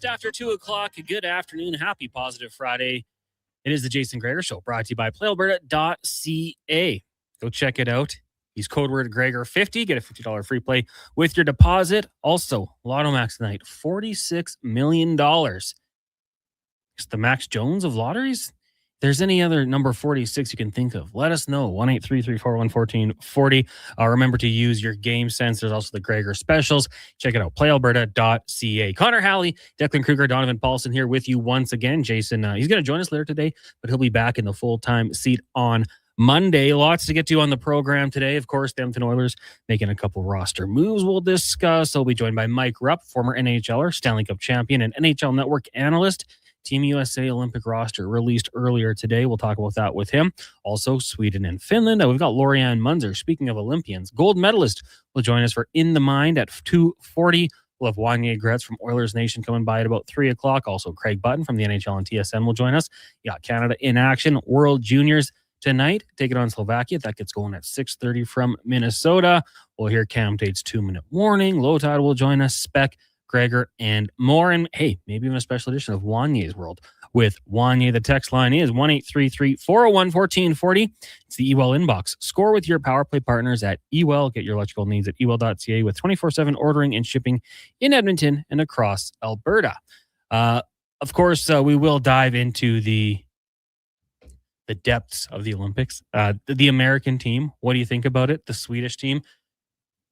It's after 2 o'clock. Good afternoon. Happy Positive Friday. It is the Jason Gregor Show, brought to you by playalberta.ca. Go check it out. Use code word Gregor50. Get a $50 free play with your deposit. Also, Lotto Max tonight, $46 million. It's the Max Jones of lotteries. If there's any other number 46 you can think of, let us know. 1-833-401-1440. Remember to use your game sense. There's also the Gregor specials. Check it out, playalberta.ca. Connor Halley, Declan Kruger, Donovan Paulson here with you once again. Jason, he's going to join us later today, but he'll be back in the full-time seat on Monday. Lots to get to on the program today. Of course, the Edmonton Oilers making a couple roster moves we'll discuss. He'll be joined by Mike Rupp, former NHLer, Stanley Cup champion, and NHL Network analyst. Team USA Olympic roster released earlier today. We'll talk about that with him. Also, Sweden and Finland. We've got Lorianne Munzer. Speaking of Olympians, gold medalist will join us for In the Mind at 2:40. We'll have Wanye Gretz from Oilers Nation coming by at about 3 o'clock. Also, Craig Button from the NHL and TSN will join us. You got Canada in action. World Juniors tonight. Take it on Slovakia. That gets going at 6:30 from Minnesota. We'll hear Cam Tate's 2-minute warning. Low Tide will join us. Spec, Gregor, and more. And hey, maybe even a special edition of Wanye's World with Wanye. The text line is 1-833-401-1440. It's the Ewell inbox. Score with your power play partners at Ewell. Get your electrical needs at ewell.ca with 24/7 ordering and shipping in Edmonton and across Alberta. Of course, we will dive into the depths of the Olympics. The American team, what do you think about it? The Swedish team,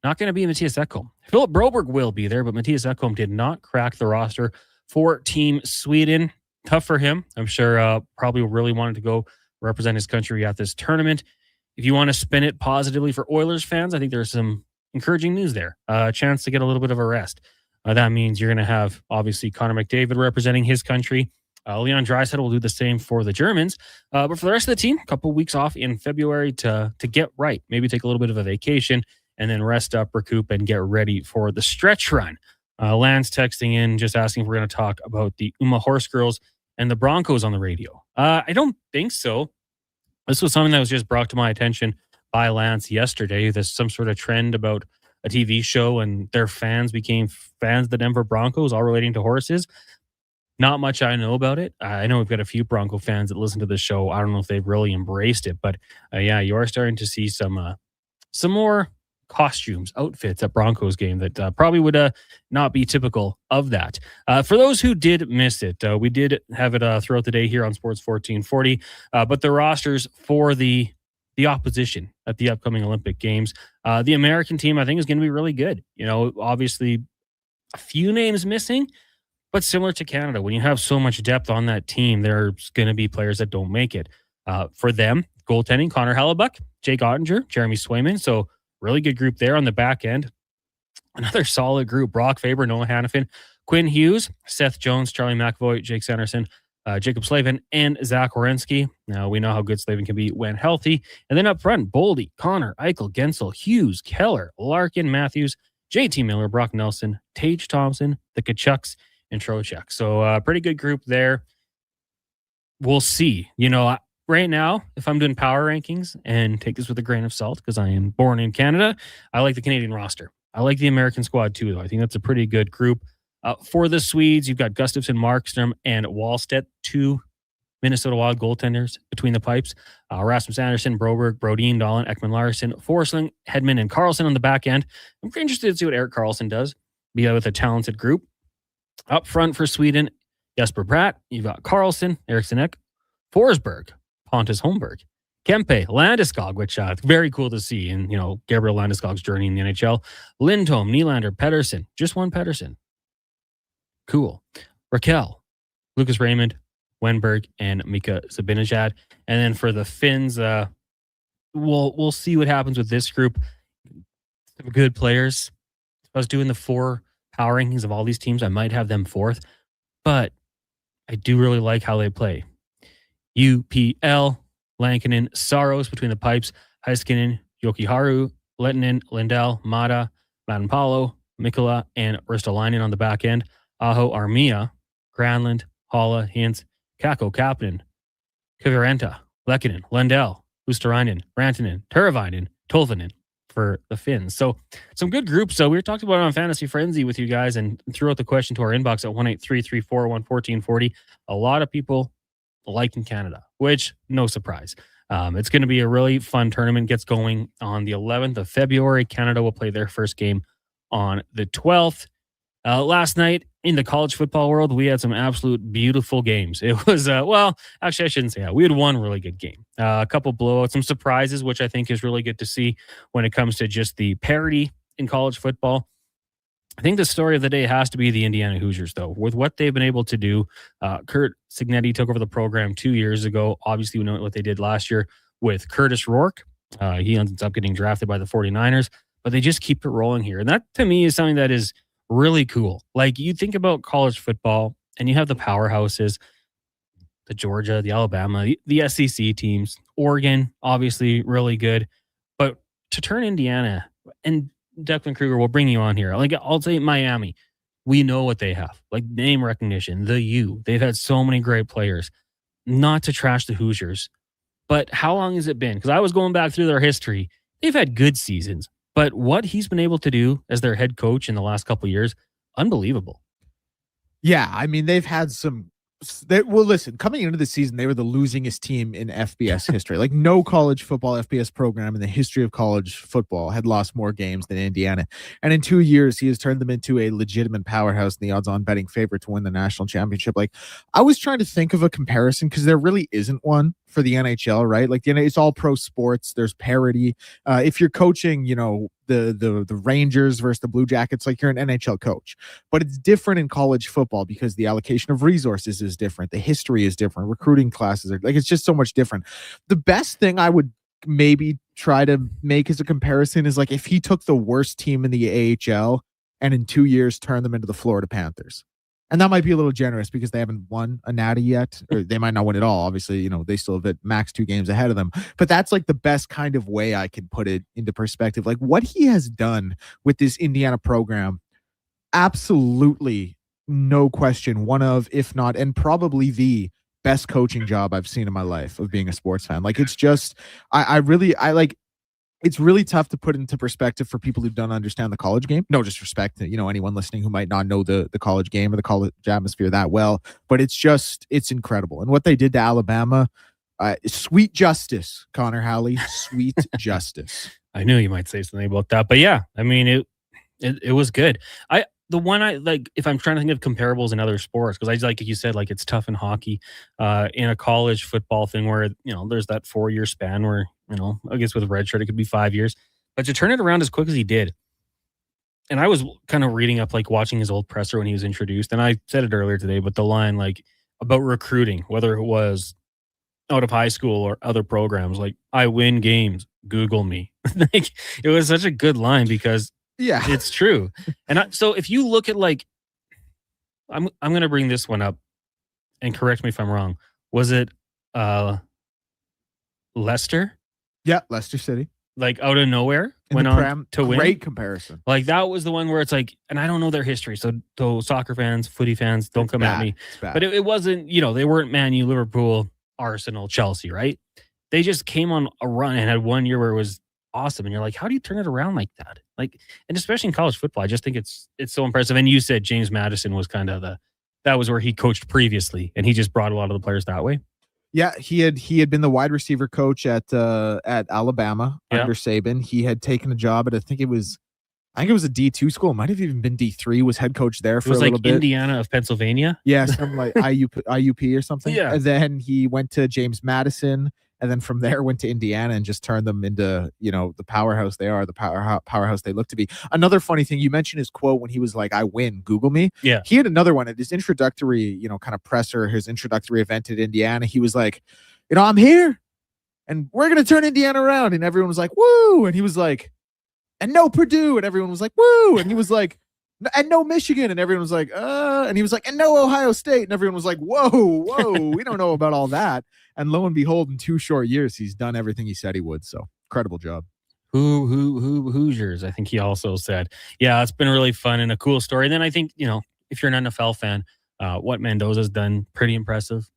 not going to be Mattias Ekholm. Philip Broberg will be there, but Mattias Ekholm did not crack the roster for Team Sweden. Tough for him. I'm sure probably really wanted to go represent his country at this tournament. If you want to spin it positively for Oilers fans, I think there's some encouraging news there. A chance to get a little bit of a rest. That means you're going to have, obviously, Connor McDavid representing his country. Leon Draisaitl will do the same for the Germans. But for the rest of the team, a couple weeks off in February to get right. Maybe take a little bit of a vacation and then rest up, recoup, and get ready for the stretch run. Lance texting in, just asking if we're going to talk about the Uma Horse Girls and the Broncos on the radio. I don't think so. This was something that was just brought to my attention by Lance yesterday. There's some sort of trend about a TV show and their fans became fans of the Denver Broncos, all relating to horses. Not much I know about it. I know we've got a few Bronco fans that listen to the show. I don't know if they've really embraced it, but yeah, you are starting to see some more costumes, outfits at Broncos game that probably would not be typical of that. For those who did miss it, we did have it throughout the day here on Sports 1440, but the rosters for the opposition at the upcoming Olympic Games, the American team, I think, is going to be really good. You know, obviously a few names missing, but similar to Canada, when you have so much depth on that team, there's going to be players that don't make it. For them, goaltending, Connor Halley, Jake Ottinger, Jeremy Swayman. So really good group there on the back end. Another solid group, Brock Faber, Noah Hannafin, Quinn Hughes, Seth Jones, Charlie McAvoy, Jake Sanderson, Jacob Slavin, and Zach Werenski. Now, we know how good Slavin can be when healthy. And then up front, Boldy, Connor, Eichel, Gensel, Hughes, Keller, Larkin, Matthews, JT Miller, Brock Nelson, Tage Thompson, the Kachucks, and Trocheck. So pretty good group there. We'll see. You know, right now, if I'm doing power rankings, and take this with a grain of salt because I am born in Canada, I like the Canadian roster. I like the American squad too, though. I think that's a pretty good group. For the Swedes, you've got Gustafsson, Markstrom, and Wallstedt, two Minnesota Wild goaltenders between the pipes. Rasmus Anderson, Broberg, Brodin, Dahlin, Ekman Larsson, Forsling, Hedman, and Carlson on the back end. I'm pretty interested to see what Erik Karlsson does, be with a talented group. Up front for Sweden, Jesper Bratt, you've got Karlsson, Eriksson Ek, Forsberg, Pontus Holmberg, Kempe, Landeskog, which very cool to see. And, you know, Gabriel Landeskog's journey in the NHL. Lindholm, Nylander, Pettersson, just one Pettersson. Cool. Raquel, Lucas Raymond, Wenberg, and Mika Zibanejad. And then for the Finns, we'll see what happens with this group. Some good players. If I was doing the 4 power rankings of all these teams, I might have them 4th. But I do really like how they play. UPL, Lankinen, Saros between the pipes, Heiskanen, Jokiharju, Lettinen, Lindell, Mata, Madanpalo, Mikkola, and Ristolainen on the back end. Aho, Armia, Granlund, Halla, Hintz, Kakko, Kapanen, Kiviranta, Lekkinen, Lundell, Ustarainen, Rantanen, Teravainen, Tolvanen for the Finns. So some good groups. So we were talking about it on Fantasy Frenzy with you guys and threw out the question to our inbox at 1-833-401-1440. A lot of people liking Canada, which no surprise. It's going to be a really fun tournament. Gets going on the 11th of February. Canada will play their first game on the 12th. Last night in the college football world, we had some absolute beautiful games. It was, actually, I shouldn't say that. We had one really good game, a couple blowouts, some surprises, which I think is really good to see when it comes to just the parity in college football. I think the story of the day has to be the Indiana Hoosiers, though, with what they've been able to do. Kurt Signetti took over the program 2 years ago. Obviously, we know what they did last year with Curtis Rourke. He ends up getting drafted by the 49ers, but they just keep it rolling here. And that, to me, is something that is really cool. Like, you think about college football, and you have the powerhouses, the Georgia, the Alabama, the SEC teams, Oregon, obviously really good. But to turn Indiana, and Declan Kruger will bring you on here. Like, I'll say Miami. We know what they have. Like, name recognition, the U. They've had so many great players. Not to trash the Hoosiers, but how long has it been? Because I was going back through their history. They've had good seasons, but what he's been able to do as their head coach in the last couple of years, unbelievable. Yeah, I mean, they've had some... Well, listen, coming into the season, they were the losingest team in FBS history. Like, no college football FBS program in the history of college football had lost more games than Indiana. And in 2 years, he has turned them into a legitimate powerhouse and the odds-on betting favorite to win the national championship. Like, I was trying to think of a comparison because there really isn't one for the NHL, right? Like, it's all pro sports. There's parity. If you're coaching, the Rangers versus the Blue Jackets, like, you're an NHL coach. But it's different in college football because the allocation of resources is different. The history is different. Recruiting classes are, like, it's just so much different. The best thing I would maybe try to make as a comparison is, like, if he took the worst team in the AHL and in 2 years turned them into the Florida Panthers. And that might be a little generous because they haven't won a natty yet, or they might not win at all. Obviously, they still have at max 2 games ahead of them. But that's like the best kind of way I can put it into perspective. Like, what he has done with this Indiana program, absolutely, no question, one of, if not, and probably the best coaching job I've seen in my life of being a sports fan. Like, it's just, it's really tough to put into perspective for people who don't understand the college game. No disrespect to, anyone listening who might not know the college game or the college atmosphere that well, but it's incredible. And what they did to Alabama, sweet justice, Connor Halley, sweet justice. I knew you might say something about that, but yeah, I mean, it was good. The one I like, if I'm trying to think of comparables in other sports, because like you said, like, it's tough in hockey, in a college football thing where, there's that 4-year span where, I guess with redshirt, it could be 5 years, but to turn it around as quick as he did. And I was kind of reading up, like, watching his old presser when he was introduced. And I said it earlier today, but the line, like, about recruiting, whether it was out of high school or other programs, like, I win games, Google me. Like, it was such a good line because yeah, it's true. And so if you look at, like, I'm going to bring this one up and correct me if I'm wrong. Was it Leicester? Yeah, Leicester City. Like, out of nowhere went on to win. Great comparison. Like, that was the one where it's like, and I don't know their history, so soccer fans, footy fans, don't come at me. But it wasn't, they weren't Man U, Liverpool, Arsenal, Chelsea, right? They just came on a run and had 1 year where it was awesome. And you're like, how do you turn it around like that? Like, and especially in college football, I just think it's so impressive. And you said James Madison was kind of that was where he coached previously, and he just brought a lot of the players that way. Yeah, he had been the wide receiver coach at Alabama under Saban. He had taken a job at I think it was a D2 school. It might have even been D3. Was head coach there for a little bit. Indiana of Pennsylvania. Yeah, something like IUP or something. Yeah. And then he went to James Madison, and then from there went to Indiana and just turned them into, the powerhouse they are, the powerhouse they look to be. Another funny thing, you mentioned his quote when he was like, I win, Google me. Yeah. He had another one at his introductory, kind of presser, his introductory event at Indiana. He was like, I'm here and we're going to turn Indiana around. And everyone was like, woo. And he was like, and no Purdue. And everyone was like, woo. And he was like, and no Michigan. And everyone was like, and he was like, and no Ohio State. And everyone was like, whoa, we don't know about all that. And lo and behold, in 2 short years, he's done everything he said he would. So incredible job. Hoosiers, I think he also said. Yeah, it's been really fun and a cool story. And then I think, if you're an NFL fan, what Mendoza's done, pretty impressive.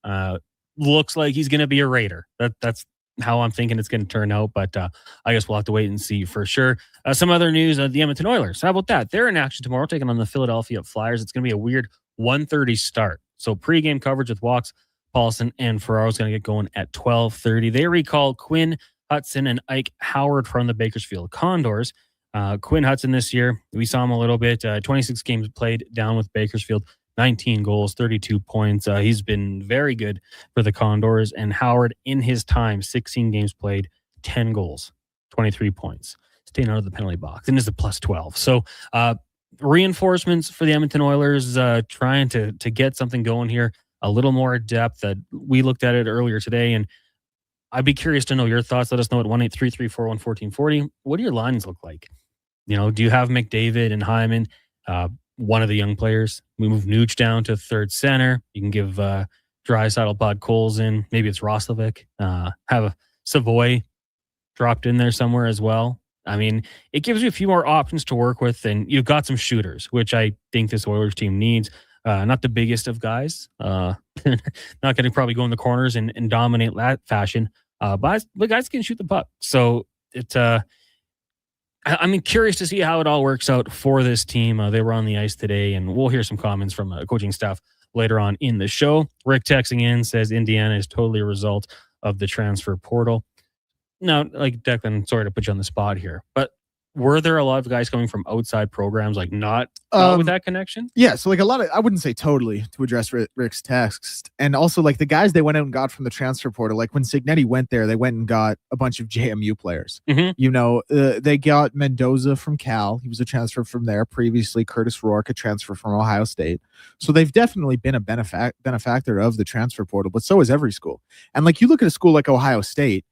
Looks like he's going to be a Raider. That's how I'm thinking it's going to turn out, but I guess we'll have to wait and see for sure. Some other news: the Edmonton Oilers. How about that? They're in action tomorrow, taking on the Philadelphia Flyers. It's going to be a weird 1:30 start. So pregame coverage with Walks, Paulson, and Ferraro is going to get going at 12:30. They recall Quinn Hudson and Ike Howard from the Bakersfield Condors. Quinn Hudson this year, we saw him a little bit. 26 games played down with Bakersfield, 19 goals, 32 points. He's been very good for the Condors. And Howard, in his time, 16 games played, 10 goals, 23 points, staying out of the penalty box, and is a +12. So reinforcements for the Edmonton Oilers, trying to get something going here, a little more depth. We looked at it earlier today, and I'd be curious to know your thoughts. Let us know at 1-833-401-1440. What do your lines look like? Do you have McDavid and Hyman, one of the young players? We move Nuge down to third center. You can give Draisaitl, Bud Coles in. Maybe it's Roslovic. Have a Savoy dropped in there somewhere as well. I mean, it gives you a few more options to work with, and you've got some shooters, which I think this Oilers team needs. Not the biggest of guys. Not going to probably go in the corners and dominate that fashion. But the guys can shoot the puck. So I'm curious to see how it all works out for this team. They were on the ice today, and we'll hear some comments from coaching staff later on in the show. Rick texting in says Indiana is totally a result of the transfer portal. Now, like Declan, sorry to put you on the spot here, but were there a lot of guys coming from outside programs, like not with that connection? Yeah, so like a lot of, I wouldn't say totally to address Rick's text. And also like the guys they went out and got from the transfer portal, like when Cignetti went there, they went and got a bunch of JMU players. Mm-hmm. They got Mendoza from Cal. He was a transfer from there. Previously, Curtis Rourke, a transfer from Ohio State. So they've definitely been a benefactor of the transfer portal, but so is every school. And like you look at a school like Ohio State,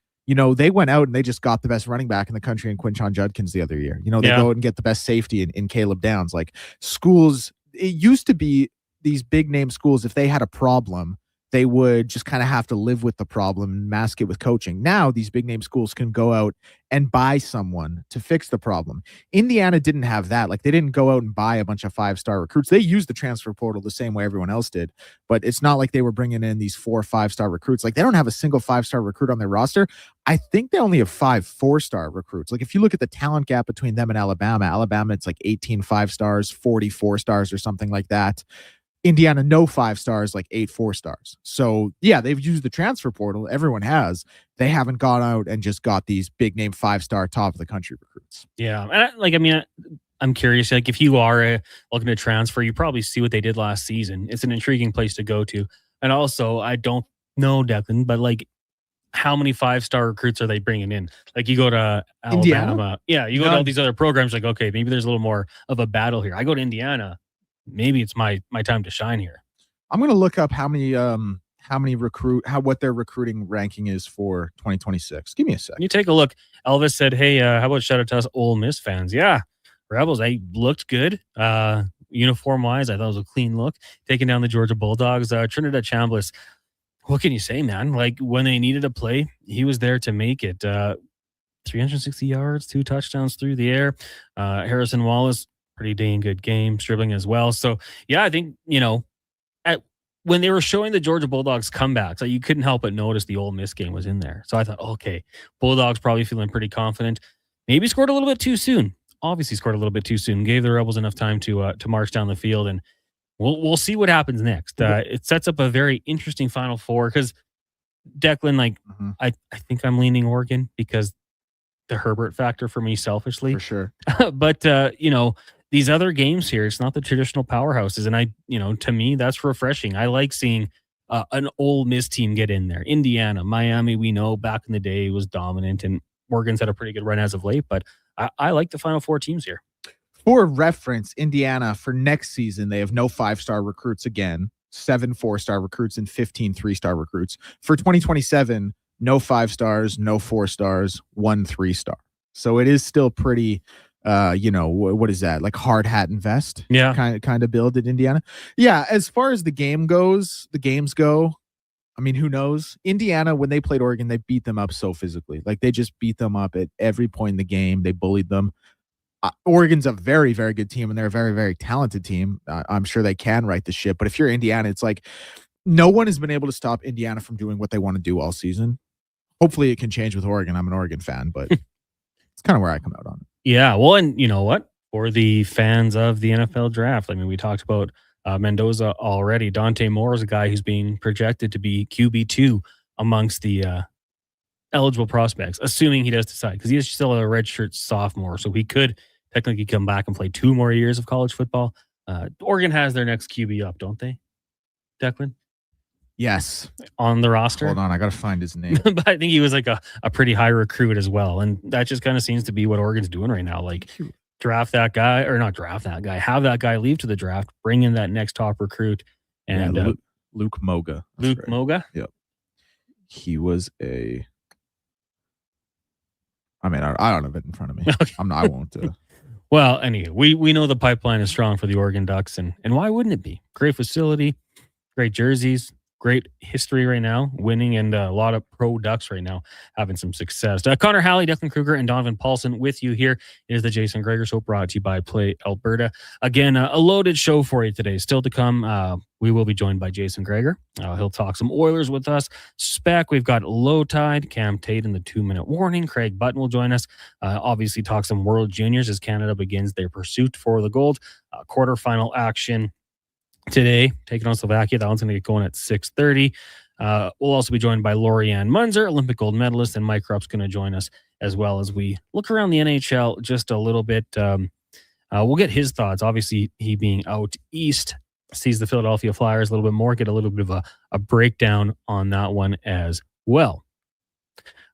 they went out and they just got the best running back in the country in Quinton Judkins the other year. They go out and get the best safety in Caleb Downs. Like schools, it used to be these big name schools, if they had a problem, they would just kind of have to live with the problem and mask it with coaching. Now these big name schools can go out and buy someone to fix the problem. Indiana didn't have that. Like they didn't go out and buy a bunch of 5-star recruits. They used the transfer portal the same way everyone else did, but it's not like they were bringing in these 4 or 5-star recruits. Like they don't have a single 5-star recruit on their roster. I think they only have 5 4-star recruits. Like if you look at the talent gap between them and Alabama, it's like 18 5-stars, 40 4-stars or something like that. Indiana, no 5-stars, like 8 4-stars. So yeah, they've used the transfer portal. Everyone has. They haven't gone out and just got these big name 5-star top of the country recruits. Yeah. And I'm curious, like if you are looking to transfer, you probably see what they did last season. It's an intriguing place to go to. And also, I don't know, Declan, but like how many 5-star recruits are they bringing in? Like you go to Alabama. Indiana? Yeah. You go to all these other programs, like, okay, maybe there's a little more of a battle here. I go to Indiana. Maybe it's my time to shine here. I'm going to look up what their recruiting ranking is for 2026. Give me a second. You take a look. Elvis said, hey, how about shout out to us Ole Miss fans? Yeah. Rebels, they looked good. Uniform wise, I thought it was a clean look. Taking down the Georgia Bulldogs. Trinidad Chambliss, what can you say, man? Like when they needed a play, he was there to make it. 360 yards, 2 touchdowns through the air. Harrison Wallace, pretty dang good game, dribbling as well. So yeah, I think, when they were showing the Georgia Bulldogs comebacks, like you couldn't help but notice the Ole Miss game was in there. So I thought, okay, Bulldogs probably feeling pretty confident. Maybe scored a little bit too soon. Obviously scored a little bit too soon. Gave the Rebels enough time to march down the field, and we'll see what happens next. It sets up a very interesting Final Four because Declan, like I think I'm leaning Oregon because the Herbert factor for me selfishly. For sure. But these other games here, it's not the traditional powerhouses. And to me, that's refreshing. I like seeing an Ole Miss team get in there. Indiana, Miami, we know back in the day was dominant, and Oregon's had a pretty good run as of late, but I like the Final Four teams here. For reference, Indiana for next season, they have no 5-star recruits again, 7 4-star recruits and 15 3-star recruits. For 2027, no 5-stars, no 4-stars, 1 3-star. So it is still pretty what is that? Like hard hat and vest? Yeah. Kind of build at Indiana. Yeah. As far as the games go, I mean, who knows? Indiana, when they played Oregon, they beat them up so physically. Like they just beat them up at every point in the game. They bullied them. Oregon's a very, very good team, and they're a very, very talented team. I'm sure they can right the ship. But if you're Indiana, it's like no one has been able to stop Indiana from doing what they want to do all season. Hopefully it can change with Oregon. I'm an Oregon fan, but it's kind of where I come out on it. Yeah, well, and you know what? For the fans of the NFL draft, I mean, we talked about Mendoza already. Dante Moore is a guy who's being projected to be QB2 amongst the eligible prospects, assuming he does decide, because he is still a redshirt sophomore, so he could technically come back and play 2 more years of college football. Oregon has their next QB up, don't they, Declan? Yes. On the roster. Hold on, I got to find his name. But I think he was like a pretty high recruit as well. And that just kind of seems to be what Oregon's doing right now. Like, draft that guy, or not draft that guy, have that guy leave to the draft, bring in that next top recruit. And Luke Moga. Luke Moga? Yep. He was a... I mean, I don't have it in front of me. Okay. I won't... Well, anyway, we know the pipeline is strong for the Oregon Ducks, and why wouldn't it be? Great facility, great jerseys, great history right now, winning, and a lot of pro Ducks right now having some success. Connor Halley, Declan Kruger, and Donovan Paulson with you here. It is the Jason Gregor Show, brought to you by Play Alberta. Again, a loaded show for you today. Still to come, we will be joined by Jason Gregor. He'll talk some Oilers with us. Spec, we've got Low Tide, Cam Tate in the 2-minute warning. Craig Button will join us. Obviously talk some World Juniors as Canada begins their pursuit for the gold. Quarterfinal action today, taking on Slovakia. That one's going to get going at 6:30. We'll also be joined by Lorianne Munzer, Olympic gold medalist, and Mike Rupp's going to join us as well as we look around the NHL just a little bit. We'll get his thoughts. Obviously, he being out east, sees the Philadelphia Flyers a little bit more, get a little bit of a breakdown on that one as well.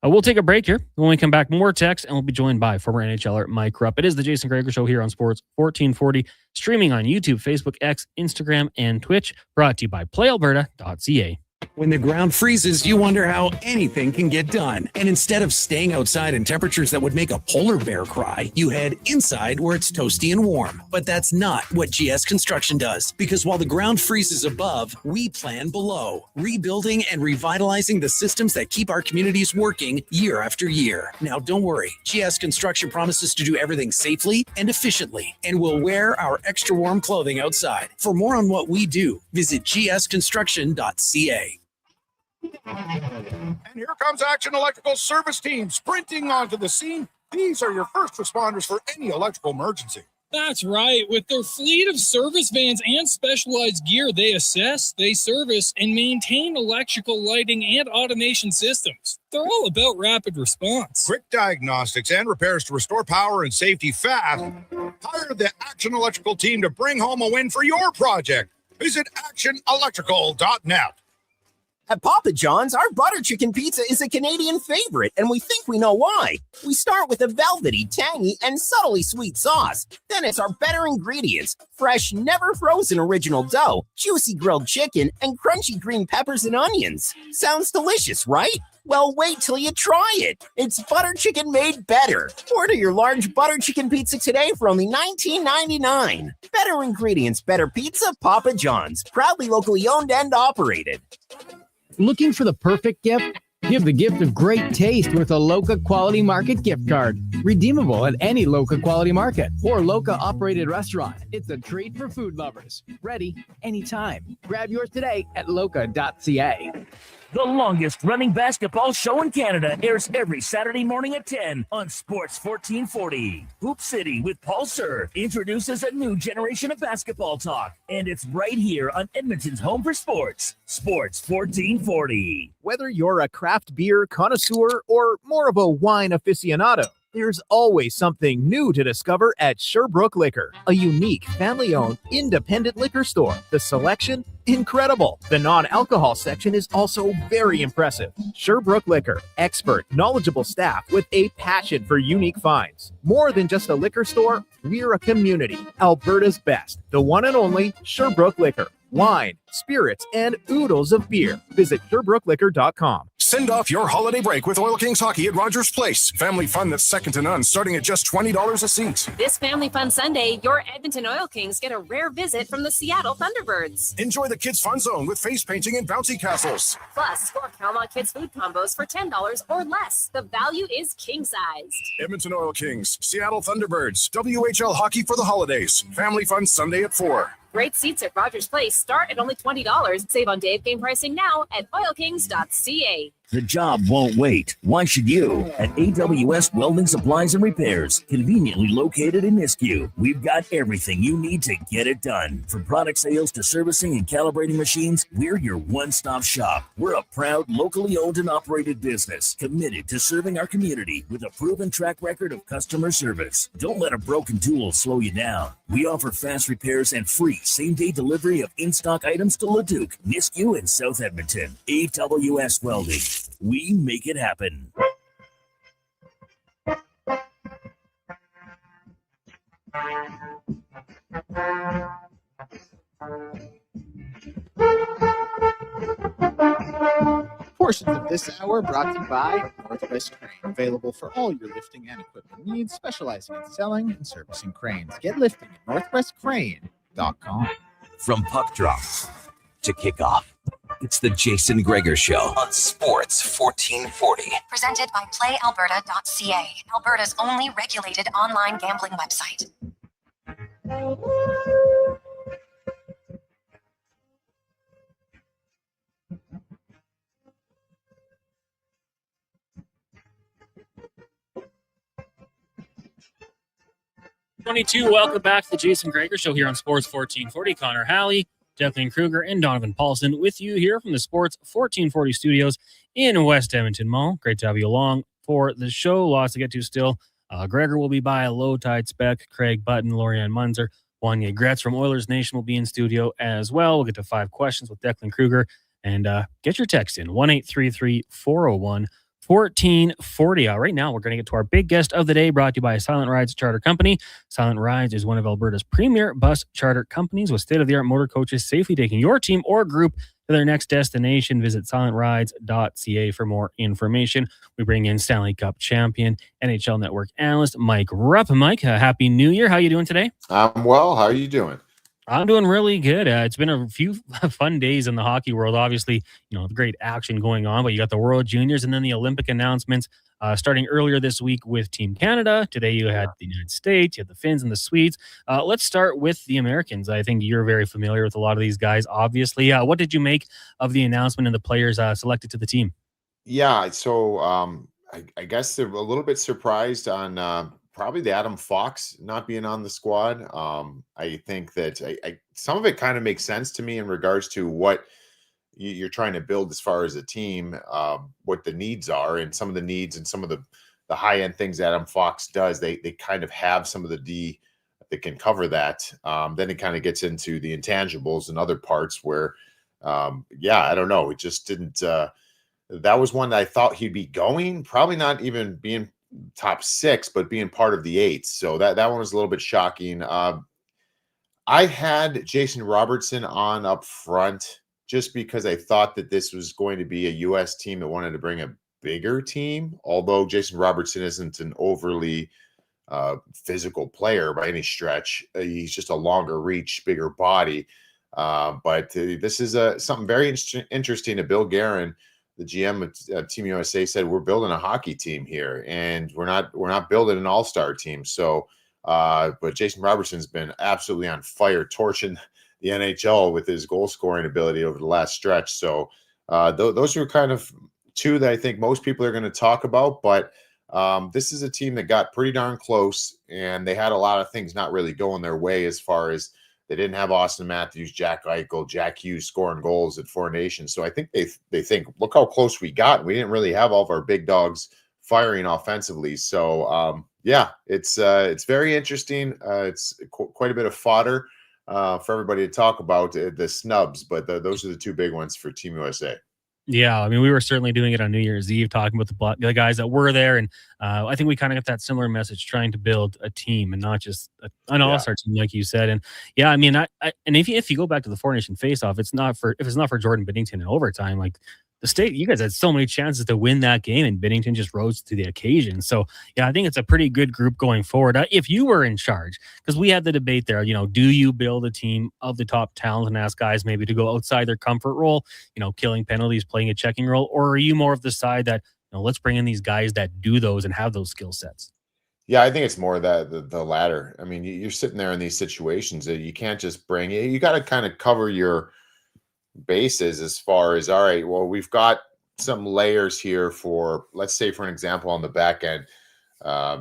We'll take a break here. When we come back, more text, and we'll be joined by former NHLer Mike Rupp. It is the Jason Gregor Show here on Sports 1440, streaming on YouTube, Facebook, X, Instagram, and Twitch. Brought to you by PlayAlberta.ca. When the ground freezes, you wonder how anything can get done. And instead of staying outside in temperatures that would make a polar bear cry, you head inside where it's toasty and warm. But that's not what GS Construction does. Because while the ground freezes above, we plan below, rebuilding and revitalizing the systems that keep our communities working year after year. Now, don't worry. GS Construction promises to do everything safely and efficiently, and we'll wear our extra warm clothing outside. For more on what we do, visit gsconstruction.ca. And here comes Action Electrical Service Team sprinting onto the scene. These are your first responders for any electrical emergency. That's right. With their fleet of service vans and specialized gear, they assess, they service, and maintain electrical lighting and automation systems. They're all about rapid response. Quick diagnostics and repairs to restore power and safety fast. Hire the Action Electrical team to bring home a win for your project. Visit actionelectrical.net. At Papa John's, our butter chicken pizza is a Canadian favorite, and we think we know why. We start with a velvety, tangy, and subtly sweet sauce. Then it's our better ingredients: fresh, never frozen original dough, juicy grilled chicken, and crunchy green peppers and onions. Sounds delicious, right? Well, wait till you try it. It's butter chicken made better. Order your large butter chicken pizza today for only $19.99. Better ingredients, better pizza, Papa John's. Proudly locally owned and operated. Looking for the perfect gift? Give the gift of great taste with a Loca Quality Market gift card. Redeemable at any Loca Quality Market or Loca operated restaurant. It's a treat for food lovers. Ready anytime. Grab yours today at loca.ca. The longest-running basketball show in Canada airs every Saturday morning at 10 on Sports 1440. Hoop City with Paul Sir introduces a new generation of basketball talk, and it's right here on Edmonton's home for sports, Sports 1440. Whether you're a craft beer connoisseur or more of a wine aficionado, there's always something new to discover at Sherbrooke Liquor, a unique, family-owned, independent liquor store. The selection, incredible. The non-alcohol section is also very impressive. Sherbrooke Liquor, expert, knowledgeable staff with a passion for unique finds. More than just a liquor store, we're a community. Alberta's best, the one and only Sherbrooke Liquor. Wine, spirits, and oodles of beer. Visit SherbrookeLiquor.com. Send off your holiday break with Oil Kings Hockey at Rogers Place. Family fun that's second to none, starting at just $20 a seat. This Family Fun Sunday, your Edmonton Oil Kings get a rare visit from the Seattle Thunderbirds. Enjoy the Kids Fun Zone with face painting and bouncy castles. Plus, score Calma Kids food combos for $10 or less. The value is king-sized. Edmonton Oil Kings, Seattle Thunderbirds, WHL Hockey for the holidays. Family Fun Sunday at 4. Great seats at Rogers Place start at only $20. Save on day of game pricing now at oilkings.ca. The job won't wait. Why should you? At AWS Welding Supplies and Repairs, conveniently located in Nisku, we've got everything you need to get it done. From product sales to servicing and calibrating machines, we're your one-stop shop. We're a proud, locally owned and operated business, committed to serving our community with a proven track record of customer service. Don't let a broken tool slow you down. We offer fast repairs and free same-day delivery of in-stock items to Leduc, Nisku, and South Edmonton. AWS Welding. We make it happen. Portions of this hour brought to you by Northwest Crane, available for all your lifting and equipment needs, specializing in selling and servicing cranes. Get lifting at northwestcrane.com. From puck drop to kickoff, it's the Jason Gregor Show on Sports 1440. Presented by PlayAlberta.ca, Alberta's only regulated online gambling website. Welcome back to the Jason Gregor Show here on Sports 1440. Connor Halley, Declan Kruger, and Donovan Paulson with you here from the Sports 1440 studios in West Edmonton Mall. Great to have you along for the show. Lots to get to still. Gregor will be by, Low Tide Spec, Craig Button, Lorianne Munzer, Wanya Gretz from Oilers Nation will be in studio as well. We'll get to 5 questions with Declan Kruger, and get your text in 1-833-401-1440. Right now, we're going to get to our big guest of the day, brought to you by Silent Rides Charter Company. Silent Rides is one of Alberta's premier bus charter companies with state-of-the-art motor coaches safely taking your team or group to their next destination. Visit silentrides.ca for more information. We bring in Stanley Cup champion, NHL Network analyst Mike Rupp. Mike, happy New Year. How are you doing today? I'm well. How are you doing? I'm doing really good. It's been a few fun days in the hockey world. Obviously, the great action going on, but you got the World Juniors and then the Olympic announcements starting earlier this week with Team Canada. Today you had the United States, you had the Finns and the Swedes. Let's start with the Americans. I think you're very familiar with a lot of these guys, obviously. What did you make of the announcement and the players selected to the team? Yeah, so I guess they're a little bit surprised on probably the Adam Fox not being on the squad. I think that some of it kind of makes sense to me in regards to what you're trying to build as far as a team, what the needs are, and some of the needs and some of the high-end things Adam Fox does. They kind of have some of the D that can cover that. Then it kind of gets into the intangibles and other parts where, I don't know. It just didn't. That was one that I thought he'd be going, probably not even being top 6, but being part of the 8. So that one was a little bit shocking. I had Jason Robertson on up front just because I thought that this was going to be a U.S. team that wanted to bring a bigger team, although Jason Robertson isn't an overly physical player by any stretch. He's just a longer reach, bigger body. But this is something very interesting to Bill Guerin. The GM of Team USA said, we're building a hockey team here, and we're not building an all-star team. So, but Jason Robertson's been absolutely on fire, torching the NHL with his goal scoring ability over the last stretch. So, those are kind of 2 that I think most people are going to talk about. But this is a team that got pretty darn close, and they had a lot of things not really going their way as far as they didn't have Austin Matthews, Jack Eichel, Jack Hughes scoring goals at 4 Nations. So I think they think, look how close we got. We didn't really have all of our big dogs firing offensively. So, it's very interesting. It's quite a bit of fodder for everybody to talk about, the snubs. But those are the 2 big ones for Team USA. Yeah, I mean, we were certainly doing it on New Year's Eve, talking about the guys that were there. And I think we kind of got that similar message, trying to build a team and not just an all-star team, like you said. And yeah, I mean, and if you go back to the 4 Nation face-off, if it's not for Jordan Binnington in overtime, like the state, you guys had so many chances to win that game, and Binnington just rose to the occasion. So yeah, I think it's a pretty good group going forward. If you were in charge, because we had the debate there, do you build a team of the top talent and ask guys maybe to go outside their comfort role, killing penalties, playing a checking role, or are you more of the side that, let's bring in these guys that do those and have those skill sets? Yeah, I think it's more that the latter. I mean, you're sitting there in these situations that you can't just bring it. You got to kind of cover your bases as far as, all right, well, we've got some layers here for, let's say, for an example, on the back end.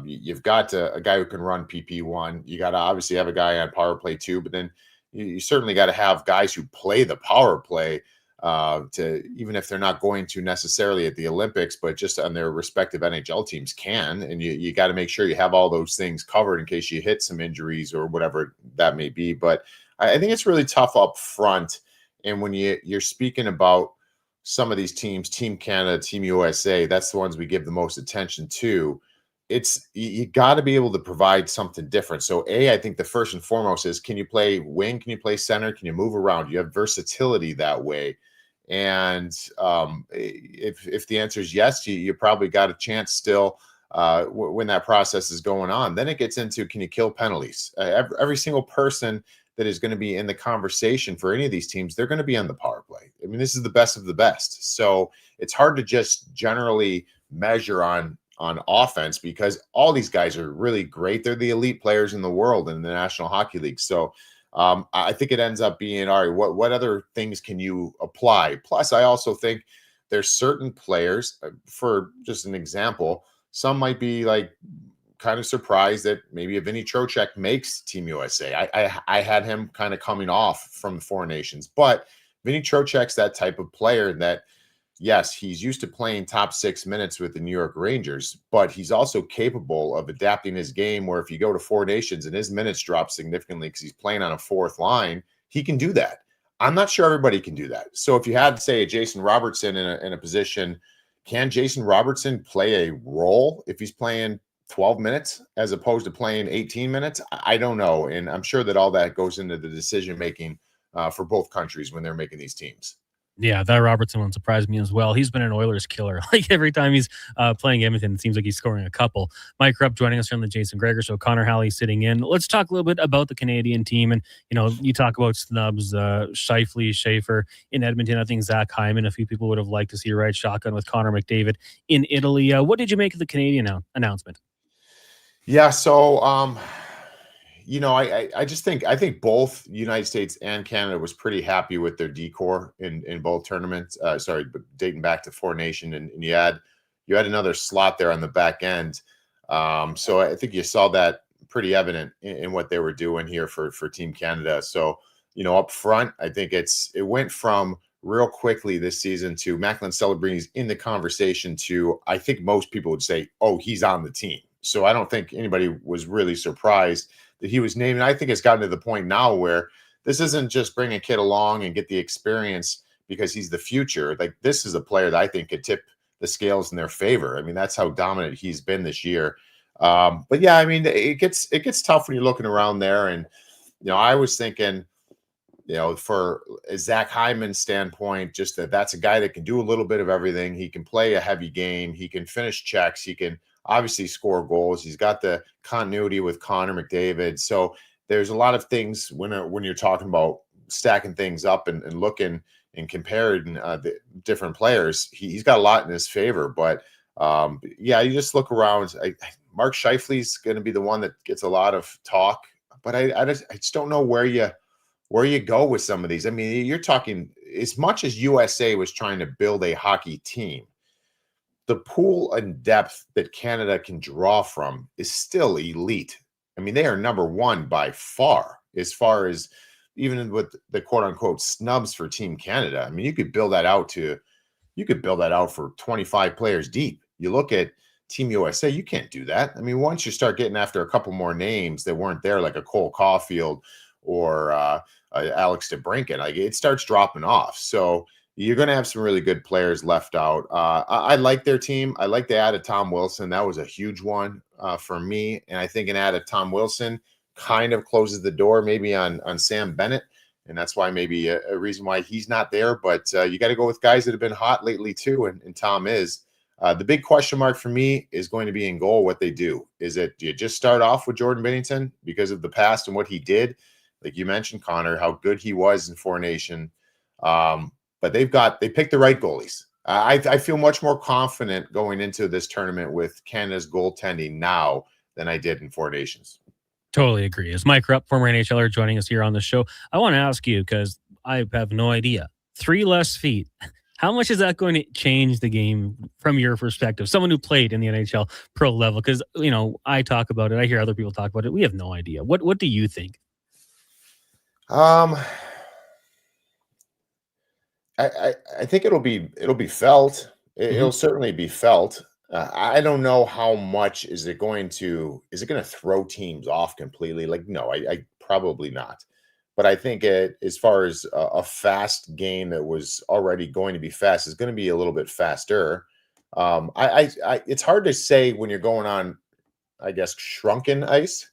You've got a guy who can run PP1. You got to obviously have a guy on power play 2, but then you certainly got to have guys who play the power play, to, even if they're not going to necessarily at the Olympics, but just on their respective NHL teams can. And you got to make sure you have all those things covered in case you hit some injuries or whatever that may be. But I think it's really tough up front. And when you're speaking about some of these teams, Team Canada, Team USA, that's the ones we give the most attention to. It's, you got to be able to provide something different. So I think the first and foremost is, can you play wing? Can you play center? Can you move around? You have versatility that way. And if the answer is yes, you probably got a chance still when that process is going on. Then it gets into, can you kill penalties? Every single person that is going to be in the conversation for any of these teams, they're going to be on the power play. I mean, this is the best of the best. So it's hard to just generally measure on offense, because all these guys are really great. They're the elite players in the world in the National Hockey League. So I think it ends up being, all right, what other things can you apply? Plus, I also think there's certain players, for just an example, some might be like kind of surprised that maybe a Vinny Trocheck makes Team USA. I had him kind of coming off from the Four Nations, but Vinny Trocheck's that type of player that, yes, he's used to playing top 6 minutes with the New York Rangers, but he's also capable of adapting his game where if you go to Four Nations and his minutes drop significantly because he's playing on a fourth line, he can do that. I'm not sure everybody can do that. So if you had, say, a Jason Robertson in a position, can Jason Robertson play a role if he's playing 12 minutes as opposed to playing 18 minutes? I don't know. And I'm sure that all that goes into the decision-making for both countries when they're making these teams. Yeah, that Robertson one surprised me as well. He's been an Oilers killer. Like every time he's playing Edmonton, it seems like he's scoring a couple. Mike Rupp joining us from the Jason Gregor Show. Connor Halley sitting in. Let's talk a little bit about the Canadian team. And, you talk about snubs, Scheifele, Schaefer in Edmonton. I think Zach Hyman, a few people would have liked to see a ride shotgun with Connor McDavid in Italy. What did you make of the Canadian announcement? Yeah, so I think both United States and Canada was pretty happy with their decor in both tournaments. But dating back to Four Nation, and you had another slot there on the back end. So I think you saw that pretty evident in what they were doing here for Team Canada. So up front, I think it went from real quickly this season to Macklin Celebrini's in the conversation to, I think most people would say, oh, he's on the team. So I don't think anybody was really surprised that he was named. And I think it's gotten to the point now where this isn't just bring a kid along and get the experience because he's the future. Like, this is a player that I think could tip the scales in their favor. I mean, that's how dominant he's been this year. But yeah, I mean, it gets tough when you're looking around there. And, I was thinking, for a Zach Hyman standpoint, just that's a guy that can do a little bit of everything. He can play a heavy game. He can finish checks. He can obviously score goals. He's got the continuity with Connor McDavid. So there's a lot of things when you're talking about stacking things up and looking and comparing the different players. He's got a lot in his favor. But yeah, you just look around. Mark Scheifele's going to be the one that gets a lot of talk. But I just don't know where you go with some of these. I mean, you're talking, as much as USA was trying to build a hockey team, the pool and depth that Canada can draw from is still elite. I mean, they are number one by far as even with the quote unquote snubs for Team Canada. I mean, you could build that out for 25 players deep. You look at Team USA, you can't do that. I mean, once you start getting after a couple more names that weren't there, like a Cole Caulfield or Alex DeBrincat, like, it starts dropping off. So you're going to have some really good players left out. I like their team. I like the add of Tom Wilson. That was a huge one for me. And I think an add of Tom Wilson kind of closes the door maybe on Sam Bennett. And that's why maybe a reason why he's not there. But you got to go with guys that have been hot lately too. And Tom is. The big question mark for me is going to be in goal, what they do. Do you just start off with Jordan Binnington because of the past and what he did? Like you mentioned, Connor, how good he was in Four Nation. But they picked the right goalies. I feel much more confident going into this tournament with Canada's goaltending now than I did in Four Nations. Totally agree. It's Mike Rupp, former NHLer, joining us here on the show. I want to ask you, because I have no idea. 3 less feet. How much is that going to change the game from your perspective? Someone who played in the NHL pro level, because I talk about it, I hear other people talk about it. We have no idea. What do you think? I think it'll be felt. It'll certainly be felt. I don't know how much is it going to throw teams off completely? Like, no, I probably not. But I think as far as a fast game that was already going to be fast is going to be a little bit faster. It's hard to say when you're going on, I guess, shrunken ice,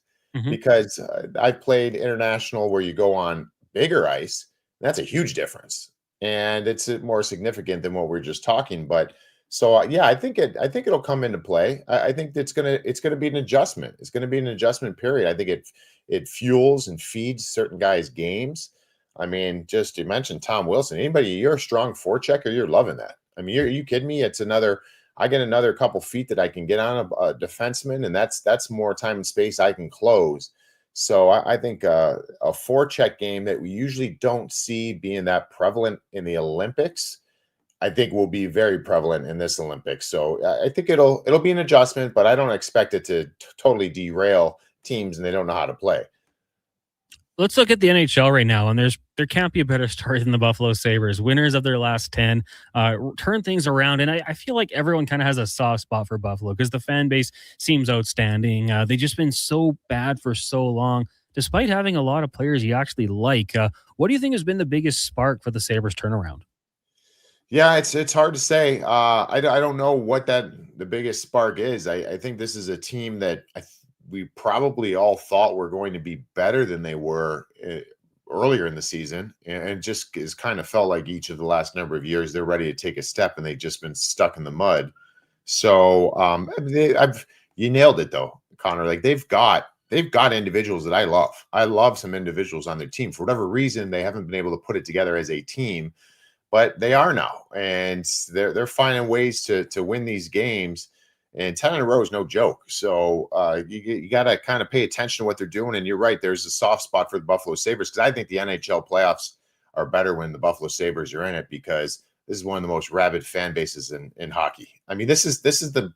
because I've played international where you go on bigger ice. That's a huge difference, and it's more significant than what we're just talking. But so yeah, I think it'll come into play. I think it's gonna be an adjustment. It's gonna be an adjustment period. I think it fuels and feeds certain guys' games. I mean, just you mentioned Tom Wilson. Anybody, you're a strong forechecker, you're loving that. I mean, are you kidding me? I get another couple feet that I can get on a defenseman, and that's more time and space I can close. So I think a forecheck game that we usually don't see being that prevalent in the Olympics, I think will be very prevalent in this Olympics. So I think it'll be an adjustment, but I don't expect it to totally derail teams and they don't know how to play. Let's look at the NHL right now, and there can't be a better story than the Buffalo Sabres, winners of their last 10, turn things around. And I feel like everyone kind of has a soft spot for Buffalo because the fan base seems outstanding. They've just been so bad for so long, despite having a lot of players you actually like. What do you think has been the biggest spark for the Sabres turnaround? Yeah, it's hard to say. I don't know what the biggest spark is. I think this is a team that we probably all thought were going to be better than they were earlier in the season, and just is kind of felt like each of the last number of years they're ready to take a step, and they've just been stuck in the mud. So you nailed it though, Connor. Like they've got individuals that I love. I love some individuals on their team. For whatever reason, they haven't been able to put it together as a team, but they are now, and they're finding ways to win these games. And 10 in a row is no joke. So you got to kind of pay attention to what they're doing. And you're right, there's a soft spot for the Buffalo Sabres, because I think the NHL playoffs are better when the Buffalo Sabres are in it, because this is one of the most rabid fan bases in hockey. I mean, this is the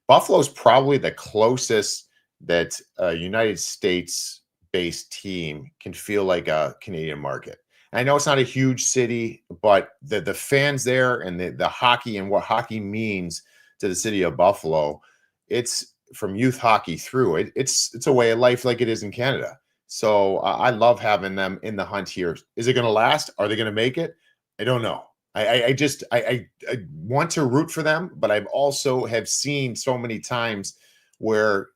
Buffalo's probably the closest that a United States-based team can feel like a Canadian market. I know it's not a huge city, but the fans there and the hockey and what hockey means to the city of Buffalo, it's from youth hockey through. It's a way of life like it is in Canada. So I love having them in the hunt here. Is it going to last? Are they going to make it? I don't know. I want to root for them, but I've also have seen so many times where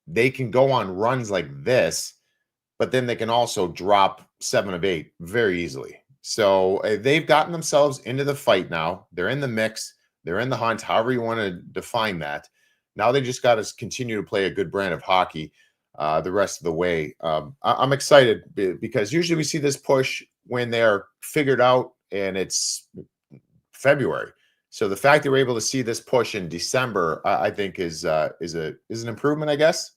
they can go on runs like this, but then they can also drop 7 of 8 very easily. So they've gotten themselves into the fight now. They're in the mix. They're in the hunt, however you want to define that. Now they just got to continue to play a good brand of hockey the rest of the way. I'm excited because usually we see this push when they're figured out and it's February. So the fact that we're able to see this push in December, I think is an improvement, I guess.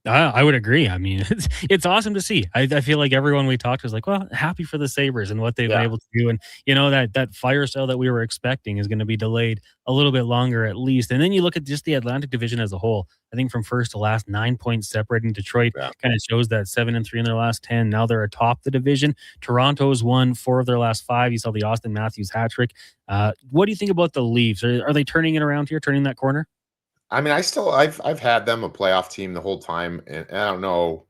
I would agree. I mean, it's awesome to see. I feel like everyone we talked to was like, well, happy for the Sabres and what they've been able to do. And, that fire sale that we were expecting is going to be delayed a little bit longer at least. And then you look at just the Atlantic Division as a whole. I think from first to last, 9 points separating Detroit kind of shows that 7-3 in their last 10. Now they're atop the division. Toronto's won 4 of their last 5. You saw the Austin Matthews hat trick. What do you think about the Leafs? Are they turning it around here, turning that corner? I mean, I've had them a playoff team the whole time, and I don't know.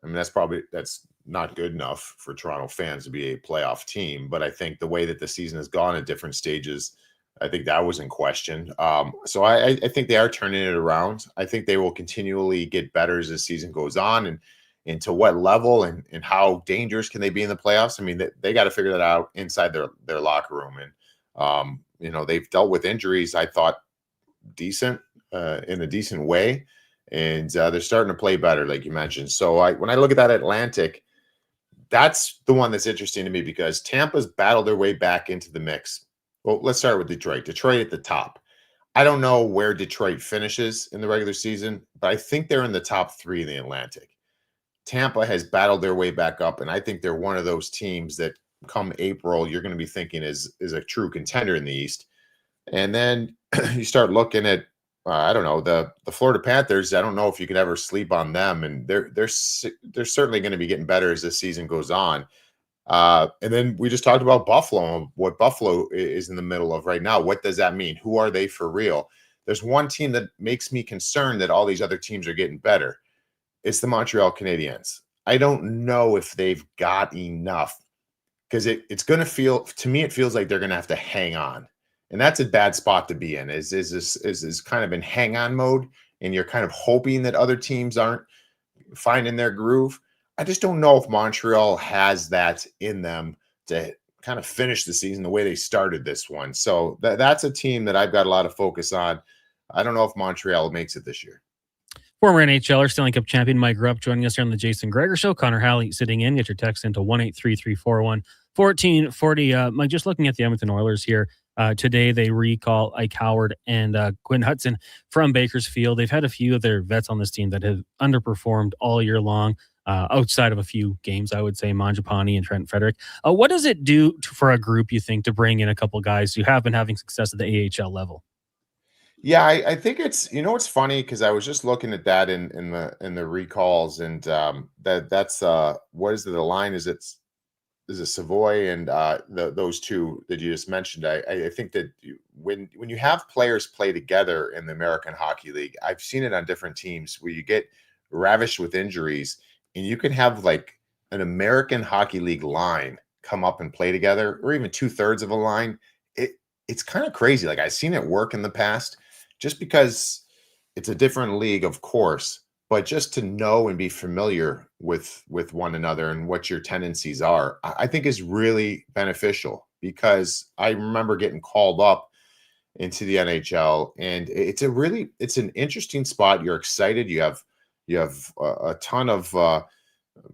I mean, that's not good enough for Toronto fans to be a playoff team. But I think the way that the season has gone at different stages, I think that was in question. So I think they are turning it around. I think they will continually get better as the season goes on, and to what level and how dangerous can they be in the playoffs. I mean, they got to figure that out inside their locker room. And they've dealt with injuries, I thought, decent. In a decent way, and they're starting to play better, like you mentioned. So when I look at that Atlantic, that's the one that's interesting to me because Tampa's battled their way back into the mix. Well, let's start with Detroit. Detroit at the top. I don't know where Detroit finishes in the regular season, but I think they're in the top 3 in the Atlantic. Tampa has battled their way back up, and I think they're one of those teams that come April, you're going to be thinking is a true contender in the East. And then you start looking at, I don't know, the Florida Panthers. I don't know if you could ever sleep on them, and they're certainly going to be getting better as this season goes on. And then we just talked about Buffalo, what Buffalo is in the middle of right now. What does that mean? Who are they for real? There's one team that makes me concerned that all these other teams are getting better. It's the Montreal Canadiens. I don't know if they've got enough, because it's going to feel, to me, it feels like they're going to have to hang on. And that's a bad spot to be in, is kind of in hang on mode. And you're kind of hoping that other teams aren't finding their groove. I just don't know if Montreal has that in them to kind of finish the season the way they started this one. So that's a team that I've got a lot of focus on. I don't know if Montreal makes it this year. Former NHLer, Stanley Cup champion Mike Rupp joining us here on the Jason Gregor Show. Connor Halley sitting in. Get your text into 1-833-401-1440. Mike, just looking at the Edmonton Oilers here, today they recall Ike Howard and Quinn Hudson from Bakersfield. They've had a few of their vets on this team that have underperformed all year long, outside of a few games, I would say, Mangiapane and Trent Frederick. What does it do for a group, you think, to bring in a couple guys who have been having success at the AHL level? Yeah, I think it's, it's funny, because I was just looking at that in the recalls, and that's what is the line? Is it Savoy and those two that you just mentioned? I think that when you have players play together in the American Hockey League, I've seen it on different teams where you get ravished with injuries, and you can have like an American Hockey League line come up and play together, or even 2/3 of a line. It's kind of crazy. Like, I've seen it work in the past, just because it's a different league, of course, but just to know and be familiar with one another and what your tendencies are, I think is really beneficial, because I remember getting called up into the NHL, and it's an interesting spot. You're excited. You have a ton of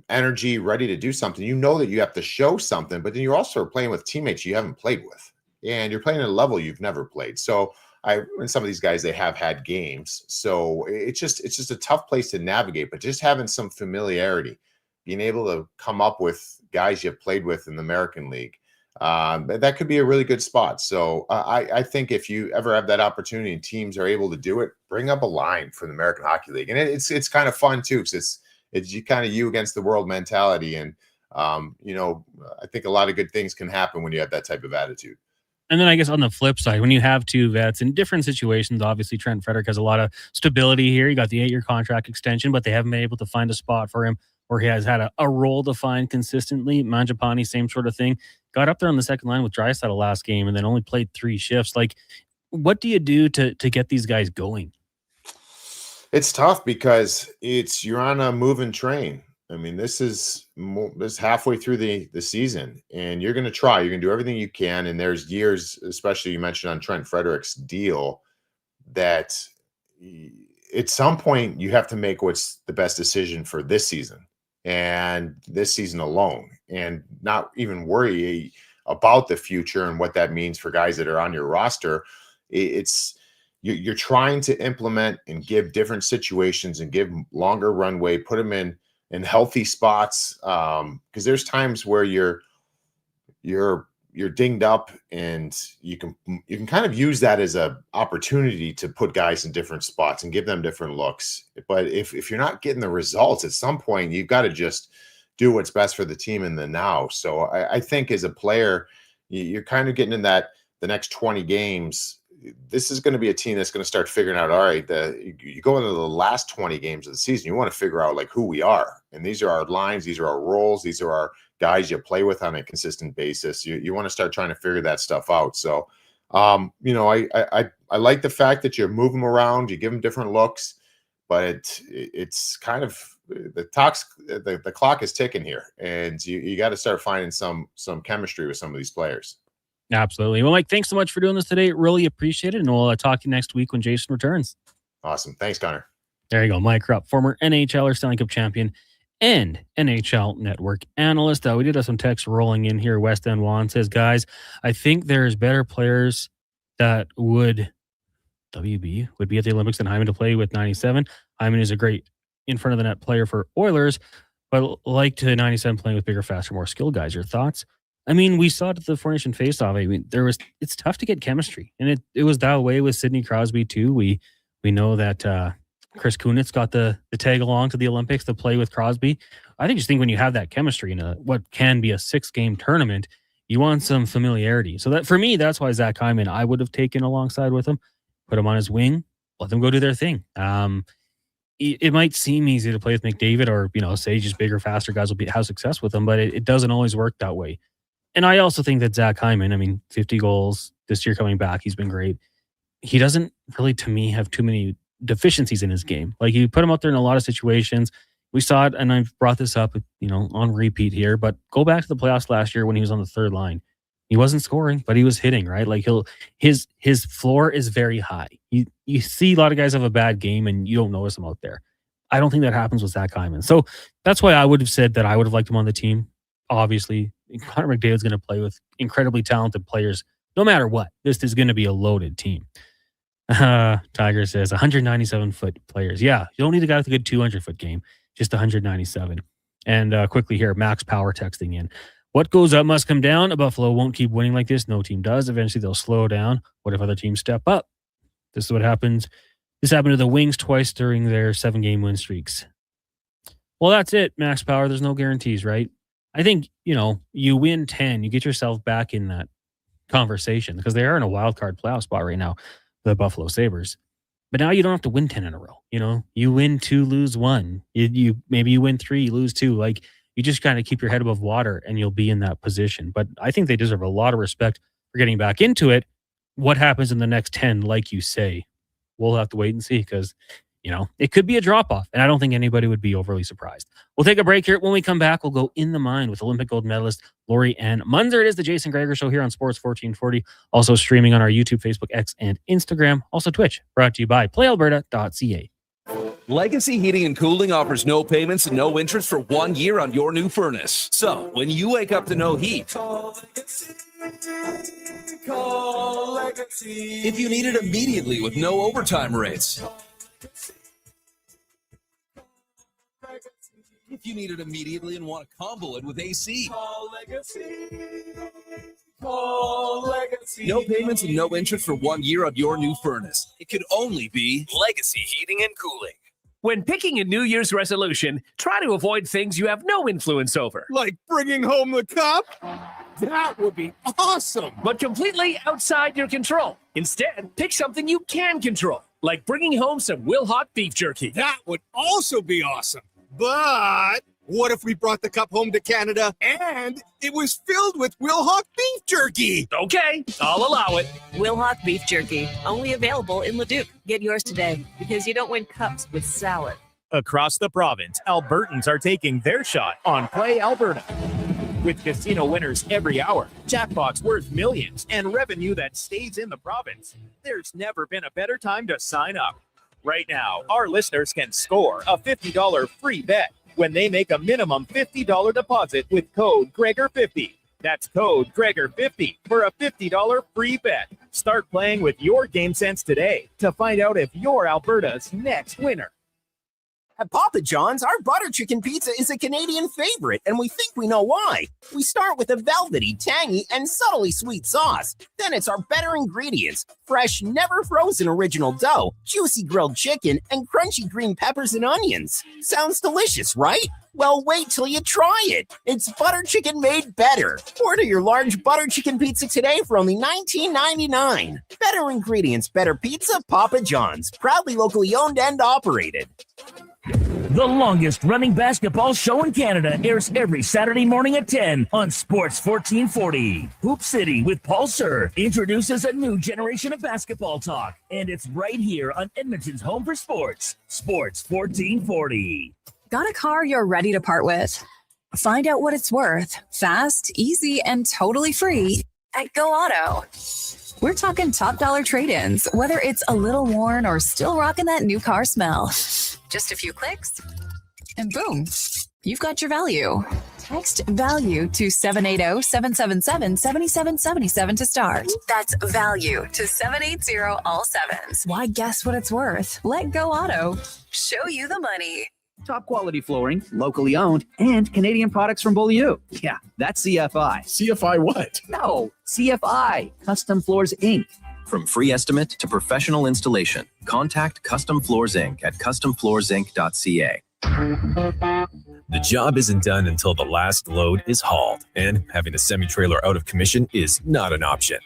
energy, ready to do something. You know that you have to show something, but then you're also playing with teammates you haven't played with, and you're playing at a level you've never played. So and some of these guys, they have had games. So it's just a tough place to navigate, but just having some familiarity, being able to come up with guys you've played with in the American League, that could be a really good spot. So I think if you ever have that opportunity and teams are able to do it, bring up a line for the American Hockey League. And it's kind of fun too, because it's you kind of you against the world mentality. And, I think a lot of good things can happen when you have that type of attitude. And then I guess on the flip side, when you have two vets in different situations, obviously Trent Frederick has a lot of stability here. You got the 8-year contract extension, but they haven't been able to find a spot for him where he has had a role defined consistently. Mangiapane, same sort of thing. Got up there on the second line with Draisaitl last game and then only played 3 shifts. Like, what do you do to get these guys going? It's tough, because you're on a moving train. I mean, this is halfway through the season, and you're going to try. You're going to do everything you can. And there's years, especially you mentioned on Trent Frederick's deal, that at some point you have to make what's the best decision for this season and this season alone, and not even worry about the future and what that means for guys that are on your roster. You're trying to implement and give different situations and give longer runway, put them in healthy spots, because there's times where you're dinged up, and you can kind of use that as a opportunity to put guys in different spots and give them different looks. But if you're not getting the results, at some point you've got to just do what's best for the team in the now. So I think as a player, you're kind of getting in that the next 20 games. This is going to be a team that's going to start figuring out, all right, you go into the last 20 games of the season, you want to figure out like who we are. And these are our lines. These are our roles. These are our guys you play with on a consistent basis. You want to start trying to figure that stuff out. So, I like the fact that you move them around, you give them different looks, but it's kind of the clock is ticking here, and you got to start finding some chemistry with some of these players. Absolutely. Well, Mike, thanks so much for doing this today. Really appreciate it. And we'll talk to you next week when Jason returns. Awesome. Thanks, Connor. There you go. Mike Rupp, former NHLer, Stanley Cup champion, and NHL Network analyst. We did have some text rolling in here. West End Juan says, guys, I think there's better players that would be at the Olympics than Hyman to play with 97. Hyman is a great in front of the net player for Oilers, but like to 97 playing with bigger, faster, more skilled guys. Your thoughts? I mean, we saw it at the Four Nation Faceoff. I mean, it's tough to get chemistry, and it was that way with Sidney Crosby too. We know that Chris Kunitz got the tag along to the Olympics to play with Crosby. I think when you have that chemistry in what can be a 6-game tournament, you want some familiarity. So that for me, that's why Zach Hyman I would have taken alongside with him, put him on his wing, let them go do their thing. It might seem easy to play with McDavid or, say just bigger, faster guys will have success with them, but it doesn't always work that way. And I also think that Zach Hyman, 50 goals this year coming back, he's been great. He doesn't really, to me, have too many deficiencies in his game. Like, you put him out there in a lot of situations. We saw it, and I've brought this up, on repeat here, but go back to the playoffs last year when he was on the third line. He wasn't scoring, but he was hitting, right? Like, his floor is very high. You see a lot of guys have a bad game and you don't notice them out there. I don't think that happens with Zach Hyman. So that's why I would have said that I would have liked him on the team. Obviously, Connor McDavid's going to play with incredibly talented players no matter what. This is going to be a loaded team. Tiger says 197-foot players. Yeah, you don't need a guy with a good 200-foot game, just 197. And quickly here, Max Power texting in. What goes up must come down. Buffalo won't keep winning like this. No team does. Eventually, they'll slow down. What if other teams step up? This is what happens. This happened to the Wings twice during their 7-game win streaks. Well, that's it, Max Power. There's no guarantees, right? I think, you win 10, you get yourself back in that conversation because they are in a wild card playoff spot right now, the Buffalo Sabres. But now you don't have to win 10 in a row. You win 2, lose 1. Maybe you win 3, lose 2. Like, you just kind of keep your head above water and you'll be in that position. But I think they deserve a lot of respect for getting back into it. What happens in the next 10, like you say, we'll have to wait and see because, it could be a drop-off. And I don't think anybody would be overly surprised. We'll take a break here. When we come back, we'll go in the mind with Olympic gold medalist Lori Ann Munzer. It is the Jason Gregor Show here on Sports 1440. Also streaming on our YouTube, Facebook, X, and Instagram. Also Twitch. Brought to you by playalberta.ca. Legacy Heating and Cooling offers no payments and no interest for 1 year on your new furnace. So when you wake up to no heat, call Legacy. If you need it immediately with no overtime rates. If you need it immediately and want to combo it with AC. Call Legacy. Call Legacy. No payments and no interest for 1 year on your new furnace. It could only be Legacy Heating and Cooling. When picking a New Year's resolution, try to avoid things you have no influence over. Like bringing home the cup? That would be awesome. But completely outside your control. Instead, pick something you can control, like bringing home some Wilhauk beef jerky. That would also be awesome. But what if we brought the cup home to Canada and it was filled with Wilhauk beef jerky? Okay, I'll allow it. Wilhauk beef jerky, only available in Leduc. Get yours today because you don't win cups with salad. Across the province, Albertans are taking their shot on Play Alberta. With casino winners every hour, jackpots worth millions, and revenue that stays in the province, there's never been a better time to sign up. Right now, our listeners can score a $50 free bet when they make a minimum $50 deposit with code Gregor50. That's code Gregor50 for a $50 free bet. Start playing with your game sense today to find out if you're Alberta's next winner. At Papa John's, our butter chicken pizza is a Canadian favorite, and we think we know why. We start with a velvety, tangy, and subtly sweet sauce. Then it's our better ingredients: fresh, never frozen original dough, juicy grilled chicken, and crunchy green peppers and onions. Sounds delicious, right? Well, wait till you try it. It's butter chicken made better. Order your large butter chicken pizza today for only $19.99. Better ingredients, better pizza, Papa John's. Proudly locally owned and operated. The longest running basketball show in Canada airs every Saturday morning at 10 on Sports 1440. Hoop City with Paul Sir introduces a new generation of basketball talk, and it's right here on Edmonton's home for sports, Sports 1440. Got a car you're ready to part with? Find out what it's worth, fast, easy, and totally free at Go Auto. We're talking top dollar trade-ins, whether it's a little worn or still rocking that new car smell. Just a few clicks, and boom, you've got your value. Text value to 780-777-7777 to start. That's value to 780 all sevens. Why guess what it's worth? Let Go Auto show you the money. Top quality flooring, locally owned, and Canadian products from Beaulieu. Yeah, that's CFI. CFI what? No, CFI, Custom Floors Inc. From free estimate to professional installation, contact Custom Floors Inc. at customfloorsinc.ca. The job isn't done until the last load is hauled, and having a semi-trailer out of commission is not an option.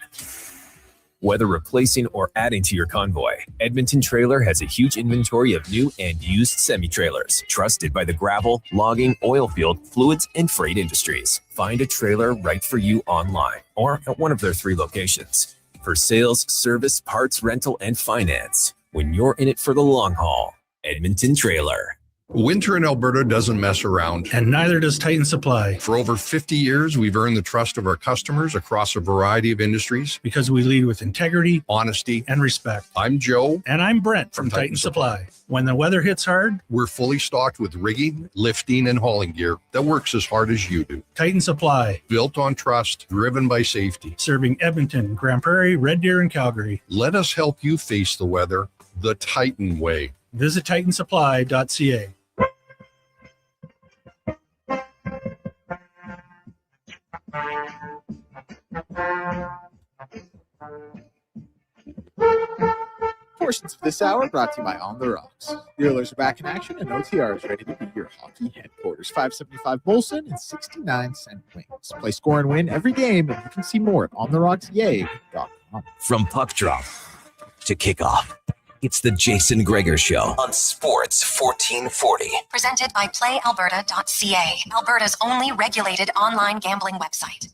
Whether replacing or adding to your convoy, Edmonton Trailer has a huge inventory of new and used semi-trailers, trusted by the gravel, logging, oil field, fluids, and freight industries. Find a trailer right for you online or at one of their 3 locations. For sales, service, parts, rental, and finance, when you're in it for the long haul, Edmonton Trailer. Winter in Alberta doesn't mess around. And neither does Titan Supply. For over 50 years, we've earned the trust of our customers across a variety of industries. Because we lead with integrity, honesty, and respect. I'm Joe. And I'm Brent from Titan Supply. When the weather hits hard, we're fully stocked with rigging, lifting, and hauling gear that works as hard as you do. Titan Supply. Built on trust, driven by safety. Serving Edmonton, Grand Prairie, Red Deer, and Calgary. Let us help you face the weather the Titan way. Visit titansupply.ca. Portions of this hour brought to you by On the Rocks. The Oilers are back in action, and OTR is ready to be your hockey headquarters. $5.75 Molson and 69-cent wings. Play, score, and win every game, and you can see more at ontherocksyay.com. From puck drop to kickoff, it's the Jason Gregor Show on Sports 1440. Presented by PlayAlberta.ca, Alberta's only regulated online gambling website.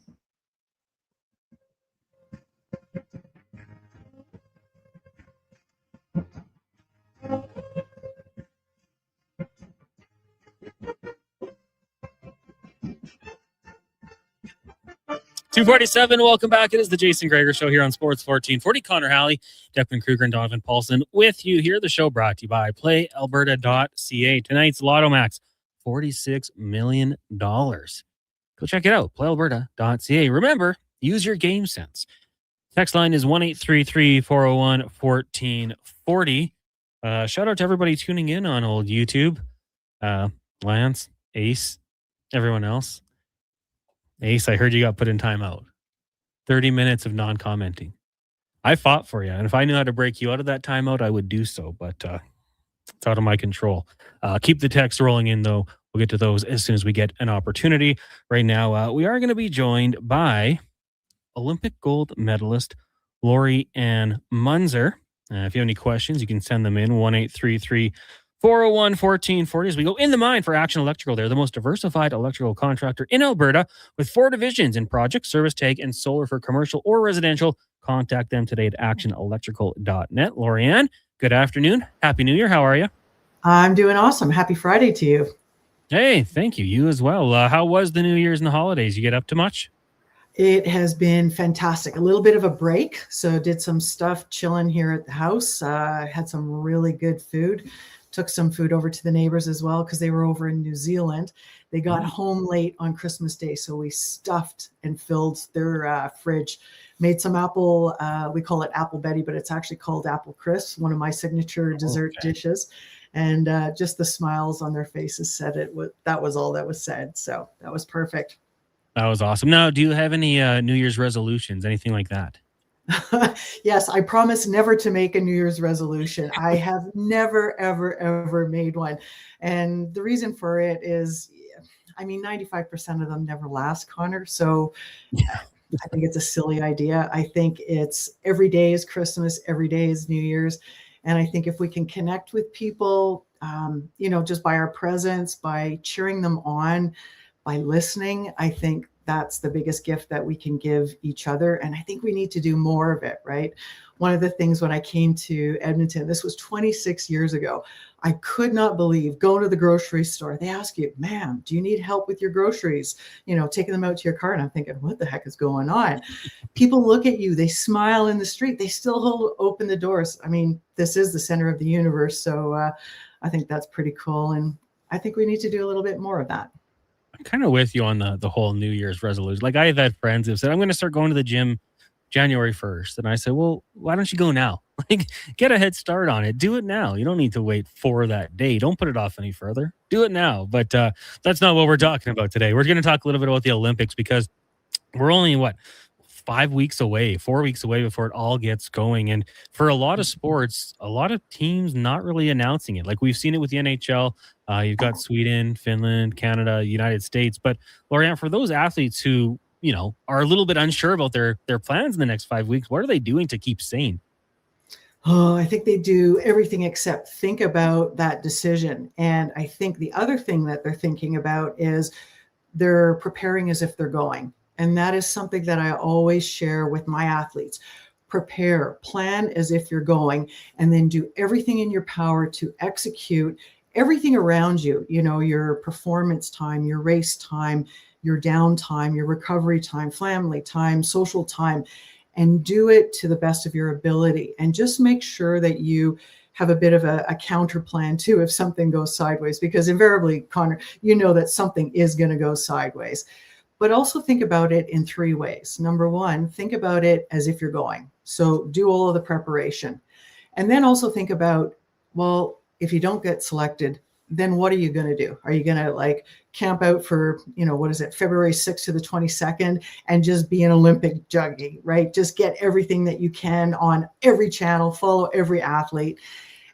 $2:47. Welcome back. It is the Jason Gregor Show here on Sports 1440. Connor Halley, Declan Kruger, and Donovan Paulson with you here. The show brought to you by PlayAlberta.ca. Tonight's Lotto Max, $46 million. Go check it out, PlayAlberta.ca. Remember, use your game sense. Text line is 1-833-401-1440. Shout out to everybody tuning in on old YouTube. Lance, Ace, everyone else. Ace, I heard you got put in timeout. 30 minutes of non-commenting. I fought for you, and if I knew how to break you out of that timeout, I would do so, but it's out of my control. Keep the text rolling in, though. We'll get to those as soon as we get an opportunity. Right now, we are going to be joined by Olympic gold medalist Lori Ann Munzer. If you have any questions, you can send them in 1-833-401-1440 as we go in the mine for Action Electrical. They're the most diversified electrical contractor in Alberta with 4 divisions in project, service tag, and solar for commercial or residential. Contact them today at actionelectrical.net. Lorianne, good afternoon. Happy New Year. How are you? I'm doing awesome. Happy Friday to you. Hey, thank you. You as well. How was the New Year's and the holidays? You get up to much? It has been fantastic. A little bit of a break. So did some stuff chilling here at the house. Had some really good food. Took some food over to the neighbors as well because they were over in New Zealand. They got home late on Christmas Day, so we stuffed and filled their fridge. Made some apple, we call it Apple Betty, but it's actually called Apple Crisp, one of my signature dessert dishes. And just the smiles on their faces said it. That was all that was said. So that was perfect. That was awesome. Now, do you have any New Year's resolutions, anything like that? Yes, I promise never to make a New Year's resolution. I have never, ever, ever made one. And the reason for it is, 95% of them never last, Connor. So I think it's a silly idea. I think it's every day is Christmas, every day is New Year's. And I think if we can connect with people, just by our presence, by cheering them on, by listening, I think that's the biggest gift that we can give each other. And I think we need to do more of it, right? One of the things when I came to Edmonton, this was 26 years ago, I could not believe going to the grocery store. They ask you, ma'am, do you need help with your groceries? Taking them out to your car. And I'm thinking, what the heck is going on? People look at you, they smile in the street, they still open the doors. This is the center of the universe. So I think that's pretty cool. And I think we need to do a little bit more of that. I'm kind of with you on the whole New Year's resolution. Like I've had friends who've said, I'm going to start going to the gym January 1st. And I said, well, why don't you go now? Like get a head start on it. Do it now. You don't need to wait for that day. Don't put it off any further. Do it now. But that's not what we're talking about today. We're going to talk a little bit about the Olympics because we're only, 4 weeks away before it all gets going. And for a lot of sports, a lot of teams not really announcing it. Like we've seen it with the NHL. You've got Sweden, Finland, Canada, United States. But Lorianne, for those athletes who, are a little bit unsure about their plans in the next 5 weeks, what are they doing to keep sane? Oh, I think they do everything except think about that decision. And I think the other thing that they're thinking about is they're preparing as if they're going. And that is something that I always share with my athletes. Prepare, plan as if you're going, and then do everything in your power to execute everything around you, your performance time, your race time, your downtime, your recovery time, family time, social time, and do it to the best of your ability. And just make sure that you have a bit of a counter plan too if something goes sideways, because invariably, Connor, that something is going to go sideways. But also think about it in 3 ways. Number one, think about it as if you're going. So do all of the preparation. And then also think about, well, if you don't get selected, then what are you going to do? Are you going to camp out for, February 6th to the 22nd and just be an Olympic junkie, right? Just get everything that you can on every channel, follow every athlete.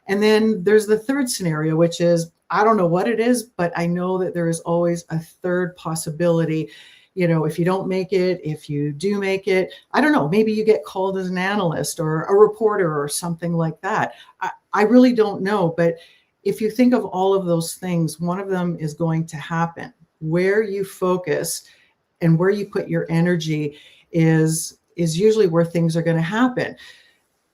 And then there's the third scenario, which is, I don't know what it is, but I know that there is always a third possibility. If you don't make it, if you do make it, I don't know, maybe you get called as an analyst or a reporter or something like that. I really don't know. But if you think of all of those things, one of them is going to happen. Where you focus and where you put your energy is usually where things are going to happen.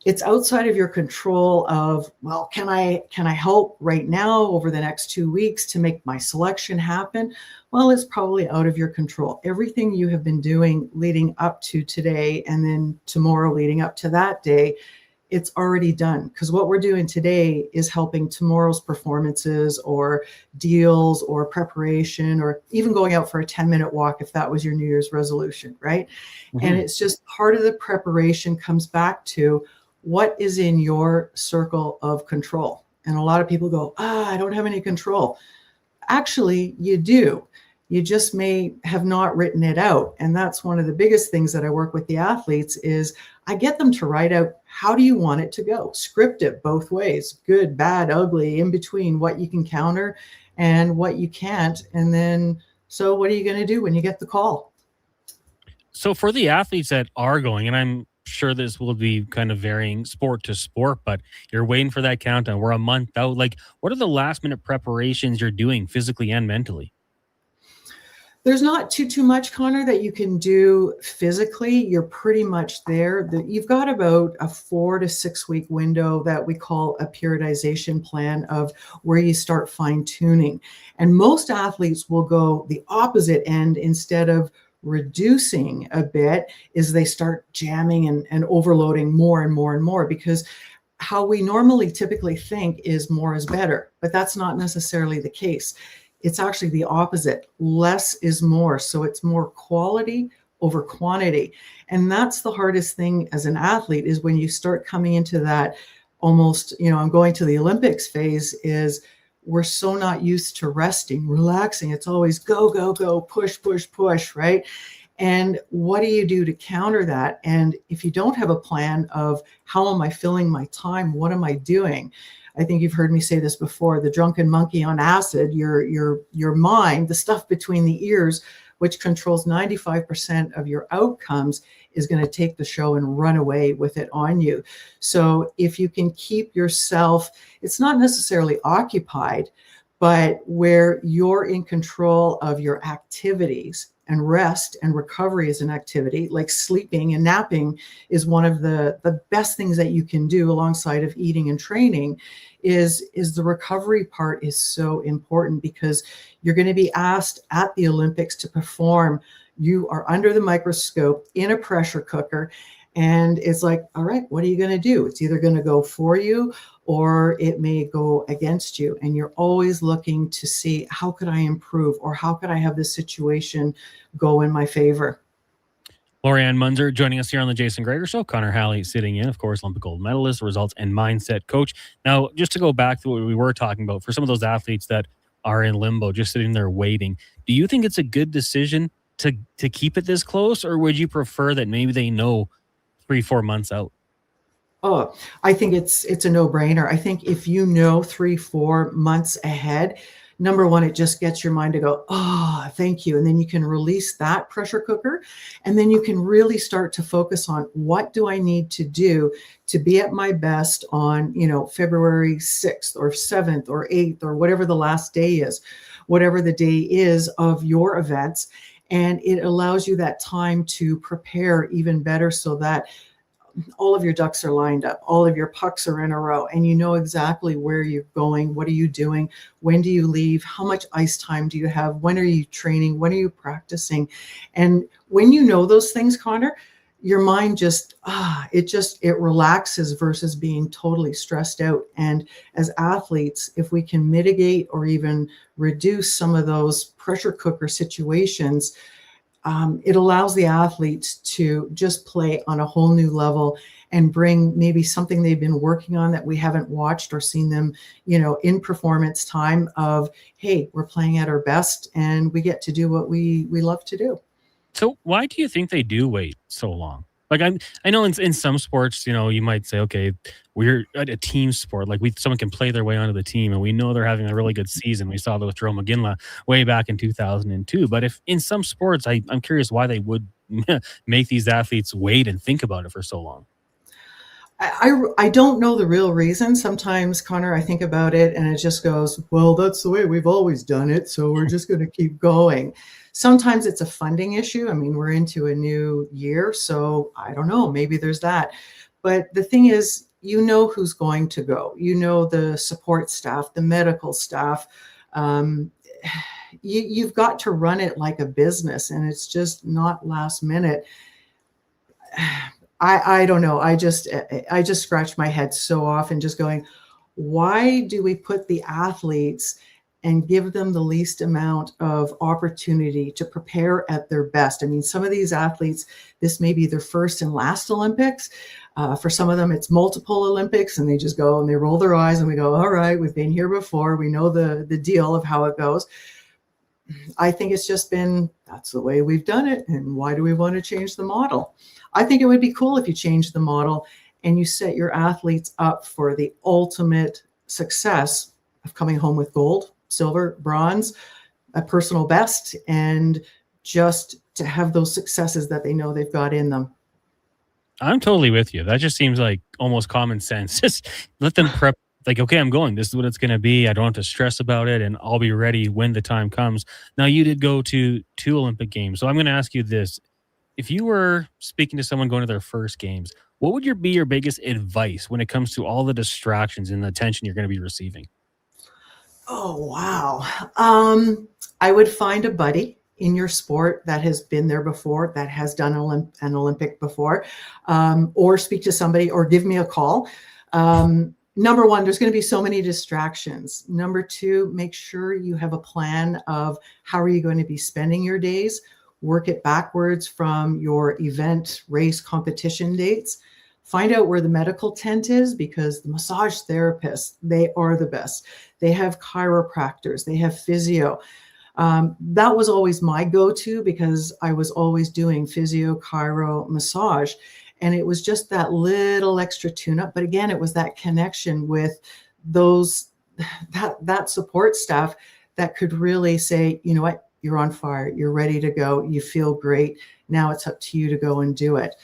It's outside of your control of, well, can I help right now over the next 2 weeks to make my selection happen? Well, it's probably out of your control. Everything you have been doing leading up to today and then tomorrow leading up to that day, it's already done. Because what we're doing today is helping tomorrow's performances or deals or preparation or even going out for a 10-minute walk if that was your New Year's resolution, right? Mm-hmm. And it's just part of the preparation comes back to what is in your circle of control. And a lot of people go, I don't have any control. Actually, you do. You just may have not written it out. And that's one of the biggest things that I work with the athletes is I get them to write out, how do you want it to go? Script it both ways, good, bad, ugly, in between, what you can counter and what you can't. And then, so what are you going to do when you get the call? So for the athletes that are going, and I'm sure this will be kind of varying sport to sport, but you're waiting for that countdown. We're a month out. What are the last minute preparations you're doing physically and mentally? There's not too much, Connor, that you can do physically. You're pretty much there. You've got about a 4 to 6 week window that we call a periodization plan of where you start fine tuning. And most athletes will go the opposite end. Instead of reducing a bit, is they start jamming and overloading more and more and more, because how we normally typically think is more is better, but that's not necessarily the case. It's actually the opposite. Less is more. So it's more quality over quantity. And that's the hardest thing as an athlete, is when you start coming into that almost, I'm going to the Olympics phase, is we're so not used to resting, relaxing. It's always go, go, go, push, push, push, right? And what do you do to counter that? And if you don't have a plan of how am I filling my time? What am I doing? I think you've heard me say this before, the drunken monkey on acid, your mind, the stuff between the ears, which controls 95% of your outcomes, is going to take the show and run away with it on you. So if you can keep yourself, it's not necessarily occupied, but where you're in control of your activities, and rest and recovery is an activity, like sleeping and napping is one of the best things that you can do alongside of eating and training, is the recovery part is so important, because you're going to be asked at the Olympics to perform. You are under the microscope in a pressure cooker, and it's like, all right, what are you going to do? It's either going to go for you or it may go against you. And you're always looking to see, how could I improve, or how could I have this situation go in my favor? Lorianne Munzer joining us here on the Jason Gregor Show. Connor Halley sitting in, of course, Olympic gold medalist, results and mindset coach. Now, just to go back to what we were talking about, for some of those athletes that are in limbo, just sitting there waiting. Do you think it's a good decision to keep it this close, or would you prefer that maybe they know 3-4 months out? Oh, I think it's a no-brainer. I think if you know 3-4 months ahead, number one, it just gets your mind to go, oh, thank you. And then you can release that pressure cooker. And then you can really start to focus on what do I need to do to be at my best on, February 6th or 7th or 8th or whatever the last day is, whatever the day is of your events. And it allows you that time to prepare even better so that all of your ducks are lined up, all of your pucks are in a row, and you know exactly where you're going, what are you doing, when do you leave, how much ice time do you have, when are you training, when are you practicing? And when you know those things, Connor, your mind just it relaxes versus being totally stressed out. And as athletes, if we can mitigate or even reduce some of those pressure cooker situations, it allows the athletes to just play on a whole new level and bring maybe something they've been working on that we haven't watched or seen them, in performance time of, hey, we're playing at our best and we get to do what we love to do. So why do you think they do wait so long? Like I know in some sports, you might say, okay, we're at a team sport. Like someone can play their way onto the team, and we know they're having a really good season. We saw that with Jerome McGinley way back in 2002. But if in some sports, I'm curious why they would make these athletes wait and think about it for so long. I don't know the real reason. Sometimes, Connor, I think about it and it just goes, well, that's the way we've always done it, so we're just going to keep going. Sometimes it's a funding issue. I mean, we're into a new year, so I don't know. Maybe there's that. But the thing is, who's going to go. The support staff, the medical staff. You've got to run it like a business, and it's just not last minute. I don't know. I just scratch my head so often just going, why do we put the athletes and give them the least amount of opportunity to prepare at their best? I mean, some of these athletes, this may be their first and last Olympics. For some of them, it's multiple Olympics, and they just go and they roll their eyes and we go, all right, we've been here before. We know the deal of how it goes. I think it's just been, that's the way we've done it. And why do we want to change the model? I think it would be cool if you change the model and you set your athletes up for the ultimate success of coming home with gold, silver, bronze, a personal best, and just to have those successes that they know they've got in them. I'm totally with you. That just seems like almost common sense. Just let them prep. Like, okay, I'm going. This is what it's going to be. I don't have to stress about it, and I'll be ready when the time comes. Now, you did go to 2 Olympic Games, so I'm going to ask you this. If you were speaking to someone going to their first games, what would be your biggest advice when it comes to all the distractions and the attention you're going to be receiving? Oh, wow. I would find a buddy in your sport that has been there before, that has done an Olympic before, or speak to somebody or give me a call. Number one, there's going to be so many distractions. Number two, make sure you have a plan of how are you going to be spending your days. Work it backwards from your event, race, competition dates. Find out where the medical tent is, because the massage therapists, they are the best. They have chiropractors, they have physio. That was always my go-to because I was always doing physio, chiro, massage. And it was just that little extra tune-up. But again, it was that connection with that support staff that could really say, you know what, you're on fire, you're ready to go, you feel great. Now it's up to you to go and do it.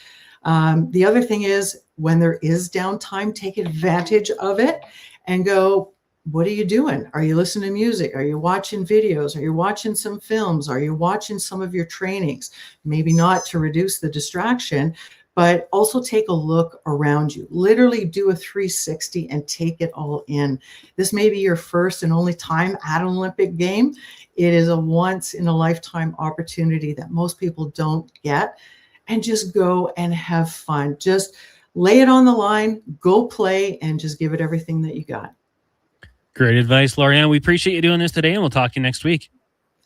The other thing is, when there is downtime, take advantage of it and go, what are you doing? Are you listening to music? Are you watching videos? Are you watching some films? Are you watching some of your trainings? Maybe not to reduce the distraction, but also take a look around you. Literally do a 360 and take it all in. This may be your first and only time at an Olympic game. It is a once in a lifetime opportunity that most people don't get. And just go and have fun. Just lay it on the line, go play, and just give it everything that you got. Great advice, Lorianne. We appreciate you doing this today, and we'll talk to you next week.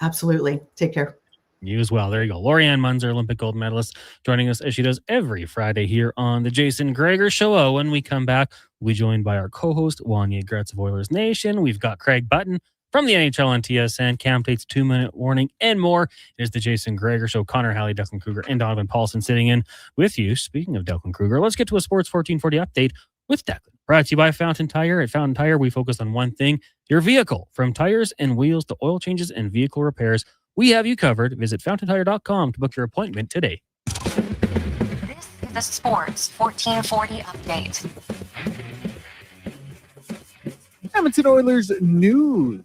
Absolutely. Take care. You as well. There you go. Lorianne Munzer, Olympic gold medalist, joining us as she does every Friday here on the Jason Gregor Show. When we come back, we'll be joined by our co-host, Wanya Gretz of Oilers Nation. We've got Craig Button From the NHL on TSN, Cam Tate's 2-minute warning, and more. It is the Jason Gregor Show. Connor Halley, Declan Kruger, and Donovan Paulson sitting in with you. Speaking of Declan Kruger, let's get to a Sports 1440 update with Declan. Brought to you by Fountain Tire. At Fountain Tire, we focus on one thing, your vehicle. From tires and wheels to oil changes and vehicle repairs, we have you covered. Visit fountaintire.com to book your appointment today. This is the Sports 1440 update. Edmonton Oilers news.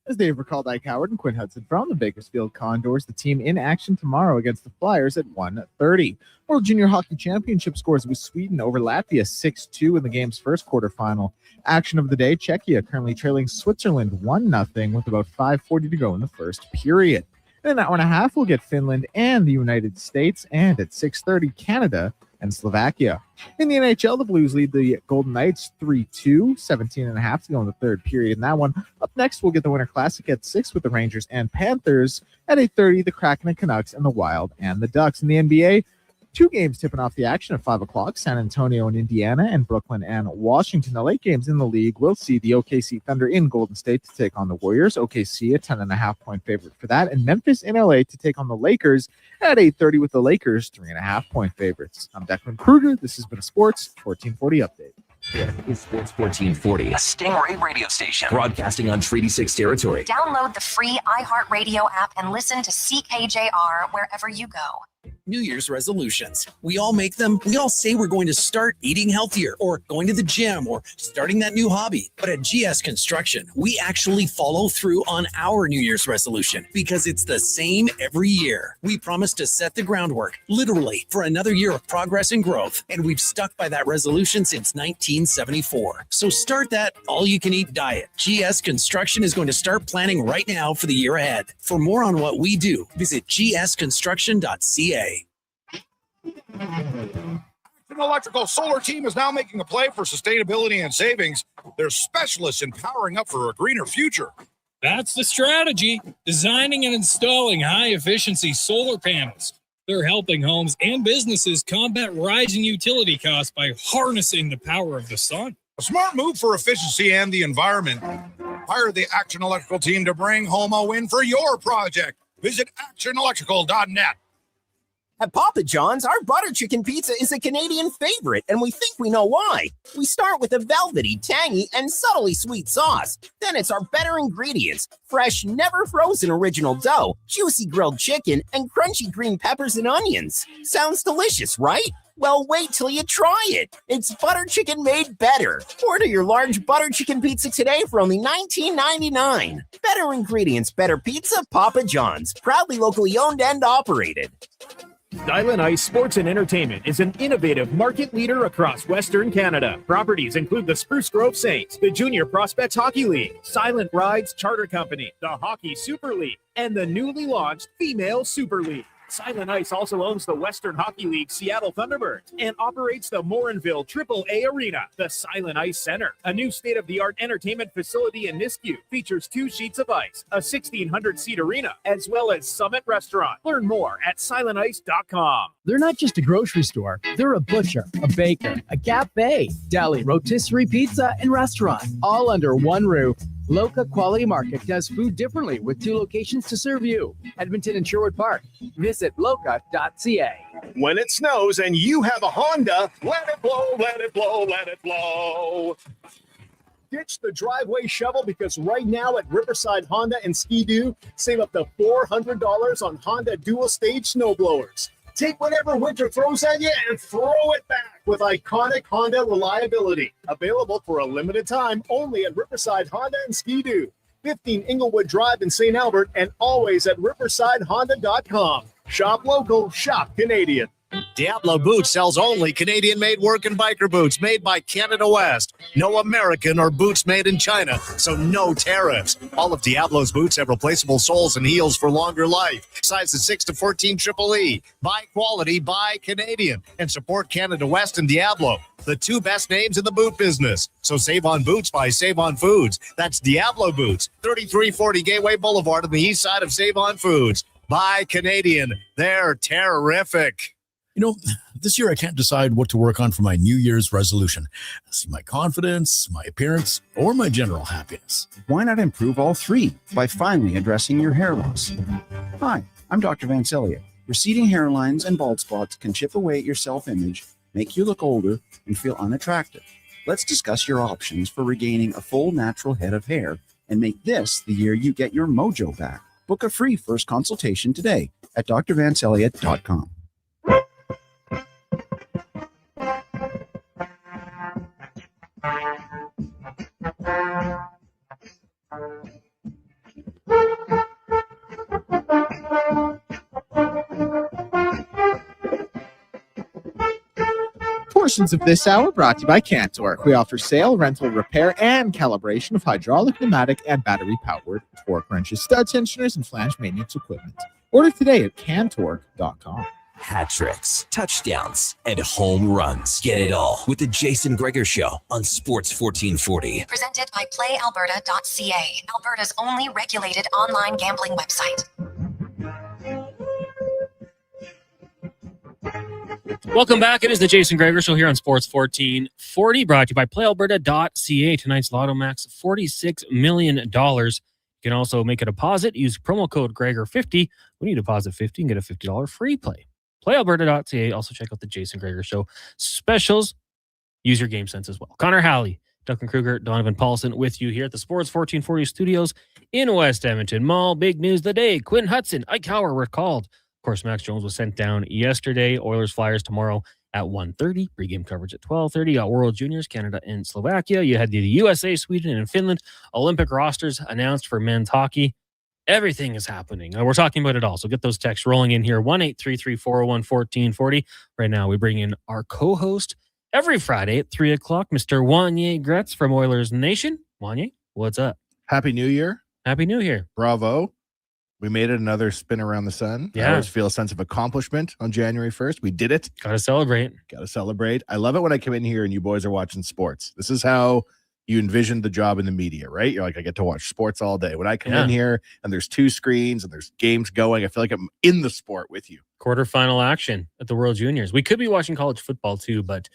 As Dave recalled, Ike Howard and Quinn Hudson from the Bakersfield Condors, the team in action tomorrow against the Flyers at 1:30. World Junior Hockey Championship scores with Sweden over Latvia 6-2 in the game's first quarterfinal. Action of the day, Czechia currently trailing Switzerland 1-0 with about 5:40 to go in the first period. In an hour and a half, we'll get Finland and the United States, and at 6:30, Canada and Slovakia. In the NHL, the Blues lead the Golden Knights 3-2, 17.5 to go in the third period in that one. Up next, we'll get the Winter Classic at 6 with the Rangers and Panthers. At 8:30, the Kraken and Canucks and the Wild and the Ducks. In the NBA, 2 games tipping off the action at 5 o'clock, San Antonio and Indiana, and Brooklyn and Washington. The late games in the league will see the OKC Thunder in Golden State to take on the Warriors. OKC a 10.5-point favorite for that, and Memphis in LA to take on the Lakers at 8:30 with the Lakers 3.5-point favorites. I'm Declan Kruger. This has been a Sports 1440 update. It's Sports 1440, a Stingray radio station broadcasting on Treaty 6 territory. Download the free iHeartRadio app and listen to CKJR wherever you go. New Year's resolutions. We all make them. We all say we're going to start eating healthier or going to the gym or starting that new hobby. But at GS Construction, we actually follow through on our New Year's resolution because it's the same every year. We promise to set the groundwork, literally, for another year of progress and growth. And we've stuck by that resolution since 1974. So start that all-you-can-eat diet. GS Construction is going to start planning right now for the year ahead. For more on what we do, visit gsconstruction.ca. An electrical solar team is now making a play for sustainability and savings. They're specialists in powering up for a greener future. That's the strategy, designing and installing high-efficiency solar panels. They're helping homes and businesses combat rising utility costs by harnessing the power of the sun. A smart move for efficiency and the environment. Hire the Action Electrical team to bring home a win for your project. Visit actionelectrical.net. At Papa John's, our butter chicken pizza is a Canadian favorite, and we think we know why. We start with a velvety, tangy, and subtly sweet sauce. Then it's our better ingredients: fresh, never frozen original dough, juicy grilled chicken, and crunchy green peppers and onions. Sounds delicious, right? Well, wait till you try it. It's butter chicken made better. Order your large butter chicken pizza today for only $19.99. Better ingredients, better pizza, Papa John's. Proudly locally owned and operated. Silent Ice Sports and Entertainment is an innovative market leader across Western Canada. Properties include the Spruce Grove Saints, the Junior Prospects Hockey League, Silent Rides Charter Company, the Hockey Super League, and the newly launched Female Super League. Silent Ice also owns the Western Hockey League Seattle Thunderbirds and operates the Morinville AAA Arena. The Silent Ice Center, a new state-of-the-art entertainment facility in Nisku, features 2 sheets of ice, a 1,600-seat arena, as well as Summit Restaurant. Learn more at silentice.com. They're not just a grocery store. They're a butcher, a baker, a cafe, deli, rotisserie pizza, and restaurant, all under one roof. Loca Quality Market does food differently with 2 locations to serve you. Edmonton and Sherwood Park. Visit loca.ca. When it snows and you have a Honda, let it blow, let it blow, let it blow. Ditch the driveway shovel because right now at Riverside Honda and Ski-Doo, save up to $400 on Honda dual-stage snowblowers. Take whatever winter throws at you and throw it back with iconic Honda reliability. Available for a limited time only at Riverside Honda and Ski-Doo. 15 Inglewood Drive in St. Albert and always at riversidehonda.com. Shop local, shop Canadian. Diablo Boots sells only Canadian-made work and biker boots made by Canada West. No American or boots made in China, so no tariffs. All of Diablo's boots have replaceable soles and heels for longer life. Sizes 6 to 14 Triple E. Buy quality, buy Canadian. And support Canada West and Diablo, the 2 best names in the boot business. So save on boots by Save On Foods. That's Diablo Boots, 3340 Gateway Boulevard on the east side of Save On Foods. Buy Canadian. They're terrific. This year I can't decide what to work on for my New Year's resolution. See my confidence, my appearance, or my general happiness. Why not improve all three by finally addressing your hair loss? Hi, I'm Dr. Vancellia. Receding hairlines and bald spots can chip away at your self-image, make you look older, and feel unattractive. Let's discuss your options for regaining a full natural head of hair and make this the year you get your mojo back. Book a free first consultation today at drvancellia.com. Portions of this hour brought to you by Cantork. We offer sale, rental, repair, and calibration of hydraulic, pneumatic, and battery-powered torque wrenches, stud tensioners, and flange maintenance equipment. Order today at cantork.com. Hat tricks, touchdowns, and home runs. Get it all with the Jason Gregor Show on Sports 1440. Presented by playalberta.ca, Alberta's only regulated online gambling website. Welcome back. It is the Jason Gregor Show here on Sports 1440, brought to you by playalberta.ca. Tonight's Lotto Max, $46 million. You can also make a deposit. Use promo code Gregor50. When you deposit $50, you can get a $50 free play. Playalberta.ca. Also check out the Jason Gregor Show specials. Use your game sense as well. Connor Halley, Duncan Kruger, Donovan Paulson with you here at the Sports 1440 studios in West Edmonton Mall. Big news of the day. Quinn Hudson, Ike Hauer were called. Of course, Max Jones was sent down yesterday. Oilers Flyers tomorrow at 1:30. Pregame coverage at 12:30. Got World Juniors, Canada and Slovakia. You had the USA, Sweden, and Finland. Olympic rosters announced for men's hockey. Everything is happening. We're talking about it all. So get those texts rolling in here. 1-833-401-1440. Right now, we bring in our co-host every Friday at 3 o'clock, Mr. Wanye Gretz from Oilers Nation. Wanye, what's up? Happy New Year. Happy New Year. Bravo. We made it another spin around the sun. Yeah. I always feel a sense of accomplishment on January 1st. We did it. Got to celebrate. Got to celebrate. I love it when I come in here and you boys are watching sports. This is how you envisioned the job in the media, right? You're like, I get to watch sports all day. When I come in here and there's two screens and there's games going, I feel like I'm in the sport with you. Quarterfinal action at the World Juniors. We could be watching college football too, but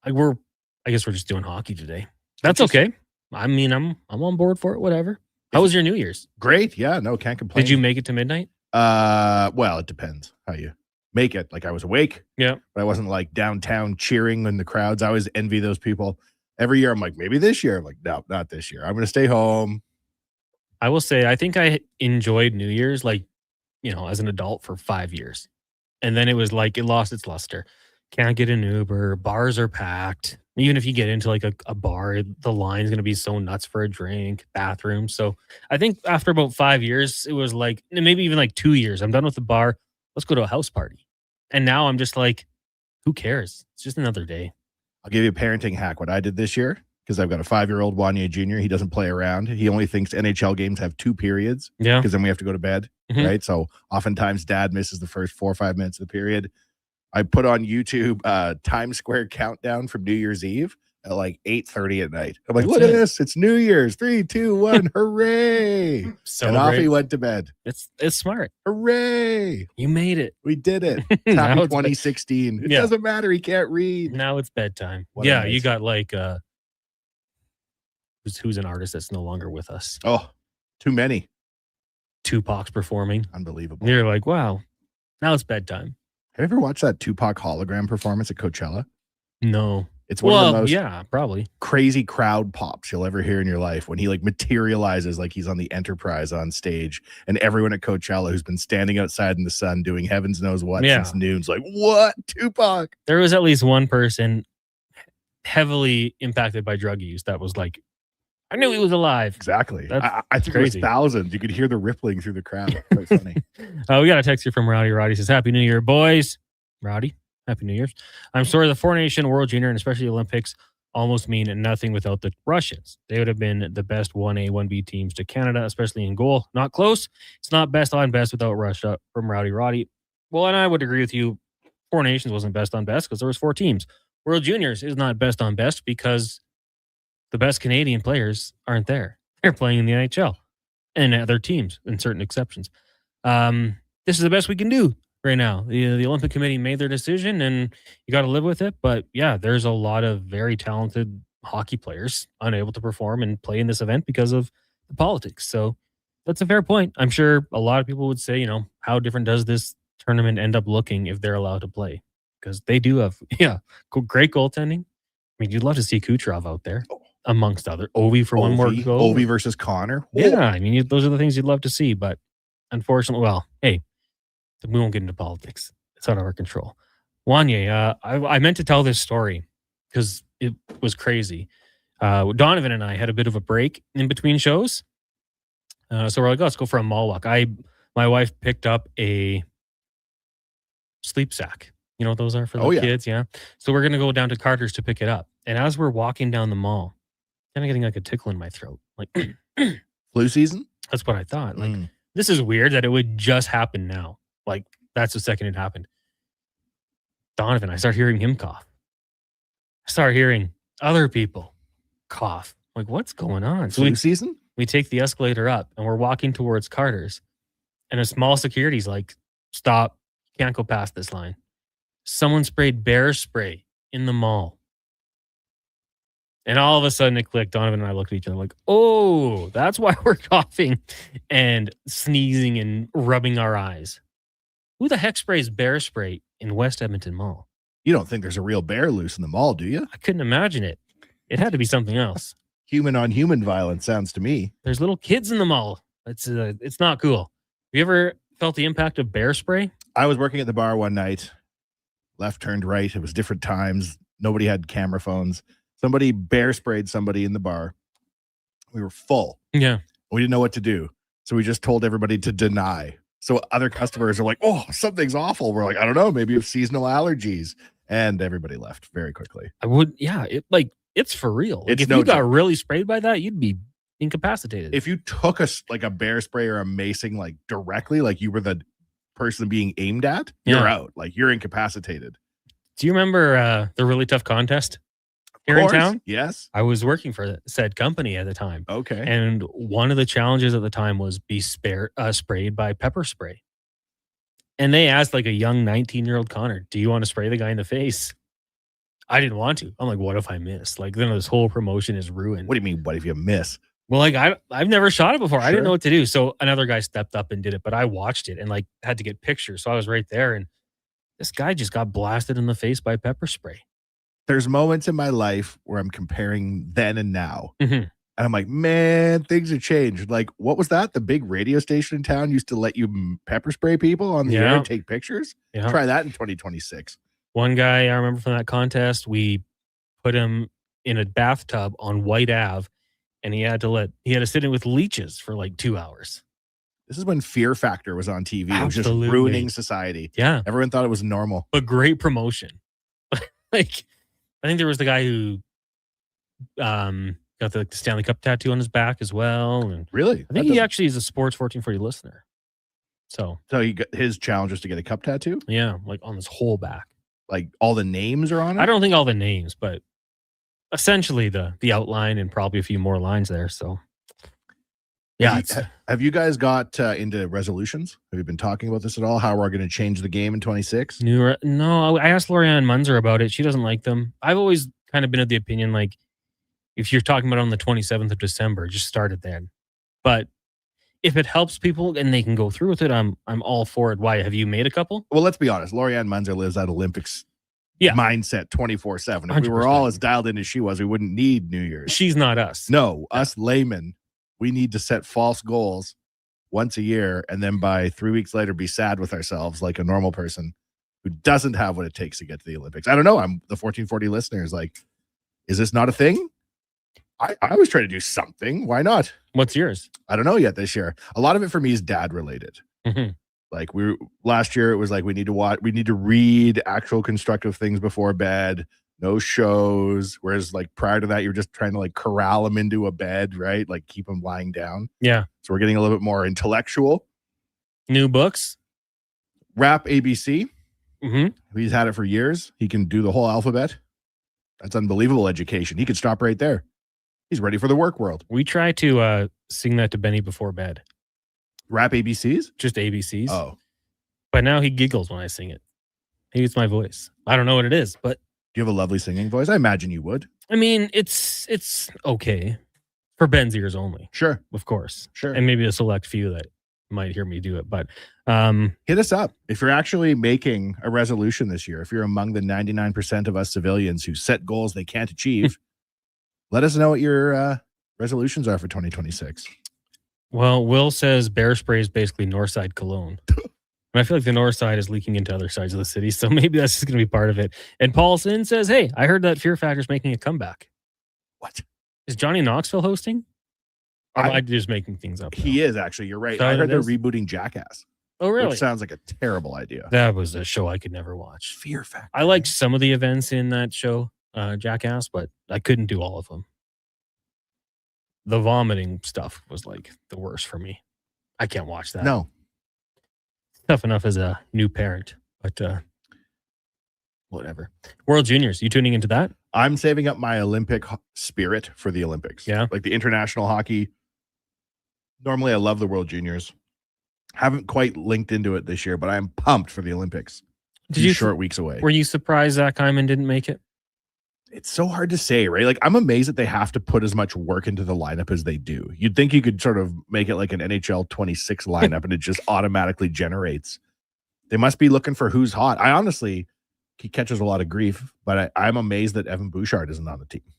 I guess we're just doing hockey today. That's okay. I mean, I'm on board for it. Whatever. How was your New Year's? Great. Yeah, no, can't complain. Did you make it to midnight? Well, it depends how you make it. Like I was awake. Yeah. But I wasn't like downtown cheering in the crowds. I always envy those people. Every year I'm like, maybe this year. I'm like, no, not this year. I'm going to stay home. I will say, I think I enjoyed New Year's, like, as an adult for 5 years. And then it was like, it lost its luster. Can't get an Uber. Bars are packed. Even if you get into like a bar, the line's going to be so nuts for a drink, bathroom. So I think after about 5 years, it was like, maybe even like 2 years, I'm done with the bar. Let's go to a house party. And now I'm just like, who cares? It's just another day. I'll give you a parenting hack. What I did this year, because I've got a 5-year-old Wanye Jr. He doesn't play around. He only thinks NHL games have 2 periods. Yeah. Because then we have to go to bed. Mhm. Right. So oftentimes dad misses the first 4 or 5 minutes of the period. I put on YouTube Times Square countdown from New Year's Eve at like 8:30 at night. I'm like, look at this. It's New Year's. 3, 2, 1. Hooray. And off he went to bed. It's smart. Hooray. You made it. We did it. Now Happy it's 2016. It Yeah. doesn't matter. He can't read. Now it's bedtime. What a Yeah, night. you got like who's an artist that's no longer with us? Oh, too many. Tupac's performing. Unbelievable. You're like, wow. Now it's bedtime. Have you ever watched that Tupac hologram performance at Coachella? No. It's one of the most yeah, probably crazy crowd pops you'll ever hear in your life when he like materializes like he's on the Enterprise on stage, and everyone at Coachella who's been standing outside in the sun doing heavens knows what since noon's like, what? Tupac? There was at least one person heavily impacted by drug use that was like, I knew he was alive. Exactly. That's I think crazy. it was thousands. You could hear the rippling through the crowd. Quite funny. We got a text here from Rowdy. Rowdy says, Happy New Year, boys. Rowdy, Happy New Year's. I'm sorry, the 4-nation World Junior and especially the Olympics almost mean nothing without the Russians. They would have been the best 1A, 1B teams to Canada, especially in goal. Not close. It's not best on best without Russia from Rowdy Roddy. Well, and I would agree with you. 4 Nations wasn't best on best because there was 4 teams. World Juniors is not best on best because the best Canadian players aren't there. They're playing in the NHL and other teams, in certain exceptions. This is the best we can do right now. The Olympic Committee made their decision, and you got to live with it. But yeah, there's a lot of very talented hockey players unable to perform and play in this event because of the politics. So that's a fair point. I'm sure a lot of people would say, how different does this tournament end up looking if they're allowed to play? Because they do have, great goaltending. I mean, you'd love to see Kucherov out there amongst other Ovi for one more goal. Ovi versus Connor. Yeah, I mean, those are the things you'd love to see. But unfortunately, well, hey, we won't get into politics. It's out of our control. Wanye, I meant to tell this story because it was crazy. Donovan and I had a bit of a break in between shows. So we're like, let's go for a mall walk. My wife picked up a sleep sack. You know what those are for the kids? Yeah. So we're going to go down to Carter's to pick it up. And as we're walking down the mall, kind of getting like a tickle in my throat. Like flu season? That's what I thought. Like, this is weird that it would just happen now. Like, that's the second it happened. Donovan, I start hearing him cough. I start hearing other people cough. Like, what's going on? So flu season? We take the escalator up and we're walking towards Carter's. And a small security's like, stop. Can't go past this line. Someone sprayed bear spray in the mall. And all of a sudden it clicked. Donovan and I looked at each other like, oh, that's why we're coughing and sneezing and rubbing our eyes. Who the heck sprays bear spray in West Edmonton Mall? You don't think there's a real bear loose in the mall, do you? I couldn't imagine it. It had to be something else. Human on human violence sounds to me. There's little kids in the mall. It's not cool. Have you ever felt the impact of bear spray? I was working at the bar one night. Left turned right. It was different times. Nobody had camera phones. Somebody bear sprayed somebody in the bar. We were full. Yeah. We didn't know what to do. So we just told everybody to deny. So other customers are like, oh, something's awful. We're like, I don't know. Maybe you have seasonal allergies. And everybody left very quickly. It's for real. It's if no you got joke. really sprayed by that, you'd be incapacitated. If you took a bear spray or a macing like directly, like you were the person being aimed at, you're out. Like you're incapacitated. Do you remember the Really Tough Contest here in town? Yes. I was working for said company at the time. Okay. And one of the challenges at the time was be sprayed by pepper spray. And they asked like a young 19-year-old Connor, do you want to spray the guy in the face? I didn't want to. I'm like, what if I miss? Like, then this whole promotion is ruined. What do you mean, what if you miss? Well, like I've never shot it before. I didn't Sure. know what to do. So another guy stepped up and did it, but I watched it and like had to get pictures. So I was right there and this guy just got blasted in the face by pepper spray. There's moments in my life where I'm comparing then and now. Mm-hmm. And I'm like, man, things have changed. Like, what was that? The big radio station in town used to let you pepper spray people on the air and take pictures? Yeah. Try that in 2026. One guy I remember from that contest, we put him in a bathtub on White Ave and he had to sit in with leeches for like 2 hours. This is when Fear Factor was on TV. It was just Absolutely. ruining society. Yeah. Everyone thought it was normal. But great promotion. Like, I think there was the guy who got the Stanley Cup tattoo on his back as well. And really? I think he actually is a Sports 1440 listener. So he got his challenge was to get a cup tattoo? Yeah, like on his whole back. Like all the names are on it? I don't think all the names, but essentially the outline and probably a few more lines there. So yeah. Have you guys got into resolutions? Have you been talking about this at all? How we're going to change the game in 26? No, I asked Lorianne Munzer about it. She doesn't like them. I've always kind of been of the opinion, like, if you're talking about on the 27th of December, just start it then. But if it helps people and they can go through with it, I'm all for it. Why? Have you made a couple? Well, let's be honest. Lorianne Munzer lives that Olympics mindset 24/7. If we were all as dialed in as she was, we wouldn't need New Year's. She's not us. No, us laymen, we need to set false goals once a year and then by 3 weeks later be sad with ourselves like a normal person who doesn't have what it takes to get to the Olympics. I don't know. I'm the 1440 listeners. Like, is this not a thing? I always try to do something. Why not? What's yours? I don't know yet this year. A lot of it for me is dad related. Mm-hmm. Like last year, it was like we need to read actual constructive things before bed, no shows. Whereas like prior to that, you're just trying to like corral them into a bed, right? Like keep them lying down. Yeah. So we're getting a little bit more intellectual. New books. Rap ABC. Mm-hmm. He's had it for years. He can do the whole alphabet. That's unbelievable education. He could stop right there. He's ready for the work world. We try to sing that to Benny before bed. Rap ABCs? Just ABCs. Oh. But now he giggles when I sing it. Maybe it's my voice. I don't know what it is, but Do you have a lovely singing voice? I imagine you would. I mean, it's okay for Ben's ears only. Sure. Of course. Sure. And maybe a select few that might hear me do it. But hit us up. If you're actually making a resolution this year, if you're among the 99% of us civilians who set goals they can't achieve, let us know what your resolutions are for 2026. Well, Will says bear spray is basically Northside cologne. And I feel like the north side is leaking into other sides of the city, so maybe that's just going to be part of it. And Paulson says, hey, I heard that Fear Factor's making a comeback. What? Is Johnny Knoxville hosting? Or am I just making things up? He is, actually. You're right. So I heard it they're is? rebooting Jackass. Oh, really? Which sounds like a terrible idea. That was a show I could never watch. Fear Factor. I liked some of the events in that show, Jackass, but I couldn't do all of them. The vomiting stuff was like the worst for me. I can't watch that. No. Tough enough as a new parent, but whatever. World Juniors, you tuning into that? I'm saving up my Olympic spirit for the Olympics. Yeah. Like the international hockey. Normally, I love the World Juniors. Haven't quite linked into it this year, but I'm pumped for the Olympics. Did you short weeks away? Were you surprised Zach Hyman didn't make it? It's so hard to say, right? Like, I'm amazed that they have to put as much work into the lineup as they do. You'd think you could sort of make it like an NHL 26 lineup and it just automatically generates. They must be looking for who's hot. I honestly, he catches a lot of grief, but I'm amazed that Evan Bouchard isn't on the team.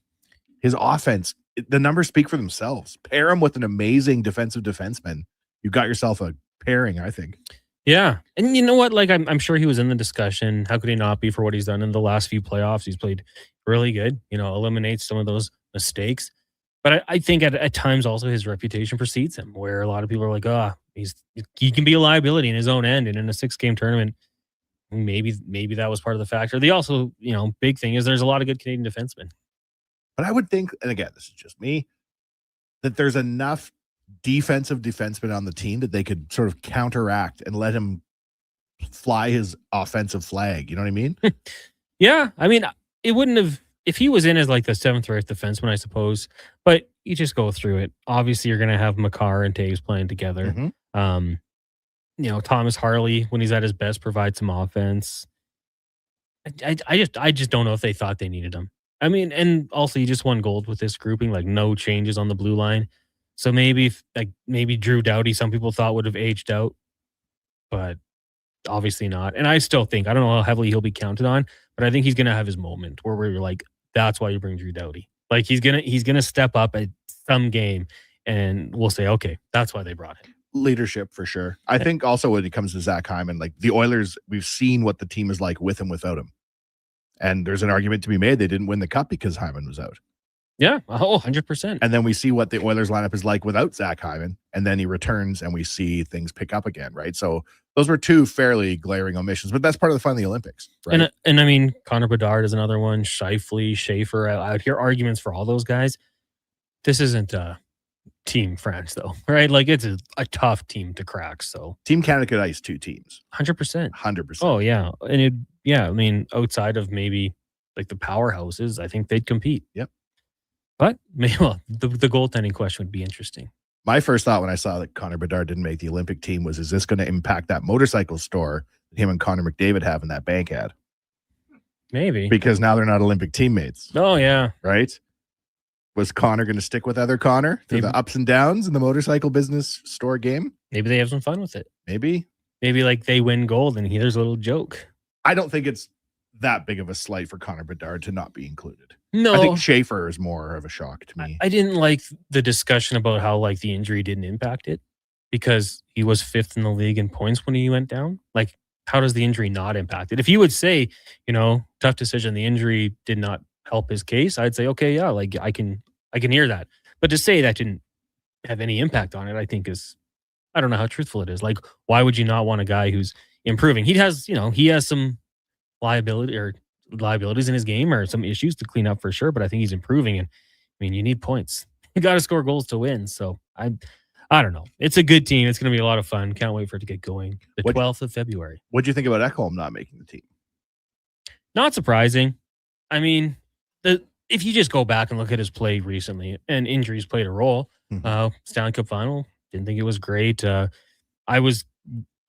His offense, the numbers speak for themselves. Pair him with an amazing defensive defenseman. You got yourself a pairing, I think. Yeah. And you know what? Like, I'm sure he was in the discussion. How could he not be for what he's done in the last few playoffs? He's played really good, eliminates some of those mistakes. But I think at times also his reputation precedes him, where a lot of people are like, he can be a liability in his own end. And in a 6-game tournament, maybe that was part of the factor. The also, big thing is there's a lot of good Canadian defensemen. But I would think, and again, this is just me, that there's enough defensive defensemen on the team that they could sort of counteract and let him fly his offensive flag. You know what I mean? Yeah. I mean, it wouldn't have, if he was in as like the 7th or 8th defenseman, I suppose, but you just go through it. Obviously, you're going to have Makar and Taves playing together. Mm-hmm. Thomas Harley, when he's at his best, provides some offense. I just don't know if they thought they needed him. I mean, and also you just won gold with this grouping, like no changes on the blue line. So maybe Drew Doughty, some people thought would have aged out, but obviously not. And I still think, I don't know how heavily he'll be counted on, but I think he's going to have his moment where we're like, that's why you bring Drew Doughty. Like he's going to step up at some game and we'll say, okay, that's why they brought him. Leadership for sure. I think also when it comes to Zach Hyman, like the Oilers, we've seen what the team is like with him, without him. And there's an argument to be made. They didn't win the cup because Hyman was out. Yeah. Oh, 100%. And then we see what the Oilers lineup is like without Zach Hyman. And then he returns and we see things pick up again, right? So those were two fairly glaring omissions, but that's part of the fun of the Olympics, right? And I mean, Connor Bedard is another one. Scheifele, Schaefer. I would hear arguments for all those guys. This isn't Team France, though, right? Like it's a tough team to crack. So Team Canada could ice 2 teams. 100%. 100%. Oh, yeah. And I mean, outside of maybe like the powerhouses, I think they'd compete. Yep. But the goaltending question would be interesting. My first thought when I saw that Connor Bedard didn't make the Olympic team was, is this going to impact that motorcycle store that him and Connor McDavid have in that bank had? Maybe. Because now they're not Olympic teammates. Oh, yeah. Right? Was Connor going to stick with other Connor through the ups and downs in the motorcycle business store game? Maybe they have some fun with it. Maybe like they win gold and here's a little joke. I don't think it's that big of a slight for Connor Bedard to not be included. No. I think Schaefer is more of a shock to me. I didn't like the discussion about how like the injury didn't impact it because he was 5th in the league in points when he went down. Like, how does the injury not impact it? If you would say, tough decision, the injury did not help his case, I'd say, okay, yeah, like I can hear that. But to say that didn't have any impact on it, I think I don't know how truthful it is. Like, why would you not want a guy who's improving? He has some liabilities in his game or some issues to clean up for sure, but I think he's improving. And I mean, you need points. You got to score goals to win. So I don't know. It's a good team. It's going to be a lot of fun. Can't wait for it to get going. The 12th of February. What do you think about Ekholm not making the team? Not surprising. I mean, if you just go back and look at his play recently, and injuries played a role. Stanley Cup final, didn't think it was great. I was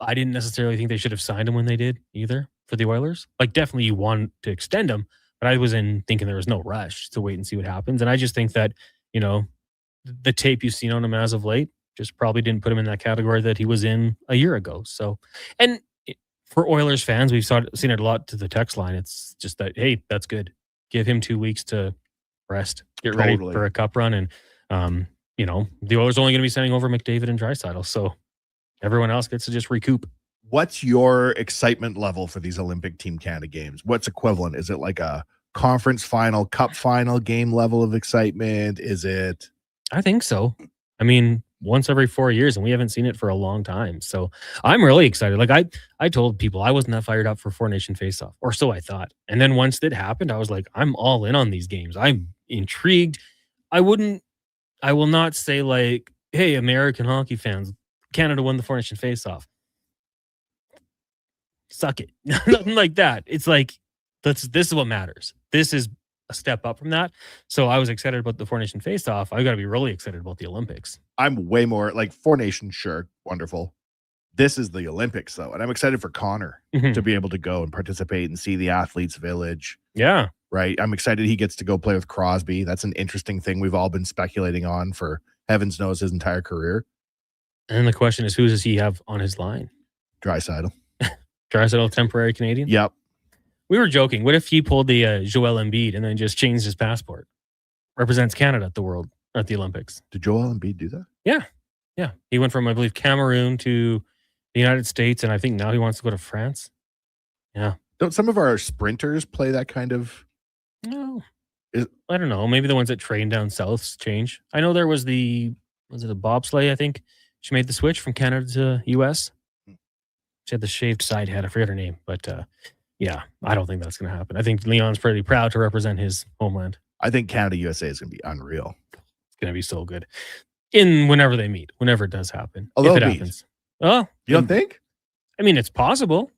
I didn't necessarily think they should have signed him when they did either for the Oilers. Like, definitely you want to extend him, but I was thinking there was no rush to wait and see what happens. And I just think that, the tape you've seen on him as of late just probably didn't put him in that category that he was in a year ago. So, and for Oilers fans, we've seen it a lot to the text line. It's just that, hey, that's good. Give him 2 weeks to rest, get ready for a cup run. And, the Oilers are only going to be sending over McDavid and Draisaitl. So everyone else gets to just recoup. What's your excitement level for these Olympic Team Canada games? What's equivalent? Is it like a conference final, cup final game level of excitement? Is it? I think so. I mean, once every 4 years, and we haven't seen it for a long time. So I'm really excited. Like I told people I wasn't that fired up for Four Nation Face-Off, or so I thought. And then once it happened, I was like, I'm all in on these games. I'm intrigued. I will not say like, hey, American hockey fans, Canada won the Four Nation Face-Off. Suck it. Nothing like that. It's like, this is what matters. This is a step up from that. So I was excited about the Four Nation Face-Off. I got to be really excited about the Olympics. I'm way more like Four Nation, sure, wonderful. This is the Olympics, though, and I'm excited for Connor to be able to go and participate and see the athletes' village. Yeah. Right. I'm excited he gets to go play with Crosby. That's an interesting thing we've all been speculating on for heavens knows his entire career. And the question is, who does he have on his line? Draisaitl. Draisaitl, temporary Canadian? Yep. We were joking. What if he pulled the Joel Embiid and then just changed his passport? Represents Canada at the Olympics. Did Joel Embiid do that? Yeah. Yeah. He went from, I believe, Cameroon to the United States, and I think now he wants to go to France. Yeah. Don't some of our sprinters play that kind of? No. I don't know. Maybe the ones that train down south change. I know there was the bobsleigh, I think. She made the switch from Canada to US. She had the shaved side head. I forget her name, but yeah, I don't think that's going to happen. I think Leon's pretty proud to represent his homeland. I think Canada USA is going to be unreal. It's going to be so good. Whenever they meet, whenever it does happen. Although if it happens. Oh, you don't think? I mean, it's possible.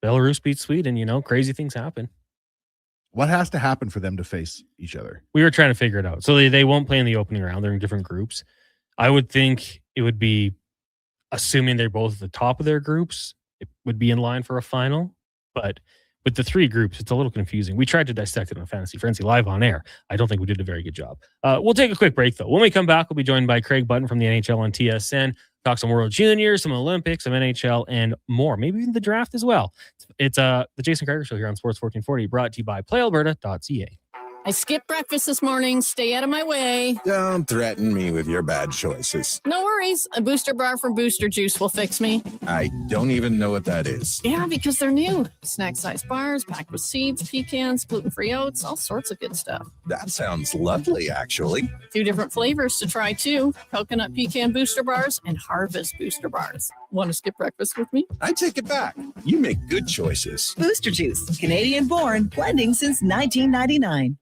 Belarus beats Sweden, crazy things happen. What has to happen for them to face each other? We were trying to figure it out. So they won't play in the opening round. They're in different groups. I would think it would be, assuming they're both at the top of their groups, it would be in line for a final. But with the three groups, it's a little confusing. We tried to dissect it on Fantasy Frenzy live on air. I don't think we did a very good job. We'll take a quick break, though. When we come back, we'll be joined by Craig Button from the NHL on TSN. Talk some World Juniors, some Olympics, some NHL, and more. Maybe even the draft as well. It's the Jason Gregor Show here on Sports 1440, brought to you by PlayAlberta.ca. I skipped breakfast this morning. Stay out of my way. Don't threaten me with your bad choices. No worries. A booster bar from Booster Juice will fix me. I don't even know what that is. Yeah, because they're new. Snack-sized bars packed with seeds, pecans, gluten-free oats, all sorts of good stuff. That sounds lovely, actually. 2 different flavors to try, too. Coconut pecan booster bars and harvest booster bars. Want to skip breakfast with me? I take it back. You make good choices. Booster Juice, Canadian-born, blending since 1999.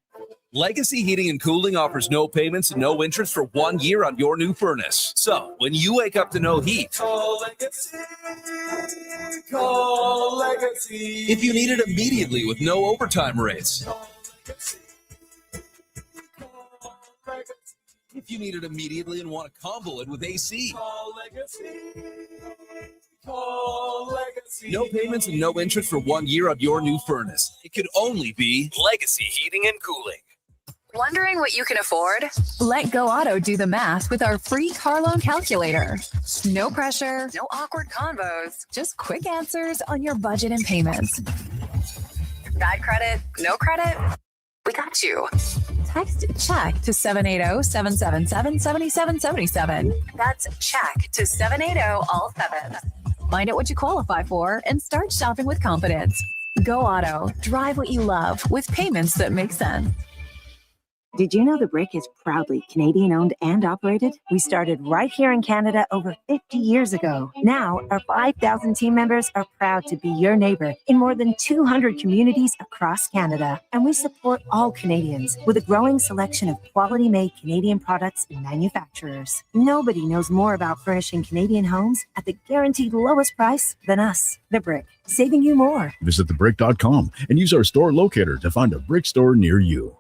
Legacy Heating and Cooling offers no payments and no interest for 1 year on your new furnace. So, when you wake up to no heat, call Legacy. Call Legacy. If you need it immediately with no overtime rates. If you need it immediately and want to combo it with AC. Call Legacy. Call Legacy. No payments and no interest for 1 year on your new furnace. It could only be Legacy Heating and Cooling. Wondering what you can afford? Let Go Auto do the math with our free car loan calculator. No pressure, no awkward convos, just quick answers on your budget and payments. Bad credit, no credit? We got you. Text CHECK to 780-777-7777. That's CHECK to 780 all 7. Find out what you qualify for and start shopping with confidence. Go Auto. Drive what you love with payments that make sense. Did you know The Brick is proudly Canadian-owned and operated? We started right here in Canada over 50 years ago. Now, our 5,000 team members are proud to be your neighbor in more than 200 communities across Canada. And we support all Canadians with a growing selection of quality-made Canadian products and manufacturers. Nobody knows more about furnishing Canadian homes at the guaranteed lowest price than us. The Brick, saving you more. Visit thebrick.com and use our store locator to find a Brick store near you.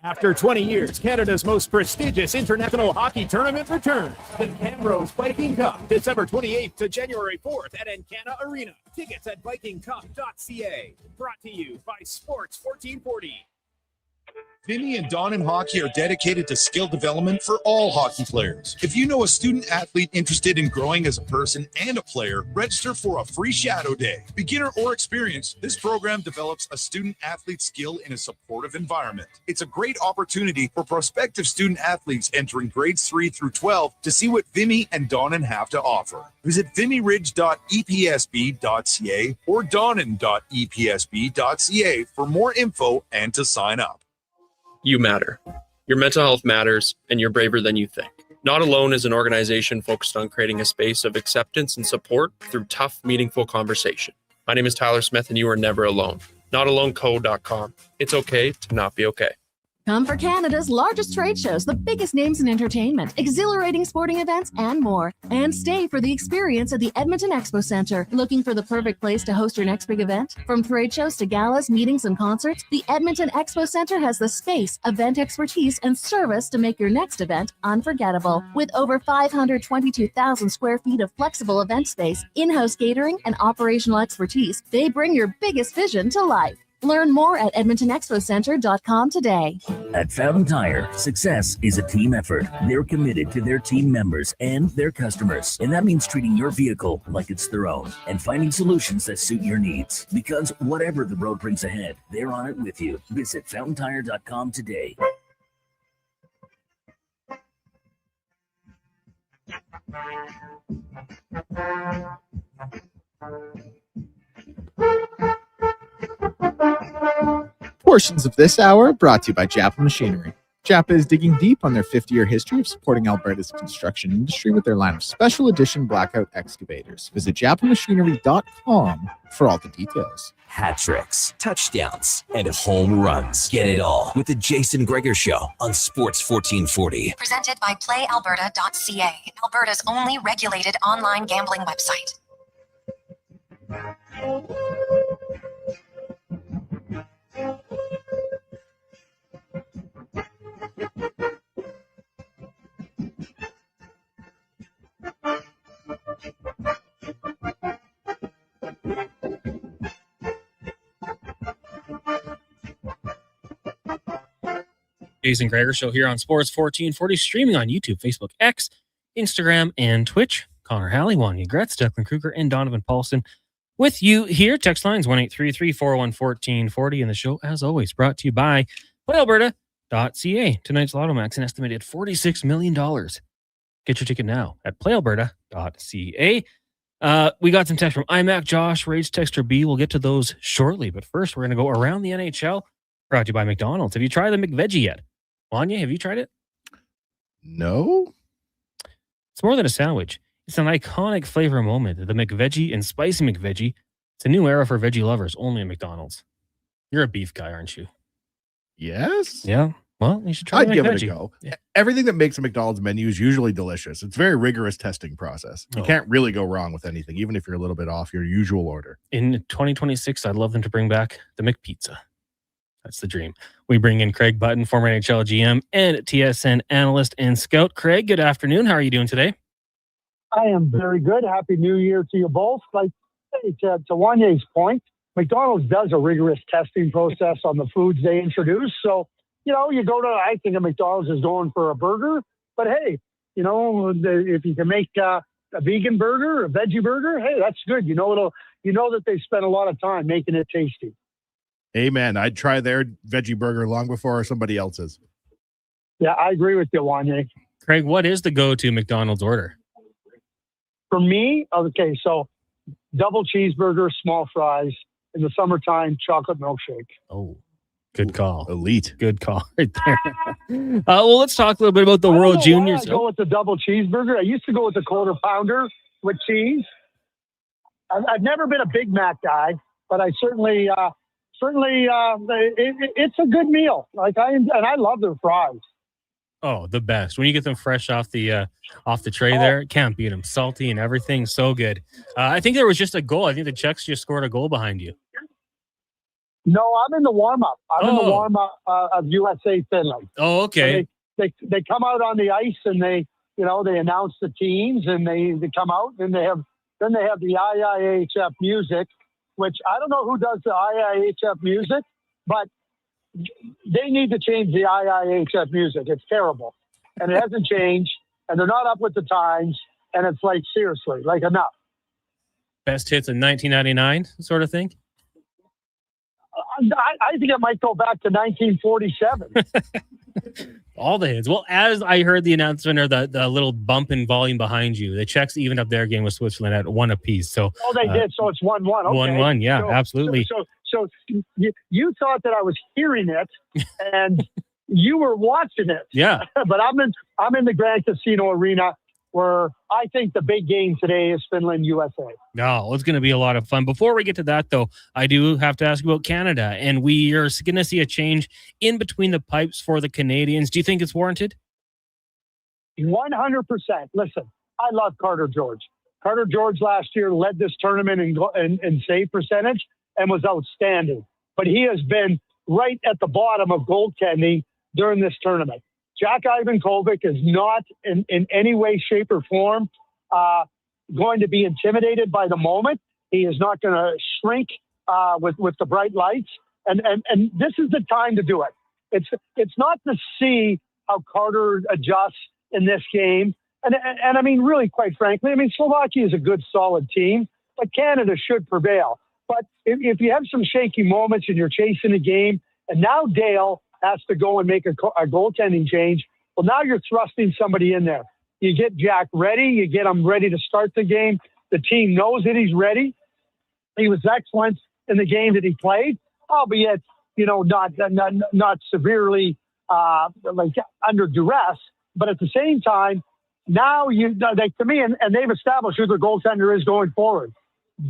After 20 years, Canada's most prestigious international hockey tournament returns. The Camrose Viking Cup, December 28th to January 4th at Encana Arena. Tickets at vikingcup.ca. Brought to you by Sports 1440. Vinny and Don in Hockey are dedicated to skill development for all hockey players. If you know a student athlete interested in growing as a person and a player, register for a free shadow day. Beginner or experienced, this program develops a student athlete skill in a supportive environment. It's a great opportunity for prospective student athletes entering grades 3 through 12 to see what Vinny and Donnan have to offer. Visit vinnyridge.epsb.ca or donnan.epsb.ca for more info and to sign up. You matter. Your mental health matters, and you're braver than you think. Not Alone is an organization focused on creating a space of acceptance and support through tough, meaningful conversation. My name is Tyler Smith, and you are never alone. NotAloneCo.com. It's okay to not be okay. Come for Canada's largest trade shows, the biggest names in entertainment, exhilarating sporting events, and more. And stay for the experience at the Edmonton Expo Centre. Looking for the perfect place to host your next big event? From trade shows to galas, meetings, and concerts, the Edmonton Expo Centre has the space, event expertise, and service to make your next event unforgettable. With over 522,000 square feet of flexible event space, in-house catering, and operational expertise, they bring your biggest vision to life. Learn more at edmontonexpocentre.com today. At Fountain Tire, success is a team effort. They're committed to their team members and their customers. And that means treating your vehicle like it's their own and finding solutions that suit your needs. Because whatever the road brings ahead, they're on it with you. Visit fountaintire.com today. Portions of this hour brought to you by Japa Machinery. Japa is digging deep on their 50-year history of supporting Alberta's construction industry with their line of special edition blackout excavators. Visit japamachinery.com for all the details. Hat tricks, touchdowns, and home runs. Get it all with the Jason Gregor Show on Sports 1440. Presented by playalberta.ca, Alberta's only regulated online gambling website. Jason Gregor Show here on Sports 1440, streaming on YouTube, Facebook, X, Instagram, and Twitch. Connor Halley, Wanya Gretz, Declan Kruger, and Donovan Paulson with you here. Text lines 1-833-401-1440. And the show, as always, brought to you by playalberta.ca. Tonight's Lotto Max, an estimated $46 million. Get your ticket now at playalberta.ca. We got some text from iMac, Josh, Rage Texter B. We'll get to those shortly. But first, we're going to go around the NHL. Brought to you by McDonald's. Have you tried the McVeggie yet? Wanya, have you tried it? No. It's more than a sandwich. It's an iconic flavor moment. The McVeggie and Spicy McVeggie. It's a new era for veggie lovers, only at McDonald's. You're a beef guy, aren't you? Yes. Yeah. Well, you should try I'd give McVeggie. it a go. Yeah. Everything that makes a McDonald's menu is usually delicious. It's a very rigorous testing process. You can't really go wrong with anything, even if you're a little bit off your usual order. In 2026, I'd love them to bring back the McPizza. That's the dream. We bring in Craig Button, former NHL GM and TSN analyst and scout. Craig, good afternoon. How are you doing today? I am very good. Happy New Year to you both. Like to Wanye's point, McDonald's does a rigorous testing process on the foods they introduce. So, you go to, I think a McDonald's is going for a burger, but hey, if you can make a vegan burger, a veggie burger, hey, that's good. You know that they spent a lot of time making it tasty. Amen. I'd try their veggie burger long before somebody else's. Yeah, I agree with you, Wanye. Craig, what is the go-to McDonald's order? For me, okay, so double cheeseburger, small fries. In the summertime, chocolate milkshake. Oh, good call. Elite. Good call right there. Well, let's talk a little bit about the World Juniors. I go with the double cheeseburger. I used to go with the quarter pounder with cheese. I've never been a Big Mac guy, but I certainly it's a good meal. I love their fries. Oh, the best. When you get them fresh off the tray there, can't beat them. Salty and everything, so good. I think there was just a goal. I think the Czechs just scored a goal behind you. No, I'm in the warm-up. I'm in the warm-up of USA Finland. Oh, okay. So they come out on the ice and they announce the teams and they come out and they have the IIHF music, which I don't know who does the IIHF music, but they need to change the IIHF music. It's terrible, and it hasn't changed, and they're not up with the times, and it's like seriously, like enough. Best hits in 1999 sort of thing? I think it might go back to 1947. All the hits. Well, as I heard the announcement or the little bump in volume behind you, the Czechs evened up their game with Switzerland at 1 apiece. So they did. So it's 1-1. Okay. 1-1. Yeah, absolutely. So you thought that I was hearing it, and you were watching it. Yeah. But I'm in the Grand Casino Arena, where I think the big game today is Finland, USA. No, it's going to be a lot of fun. Before we get to that, though, I do have to ask about Canada, and we are going to see a change in between the pipes for the Canadians. Do you think it's warranted? 100%. Listen, I love Carter George. Carter George last year led this tournament in save percentage and was outstanding. But he has been right at the bottom of goaltending during this tournament. Jack Ivankovic is not in any way, shape, or form going to be intimidated by the moment. He is not going to shrink with the bright lights. And this is the time to do it. It's not to see how Carter adjusts in this game. And I mean, really, quite frankly, I mean, Slovakia is a good, solid team, but Canada should prevail. But if you have some shaky moments and you're chasing a game, and now Dale has to go and make a goaltending change, well, now you're thrusting somebody in there. You get Jack ready. You get him ready to start the game. The team knows that he's ready. He was excellent in the game that he played, albeit, not severely like under duress. But at the same time, now to me, and they've established who their goaltender is going forward.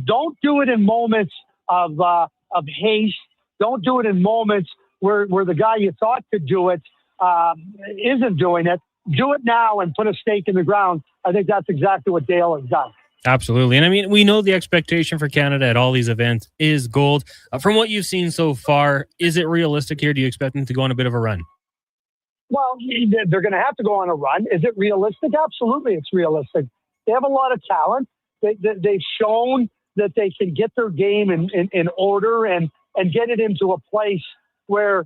Don't do it in moments of haste. Don't do it in moments where the guy you thought could do it isn't doing it. Do it now and put a stake in the ground. I think that's exactly what Dale has done. Absolutely. And I mean, we know the expectation for Canada at all these events is gold. From what you've seen so far, is it realistic here? Do you expect them to go on a bit of a run? Well, they're going to have to go on a run. Is it realistic? Absolutely, it's realistic. They have a lot of talent. They've shown that they can get their game in order and get it into a place where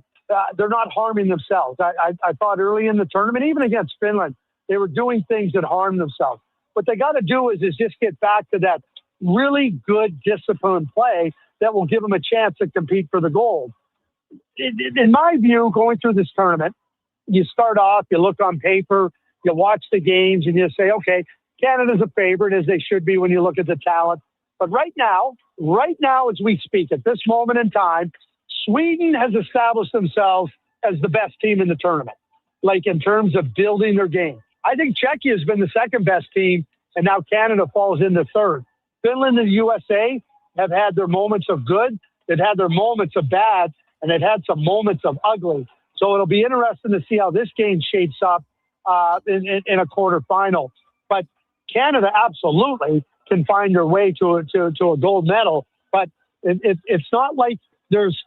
they're not harming themselves. I thought early in the tournament, even against Finland, they were doing things that harmed themselves. What they got to do is just get back to that really good disciplined play that will give them a chance to compete for the gold. In my view, going through this tournament, you start off, you look on paper, you watch the games, and you say, okay, Canada's a favorite, as they should be when you look at the talent. But right now, as we speak, at this moment in time, Sweden has established themselves as the best team in the tournament, like in terms of building their game. I think Czechia has been the second best team, and now Canada falls into third. Finland and the USA have had their moments of good, they've had their moments of bad, and they've had some moments of ugly. So it'll be interesting to see how this game shapes up in a quarterfinal. But Canada absolutely can find their way to a gold medal. But it's not like there's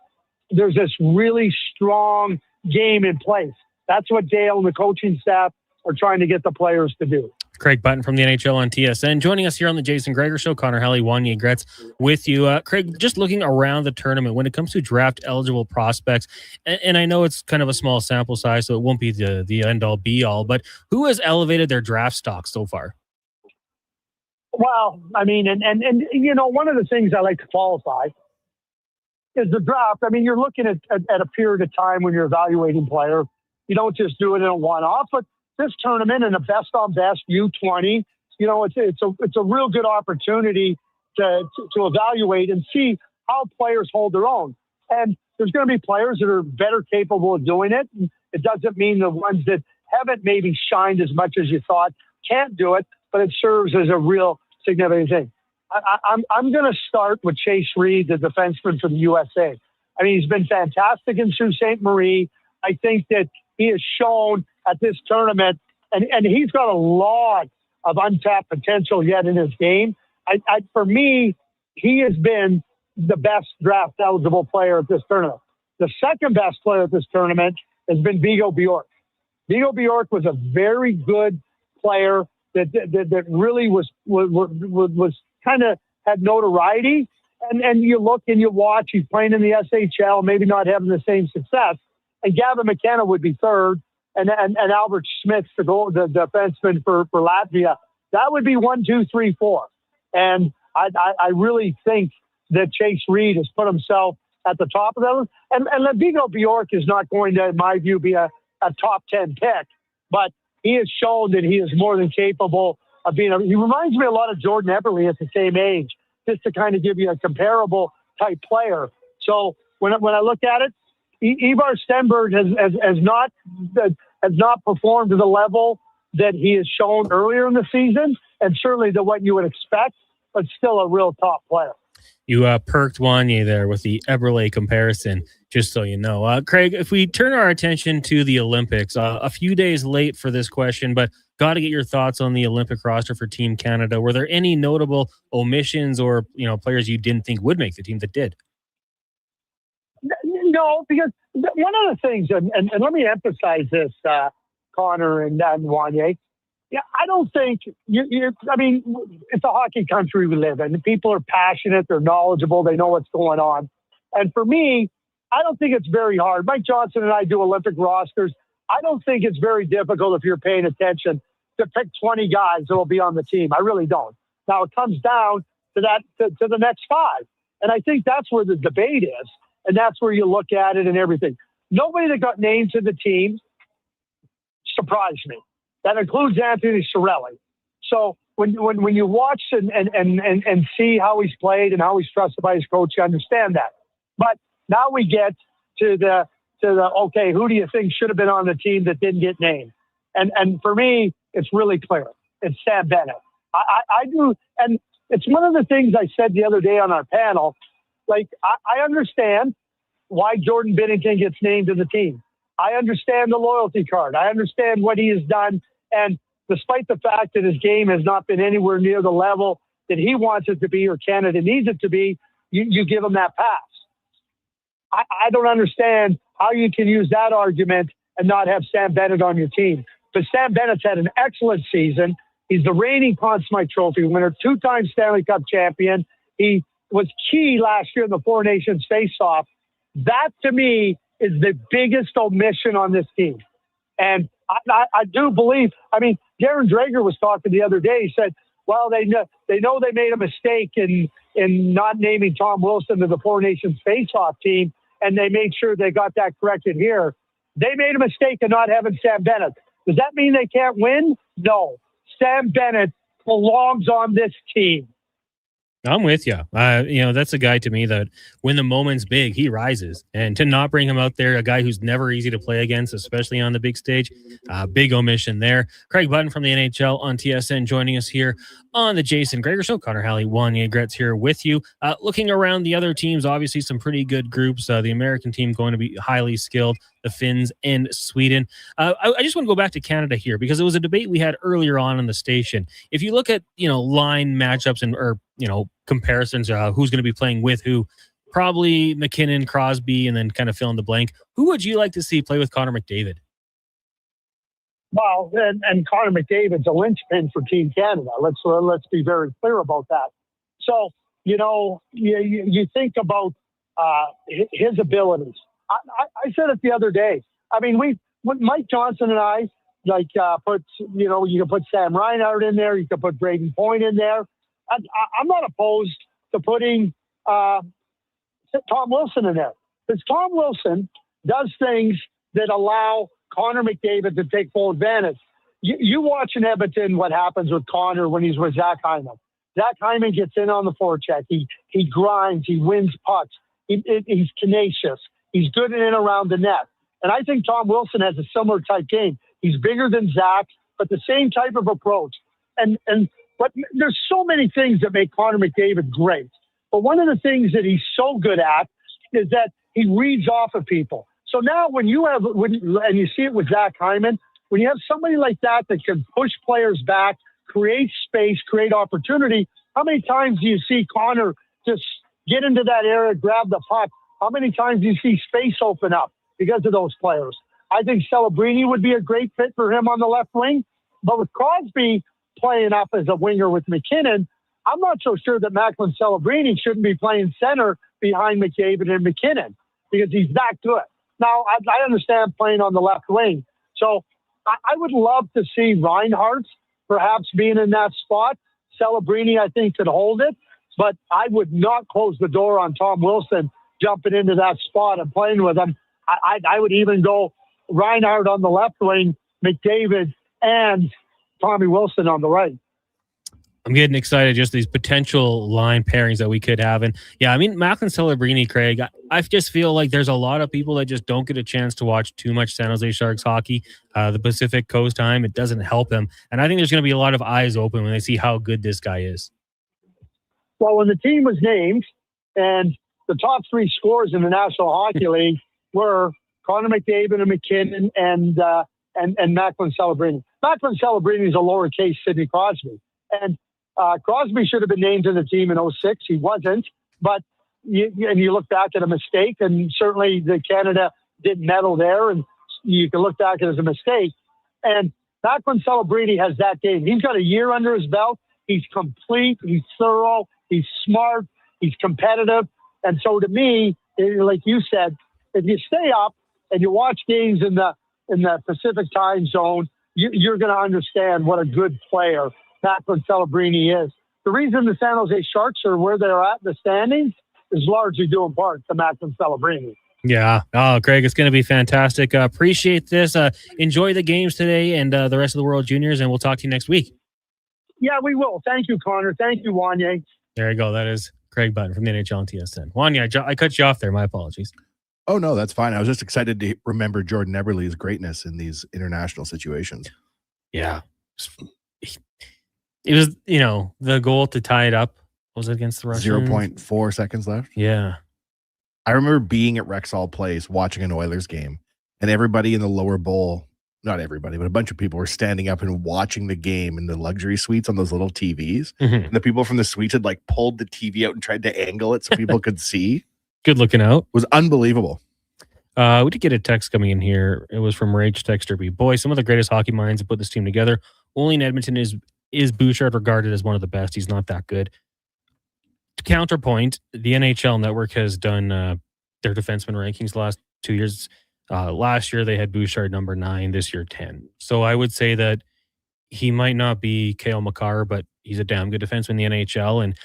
this really strong game in place. That's what Dale and the coaching staff are trying to get the players to do. Craig Button from the NHL on TSN joining us here on the Jason Gregor Show. Connor Halley, Wanye Gretz with you. Craig, just looking around the tournament, when it comes to draft eligible prospects, and I know it's kind of a small sample size, so it won't be the end-all be-all, but who has elevated their draft stock so far? Well, I mean, and one of the things I like to qualify is the draft. I mean, you're looking at a period of time when you're evaluating players. You don't just do it in a one-off, but this tournament and the best on best U20, it's a real good opportunity to evaluate and see how players hold their own. And there's going to be players that are better capable of doing it. It doesn't mean the ones that haven't maybe shined as much as you thought can't do it, but it serves as a real significant thing. I'm going to start with Chase Reed, the defenseman for the USA. I mean, he's been fantastic in Sault Ste. Marie. I think that he has shown at this tournament, and he's got a lot of untapped potential yet in his game. For me, he has been the best draft eligible player at this tournament. The second best player at this tournament has been Vigo Bjork. Vigo Bjork was a very good player that really was kind of had notoriety. And you look and you watch, he's playing in the SHL, maybe not having the same success. And Gavin McKenna would be third, and Albert Schmitz, the defenseman for Latvia. That would be 1, 2, 3, 4. And I really think that Chase Reed has put himself at the top of those. And Vigo Bjork is not going to, in my view, be a top 10 pick, but he has shown that he is more than capable of being he reminds me a lot of Jordan Eberle at the same age, just to kind of give you a comparable type player. So when I look at it, Ivar Stenberg has not performed to the level that he has shown earlier in the season, and certainly to what you would expect, but still a real top player. You perked Wanye there with the Eberle comparison, just so you know. Craig, if we turn our attention to the Olympics, a few days late for this question, but got to get your thoughts on the Olympic roster for Team Canada. Were there any notable omissions or players you didn't think would make the team that did? No, because one of the things, and let me emphasize this, Connor and Wanye, yeah, I don't think I mean, it's a hockey country we live in. People are passionate, they're knowledgeable, they know what's going on. And for me, I don't think it's very hard. Mike Johnson and I do Olympic rosters. I don't think it's very difficult if you're paying attention to pick 20 guys that will be on the team. I really don't. Now it comes down to that to the next 5. And I think that's where the debate is. And that's where you look at it and everything. Nobody that got named to the team surprised me. That includes Anthony Cirelli. So when you watch and see how he's played and how he's trusted by his coach, you understand that. But now we get to the okay, who do you think should have been on the team that didn't get named? And for me, it's really clear. It's Sam Bennett. I do, and it's one of the things I said the other day on our panel. Like, I understand why Jordan Binnington gets named to the team. I understand the loyalty card. I understand what he has done. And despite the fact that his game has not been anywhere near the level that he wants it to be or Canada needs it to be, you give him that pass. I don't understand how you can use that argument and not have Sam Bennett on your team. But Sam Bennett's had an excellent season. He's the reigning Conn Smythe Trophy winner, 2-time Stanley Cup champion. He was key last year in the Four Nations face-off. That, to me, is the biggest omission on this team. And I do believe, I mean, Darren Drager was talking the other day. He said, well, they know they made a mistake in not naming Tom Wilson to the Four Nations face-off team, and they made sure they got that corrected here. They made a mistake in not having Sam Bennett. Does that mean they can't win? No. Sam Bennett belongs on this team. I'm with you. That's a guy to me that when the moment's big, he rises. And to not bring him out there, a guy who's never easy to play against, especially on the big stage, big omission there. Craig Button from the NHL on TSN joining us here on the Jason Gregor Show. Connor Halley, Wanye Gretz here with you. Looking around the other teams, obviously some pretty good groups. The American team going to be highly skilled, the Finns and Sweden. I just want to go back to Canada here because it was a debate we had earlier on the station. If you look at, line matchups or comparisons, who's going to be playing with who, probably McKinnon, Crosby, and then kind of fill in the blank. Who would you like to see play with Connor McDavid? Well, and Connor McDavid's a linchpin for Team Canada. Let's be very clear about that. So, you think about his abilities. I said it the other day. I mean, when Mike Johnson and I, you can put Sam Reinhart in there. You can put Braden Point in there. I'm not opposed to putting Tom Wilson in there. Because Tom Wilson does things that allow Connor McDavid to take full advantage. You watch in Edmonton what happens with Connor when he's with Zach Hyman. Zach Hyman gets in on the forecheck. He grinds. He wins pucks. He's tenacious. He's good in and around the net. And I think Tom Wilson has a similar type game. He's bigger than Zach, but the same type of approach. But there's so many things that make Connor McDavid great. But one of the things that he's so good at is that he reads off of people. So now and you see it with Zach Hyman, when you have somebody like that can push players back, create space, create opportunity, how many times do you see Connor just get into that area, grab the puck. How many times do you see space open up because of those players? I think Celebrini would be a great fit for him on the left wing. But with Crosby playing up as a winger with McKinnon, I'm not so sure that Macklin Celebrini shouldn't be playing center behind McDavid and McKinnon because he's that good. Now, I understand playing on the left wing. So I would love to see Reinhart perhaps being in that spot. Celebrini, I think, could hold it. But I would not close the door on Tom Wilson jumping into that spot and playing with him. I would even go Reinhart on the left wing, McDavid, and Tommy Wilson on the right. I'm getting excited just these potential line pairings that we could have. And yeah, I mean, Macklin Celebrini, Craig, I just feel like there's a lot of people that just don't get a chance to watch too much San Jose Sharks hockey. The Pacific Coast time, it doesn't help them. And I think there's going to be a lot of eyes open when they see how good this guy is. Well, when the team was named and the top three scorers in the National Hockey League were Connor McDavid and McKinnon and Macklin Celebrini. Macklin Celebrini is a lowercase Sidney Crosby. And Crosby should have been named to the team in 2006. He wasn't. But you look back at a mistake, and certainly the Canada didn't medal there, and you can look back at it as a mistake. And Macklin Celebrini has that game. He's got a year under his belt. He's complete. He's thorough. He's smart. He's competitive. And so to me, like you said, if you stay up and you watch games in the Pacific time zone, you're going to understand what a good player Macklin Celebrini is. The reason the San Jose Sharks are where they're at in the standings is largely due in part to Macklin Celebrini. Yeah. Oh, Craig, it's going to be fantastic. Appreciate this. Enjoy the games today and the rest of the World Juniors, and we'll talk to you next week. Yeah, we will. Thank you, Connor. Thank you, Wanye. There you go. That is Craig Button from the NHL and TSN. Wanye, I cut you off there. My apologies. Oh, no, that's fine. I was just excited to remember Jordan Eberle's greatness in these international situations. Yeah. It was, the goal to tie it up. Was it against the Russians? 0.4 seconds left. Yeah. I remember being at Rexall Place watching an Oilers game, and everybody in the lower bowl, not everybody, but a bunch of people were standing up and watching the game in the luxury suites on those little TVs. Mm-hmm. And the people from the suites had pulled the TV out and tried to angle it so people could see. Good looking out. It was unbelievable. We did get a text coming in here. It was from Rage Texter B. Boy, some of the greatest hockey minds have put this team together. Only in Edmonton is Bouchard regarded as one of the best. He's not that good. To counterpoint, the NHL Network has done their defenseman rankings the last 2 years. Last year, they had Bouchard number 9, this year 10. So I would say that he might not be Cale Makar, but he's a damn good defenseman in the NHL. And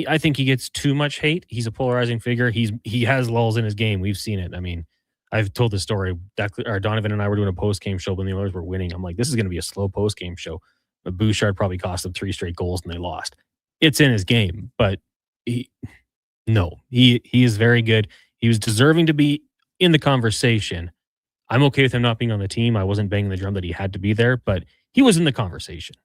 I think he gets too much hate. He's a polarizing figure. He has lulls in his game. We've seen it. I mean, I've told the story. Donovan and I were doing a post-game show when the Oilers were winning. I'm like, this is going to be a slow post-game show. But Bouchard probably cost them 3 straight goals and they lost. It's in his game, but he is very good. He was deserving to be in the conversation. I'm okay with him not being on the team. I wasn't banging the drum that he had to be there, but he was in the conversation.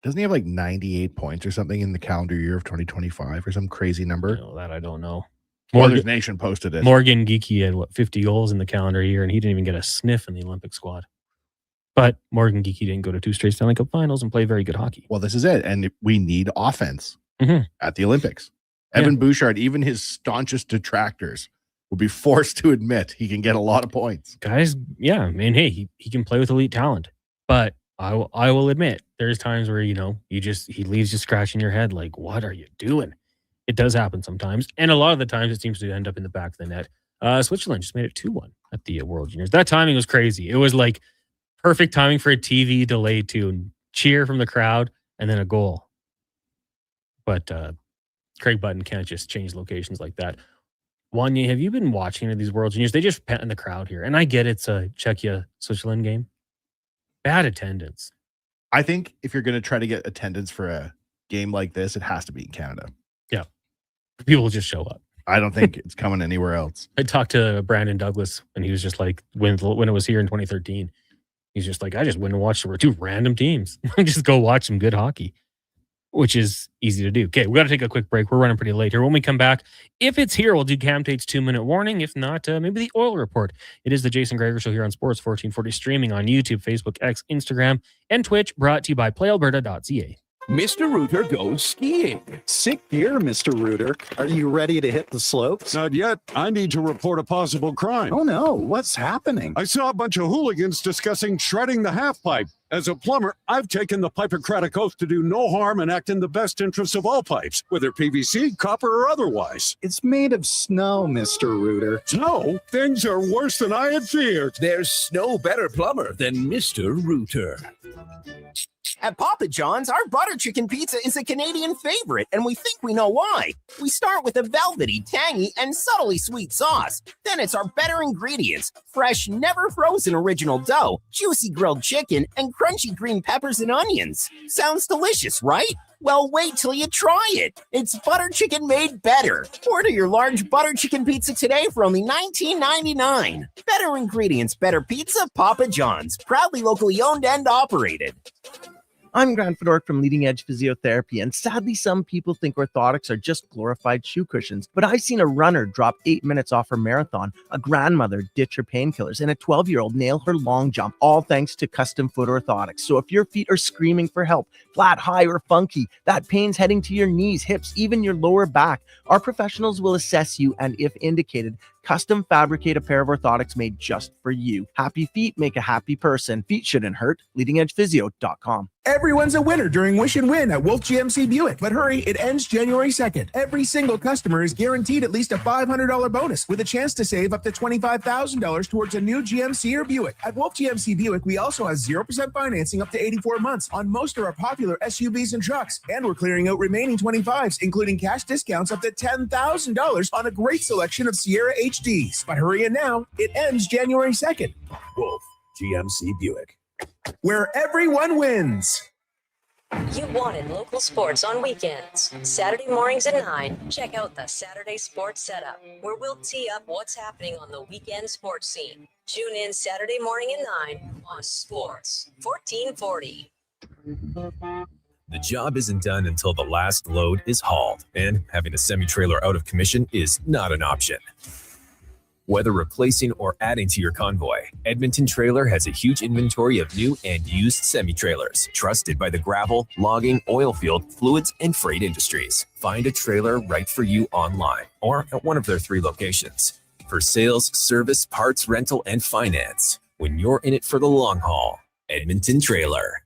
Doesn't he have 98 points or something in the calendar year of 2025 or some crazy number? That I don't know. Oilers Nation posted it. Morgan Geekie had 50 goals in the calendar year, and he didn't even get a sniff in the Olympic squad. But Morgan Geekie didn't go to 2 straight Stanley Cup finals and play very good hockey. Well, this is it. And we need offense at the Olympics. Yeah. Evan Bouchard, even his staunchest detractors, will be forced to admit he can get a lot of points. Guys, yeah, I mean, hey, he can play with elite talent. But I will admit, there's times where, he leaves you scratching your head like, what are you doing? It does happen sometimes. And a lot of the times it seems to end up in the back of the net. Switzerland just made it 2-1 at the World Juniors. That timing was crazy. It was perfect timing for a TV delay tune. Cheer from the crowd and then a goal. But Craig Button can't just change locations like that. Wanye, have you been watching these World Juniors? They just pet in the crowd here. And I get it's a Czechia-Switzerland game. Bad attendance. I think if you're going to try to get attendance for a game like this, it has to be in Canada. Yeah. People will just show up. I don't think it's coming anywhere else. I talked to Brandon Douglas, and he was just like, when it was here in 2013, he's just like, I just went and watched the 2 random teams. Just go watch some good hockey, which is easy to do. Okay, we got to take a quick break. We're running pretty late here. When we come back, if it's here, we'll do Cam Tate's 2-minute warning. If not, maybe the Oil Report. It is the Jason Gregor Show here on Sports 1440, streaming on YouTube, Facebook, X, Instagram, and Twitch, brought to you by PlayAlberta.ca. Mr. Rooter goes skiing. Sick gear, Mr. Rooter. Are you ready to hit the slopes? Not yet. I need to report a possible crime. Oh no, what's happening? I saw a bunch of hooligans discussing shredding the half pipe. As a plumber, I've taken the Hippocratic Oath to do no harm and act in the best interests of all pipes, whether PVC, copper, or otherwise. It's made of snow, Mr. Rooter. Snow? Things are worse than I had feared. There's no better plumber than Mr. Rooter. At Papa John's, our butter chicken pizza is a Canadian favorite, and we think we know why. We start with a velvety, tangy, and subtly sweet sauce. Then it's our better ingredients: fresh, never frozen original dough, juicy grilled chicken, and crunchy green peppers and onions. Sounds delicious, right? Well, wait till you try it. It's butter chicken made better. Order your large butter chicken pizza today for only $19.99. Better ingredients, better pizza, Papa John's. Proudly locally owned and operated. I'm Grant Fedork from Leading Edge Physiotherapy, and sadly some people think orthotics are just glorified shoe cushions. But I've seen a runner drop 8 minutes off her marathon, a grandmother ditch her painkillers, and a 12-year-old nail her long jump, all thanks to custom foot orthotics. So if your feet are screaming for help, flat, high, or funky, that pain's heading to your knees, hips, even your lower back, our professionals will assess you and, if indicated, custom fabricate a pair of orthotics made just for you. Happy feet make a happy person. Feet shouldn't hurt. LeadingEdgePhysio.com. Everyone's a winner during Wish and Win at Wolf GMC Buick. But hurry, it ends January 2nd. Every single customer is guaranteed at least a $500 bonus with a chance to save up to $25,000 towards a new GMC or Buick. At Wolf GMC Buick, we also have 0% financing up to 84 months on most of our popular SUVs and trucks. And we're clearing out remaining 25s, including cash discounts up to $10,000 on a great selection of Sierra HDs. But hurry in now, it ends January 2nd. Wolf GMC Buick, where everyone wins. You wanted local sports on weekends. Saturday mornings at 9, check out the Saturday Sports Setup, where we'll tee up what's happening on the weekend sports scene. Tune in Saturday morning at 9 on Sports 1440. The job isn't done until the last load is hauled, and having a semi-trailer out of commission is not an option. Whether replacing or adding to your convoy, Edmonton Trailer has a huge inventory of new and used semi-trailers, trusted by the gravel, logging, oil field, fluids, and freight industries. Find a trailer right for you online or at one of their 3 locations. For sales, service, parts, rental, and finance, when you're in it for the long haul, Edmonton Trailer.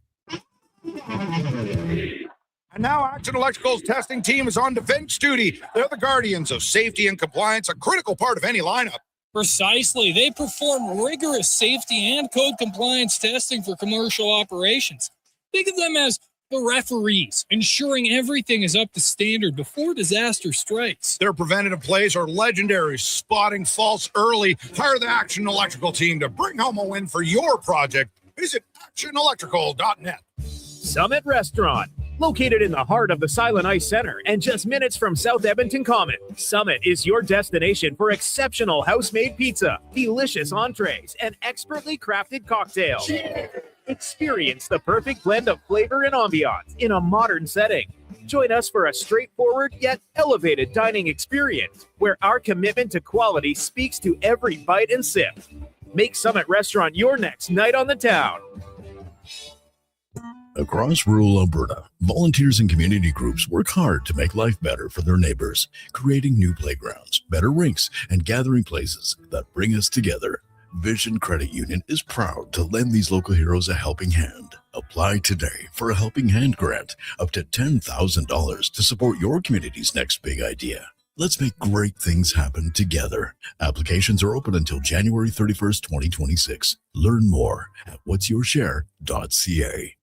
And now Action Electrical's testing team is on defense duty. They're the guardians of safety and compliance, a critical part of any lineup. Precisely. They perform rigorous safety and code compliance testing for commercial operations. Think of them as the referees, ensuring everything is up to standard before disaster strikes. Their preventative plays are legendary, spotting faults early. Hire the Action Electrical team to bring home a win for your project. Visit actionelectrical.net. Summit Restaurant, located in the heart of the Silent Ice Center and just minutes from South Edmonton Common. Summit is your destination for exceptional house-made pizza, delicious entrees, and expertly crafted cocktails. Experience the perfect blend of flavor and ambiance in a modern setting. Join us for a straightforward yet elevated dining experience where our commitment to quality speaks to every bite and sip. Make Summit Restaurant your next night on the town. Across rural Alberta, volunteers and community groups work hard to make life better for their neighbors, creating new playgrounds, better rinks, and gathering places that bring us together. Vision Credit Union is proud to lend these local heroes a helping hand. Apply today for a Helping Hand grant up to $10,000 to support your community's next big idea. Let's make great things happen together. Applications are open until January 31st, 2026. Learn more at whatsyourshare.ca.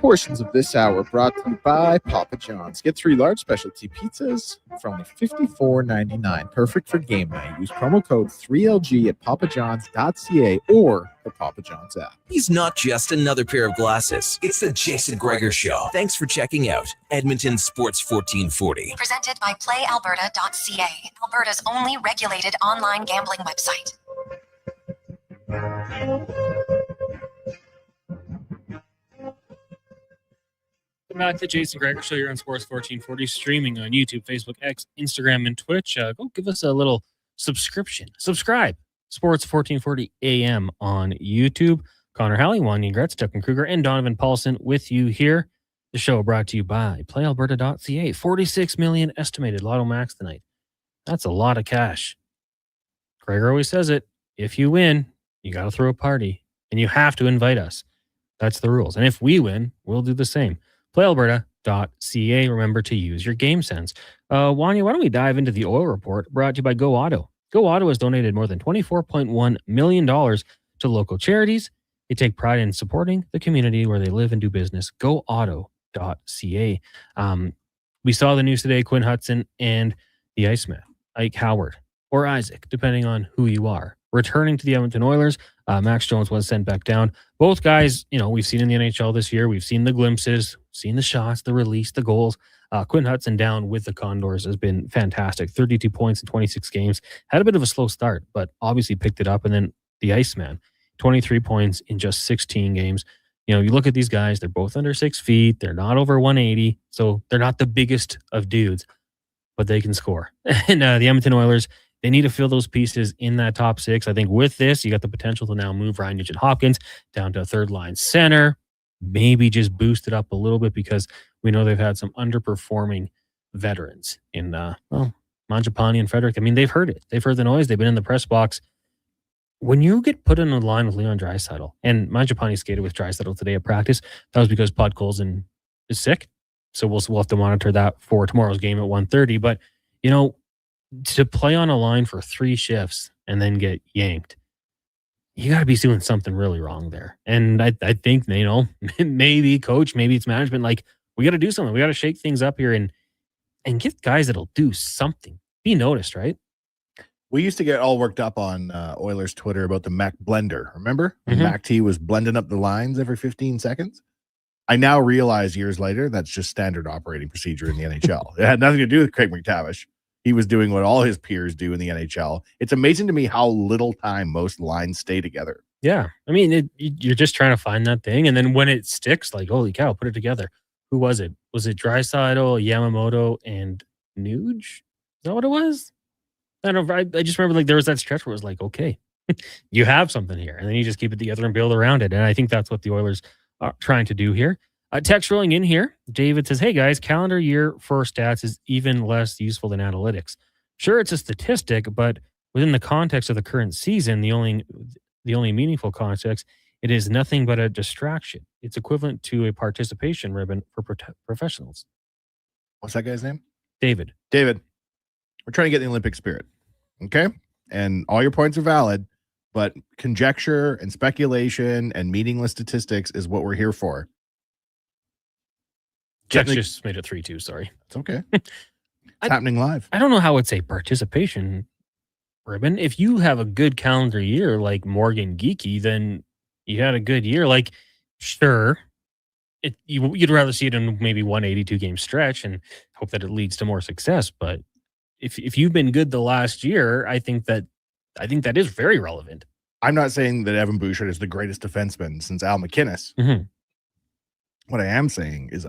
Portions of this hour brought to you by Papa John's. Get 3 large specialty pizzas for only $54.99. Perfect for game night. Use promo code 3LG at papajohns.ca or the Papa John's app. He's not just another pair of glasses. It's the Jason Gregor Show. Thanks for checking out Edmonton Sports 1440. Presented by PlayAlberta.ca, Alberta's only regulated online gambling website. back to the Jason Gregor Show here on Sports 1440, streaming on YouTube, Facebook, X, Instagram, and Twitch. Go give us a little subscription. Subscribe. Sports 1440 AM on YouTube. Connor Halley, Wanya Gretz, Declan Kruger, and Donovan Paulson with you here. The show brought to you by PlayAlberta.ca. 46 million estimated Lotto Max tonight. That's a lot of cash. Gregor always says it. If you win, you got to throw a party, and you have to invite us. That's the rules. And if we win, we'll do the same. PlayAlberta.ca. Remember to use your game sense. Wanya, why don't we dive into the oil report brought to you by Go Auto? Go Auto has donated more than $24.1 million to local charities. They take pride in supporting the community where they live and do business. GoAuto.ca. We saw the news today, Quinn Hudson and the Iceman, Ike Howard, or Isaac, depending on who you are, returning to the Edmonton Oilers. Max Jones was sent back down. Both guys, we've seen in the NHL this year. We've seen the glimpses, seen the shots, the release, the goals. Quinn Hudson down with the Condors has been fantastic. 32 points in 26 games. Had a bit of a slow start, but obviously picked it up. And then the Iceman, 23 points in just 16 games. You look at these guys, they're both under 6 feet. They're not over 180. So they're not the biggest of dudes, but they can score. And the Edmonton Oilers, they need to fill those pieces in that top 6. I think with this, you got the potential to now move Ryan Nugent-Hopkins down to a third-line center, maybe just boost it up a little bit because we know they've had some underperforming veterans in, Mangiapane and Frederick. I mean, they've heard it. They've heard the noise. They've been in the press box. When you get put in a line with Leon Draisaitl, and Mangiapane skated with Draisaitl today at practice, that was because Podkolzin is sick. So we'll have to monitor that for tomorrow's game at 1:30. But, to play on a line for 3 shifts and then get yanked, you got to be doing something really wrong there. And I think, maybe coach, maybe it's management. Like, we got to do something. We got to shake things up here and get guys that'll do something. Be noticed, right? We used to get all worked up on Oilers Twitter about the Mac blender. Remember? Mac T was blending up the lines every 15 seconds. I now realize years later that's just standard operating procedure in the NHL. It had nothing to do with Craig McTavish. He was doing what all his peers do in the NHL. It's amazing to me how little time most lines stay together. Yeah. I mean, you're just trying to find that thing. And then when it sticks, like, holy cow, put it together. Who was it? Was it Draisaitl, Yamamoto, and Nuge? Is that what it was? I don't know. I just remember there was that stretch where it was like, okay, you have something here. And then you just keep it together and build around it. And I think that's what the Oilers are trying to do here. Text rolling in here. David says, hey guys, calendar year for stats is even less useful than analytics. Sure, it's a statistic, but within the context of the current season, the only meaningful context, it is nothing but a distraction. It's equivalent to a participation ribbon for professionals. What's that guy's name? David. We're trying to get the Olympic spirit. Okay? And all your points are valid, but conjecture and speculation and meaningless statistics is what we're here for. Text just made it 3-2. Sorry. It's okay. It's happening live. I don't know how it's a participation ribbon. If you have a good calendar year like Morgan Geekie, then you had a good year. Like, sure, you'd rather see it in maybe 182 game stretch and hope that it leads to more success. But if you've been good the last year, I think that is very relevant. I'm not saying that Evan Bouchard is the greatest defenseman since Al McInnes. Mm-hmm. What I am saying is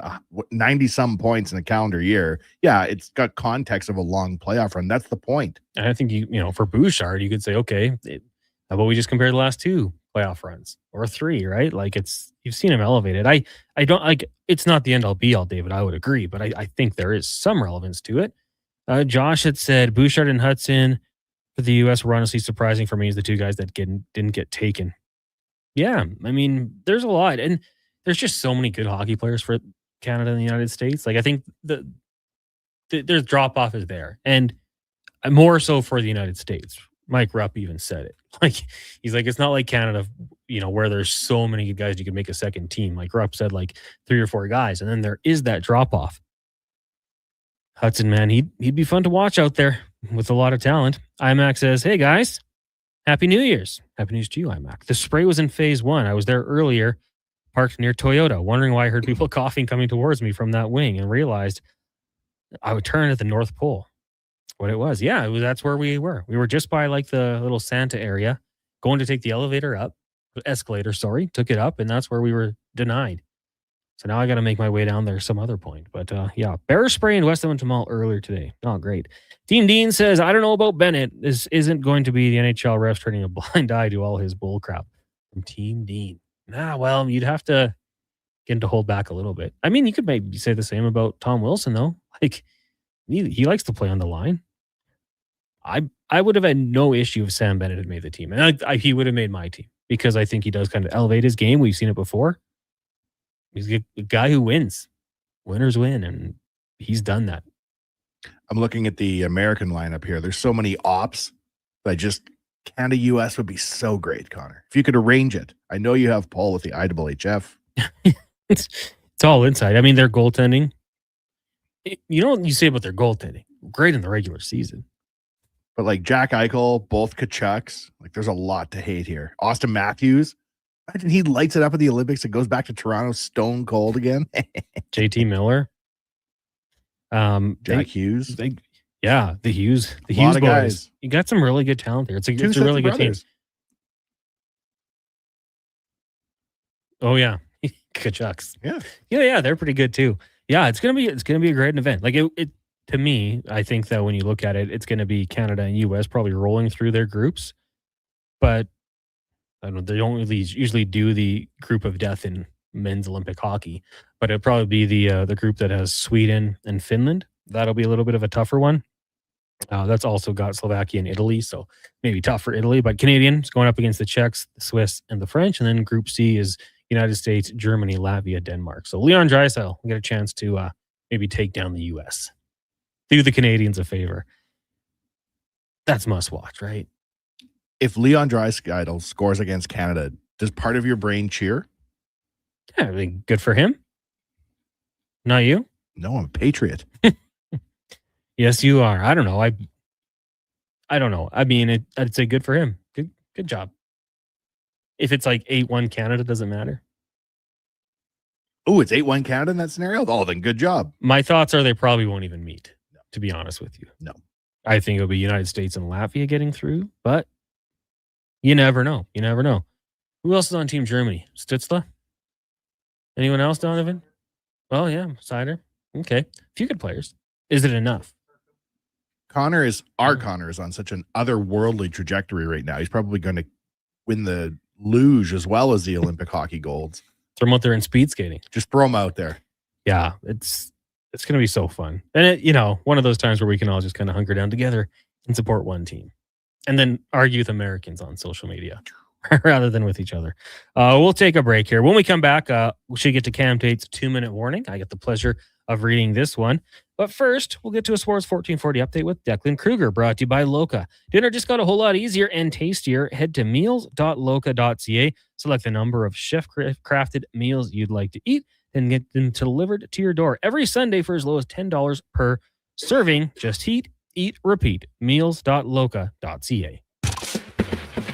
90-some points in a calendar year. Yeah, it's got context of a long playoff run. That's the point. And I think, for Bouchard, you could say, okay, how about we just compare the last 2 playoff runs or 3, right? Like you've seen him elevated. I don't like, it's not the end all be all, David. I would agree, but I think there is some relevance to it. Josh had said Bouchard and Hudson for the U.S. were honestly surprising for me as the 2 guys that didn't get taken. Yeah, I mean, there's a lot. And there's just so many good hockey players for Canada and the United States. Like, I think there's drop-off is there. And more so for the United States. Mike Rupp even said it. Like, he's like, it's not like Canada, where there's so many good guys you can make a second team. Like Rupp said, like 3 or 4 guys. And then there is that drop-off. Hudson, man, he'd be fun to watch out there with a lot of talent. IMAC says, hey, guys, Happy New Year's. Happy News to you, IMAC. The spray was in phase 1. I was there earlier, parked near Toyota, wondering why I heard people coughing coming towards me from that wing and realized I would turn at the North Pole. What it was. Yeah, that's where we were. We were just by like the little Santa area, going to take the escalator, took it up, and that's where we were denied. So now I got to make my way down there some other point. But yeah, bear spray in West Edmonton Mall earlier today. Oh, great. Team Dean says, I don't know about Bennett. This isn't going to be the NHL refs turning a blind eye to all his bull crap. From Team Dean. Well, you'd have to get him to hold back a little bit. I mean, you could maybe say the same about Tom Wilson, though. Like, he likes to play on the line. I would have had no issue if Sam Bennett had made the team. And he would have made my team because I think he does kind of elevate his game. We've seen it before. He's a guy who wins. Winners win, and he's done that. I'm looking at the American lineup here. There's so many ops. Canada US would be so great, Connor. If you could arrange it. I know you have Paul with the IHF. It's all inside. I mean, their goaltending. You know what you say about their goaltending? Great in the regular season. But like Jack Eichel, both Kachucks, like there's a lot to hate here. Austin Matthews, imagine he lights it up at the Olympics and goes back to Toronto stone cold again. JT Miller. Jack Hughes. The Hughes lot of boys. Guys. You got some really good talent there. It's a really good team. Oh yeah. Kachucks. Yeah, they're pretty good too. Yeah, it's gonna be a great event. Like it to me, I think that when you look at it, it's gonna be Canada and US probably rolling through their groups. But I don't know, they don't really usually do the group of death in men's Olympic hockey. But it'll probably be the group that has Sweden and Finland. That'll be a little bit of a tougher one. That's also got Slovakia and Italy, so maybe tough for Italy. But Canadians going up against the Czechs, the Swiss, and the French. And then Group C is United States, Germany, Latvia, Denmark. So Leon Draisaitl will get a chance to maybe take down the U.S. Do the Canadians a favor. That's must watch, right? If Leon Draisaitl scores against Canada, does part of your brain cheer? Yeah, I mean, good for him. Not you? No, I'm a patriot. Yes, you are. I don't know. I don't know. I mean, I'd say good for him. Good job. If it's like 8-1 Canada, doesn't matter. Oh, it's 8-1 Canada in that scenario? Oh, then good job. My thoughts are they probably won't even meet, to be honest with you. No. I think it'll be United States and Latvia getting through, but you never know. You never know. Who else is on Team Germany? Stützle? Anyone else, Donovan? Well, yeah, Sider. Okay. A few good players. Is it enough? Connor is on such an otherworldly trajectory right now. He's probably going to win the luge as well as the Olympic hockey golds. Throw him out there in speed skating. Just throw him out there. Yeah, it's going to be so fun. And, one of those times where we can all just kind of hunker down together and support one team. And then argue with Americans on social media rather than with each other. We'll take a break here. When we come back, we should get to Cam Tate's 2-minute warning. I get the pleasure of reading this one. But first, we'll get to a Sports 1440 update with Declan Kruger, brought to you by Loca. Dinner just got a whole lot easier and tastier. Head to meals.loca.ca, select the number of chef-crafted meals you'd like to eat, and get them delivered to your door every Sunday for as low as $10 per serving. Just eat, repeat. Meals.loca.ca.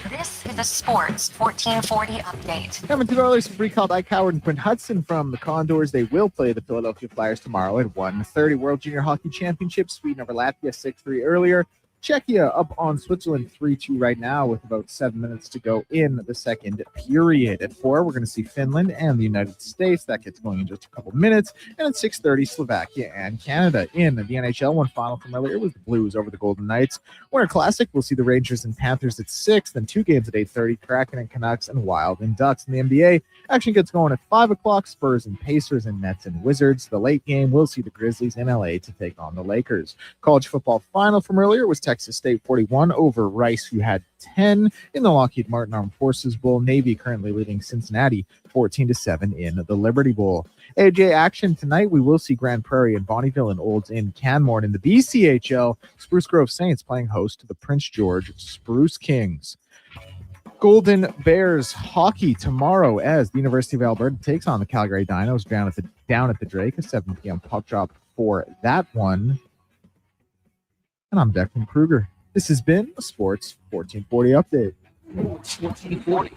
This is the Sports 1440 update. Edmonton Oilers have recalled Ike Howard and Quinn Hudson from the Condors. They will play the Philadelphia Flyers tomorrow at 1:30. World Junior Hockey Championship. Sweden over Latvia 6-3 earlier. Czechia up on Switzerland 3-2 right now with about 7 minutes to go in the second period. At 4, we're going to see Finland and the United States. That gets going in just a couple minutes. And at 6:30, Slovakia and Canada. In the NHL, one final from earlier was the Blues over the Golden Knights. Winter Classic, we'll see the Rangers and Panthers at 6, then 2 games at 8:30, Kraken and Canucks and Wild and Ducks. In the NBA, action gets going at 5 o'clock, Spurs and Pacers and Nets and Wizards. The late game, we'll see the Grizzlies in LA to take on the Lakers. College football final from earlier was Texas State 41 over Rice, who had 10 in the Lockheed Martin Armed Forces Bowl. Navy currently leading Cincinnati 14-7 in the Liberty Bowl. AJ action tonight. We will see Grand Prairie and Bonnyville and Olds in Canmore. In the BCHL, Spruce Grove Saints playing host to the Prince George Spruce Kings. Golden Bears hockey tomorrow as the University of Alberta takes on the Calgary Dinos down at the Drake. A 7 p.m. puck drop for that one. And I'm Declan Kruger. This has been a Sports 1440 update. 1440.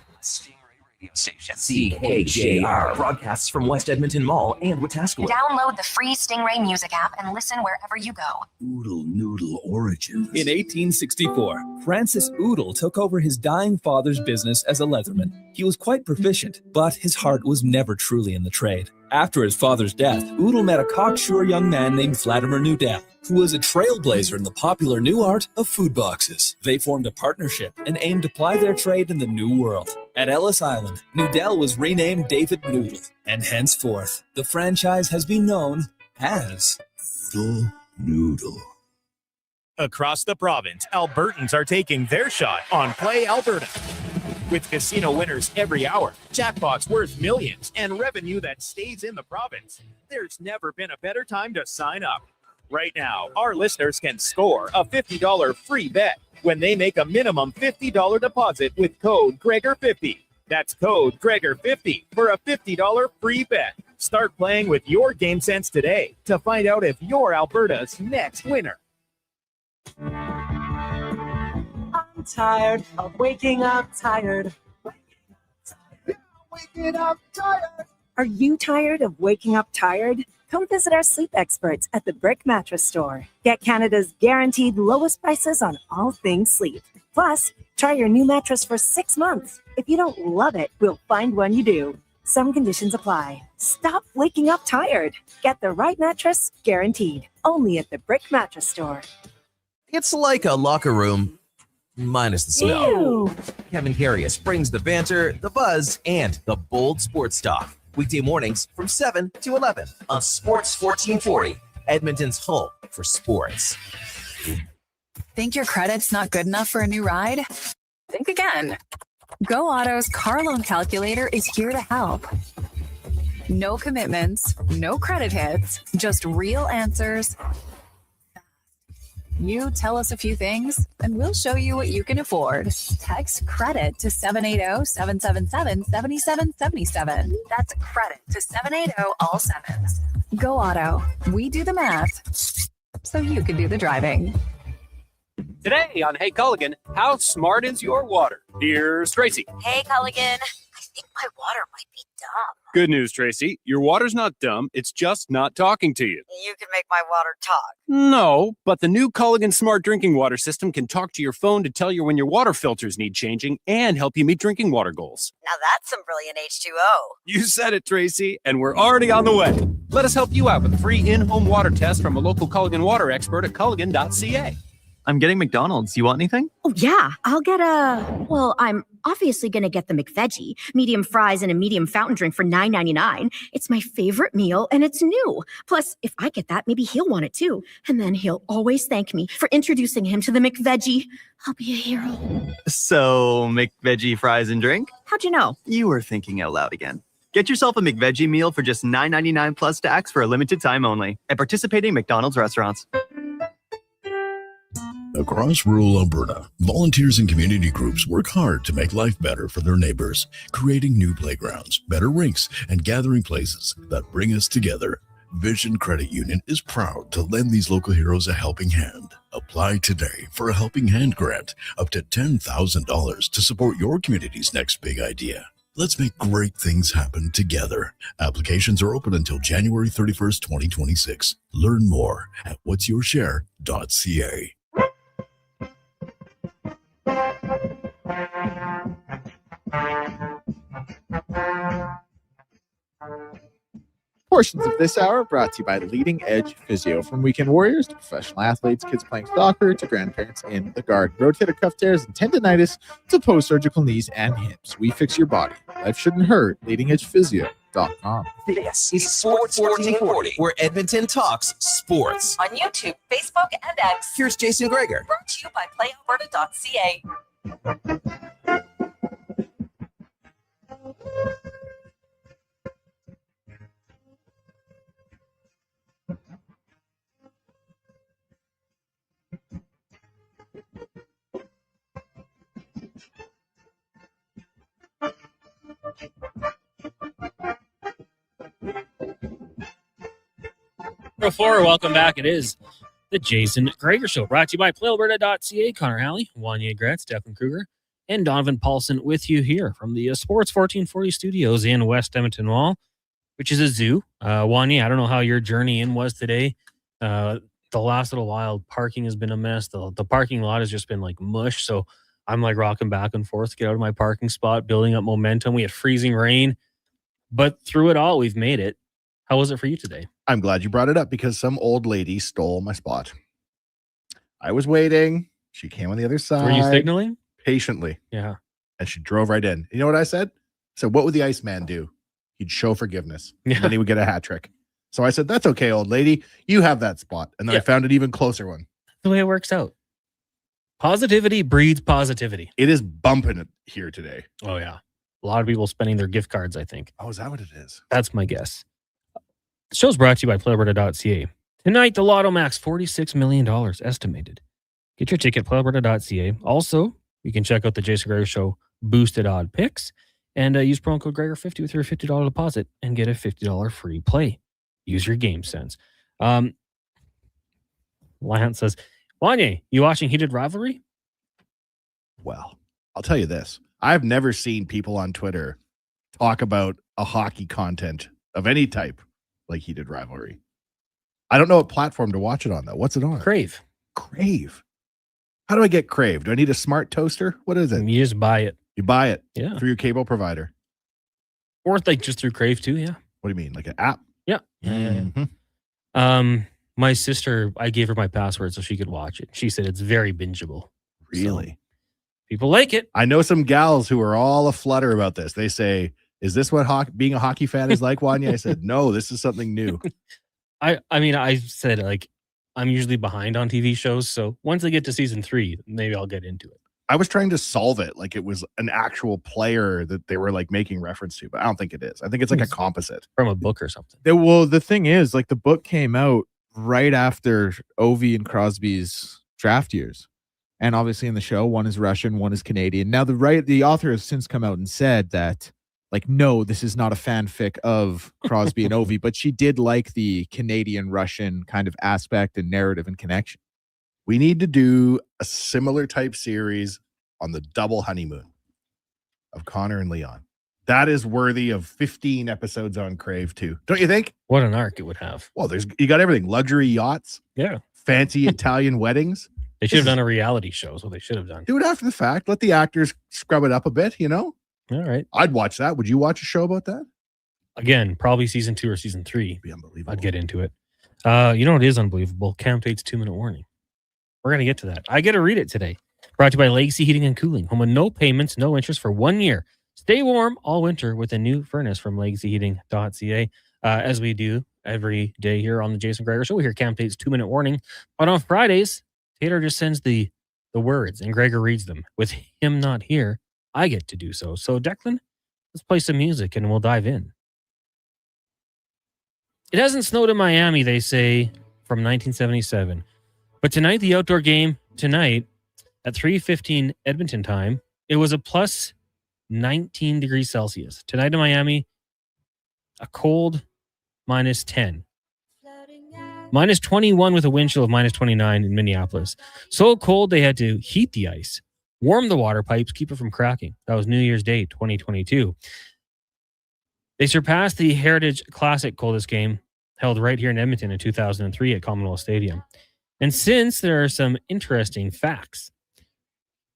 station. CKJR broadcasts from West Edmonton Mall and Wetaskiwin. Download the free Stingray music app and listen wherever you go. Oodle Noodle Origins. In 1864, Francis Oodle took over his dying father's business as a leatherman. He was quite proficient, but his heart was never truly in the trade. After his father's death, Oodle met a cocksure young man named Vladimir Nudell, who was a trailblazer in the popular new art of food boxes. They formed a partnership and aimed to ply their trade in the New World. At Ellis Island, Nudell was renamed David Noodle, and henceforth, the franchise has been known as the Noodle. Across the province, Albertans are taking their shot on Play Alberta. With casino winners every hour, jackpots worth millions, and revenue that stays in the province, there's never been a better time to sign up. Right now, our listeners can score a $50 free bet when they make a minimum $50 deposit with code Gregor50. That's code Gregor50 for a $50 free bet. Start playing with your game sense today to find out if you're Alberta's next winner. I'm tired of waking up tired. Waking up tired. Are you tired of waking up tired? Come visit our sleep experts at the Brick Mattress Store. Get Canada's guaranteed lowest prices on all things sleep. Plus, try your new mattress for 6 months. If you don't love it, we'll find one you do. Some conditions apply. Stop waking up tired. Get the right mattress guaranteed. Only at the Brick Mattress Store. It's like a locker room, minus the smell. Ew. Kevin Carius brings the banter, the buzz, and the bold sports talk. Weekday mornings from 7 to 11 on Sports 1440, Edmonton's home for sports. Think your credit's not good enough for a new ride? Think again. Go Auto's car loan calculator is here to help. No commitments, no credit hits, just real answers. You tell us a few things, and we'll show you what you can afford. Text credit to 780-777-7777. That's credit to 780 all sevens. Go Auto. We do the math, so you can do the driving. Today on Hey Culligan, how smart is your water? Here's Tracy. Hey Culligan, I think my water might be dumb. Good news, Tracy. Your water's not dumb. It's just not talking to you. You can make my water talk. No, but the new Culligan Smart Drinking Water System can talk to your phone to tell you when your water filters need changing and help you meet drinking water goals. Now that's some brilliant H2O. You said it, Tracy, and we're already on the way. Let us help you out with a free in-home water test from a local Culligan water expert at culligan.ca. I'm getting McDonald's. You want anything? Oh, yeah. I'll get I'm obviously going to get the McVeggie, medium fries and a medium fountain drink for $9.99. It's my favorite meal and it's new. Plus, if I get that, maybe he'll want it too. And then he'll always thank me for introducing him to the McVeggie. I'll be a hero. So, McVeggie fries and drink? How'd you know? You were thinking out loud again. Get yourself a McVeggie meal for just $9.99 plus tax for a limited time only at participating McDonald's restaurants. Across rural Alberta, volunteers and community groups work hard to make life better for their neighbors, creating new playgrounds, better rinks, and gathering places that bring us together. Vision Credit Union is proud to lend these local heroes a helping hand. Apply today for a Helping Hand grant up to $10,000 to support your community's next big idea. Let's make great things happen together. Applications are open until January 31st, 2026. Learn more at whatsyourshare.ca. Portions of this hour brought to you by Leading Edge Physio. From weekend warriors to professional athletes, kids playing soccer to grandparents in the garden. Rotator cuff tears and tendonitis to post-surgical knees and hips. We fix your body. Life shouldn't hurt. LeadingEdgePhysio.com. This is Sports 1440, where Edmonton talks sports. On YouTube, Facebook, and X. Here's Jason Gregor. Brought to you by PlayAlberta.ca. Before, welcome back. It is the Jason Gregor Show, brought to you by PlayAlberta.ca. Connor Halley, Wanya Gretz, Declan Kruger, and Donovan Paulson with you here from the Sports 1440 studios in West Edmonton Mall, which is a zoo. Wanya, I don't know how your journey in was today. The last little while, parking has been a mess. The parking lot has just been like mush. So I'm like rocking back and forth to get out of my parking spot, building up momentum. We had freezing rain, but through it all, we've made it. How was it for you today? I'm glad you brought it up because some old lady stole my spot. I was waiting. She came on the other side. Were you signaling? Patiently. Yeah. And she drove right in. You know what I said? So what would the Iceman do? He'd show forgiveness. Yeah. And then he would get a hat trick. So I said, that's okay, old lady. You have that spot. And then I found an even closer one. The way it works out. Positivity breeds positivity. It is bumping it here today. Oh, yeah. A lot of people spending their gift cards, I think. Oh, is that what it is? That's my guess. The show's brought to you by playalberta.ca. Tonight, the Lotto Max, $46 million estimated. Get your ticket, playalberta.ca. Also, you can check out the Jason Gregor Show boosted odd picks and use promo code Gregor50 with your $50 deposit and get a $50 free play. Use your game sense. Lance says, Wanye, you watching Heated Rivalry? Well, I'll tell you this. I've never seen people on Twitter talk about a hockey content of any type like Heated Rivalry. I don't know what platform to watch it on, though. What's it on? Crave. Crave. How do I get Crave? Do I need a smart toaster? What is it? You just buy it. You buy it through your cable provider. Or like just through Crave too, yeah. What do you mean? Like an app? Yeah. Mm-hmm. My sister, I gave her my password so she could watch it. She said it's very bingeable. Really? So people like it. I know some gals who are all aflutter about this. They say, is this what being a hockey fan is like, Wanya? I said, no, this is something new. I mean, I said, like, I'm usually behind on TV shows. So once I get to season 3, maybe I'll get into it. I was trying to solve it like it was an actual player that they were like making reference to, but I don't think it is. I think it's like a composite from a book or something. Well, the thing is, like, the book came out right after Ovi and Crosby's draft years. And obviously in the show, one is Russian, one is Canadian. Now the author has since come out and said that, like, no, this is not a fanfic of Crosby and Ovi, but she did like the Canadian-Russian kind of aspect and narrative and connection. We need to do a similar type series on the double honeymoon of Connor and Leon. That is worthy of 15 episodes on Crave too. Don't you think? What an arc it would have. Well, you got everything. Luxury yachts. Yeah. Fancy Italian weddings. They should have done a reality show is what they should have done. Do it after the fact. Let the actors scrub it up a bit, you know? All right. I'd watch that. Would you watch a show about that? Again, probably season 2 or season 3. It'd be unbelievable. I'd get into it. You know what is unbelievable? Camp Tate's 2-minute warning. We're going to get to that. I get to read it today. Brought to you by Legacy Heating and Cooling. Home with no payments, no interest for 1 year. Stay warm all winter with a new furnace from legacyheating.ca. As we do every day here on the Jason Gregor Show. We hear Camp Tate's 2-minute warning. But on Fridays, Tater just sends the words and Gregor reads them. With him not here, I get to do so. So, Declan, let's play some music and we'll dive in. It hasn't snowed in Miami, they say, from 1977. But tonight, the outdoor game, tonight, at 3:15 Edmonton time, it was a plus 19 degrees Celsius. Tonight in Miami, a cold minus 10. Minus 21 with a wind chill of minus 29 in Minneapolis. So cold they had to heat the ice, warm the water pipes, keep it from cracking. That was New Year's Day, 2022. They surpassed the Heritage Classic coldest game held right here in Edmonton in 2003 at Commonwealth Stadium. And since there are some interesting facts,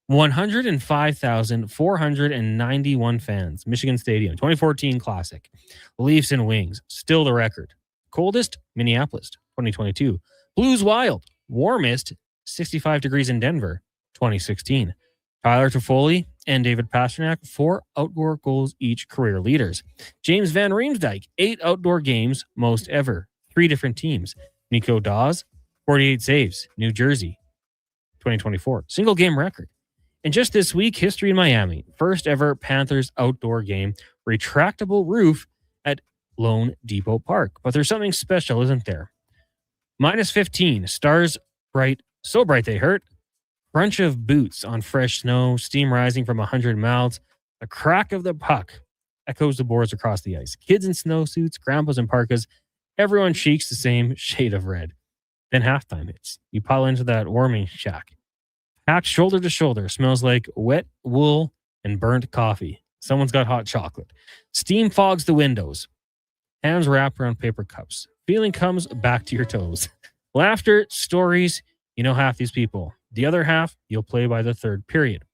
105,491 fans, Michigan Stadium, 2014 Classic, Leafs and Wings, still the record. Coldest, Minneapolis, 2022. Blues Wild, warmest, 65 degrees in Denver, 2016. Tyler Toffoli and David Pastrnak, 4 outdoor goals each, career leaders. James Van Riemsdyk, 8 outdoor games, most ever, 3 different teams. Nico Dawes, 48 saves, New Jersey, 2024. Single game record. And just this week, history in Miami. First ever Panthers outdoor game. Retractable roof at Lone Depot Park. But there's something special, isn't there? Minus 15. Stars bright. So bright they hurt. Crunch of boots on fresh snow. Steam rising from 100 mouths. The crack of the puck echoes the boards across the ice. Kids in snowsuits, grandpas in parkas. Everyone cheeks the same shade of red. Then halftime hits. You pile into that warming shack. Packed shoulder to shoulder. Smells like wet wool and burnt coffee. Someone's got hot chocolate. Steam fogs the windows. Hands wrapped around paper cups. Feeling comes back to your toes. Laughter, stories, you know half these people. The other half, you'll play by the third period.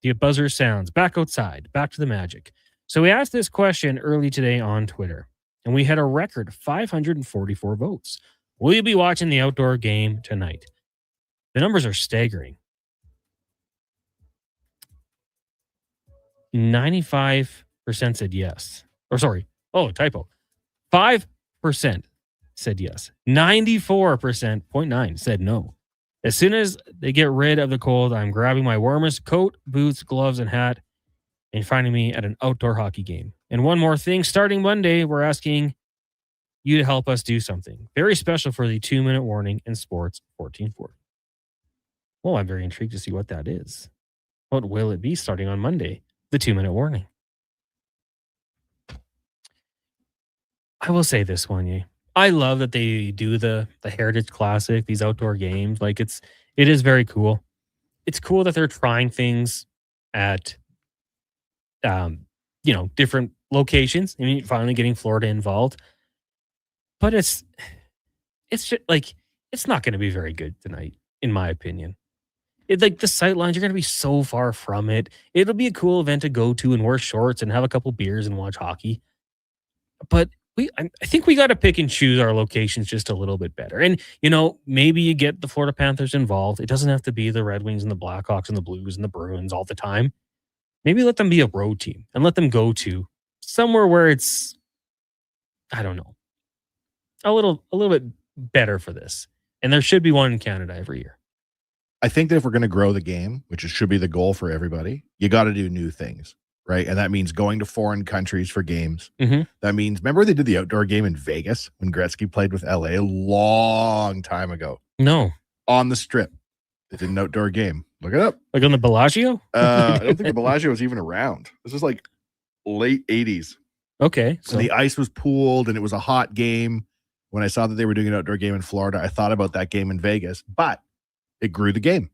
The buzzer sounds. Back outside. Back to the magic. So we asked this question early today on Twitter, and we had a record 544 votes. Will you be watching the outdoor game tonight? The numbers are staggering. 95% said yes. Or sorry. Oh, typo. 5% said yes. 94%, 0.9, said no. As soon as they get rid of the cold, I'm grabbing my warmest coat, boots, gloves, and hat and finding me at an outdoor hockey game. And one more thing, starting Monday, we're asking you to help us do something very special for the 2-minute warning in Sports 1440. Well, I'm very intrigued to see what that is. What will it be starting on Monday? The 2-minute warning. I will say this one, yeah. I love that they do the Heritage Classic, these outdoor games. Like it is very cool. It's cool that they're trying things at different locations. I mean, finally getting Florida involved. But it's just like it's not going to be very good tonight, in my opinion. Like the sight lines, you're going to be so far from it. It'll be a cool event to go to and wear shorts and have a couple beers and watch hockey. But I think we got to pick and choose our locations just a little bit better. And, maybe you get the Florida Panthers involved. It doesn't have to be the Red Wings and the Blackhawks and the Blues and the Bruins all the time. Maybe let them be a road team and let them go to somewhere where it's, I don't know, a little bit better for this. And there should be one in Canada every year. I think that if we're going to grow the game, which should be the goal for everybody, you got to do new things, right? And that means going to foreign countries for games. Mm-hmm. That means, remember they did the outdoor game in Vegas when Gretzky played with LA a long time ago? No. On the Strip. They did an outdoor game. Look it up. Like on the Bellagio? I don't think the Bellagio was even around. This is like late 80s. Okay. So the ice was pooled and it was a hot game. When I saw that they were doing an outdoor game in Florida, I thought about that game in Vegas, but it grew the game.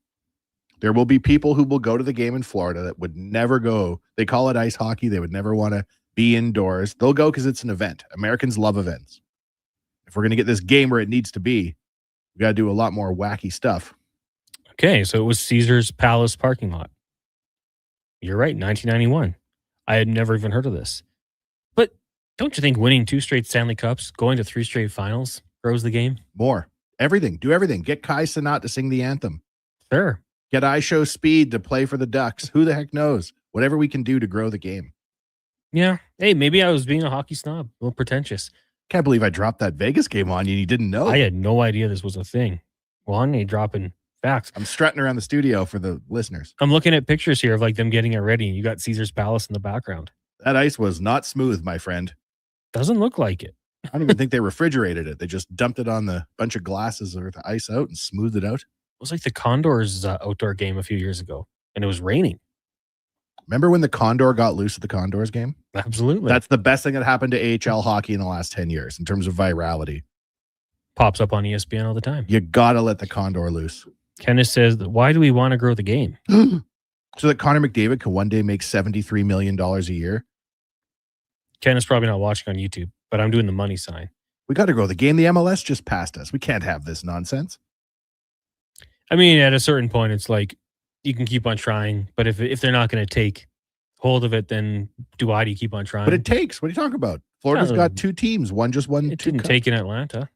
There will be people who will go to the game in Florida that would never go. They call it ice hockey. They would never want to be indoors. They'll go because it's an event. Americans love events. If we're going to get this game where it needs to be, we got to do a lot more wacky stuff. Okay, so it was Caesars Palace parking lot. You're right, 1991. I had never even heard of this. But don't you think winning 2 straight Stanley Cups, going to 3 straight finals, grows the game? More. Everything. Do everything. Get Kai Cenat to sing the anthem. Sure. Get I Show Speed to play for the Ducks. Who the heck knows? Whatever we can do to grow the game. Yeah. Hey, maybe I was being a hockey snob, a little pretentious. Can't believe I dropped that Vegas game on you and you didn't know. I had no idea this was a thing. Well, I'm dropping facts. I'm strutting around the studio for the listeners. I'm looking at pictures here of like them getting it ready. You got Caesars Palace in the background. That ice was not smooth, my friend. Doesn't look like it. I don't even think they refrigerated it. They just dumped it on the bunch of glasses or the ice out and smoothed it out. It was like the Condors outdoor game a few years ago, and it was raining. Remember when the Condor got loose at the Condors game? Absolutely. That's the best thing that happened to AHL hockey in the last 10 years in terms of virality. Pops up on ESPN all the time. You got to let the Condor loose. Kenneth says, why do we want to grow the game? So that Connor McDavid can one day make $73 million a year? Kenneth's probably not watching on YouTube, but I'm doing the money sign. We got to grow the game. The MLS just passed us. We can't have this nonsense. I mean, at a certain point, it's like you can keep on trying, but if they're not going to take hold of it, then do you keep on trying? But it takes. What are you talking about? Florida's got 2 teams. One just won. It didn't take in Atlanta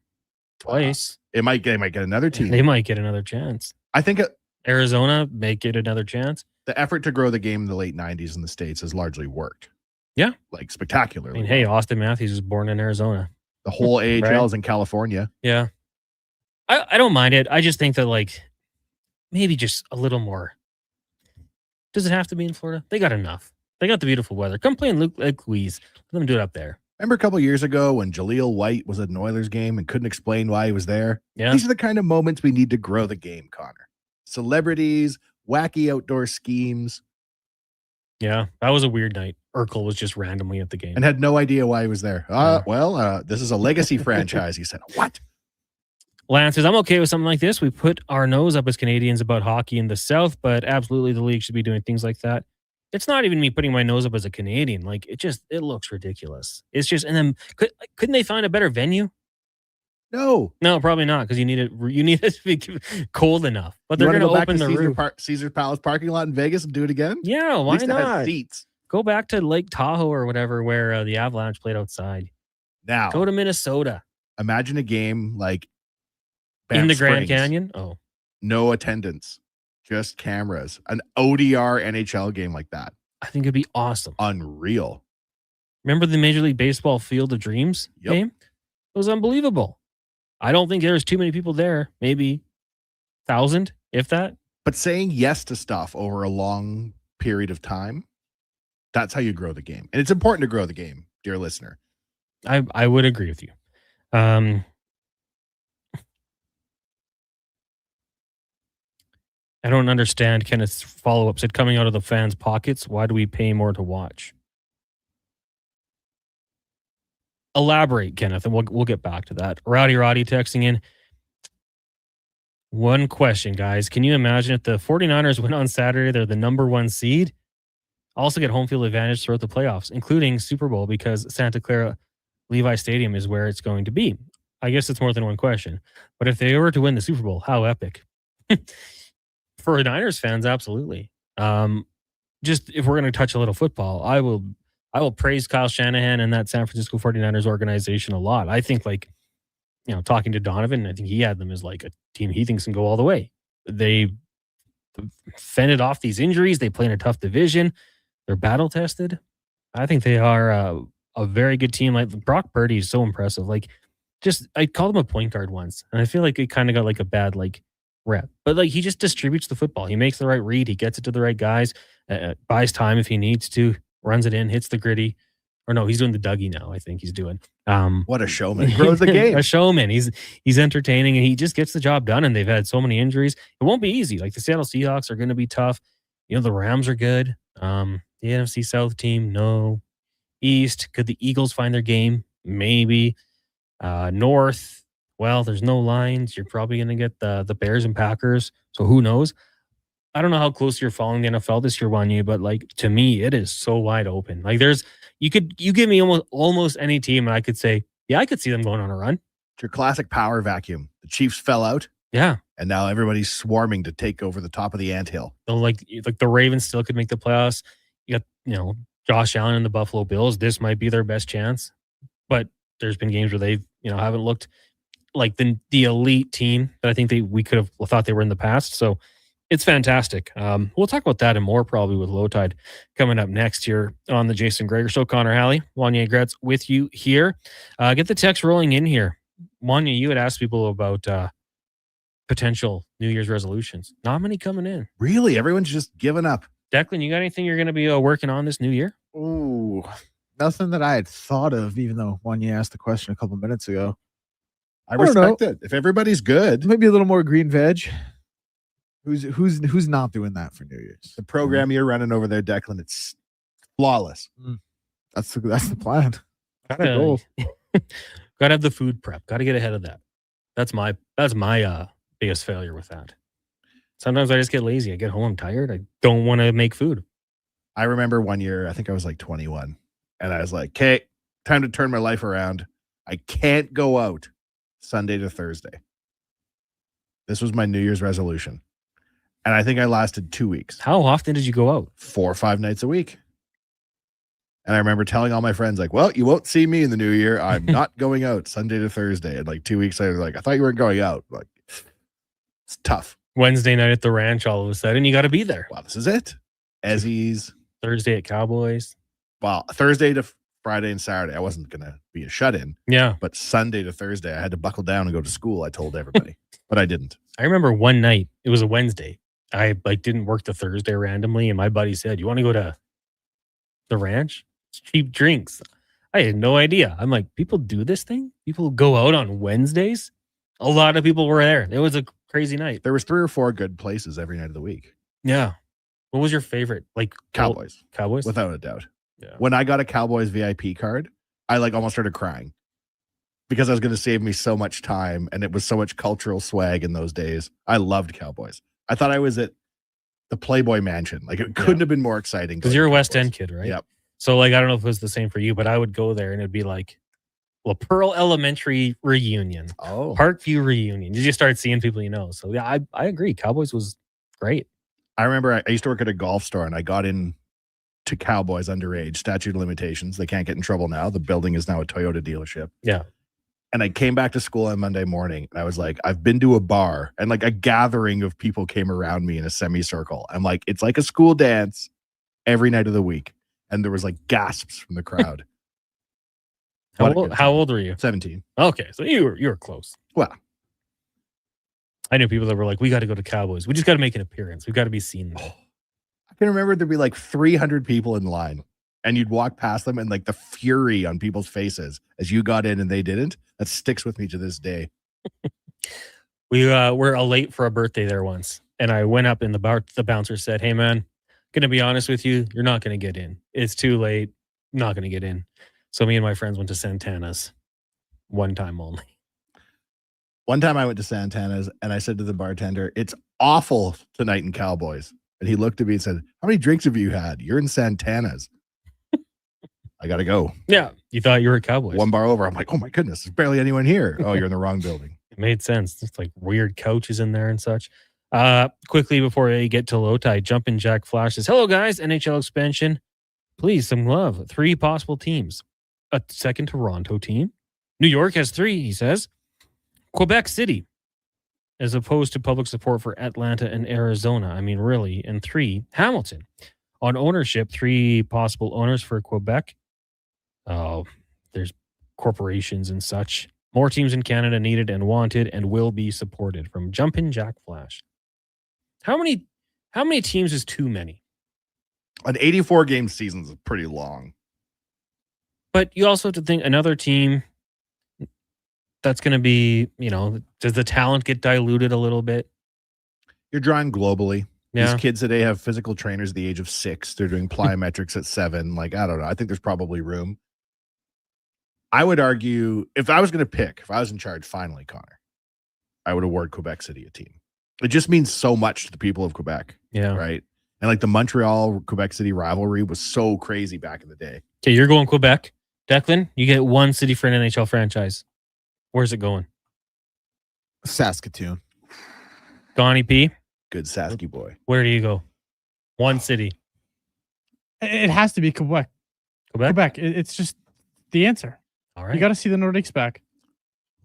twice. They might get another team. They might get another chance. I think Arizona may get another chance. The effort to grow the game in the late 90s in the States has largely worked. Yeah. Like spectacularly. I mean, hey, Austin Matthews was born in Arizona. The whole AHL Right? is in California. Yeah. I don't mind it. I just think that like maybe just a little more. Does it have to be in Florida? They got enough. They got the beautiful weather. Come play in Lake Louise. Let them do it up there. Remember a couple years ago when Jaleel White was at an Oilers game and couldn't explain why he was there? Yeah. These are the kind of moments we need to grow the game, Connor. Celebrities, wacky outdoor schemes. Yeah, that was a weird night. Urkel was just randomly at the game. And had no idea why he was there. This is a legacy franchise. He said, what? Lance says, I'm okay with something like this. We put our nose up as Canadians about hockey in the South, but absolutely the league should be doing things like that. It's not even me putting my nose up as a Canadian. Like, it looks ridiculous. It's just, and then couldn't they find a better venue? No, probably not, because you need it to be cold enough. But they're going to open the roof. Caesar Palace parking lot in Vegas and do it again. Yeah, why not? Seats. Go back to Lake Tahoe or whatever, where the Avalanche played outside. Now go to Minnesota. Imagine a game like Banff in the Grand Springs. Canyon. Oh, no attendance, just cameras. An ODR NHL game like that. I think it'd be awesome. Unreal. Remember the Major League Baseball Field of Dreams game? It was unbelievable. I don't think there's too many people there. Maybe 1,000, if that. But saying yes to stuff over a long period of time, that's how you grow the game. And it's important to grow the game, dear listener. I would agree with you. I don't understand Kenneth's follow-up. Said, coming out of the fans' pockets, why do we pay more to watch? Elaborate, Kenneth, and we'll get back to that. Roddy texting in. One question, guys. Can you imagine if the 49ers win on Saturday, they're the number 1 seed? Also get home field advantage throughout the playoffs, including Super Bowl, because Santa Clara Levi Stadium is where it's going to be. I guess it's more than one question. But if they were to win the Super Bowl, how epic. For Niners fans, absolutely. Just if we're going to touch a little football, I will praise Kyle Shanahan and that San Francisco 49ers organization a lot. I think, like, talking to Donovan, I think he had them as like a team he thinks can go all the way. They fended off these injuries. They play in a tough division. They're battle tested. I think they are a very good team. Like, Brock Purdy is so impressive. Like, I called him a point guard once, and I feel like it kind of got like a bad rep. But like, he just distributes the football. He makes the right read. He gets it to the right guys. Buys time if he needs to. Runs it in. Hits the gritty. Or no, he's doing the Dougie now. I think he's doing. What a showman! Grows the game. A showman. He's entertaining, and he just gets the job done. And they've had so many injuries. It won't be easy. Like, the Seattle Seahawks are going to be tough. The Rams are good. The NFC South team, no. East, could the Eagles find their game? Maybe. North, well, there's no lines. You're probably going to get the Bears and Packers. So who knows? I don't know how close you're following the NFL this year, Wanya, but like, to me, it is so wide open. Like, you give me almost any team, and I could say, yeah, I could see them going on a run. It's your classic power vacuum. The Chiefs fell out. Yeah. And now everybody's swarming to take over the top of the anthill. So like the Ravens still could make the playoffs. You got, Josh Allen and the Buffalo Bills. This might be their best chance. But there's been games where they've, haven't looked like the elite team that I think we could have thought they were in the past. So it's fantastic. We'll talk about that and more probably with Low Tide coming up next here on the Jason Gregor Show. Connor Halley, Wanya Gretz with you here. Get the text rolling in here. Wanya, you had asked people about potential New Year's resolutions. Not many coming in. Really? Everyone's just giving up. Declan, you got anything you're going to be working on this new year? Ooh, nothing that I had thought of, even though Wanya asked the question a couple minutes ago. I respect it. If everybody's good. Maybe a little more green veg. Who's not doing that for New Year's? The program you're running over there, Declan, it's flawless. That's the plan. Gotta have the food prep. Gotta get ahead of that. That's my biggest failure with that. Sometimes I just get lazy. I get home, I'm tired. I don't want to make food. I remember one year, I think I was like 21, and I was like, okay, time to turn my life around. I can't go out Sunday to Thursday. This was my New Year's resolution. And I think I lasted 2 weeks. How often did you go out? 4 or 5 nights a week. And I remember telling all my friends, like, well, you won't see me in the new year. I'm not going out Sunday to Thursday. And like 2 weeks later, like, I thought you weren't going out. Like, it's tough. Wednesday night at the ranch, all of a sudden, you got to be there. Well, this is it. Ezzy's. Thursday at Cowboys. Well, Thursday to Friday and Saturday, I wasn't going to be a shut-in. Yeah. But Sunday to Thursday, I had to buckle down and go to school, I told everybody. But I didn't. I remember one night, it was a Wednesday. I didn't work the Thursday randomly, and my buddy said, you want to go to the ranch? It's cheap drinks. I had no idea. I'm like, people do this thing? People go out on Wednesdays? A lot of people were there. It was a crazy night. There was 3 or 4 good places every night of the week. Yeah. What was your favorite? Like Cowboys. Cowboys? Without a doubt. Yeah. When I got a Cowboys VIP card, I almost started crying. because I was going to save me so much time, and it was so much cultural swag in those days. I loved Cowboys. I thought I was at the Playboy Mansion. Like, it couldn't have been more exciting. Because you're a West End kid, right? Yep. So, like, I don't know if it was the same for you, but I would go there and it'd be like, well, Pearl Elementary reunion, Parkview reunion. You just start seeing people you know. So, yeah, I agree. Cowboys was great. I remember I used to work at a golf store, and I got in to Cowboys underage, statute of limitations. They can't get in trouble now. The building is now a Toyota dealership. Yeah. And I came back to school on Monday morning, and I was like, I've been to a bar, and like a gathering of people came around me in a semicircle. I'm like, it's like a school dance every night of the week. And there was like gasps from the crowd. How old were you? 17. Okay. So you were close. Well, I knew people that were like, we got to go to Cowboys. We just got to make an appearance. We got to be seen there. I can remember there'd be like 300 people in line, and you'd walk past them, and like the fury on people's faces as you got in and they didn't, that sticks with me to this day. We were late for a birthday there once, and I went up and the bouncer said, hey man, gonna be honest with you, you're not gonna get in. It's too late. Not gonna get in. So me and my friends went to Santana's one time only. One time I went to Santana's, and I said to the bartender, it's awful tonight in Cowboys. And he looked at me and said, how many drinks have you had? You're in Santana's. I got to go. Yeah. You thought you were at Cowboys. One bar over. I'm like, oh my goodness, there's barely anyone here. Oh, you're in the wrong building. It made sense. It's like weird couches in there and such. Quickly before I get to low tide, Jumpin' Jack Flash says, hello guys, NHL expansion. Please, some love. 3 possible teams. A second Toronto team. New York has 3, he says. Quebec City, as opposed to public support for Atlanta and Arizona. I mean, really. And 3, Hamilton. On ownership, 3 possible owners for Quebec. Oh, there's corporations and such. More teams in Canada needed and wanted and will be supported. From Jumpin' Jack Flash. How many teams is too many? An 84-game season is pretty long. But you also have to think another team that's going to be, does the talent get diluted a little bit? You're drawing globally. Yeah. These kids today have physical trainers at the age of 6. They're doing plyometrics at 7. Like, I don't know. I think there's probably room. I would argue, if I was going to pick, if I was in charge finally, Connor, I would award Quebec City a team. It just means so much to the people of Quebec. Yeah. Right? And like the Montreal-Quebec City rivalry was so crazy back in the day. Okay, you're going Quebec. Declan, you get one city for an NHL franchise. Where's it going? Saskatoon. Donnie P. Good Sasky boy. Where do you go? One city. It has to be Quebec. Quebec? It's just the answer. All right. You got to see the Nordics back.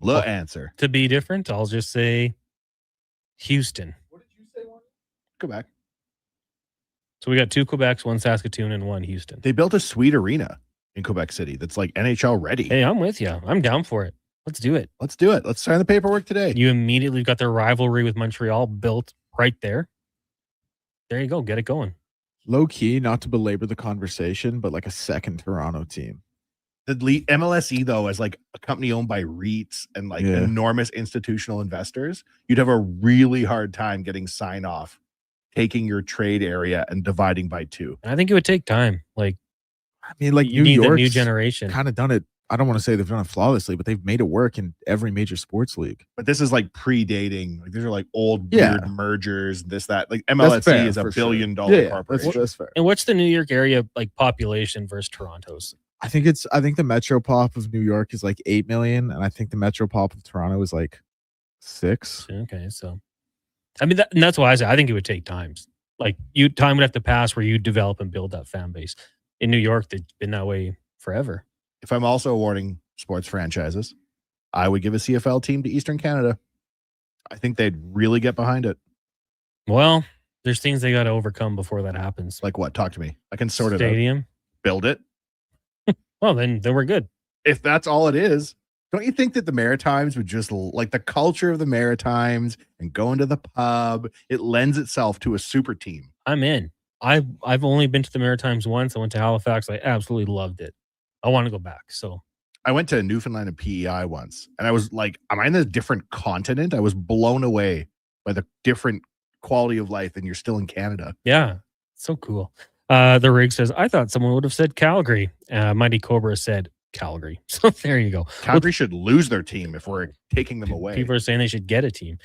Answer. To be different, I'll just say Houston. Quebec. So we got 2 Quebecs, 1 Saskatoon, and 1 Houston. They built a sweet arena in Quebec City that's like NHL ready. Hey, I'm with you. I'm down for it. Let's do it. Let's do it. Let's sign the paperwork today. You immediately got their rivalry with Montreal built right there. There you go. Get it going. Low key, not to belabor the conversation, but like a second Toronto team. The MLSE, though, as like a company owned by REITs and like enormous institutional investors, you'd have a really hard time getting sign off, taking your trade area and dividing by 2. And I think it would take time. Like, I mean, like you New need the York's new generation. kind of done it. I don't want to say they've done it flawlessly, but they've made it work in every major sports league. But this is like predating. Like these are like old weird mergers. This that like MLSE is a $1 billion corporation. That's fair. And what's the New York area like population versus Toronto's? I think the Metropop of New York is like 8 million, and I think the Metropop of Toronto is like 6. Okay, so I mean that's why I think it would take time. Like time would have to pass where you develop and build that fan base. In New York, they've been that way forever. If I'm also awarding sports franchises, I would give a CFL team to Eastern Canada. I think they'd really get behind it. Well, there's things they got to overcome before that happens. Like what? Talk to me. I can sort it out. Stadium. Build it. Well, then we're good. If that's all it is, don't you think that the Maritimes would just like the culture of the Maritimes and going to the pub, it lends itself to a super team. I'm in. I've only been to the Maritimes once. I went to Halifax. I absolutely loved it. I want to go back. So I went to Newfoundland and PEI once, and I was like, am I in a different continent? I was blown away by the different quality of life, and you're still in Canada. Yeah, so cool. The Rig says, I thought someone would have said Calgary. Mighty Cobra said, Calgary. So there you go. Calgary should lose their team if we're taking them away. People are saying they should get a team.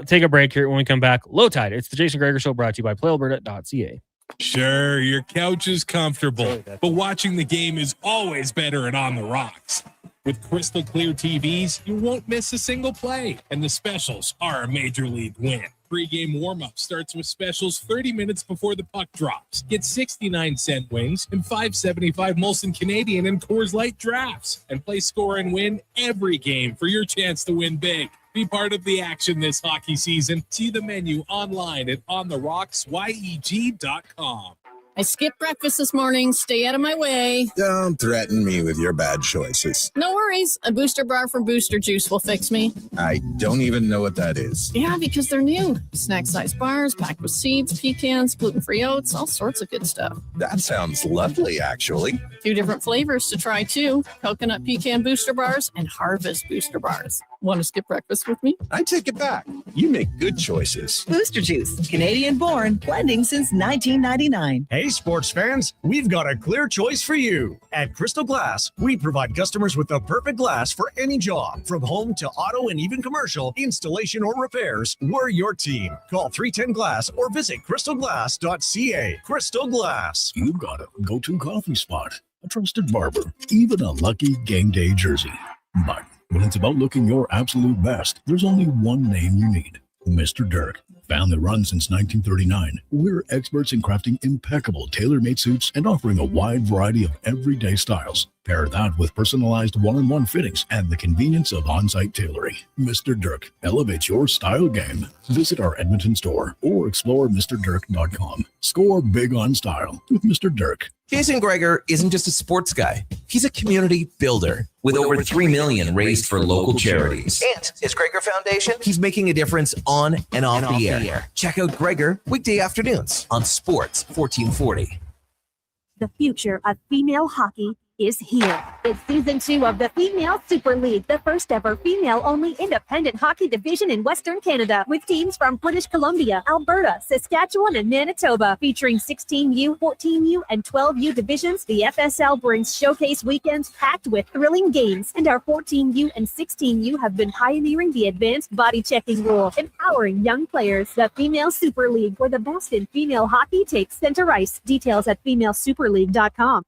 Take a break here. When we come back, Low Tide. It's the Jason Gregor Show, brought to you by PlayAlberta.ca. Sure, your couch is comfortable, but watching the game is always better at On the Rocks. With crystal clear TVs, you won't miss a single play, and the specials are a major league win. Pre-game warm-up starts with specials 30 minutes before the puck drops. Get 69-cent wings and $5.75 Molson Canadian and Coors Light drafts. And play score and win every game for your chance to win big. Be part of the action this hockey season. See the menu online at ontherocksyeg.com. I skipped breakfast this morning. Stay out of my way. Don't threaten me with your bad choices. No worries. A booster bar from Booster Juice will fix me. I don't even know what that is. Yeah, because they're new. Snack-sized bars packed with seeds, pecans, gluten-free oats, all sorts of good stuff. That sounds lovely, actually. 2 different flavors to try, too. Coconut pecan booster bars and harvest booster bars. Want to skip breakfast with me? I take it back. You make good choices. Booster Juice, Canadian-born, blending since 1999. Hey, sports fans, we've got a clear choice for you. At Crystal Glass, we provide customers with the perfect glass for any job. From home to auto and even commercial, installation or repairs, we're your team. Call 310-GLASS or visit crystalglass.ca. Crystal Glass. You've got a go-to coffee spot, a trusted barber, even a lucky game day jersey. But when it's about looking your absolute best, there's only one name you need: Mr. Dirk. Family run since 1939, we're experts in crafting impeccable tailor-made suits and offering a wide variety of everyday styles. Pair that with personalized one-on-one fittings and the convenience of on-site tailoring. Mr. Dirk elevates your style game. Visit our Edmonton store or explore MrDirk.com. Score big on style with Mr. Dirk. Jason Gregor isn't just a sports guy. He's a community builder with over $3 million raised for local charities. And his Gregor Foundation, he's making a difference on and off the air. Check out Gregor weekday afternoons on Sports 1440. The future of female hockey is here. It's season 2 of the Female Super League, the first ever female-only independent hockey division in Western Canada, with teams from British Columbia, Alberta, Saskatchewan, and Manitoba. Featuring 16U, 14U, and 12U divisions, the FSL brings showcase weekends packed with thrilling games, and our 14U and 16U have been pioneering the advanced body-checking rule, empowering young players. The Female Super League, where the best in female hockey takes center ice. Details at femalsuperleague.com.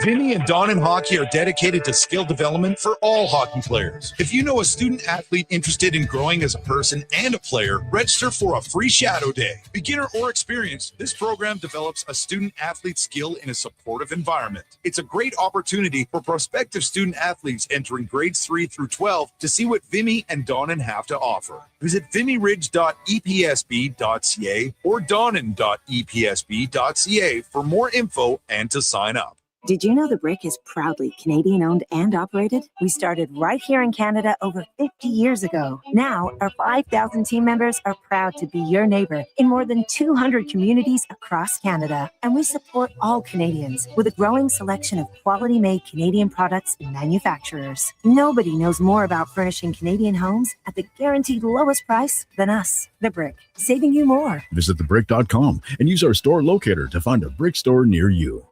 Vinny and Don in Hockey are dedicated to skill development for all hockey players. If you know a student athlete interested in growing as a person and a player, register for a free shadow day. Beginner or experienced, this program develops a student athlete skill in a supportive environment. It's a great opportunity for prospective student athletes entering grades 3 through 12 to see what Vimy and Donnan have to offer. Visit vimyridge.epsb.ca or donnan.epsb.ca for more info and to sign up. Did you know The Brick is proudly Canadian-owned and operated? We started right here in Canada over 50 years ago. Now, our 5,000 team members are proud to be your neighbor in more than 200 communities across Canada. And we support all Canadians with a growing selection of quality-made Canadian products and manufacturers. Nobody knows more about furnishing Canadian homes at the guaranteed lowest price than us. The Brick, saving you more. Visit thebrick.com and use our store locator to find a Brick store near you.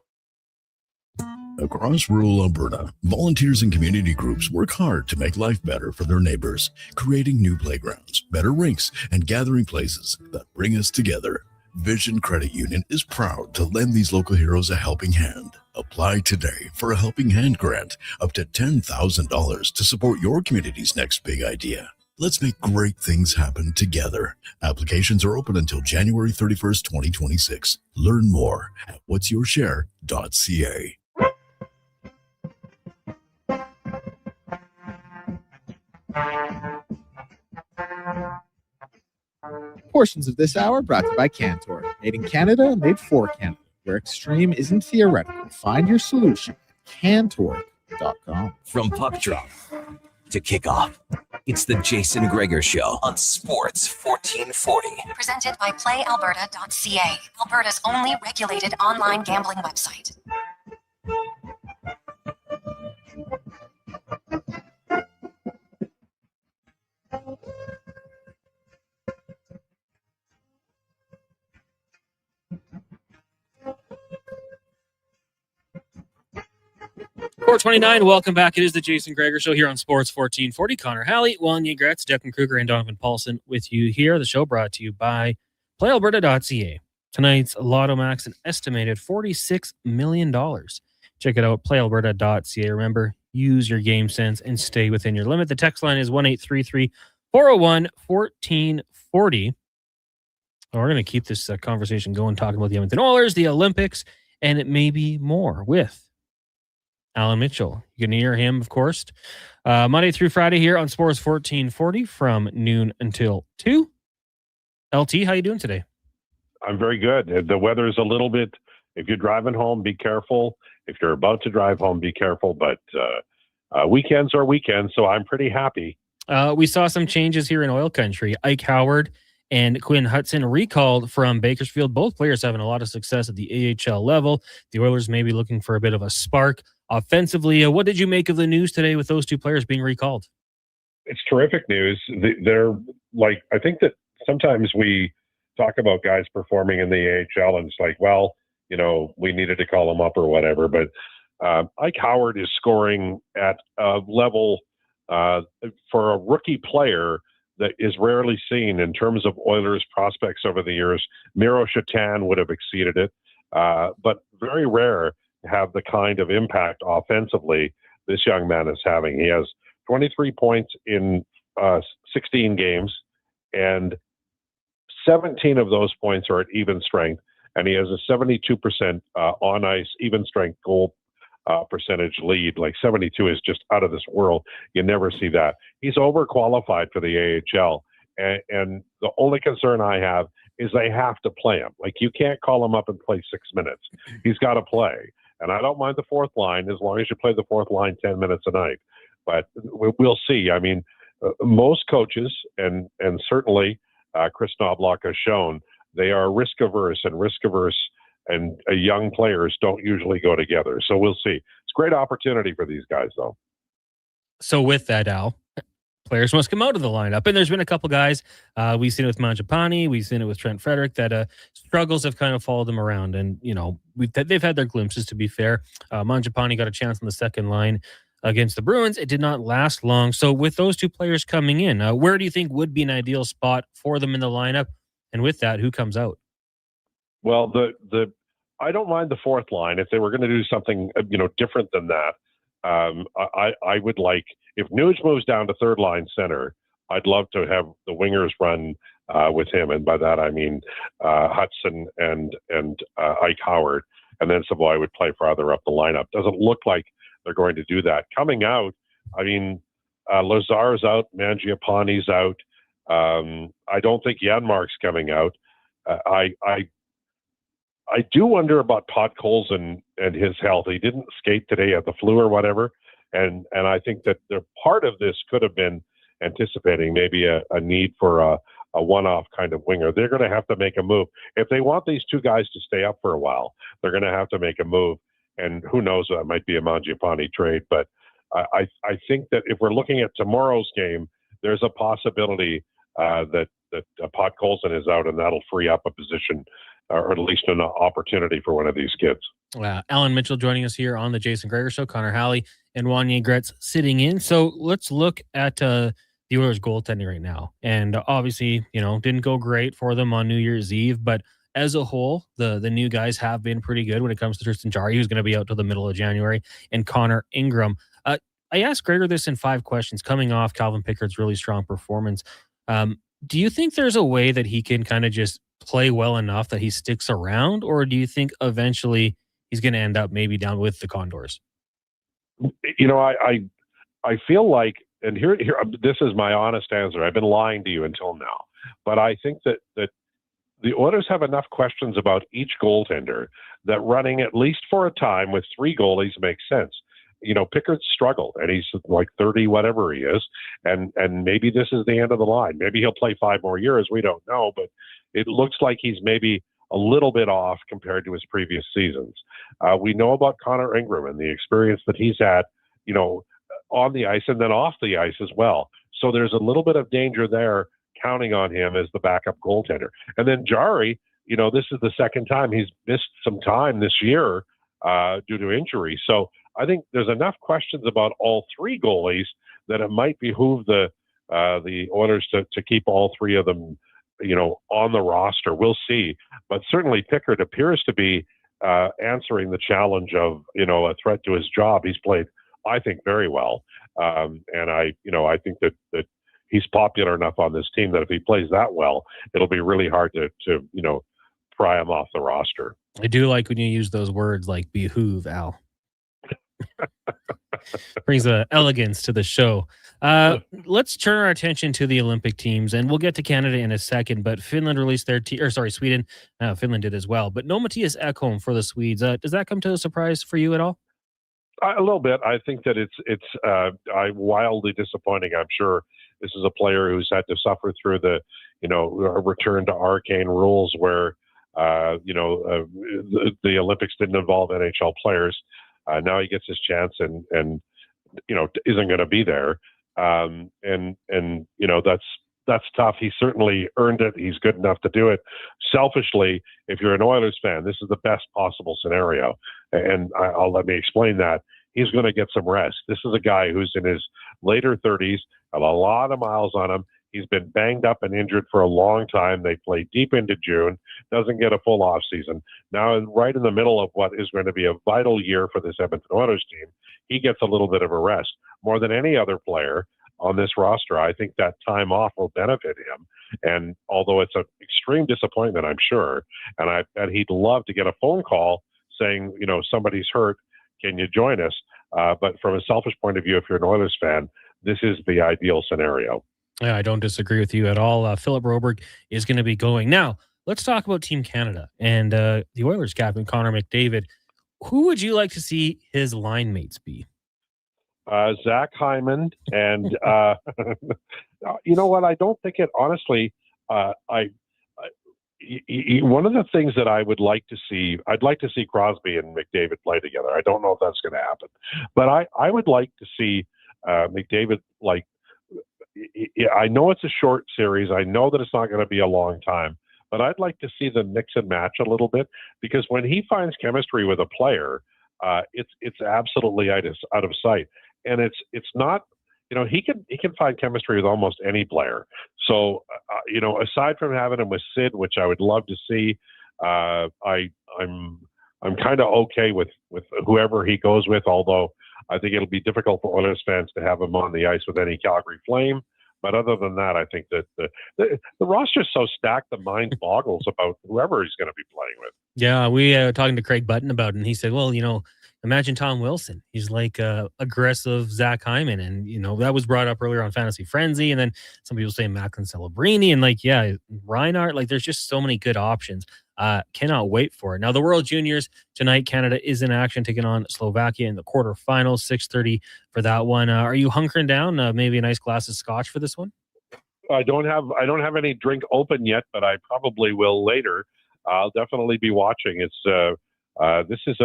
Across rural Alberta, volunteers and community groups work hard to make life better for their neighbors, creating new playgrounds, better rinks, and gathering places that bring us together. Vision Credit Union is proud to lend these local heroes a helping hand. Apply today for a Helping Hand grant up to $10,000 to support your community's next big idea. Let's make great things happen together. Applications are open until January 31st, 2026. Learn more at whatsyourshare.ca. Portions of this hour brought to you by Cantor. Made in Canada, made for Canada. Where extreme isn't theoretical. Find your solution at Cantor.com. From puck drop to kickoff, it's the Jason Gregor Show on Sports 1440. Presented by PlayAlberta.ca, Alberta's only regulated online gambling website. 429, welcome back. It is the Jason Gregor Show here on Sports 1440. Connor Halley, Wanya Gretz, Declan Kruger, and Donovan Paulson with you here. The show brought to you by PlayAlberta.ca. Tonight's Lotto Max an estimated $46 million. Check it out, PlayAlberta.ca. Remember, use your game sense and stay within your limit. The text line is 1-833-401-1440. We're going to keep this conversation going, talking about the Edmonton Oilers, the Olympics, and it may be more with Alan Mitchell. You can hear him, of course, Monday through Friday here on Sports 1440 from noon until 2. LT, how you doing today? I'm very good. The weather is a little bit, if you're driving home, be careful. If you're about to drive home, be careful. But weekends are weekends, so I'm pretty happy. We saw some changes here in oil country. Ike Howard and Quinn Hudson recalled from Bakersfield. Both players having a lot of success at the AHL level. The Oilers may be looking for a bit of a spark offensively. What did you make of the news today with those two players being recalled? It's terrific news. They're like, I think that sometimes we talk about guys performing in the AHL and it's like, well, you know, we needed to call them up or whatever. But Ike Howard is scoring at a level for a rookie player that is rarely seen in terms of Oilers prospects over the years. Miro Shatan would have exceeded it, but very rare to have the kind of impact offensively this young man is having. He has 23 points in 16 games, and 17 of those points are at even strength, and he has a 72% on-ice even strength goal percentage lead. Like 72 is just out of this world. You never see that. He's overqualified for the AHL, and the only concern I have is they have to play him. Like, you can't call him up and play 6 minutes. He's got to play. And I don't mind the fourth line as long as you play the fourth line 10 minutes a night. But we'll see. I mean, most coaches, and certainly Chris Knobloch has shown, they are risk-averse, and young players don't usually go together. So we'll see. It's a great opportunity for these guys, though. So with that, Al, players must come out of the lineup. And there's been a couple guys. We've seen it with Mangiapane. We've seen it with Trent Frederick that struggles have kind of followed them around. And, you know, they've had their glimpses, to be fair. Mangiapane got a chance on the second line against the Bruins. It did not last long. So with those two players coming in, where do you think would be an ideal spot for them in the lineup? And with that, who comes out? Well, I don't mind the fourth line if they were going to do something different than that. I would like, if Nuge moves down to third line center, I'd love to have the wingers run with him, and by that I mean Hudson and Ike Howard, and then Savoy would play farther up the lineup. Doesn't look like they're going to do that. Coming out, I mean, Lazar's out, Mangiapane's out. I don't think Janmark's coming out. I do wonder about Podkolzin and his health. He didn't skate today at the flu or whatever, and I think that part of this could have been anticipating maybe a need for a one-off kind of winger. They're going to have to make a move. If they want these two guys to stay up for a while, they're going to have to make a move, and who knows, that might be a Mangiapane trade. But I think that if we're looking at tomorrow's game, there's a possibility that Podkolzin is out, and that'll free up a position or at least an opportunity for one of these kids. Alan Mitchell joining us here on the Jason Gregor Show. Connor Halley and Wanya Gretz sitting in. So let's look at the Oilers goaltending right now. And obviously, didn't go great for them on New Year's Eve, but as a whole, the new guys have been pretty good when it comes to Tristan Jarry, who's going to be out till the middle of January, and Connor Ingram. I asked Gregor this in 5 questions coming off Calvin Pickard's really strong performance. Do you think there's a way that he can kind of just play well enough that he sticks around, or do you think eventually he's going to end up maybe down with the Condors? I feel like, and here, this is my honest answer. I've been lying to you until now, but I think that the Oilers have enough questions about each goaltender that running at least for a time with 3 goalies makes sense. Pickard struggled, and he's like 30, whatever he is, and maybe this is the end of the line. Maybe he'll play 5 more years. We don't know, but it looks like he's maybe a little bit off compared to his previous seasons. We know about Connor Ingram and the experience that he's had, on the ice and then off the ice as well. So there's a little bit of danger there, counting on him as the backup goaltender. And then Jarry, this is the second time he's missed some time this year due to injury. So I think there's enough questions about all three goalies that it might behoove the Oilers to keep all three of them, on the roster. We'll see. But certainly Pickard appears to be answering the challenge of, a threat to his job. He's played, I think, very well. And I think that he's popular enough on this team that if he plays that well, it'll be really hard to pry him off the roster. I do like when you use those words like behoove, Al. Brings elegance to the show. Let's turn our attention to the Olympic teams, and we'll get to Canada in a second. But Finland released their Sweden. Finland did as well. But no Mattias Ekholm for the Swedes. Does that come to a surprise for you at all? A little bit. I think that it's wildly disappointing. I'm sure this is a player who's had to suffer through the return to arcane rules where the Olympics didn't involve NHL players. Now he gets his chance and isn't going to be there. That's tough. He certainly earned it. He's good enough to do it. Selfishly, if you're an Oilers fan, this is the best possible scenario. And let me explain that. He's going to get some rest. This is a guy who's in his later 30s, have a lot of miles on him. He's been banged up and injured for a long time. They play deep into June, doesn't get a full off season. Now, right in the middle of what is going to be a vital year for this Edmonton Oilers team, he gets a little bit of a rest. More than any other player on this roster, I think that time off will benefit him. And although it's an extreme disappointment, I'm sure, and I bet he'd love to get a phone call saying, somebody's hurt, can you join us? But from a selfish point of view, if you're an Oilers fan, this is the ideal scenario. Yeah, I don't disagree with you at all. Philip Broberg is going to be going. Now, let's talk about Team Canada and the Oilers captain, Connor McDavid. Who would you like to see his line mates be? Zach Hyman. And you know what? I don't think it, honestly, one of the things that I would like to see, I'd like to see Crosby and McDavid play together. I don't know if that's going to happen. But I would like to see McDavid, I know it's a short series. I know that it's not going to be a long time, but I'd like to see them mix and match a little bit, because when he finds chemistry with a player, it's absolutely out of sight. And it's not, he can find chemistry with almost any player. So, aside from having him with Sid, which I would love to see, I'm kind of okay with whoever he goes with, although I think it'll be difficult for Oilers fans to have him on the ice with any Calgary Flame. But other than that, I think that the roster's so stacked, the mind boggles about whoever he's going to be playing with. Yeah, we talking to Craig Button about it, and he said, well, imagine Tom Wilson. He's like aggressive Zach Hyman. And, that was brought up earlier on Fantasy Frenzy. And then some people say Macklin Celebrini and Reinhardt. There's just so many good options. Cannot wait for it. Now, the World Juniors tonight, Canada is in action, taking on Slovakia in the quarterfinals, 6:30 for that one. Are you hunkering down? Maybe a nice glass of scotch for this one? I don't have any drink open yet, but I probably will later. I'll definitely be watching. It's this is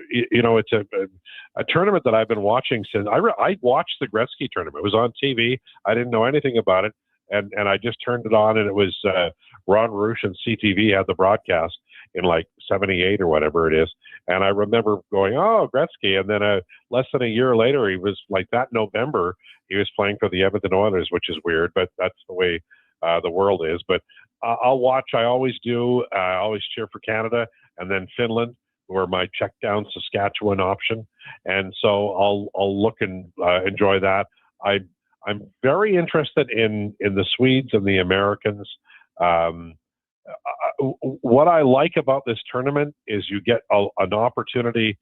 it's a tournament that I've been watching since I watched the Gretzky tournament. It was on TV. I didn't know anything about it. And I just turned it on, and it was Ron Roosh and CTV had the broadcast in 78 or whatever it is. And I remember going, oh, Gretzky. And then less than a year later, he was that November, he was playing for the Edmonton Oilers, which is weird, but that's the way the world is. But I'll watch. I always do. I always cheer for Canada, and then Finland, who are my check down Saskatchewan option. And so I'll look and enjoy that. I'm very interested in the Swedes and the Americans. What I like about this tournament is you get an opportunity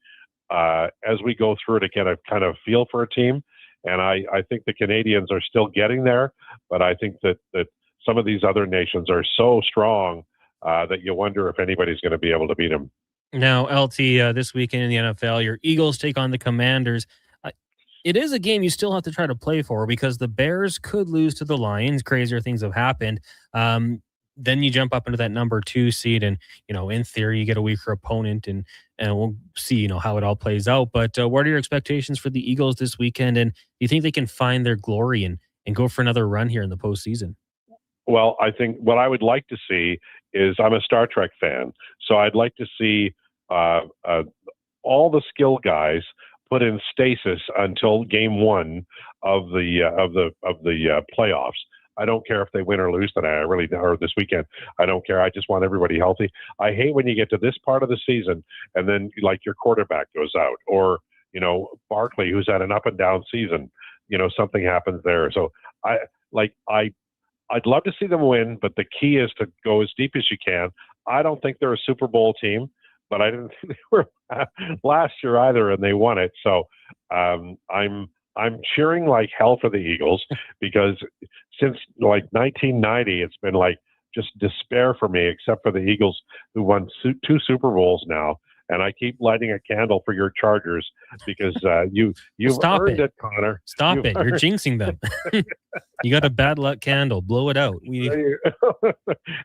as we go through to get a kind of feel for a team. And I think the Canadians are still getting there, but I think that some of these other nations are so strong that you wonder if anybody's going to be able to beat them. Now, LT, this weekend in the NFL, your Eagles take on the Commanders. It is a game you still have to try to play for, because the Bears could lose to the Lions. Crazier things have happened. Then you jump up into that number 2 seed, and in theory you get a weaker opponent, and we'll see how it all plays out. But what are your expectations for the Eagles this weekend, and do you think they can find their glory and go for another run here in the postseason? Well, I think what I would like to see is, I'm a Star Trek fan, so I'd like to see all the skill guys put in stasis until game 1 of the playoffs. I don't care if they win or lose tonight. Or this weekend. I don't care. I just want everybody healthy. I hate when you get to this part of the season and then like your quarterback goes out, or Barkley, who's had an up and down season. Something happens there. So I'd love to see them win, but the key is to go as deep as you can. I don't think they're a Super Bowl team, but I didn't think they were last year either, and they won it. So I'm cheering like hell for the Eagles because since like 1990, it's been like just despair for me, except for the Eagles who won 2 Super Bowls now. And I keep lighting a candle for your Chargers because you've earned it, Connor. Stop You've it. You're jinxing them. You got a bad luck candle. Blow it out. And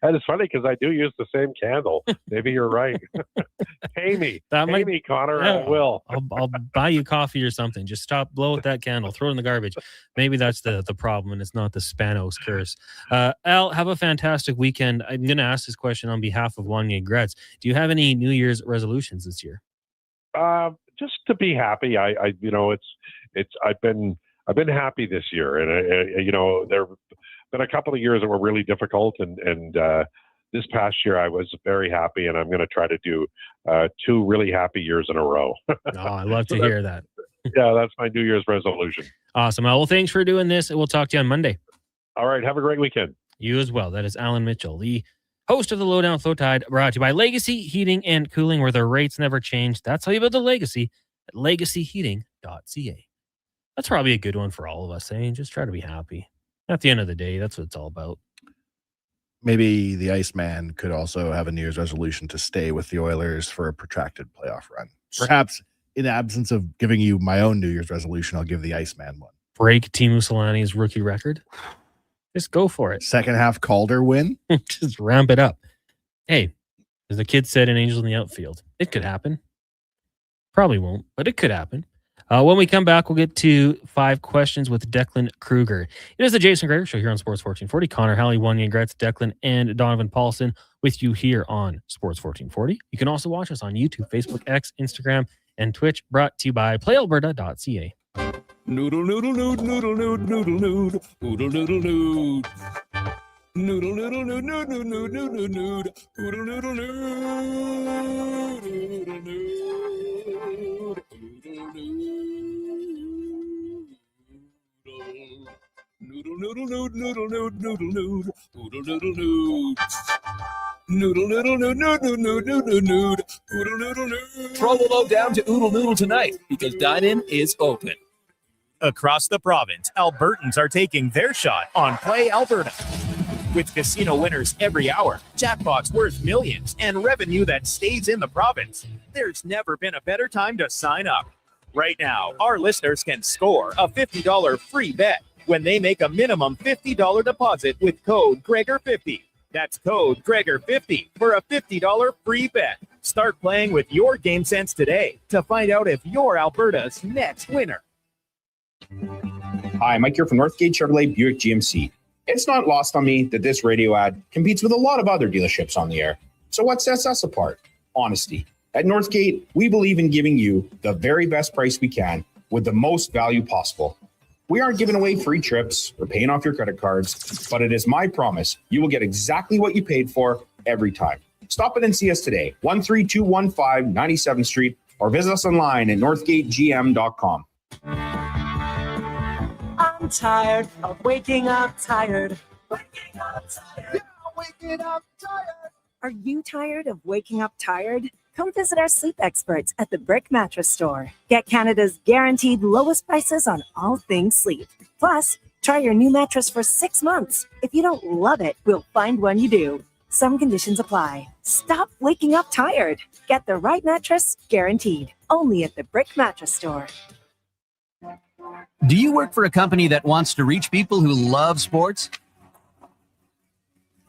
it's funny because I do use the same candle. Maybe you're right. Pay me, Connor. Yeah, I will. I'll buy you coffee or something. Just blow out that candle. Throw it in the garbage. Maybe that's the problem, and it's not the Spanos curse. Al, have a fantastic weekend. I'm going to ask this question on behalf of Wanye Gretz. Do you have any New Year's resolutions this year? Just to be happy. I've been happy this year, and there've been a couple of years that were really difficult, and this past year I was very happy, and I'm going to try to do 2 really happy years in a row. I love to hear that. Yeah, that's my New Year's resolution. Awesome. Well, thanks for doing this, and we'll talk to you on Monday. All right. Have a great weekend. You as well. That is Alan Mitchell, the host of the Lowdown Flow Tide, brought to you by Legacy Heating and Cooling, where their rates never change. That's how you build the legacy at legacyheating.ca. That's probably a good one for all of us, saying just try to be happy. At the end of the day, that's what it's all about. Maybe the Iceman could also have a New Year's resolution to stay with the Oilers for a protracted playoff run. Perhaps in the absence of giving you my own New Year's resolution, I'll give the Iceman one. Break Teemu Selanne's rookie record. Just go for it. Second half Calder win. Just ramp it up. Hey, as the kid said in Angels in the Outfield, it could happen. Probably won't, but it could happen. When we come back, we'll get to 5 questions with Declan Kruger. It is the Jason Gregor Show here on Sports 1440. Connor Halley, Wanye Gretz, Declan, and Donovan Paulson with you here on Sports 1440. You can also watch us on YouTube, Facebook, X, Instagram, and Twitch, brought to you by playalberta.ca. Noodle, noodle, noodle, noodle, noodle, noodle, noodle, noodle, noodle, noodle. Noodle, noodle, noodle, noodle, noodle, noodle, noodle, noodle, noodle, Throw the load down to Oodle Noodle tonight because dine-in is open. Across the province, Albertans are taking their shot on Play Alberta. With casino winners every hour, jackpots worth millions, and revenue that stays in the province, there's never been a better time to sign up. Right now, our listeners can score a $50 free bet when they make a minimum $50 deposit with code Gregor50. That's code Gregor50 for a $50 free bet. Start playing with your game sense today to find out if you're Alberta's next winner. Hi, Mike here from Northgate Chevrolet Buick GMC. It's not lost on me that this radio ad competes with a lot of other dealerships on the air. So what sets us apart? Honesty. At Northgate, we believe in giving you the very best price we can with the most value possible. We aren't giving away free trips or paying off your credit cards, but it is my promise you will get exactly what you paid for every time. Stop in and see us today, 13215 97th Street, or visit us online at northgategm.com. I'm tired of waking up tired. Waking up tired. Waking up tired. Are you tired of waking up tired? Come visit our sleep experts at the Brick Mattress Store. Get Canada's guaranteed lowest prices on all things sleep. Plus, try your new mattress for 6 months. If you don't love it, we'll find one you do. Some conditions apply. Stop waking up tired. Get the right mattress guaranteed. Only at the Brick Mattress Store. Do you work for a company that wants to reach people who love sports?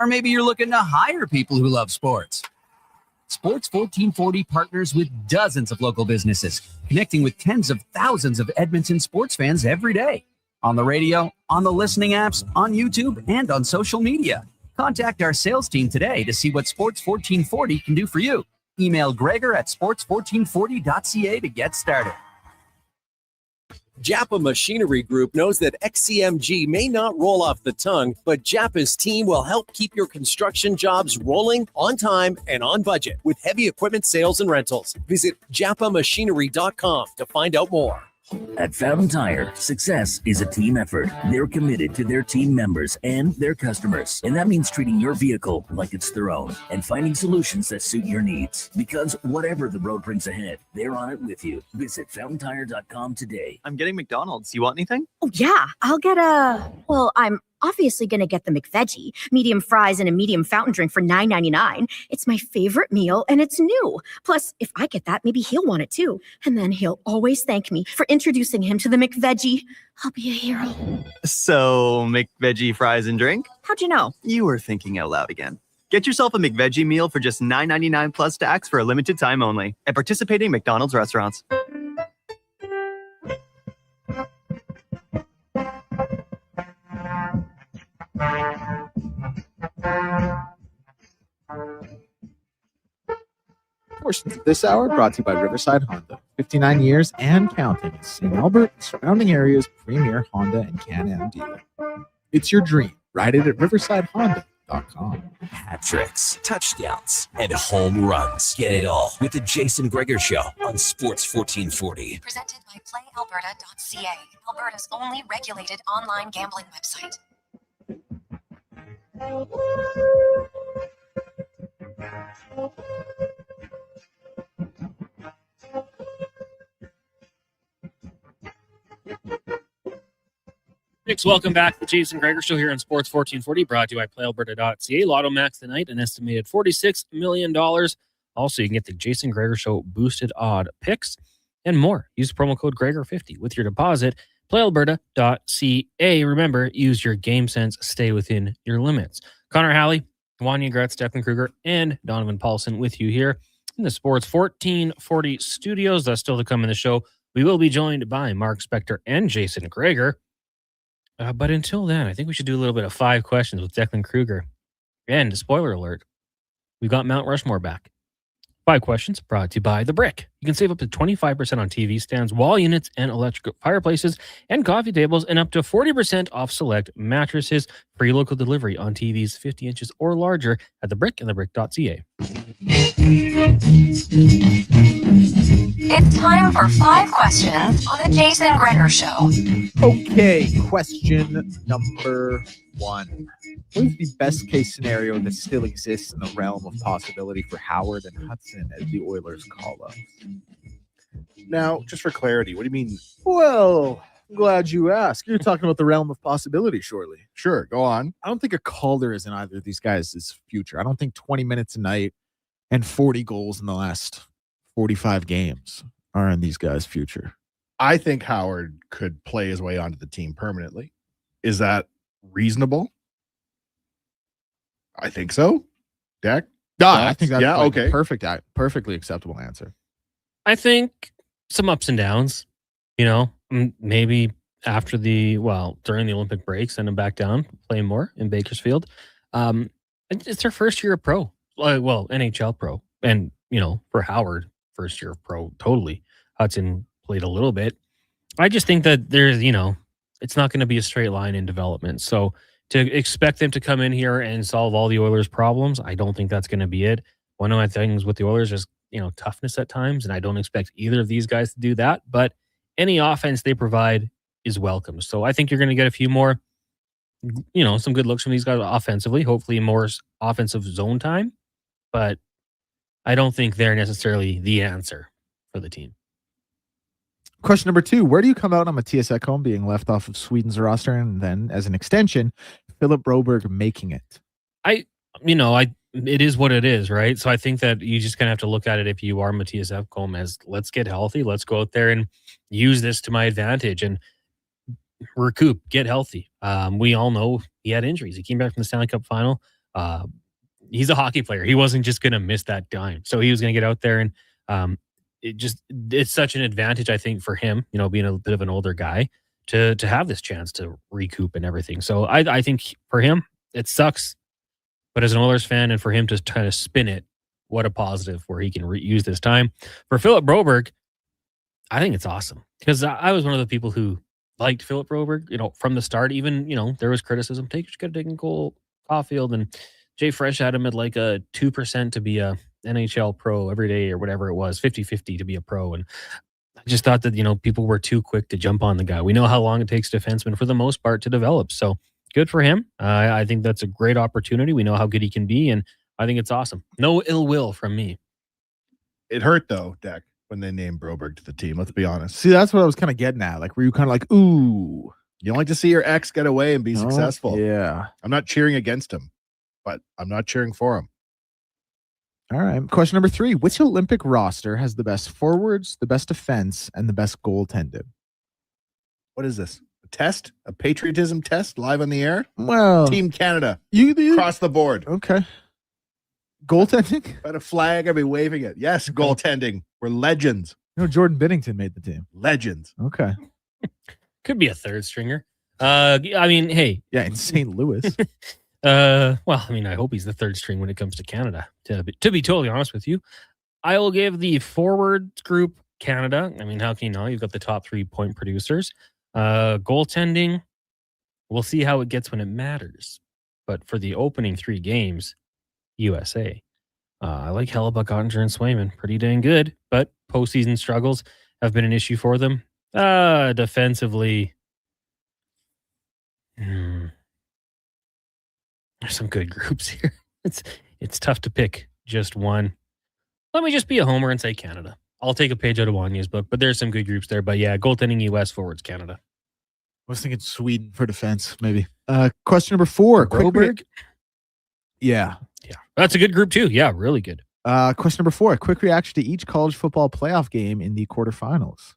Or maybe you're looking to hire people who love sports. Sports 1440 partners with dozens of local businesses, connecting with tens of thousands of Edmonton sports fans every day. On the radio, on the listening apps, on YouTube, and on social media. Contact our sales team today to see what Sports 1440 can do for you. Email Gregor at sports1440.ca to get started. Japa Machinery Group knows that XCMG may not roll off the tongue, but Japa's team will help keep your construction jobs rolling on time and on budget with heavy equipment sales and rentals. Visit japamachinery.com to find out more. At Fountain Tire, success is a team effort. They're committed to their team members and their customers. And that means treating your vehicle like it's their own and finding solutions that suit your needs. Because whatever the road brings ahead, they're on it with you. Visit fountaintire.com today. I'm getting McDonald's. You want anything? Oh, yeah. I'll get I'm obviously going to get the McVeggie, medium fries and a medium fountain drink for $9.99. It's my favorite meal and it's new. Plus, if I get that, maybe he'll want it too. And then he'll always thank me for introducing him to the McVeggie. I'll be a hero. So, McVeggie fries and drink? How'd you know? You were thinking out loud again. Get yourself a McVeggie meal for just $9.99 plus tax for a limited time only at participating McDonald's restaurants. Portions of this hour brought to you by Riverside Honda. 59 years and counting. St. Albert and surrounding areas' premier Honda and Can-Am dealer. It's your dream. Ride it at riversidehonda.com. Hat tricks, touchdowns, and home runs. Get it all with the Jason Gregor Show on Sports 1440. Presented by PlayAlberta.ca, Alberta's only regulated online gambling website. Thanks. Welcome back to the Jason Gregor Show here on Sports 1440, brought to you by PlayAlberta.ca. Lotto Max tonight, an estimated $46 million. Also, you can get the Jason Gregor Show boosted odd picks and more. Use promo code Gregor50 with your deposit. PlayAlberta.ca. Remember, use your game sense. Stay within your limits. Connor Halley, Wanya Gretz, Declan Kruger, and Donovan Paulson with you here in the Sports 1440 studios. That's still to come in the show. We will be joined by Mark Spector and Jason Gregor. But until then, I think we should do a little bit of 5 questions with Declan Kruger. And spoiler alert, we've got Mount Rushmore back. 5 questions brought to you by The Brick. You can save up to 25% on TV stands, wall units, and electric fireplaces, and coffee tables, and up to 40% off select mattresses. Free local delivery on TVs 50 inches or larger at The Brick and thebrick.ca. It's time for 5 questions on the Jason Gregor Show. Okay, question number 1. What is the best case scenario that still exists in the realm of possibility for Howard and Hudson, as the Oilers call us? Now, just for clarity, what do you mean? Well, I'm glad you asked. You're talking about the realm of possibility, surely. Sure, go on. I don't think a Calder is in either of these guys' future. I don't think 20 minutes a night and 40 goals in the last 45 games are in these guys' future. I think Howard could play his way onto the team permanently. Is that reasonable? I think so. Dak? I think that's okay. Perfectly acceptable answer. I think some ups and downs, maybe after during the Olympic break, send them back down, play more in Bakersfield. It's their first year of pro, NHL pro. And, for Howard, first year of pro, totally. Hudson played a little bit. I just think that there's, it's not going to be a straight line in development. So to expect them to come in here and solve all the Oilers' problems, I don't think that's going to be it. One of my things with the Oilers is, toughness at times, and I don't expect either of these guys to do that. But any offense they provide is welcome. So I think you're going to get a few more, some good looks from these guys offensively, hopefully more offensive zone time. But I don't think they're necessarily the answer for the team. Question number 2. Where do you come out on Matthias Ekholm being left off of Sweden's roster and then, as an extension, Philip Broberg making it? It is what it is, right? So I think that you just kind of have to look at it if you are Matthias Ekholm as let's get healthy. Let's go out there and use this to my advantage and recoup, get healthy. We all know he had injuries. He came back from the Stanley Cup final. He's a hockey player. He wasn't just going to miss that dime. So he was going to get out there and it's such an advantage, I think, for him, being a bit of an older guy to have this chance to recoup and everything. So I think for him, it sucks. But as an Oilers fan and for him to try to spin it, what a positive where he can use this time. For Philip Broberg, I think it's awesome because I was one of the people who liked Philip Broberg, from the start. Even, there was criticism. Should have taken Cole Caulfield, and Jay Fresh had him at like a 2% to be a NHL pro every day or whatever it was, 50-50 to be a pro. And I just thought that, people were too quick to jump on the guy. We know how long it takes defensemen for the most part to develop. So good for him. I think that's a great opportunity. We know how good he can be, and I think it's awesome. No ill will from me. It hurt though, Deck, when they named Broberg to the team. Let's be honest. See, that's what I was kind of getting at. Like, were you kind of like, ooh, You don't like to see your ex get away and be successful. Yeah. I'm not cheering against him, but I'm not cheering for him. All right. Question number 3. Which Olympic roster has the best forwards, the best defense, and the best goaltending? What is this? A test? A patriotism test live on the air? Well, Team Canada. You across the board. Okay. Goaltending? Got a flag, I'll be waving it. Yes, goaltending. We're legends. Jordan Binnington made the team. Legends. Okay. Could be a third stringer. I mean, hey. Yeah, in St. Louis. Well, I mean, I hope he's the third string when it comes to Canada, to be totally honest with you. I will give the forward group Canada. I mean, how can you know? You've got the top 3 point producers. Goaltending, we'll see how it gets when it matters. But for the opening 3 games, USA. I like Hellebuck, Ottinger, and Swayman. Pretty dang good, but postseason struggles have been an issue for them. Defensively, there's some good groups here. It's tough to pick just one. Let me just be a homer and say Canada. I'll take a page out of Wanya's book, but there's some good groups there. But yeah, goaltending US, forwards Canada. I was thinking Sweden for defense, maybe. Question number 4. Broberg? Yeah. That's a good group too. Yeah, really good. Question number 4. A quick reaction to each college football playoff game in the quarterfinals.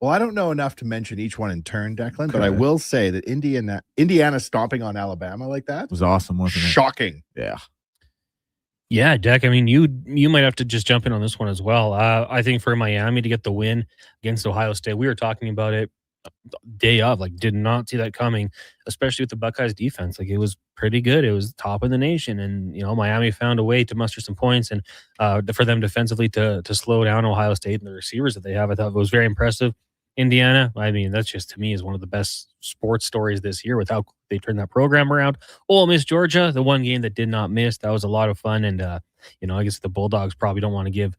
Well, I don't know enough to mention each one in turn, Declan, but I will say that Indiana stomping on Alabama like that was awesome, wasn't it? Shocking. Yeah. Yeah, Deck. I mean, you might have to just jump in on this one as well. I think for Miami to get the win against Ohio State, we were talking about it day of, like, did not see that coming, especially with the Buckeyes defense. Like, it was pretty good. It was top of the nation, and Miami found a way to muster some points, and for them defensively to slow down Ohio State and the receivers that they have. I thought it was very impressive. Indiana, I mean, that's just, to me, is one of the best sports stories this year with how they turned that program around. Ole Miss, Georgia, the one game that did not miss. That was a lot of fun. And, I guess the Bulldogs probably don't want to give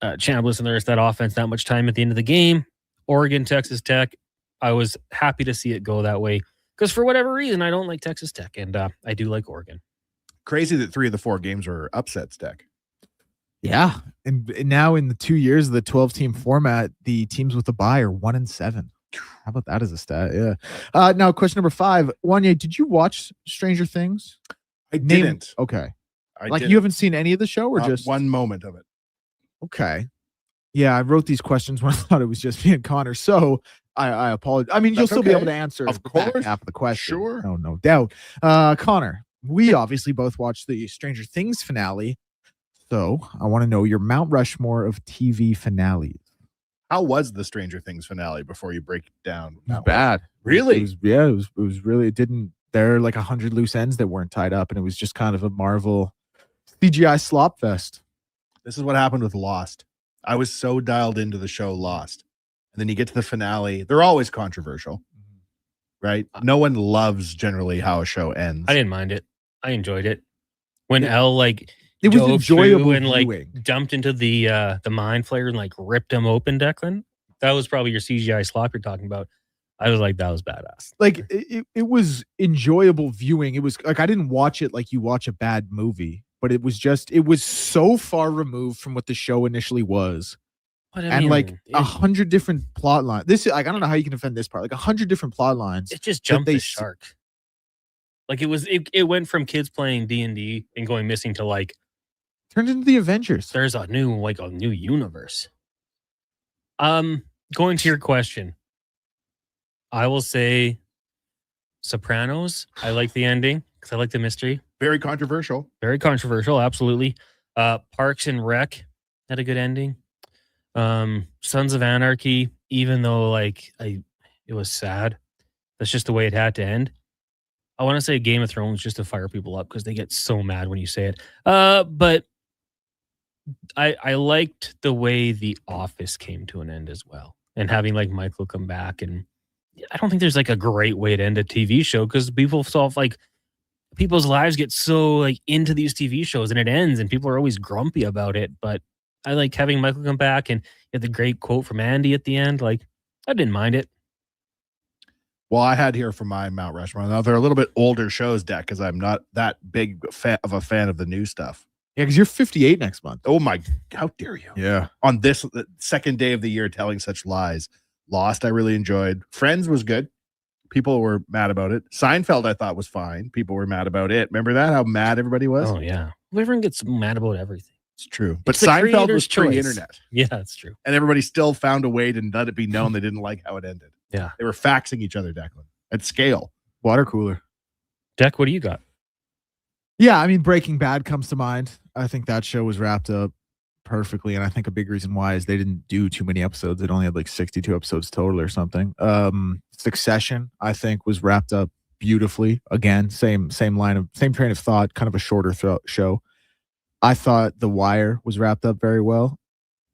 Chambliss and the rest of that offense that much time at the end of the game. Oregon, Texas Tech, I was happy to see it go that way because for whatever reason, I don't like Texas Tech, and I do like Oregon. Crazy that 3 of the 4 games were upsets, Deck. Yeah. And now in the 2 years of the 12-team format, the teams with the bye are 1-7. How about that as a stat? Yeah. Now, question number 5. Wanya, did you watch Stranger Things? I didn't. Okay. I like, didn't. you haven't seen any of the show or just one moment of it? Okay. Yeah, I wrote these questions when I thought it was just me and Connor. So I apologize. I mean, you'll still be able to answer of the back course. half of the question. Sure. No doubt. Connor, we obviously both watched the Stranger Things finale. So I want to know your Mount Rushmore of TV finales. How was the Stranger Things finale before you break it down? It was bad. Really? It was really, there are like 100 loose ends that weren't tied up, and it was just kind of a Marvel CGI slop fest. This is what happened with Lost. I was so dialed into the show Lost. And then you get to the finale. They're always controversial, right? No one loves generally how a show ends. I didn't mind it. I enjoyed it. When Elle it was enjoyable and viewing. Dumped into the mind flayer and ripped him open, Declan. That was probably your CGI slop you're talking about. I was like, that was badass. Like, it was enjoyable viewing. It was like, I didn't watch it like you watch a bad movie, but it was so far removed from what the show initially was. And 100 different plot lines. This, like, I don't know how you can defend this part. Like 100 different plot lines. It just jumped the shark. Like, it went from kids playing D&D and going missing to turned into the Avengers. There's a new universe. Going to your question, I will say Sopranos. I like the ending because I like the mystery. Very controversial. Very controversial, absolutely. Parks and Rec had a good ending. Sons of Anarchy, even though it was sad, that's just the way it had to end. I want to say Game of Thrones just to fire people up because they get so mad when you say it. But I liked the way The Office came to an end as well, and having like Michael come back. And I don't think there's like a great way to end a TV show because people's lives get so like into these TV shows and it ends and people are always grumpy about it. But I like having Michael come back and get the great quote from Andy at the end. Like, I didn't mind it. Well, I had here for my Mount Rushmore. Now they're a little bit older shows, Dak, because I'm not that big of a fan of the new stuff. Yeah, because you're 58 next month. Oh my, how dare you? Yeah. On this the second day of the year telling such lies. Lost, I really enjoyed. Friends was good. People were mad about it. Seinfeld, I thought, was fine. People were mad about it. Remember that? How mad everybody was? Oh, yeah. Everyone gets mad about everything. It's true. But It's the Seinfeld creator's was choice. pre-internet. Yeah, that's true. And everybody still found a way to let it be known they didn't like how it ended. Yeah. They were faxing each other, Declan, at scale. Water cooler. Deck, what do you got? Yeah, I mean, Breaking Bad comes to mind. I think that show was wrapped up perfectly, and I think a big reason why is they didn't do too many episodes. It only had like 62 episodes total or something. Succession, I think, was wrapped up beautifully. Again, same train of thought, kind of a shorter show. I thought The Wire was wrapped up very well.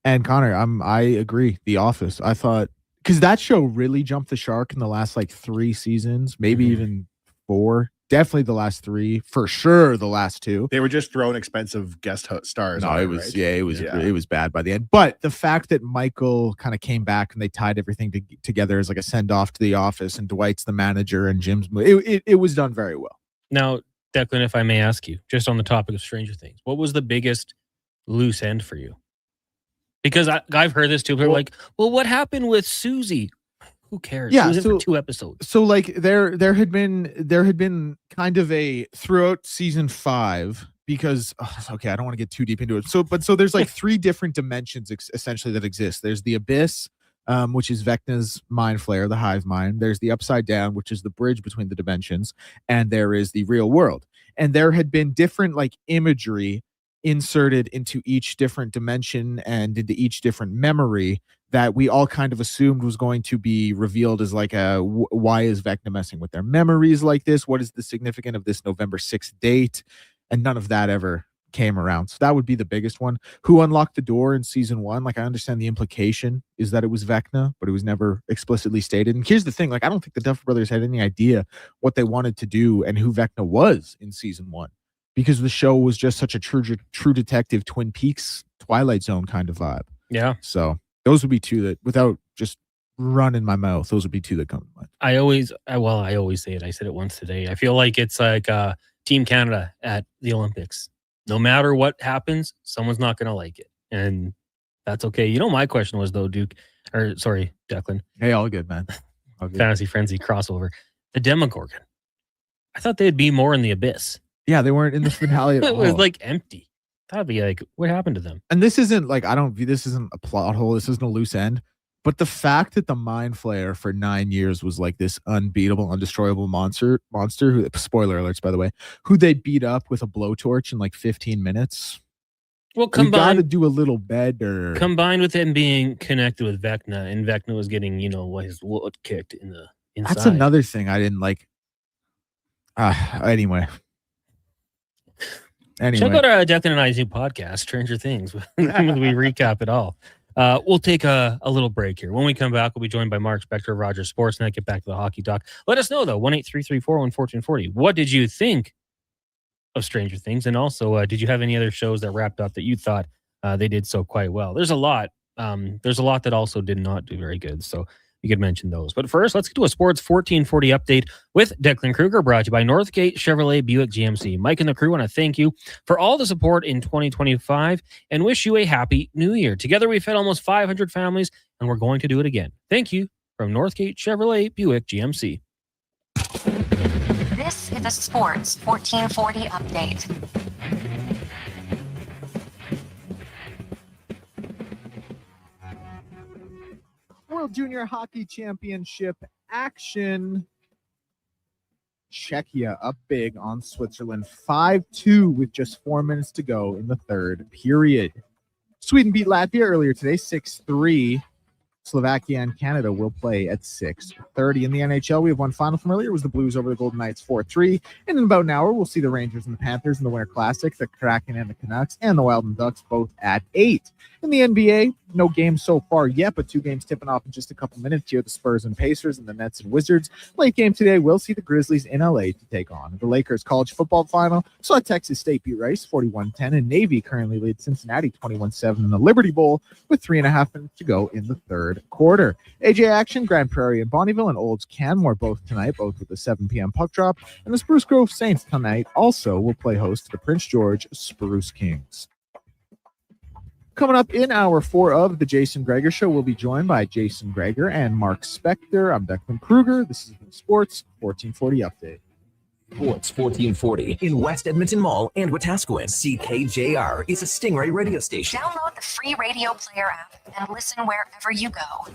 And Connor, I agree. The Office, I thought, because that show really jumped the shark in the last like 3 seasons, maybe even 4. Definitely the last 3, for sure. The last 2, they were just throwing expensive guest stars. No, it was it was bad by the end. But the fact that Michael kind of came back and they tied everything together as like a send off to The Office, and Dwight's the manager and Jim's, it was done very well. Now, Declan, if I may ask you, just on the topic of Stranger Things, what was the biggest loose end for you? Because I've heard this too. They're like, well, what happened with Susie? Who cares? Yeah, She was in for 2 episodes. So like there had been kind of a throughout season 5, because okay, I don't want to get too deep into it. So there's like 3 different dimensions essentially that exist. There's the abyss, which is Vecna's mind flare, the hive mind. There's the upside down, which is the bridge between the dimensions, and there is the real world. And there had been different like imagery inserted into each different dimension and into each different memory that we all kind of assumed was going to be revealed as like why is Vecna messing with their memories like this? What is the significance of this November 6th date? And none of that ever came around. So that would be the biggest one. Who unlocked the door in season 1? Like, I understand the implication is that it was Vecna, but it was never explicitly stated. And here's the thing, like, I don't think the Duffer Brothers had any idea what they wanted to do and who Vecna was in season 1, because the show was just such a true detective, Twin Peaks, Twilight Zone kind of vibe. Yeah. So those would be 2 that, without just running my mouth, those would be 2 that come to mind. I always say it. I said it once today. I feel like it's like Team Canada at the Olympics. No matter what happens, someone's not going to like it. And that's okay. You know, my question was though, Declan. Hey, all good, man. All good. Fantasy Frenzy crossover. The Demogorgon. I thought they'd be more in the abyss. Yeah, they weren't in the finale at all. It was like empty. That'd be like, what happened to them? And this isn't like, this isn't a plot hole. This isn't a loose end. But the fact that the Mind Flayer for 9 years was like this unbeatable, undestroyable monster who, spoiler alerts, by the way, who they beat up with a blowtorch in like 15 minutes. Well, we got to do a little better. Combined with him being connected with Vecna, and Vecna was getting, his wood kicked in the inside. That's another thing I didn't like. Anyway. Check out our Declan and I's new podcast, Stranger Things. We recap it all. We'll take a little break here. When we come back, we'll be joined by Mark Spector of Rogers Sportsnet. Get back to the hockey talk. Let us know, though, 1-833-401-1440. What did you think of Stranger Things? And also, did you have any other shows that wrapped up that you thought they did so quite well? There's a lot. There's a lot that also did not do very good. So you could mention those. But first, let's get to a Sports 1440 update with Declan Kruger, brought to you by Northgate Chevrolet Buick GMC. Mike and the crew want to thank you for all the support in 2025 and wish you a happy new year. Together, we fed almost 500 families, and we're going to do it again. Thank you from Northgate Chevrolet Buick GMC. This is the Sports 1440 update. World Junior Hockey Championship action. Czechia up big on Switzerland, 5-2 with just 4 minutes to go in the third period. Sweden beat Latvia earlier today, 6-3. Slovakia and Canada will play at 6:30. In the NHL, we have one final from earlier. It was the Blues over the Golden Knights 4-3. And in about an hour, we'll see the Rangers and the Panthers in the Winter Classic, the Kraken and the Canucks, and the Wild and Ducks both at 8. In the NBA, no games so far yet, but 2 games tipping off in just a couple minutes here. The Spurs and Pacers and the Nets and Wizards. Late game today, we'll see the Grizzlies in LA to take on the Lakers. College football final saw Texas State beat Rice 41-10, and Navy currently leads Cincinnati 21-7 in the Liberty Bowl with 3.5 minutes to go in the third quarter. AJ action, Grand Prairie and Bonnyville and Olds Canmore both tonight, both with a 7 p.m. puck drop. And the Spruce Grove Saints tonight also will play host to the Prince George Spruce Kings. Coming up in hour 4 of the Jason Gregor Show, we'll be joined by Jason Gregor and Mark Spector. I'm Declan Kruger. This is the Sports 1440 Update. Sports 1440 in West Edmonton Mall and Wetaskiwin. CKJR is a Stingray radio station. Download the free radio player app and listen wherever you go.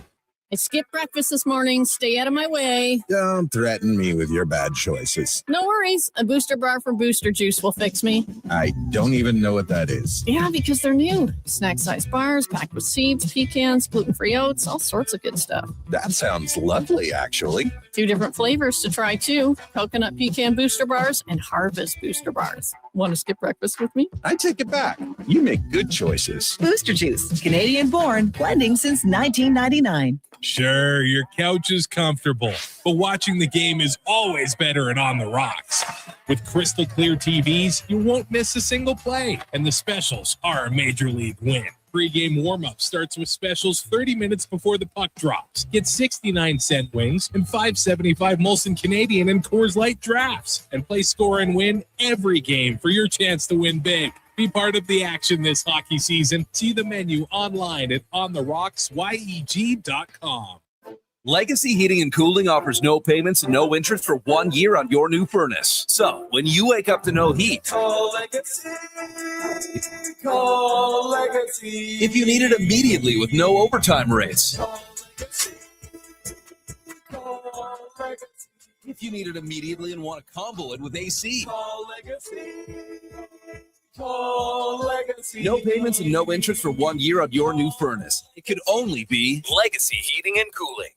I skipped breakfast this morning. Stay out of my way. Don't threaten me with your bad choices. No worries. A booster bar from Booster Juice will fix me. I don't even know what that is. Yeah, because they're new. Snack-sized bars packed with seeds, pecans, gluten-free oats, all sorts of good stuff. That sounds lovely, actually. 2 different flavors to try, too. Coconut pecan booster bars and harvest booster bars. Want to skip breakfast with me? I take it back. You make good choices. Booster Juice, Canadian-born, blending since 1999. Sure, your couch is comfortable, but watching the game is always better and on the rocks. With crystal clear TVs, you won't miss a single play, and the specials are a major league win. Pre-game warm-up starts with specials 30 minutes before the puck drops. Get 69-cent wings and $5.75 Molson Canadian and Coors Light drafts, and play score and win every game for your chance to win big. Be part of the action this hockey season. See the menu online at ontherocksyeg.com. Legacy Heating and Cooling offers no payments and no interest for 1 year on your new furnace. So, when you wake up to no heat, Call Legacy. Call Legacy. if you need it immediately with no overtime rates, Call Legacy. Call Legacy. if you need it immediately and want to combo it with AC, Call Legacy. Call Legacy. no payments and no interest for 1 year on your new furnace. It could only be Legacy Heating and Cooling.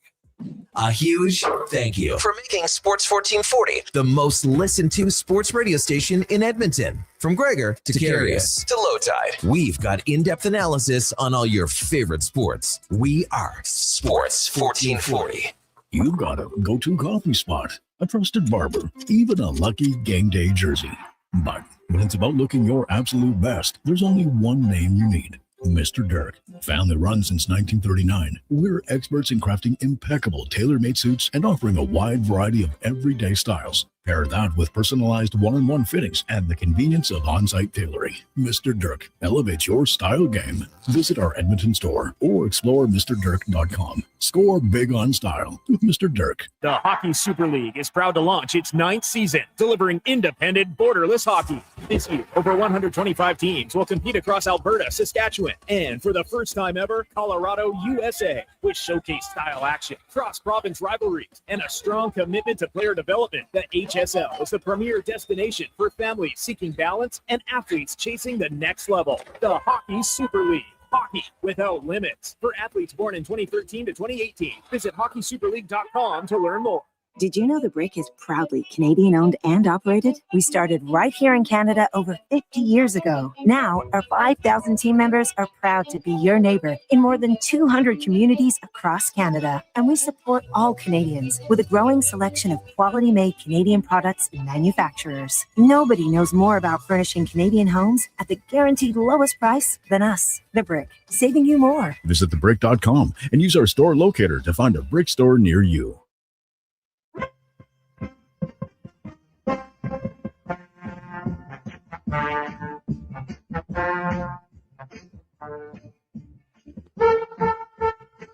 A huge thank you for making Sports 1440 the most listened to sports radio station in Edmonton. From Gregor to Carius to Low Tide, we've got in-depth analysis on all your favorite sports. We are Sports 1440. You've got a go-to coffee spot, a trusted barber, even a lucky game day jersey. But when it's about looking your absolute best, there's only one name you need. Mr. Dirk. Family run since 1939. We're experts in crafting impeccable tailor-made suits and offering a wide variety of everyday styles. Pair that with personalized one-on-one fittings and the convenience of on-site tailoring. Mr. Dirk elevates your style game. Visit our Edmonton store or explore MrDirk.com. Score big on style with Mr. Dirk. The Hockey Super League is proud to launch its 9th season, delivering independent, borderless hockey. This year, over 125 teams will compete across Alberta, Saskatchewan, and for the first time ever, Colorado, USA, with showcase style action, cross-province rivalries, and a strong commitment to player development. The HSL is the premier destination for families seeking balance and athletes chasing the next level. The Hockey Super League. Hockey without limits. For athletes born in 2013 to 2018, visit hockeysuperleague.com to learn more. Did you know the Brick is proudly Canadian-owned and operated? We started right here in Canada over 50 years ago. Now, our 5,000 team members are proud to be your neighbor in more than 200 communities across Canada. And we support all Canadians with a growing selection of quality-made Canadian products and manufacturers. Nobody knows more about furnishing Canadian homes at the guaranteed lowest price than us. The Brick, saving you more. Visit thebrick.com and use our store locator to find a Brick store near you.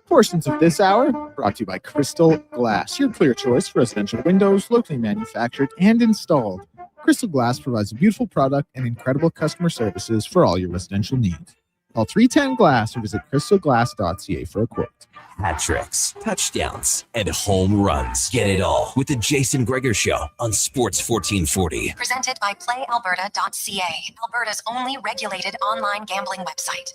Portions of this hour brought to you by Crystal Glass, your clear choice for residential windows, locally manufactured and installed. Crystal Glass provides a beautiful product and incredible customer services for all your residential needs. Call 310-GLASS or visit crystalglass.ca for a quote. Hat tricks, touchdowns, and home runs. Get it all with the Jason Gregor Show on Sports 1440. Presented by PlayAlberta.ca, Alberta's only regulated online gambling website.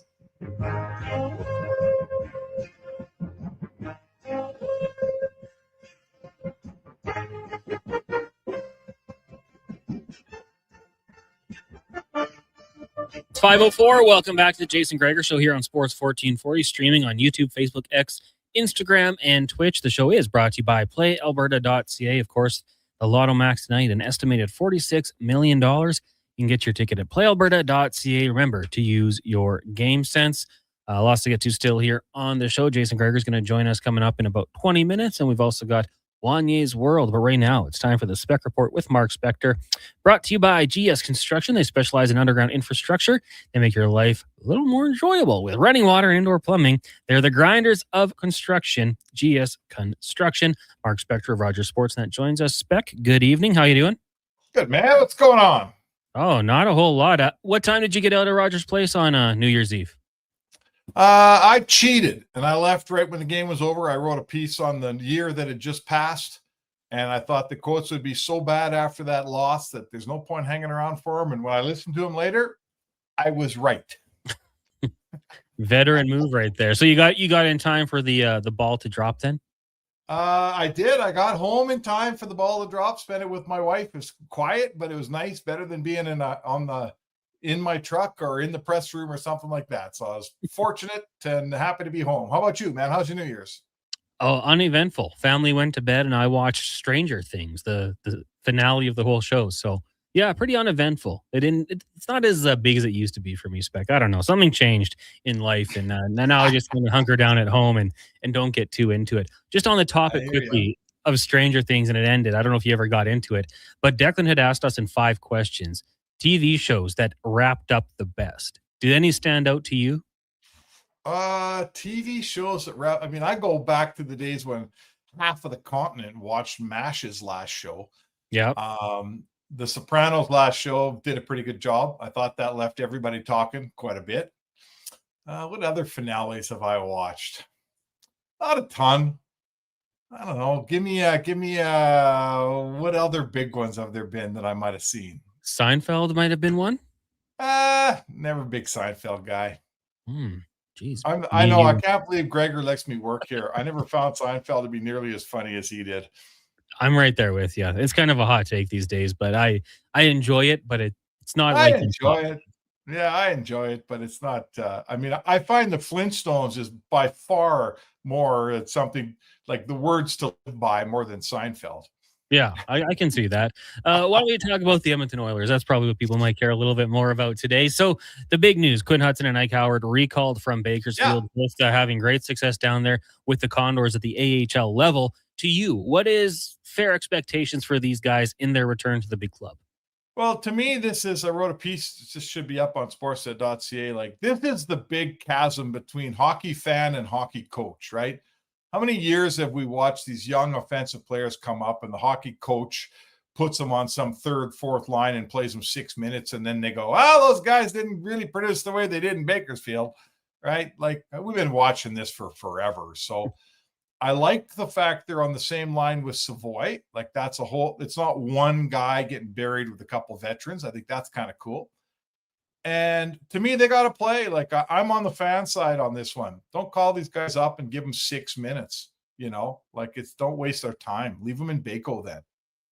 5:04. Welcome back to the Jason Gregor Show here on Sports 1440, streaming on YouTube, Facebook, X, Instagram, and Twitch. The show is brought to you by PlayAlberta.ca. Of course, the Lotto Max tonight, an estimated $46 million. You can get your ticket at PlayAlberta.ca. Remember to use your game sense. Lots to get to still here on the show. Jason Gregor is going to join us coming up in about 20 minutes, and we've also got Wanye's World. But right now, it's time for the Spec Report with Mark Spector, brought to you by GS Construction. They specialize in underground infrastructure. They make your life a little more enjoyable with running water and indoor plumbing. They're the grinders of construction. GS Construction. Mark Spector of Rogers Sportsnet joins us. Spec, good evening. How you doing? Good, man. What's going on? Oh, not a whole lot. What time did you get out of Rogers Place on New Year's Eve? I cheated, and I left right when the game was over. I wrote a piece on the year that had just passed, and I thought the quotes would be so bad after that loss that there's no point hanging around for them. And when I listened to them later, I was right. Veteran move right there. So you got in time for the ball to drop then? I did. I got home in time for the ball to drop. Spent it with my wife. It was quiet, but it was nice. Better than being in my truck or in the press room or something like that. So I was fortunate and happy to be home. How about you, man? How's your New Year's? Oh, uneventful. Family went to bed and I watched Stranger Things, the finale of the whole show. So yeah, pretty uneventful. It's not as big as it used to be for me, Spec. I don't know. Something changed in life, and now I just want to hunker down at home and don't get too into it. Just on the topic quickly of Stranger Things, and it ended. I don't know if you ever got into it, but Declan had asked us in 5 questions TV shows that wrapped up the best. Did any stand out to you? TV shows that wrap. I mean, I go back to the days when half of the continent watched MASH's last show. Yeah. The Sopranos last show did a pretty good job. I thought that left everybody talking quite a bit. What other finales have I watched? Not a ton. I don't know. Give me what other big ones have there been that I might have seen? Seinfeld might have been one. Never a big Seinfeld guy. Jeez. I know. I can't believe Gregor lets me work here. I never found Seinfeld to be nearly as funny as he did. I'm right there with you. It's kind of a hot take these days, but I enjoy it, but it's not. I enjoy it. Yeah, I enjoy it, but it's not. I mean, I find the Flintstones is by far more something like the words to live by more than Seinfeld. Yeah, I can see that. Why don't we talk about the Edmonton Oilers? That's probably what people might care a little bit more about today. So the big news, Quinn Hudson and Ike Howard recalled from Bakersfield, both having great success down there with the Condors at the AHL level. To you, what is fair expectations for these guys in their return to the big club? Well, to me, I wrote a piece, this should be up on sportsnet.ca. Like, this is the big chasm between hockey fan and hockey coach, right? How many years have we watched these young offensive players come up and the hockey coach puts them on some third, fourth line and plays them 6 minutes, and then they go, those guys didn't really produce the way they did in Bakersfield, right? Like, we've been watching this for forever. So I like the fact they're on the same line with Savoy. Like, it's not one guy getting buried with a couple veterans. I think that's kind of cool. And to me, they got to play. Like, I'm on the fan side on this one. Don't call these guys up and give them 6 minutes, don't waste their time. Leave them in Baco then.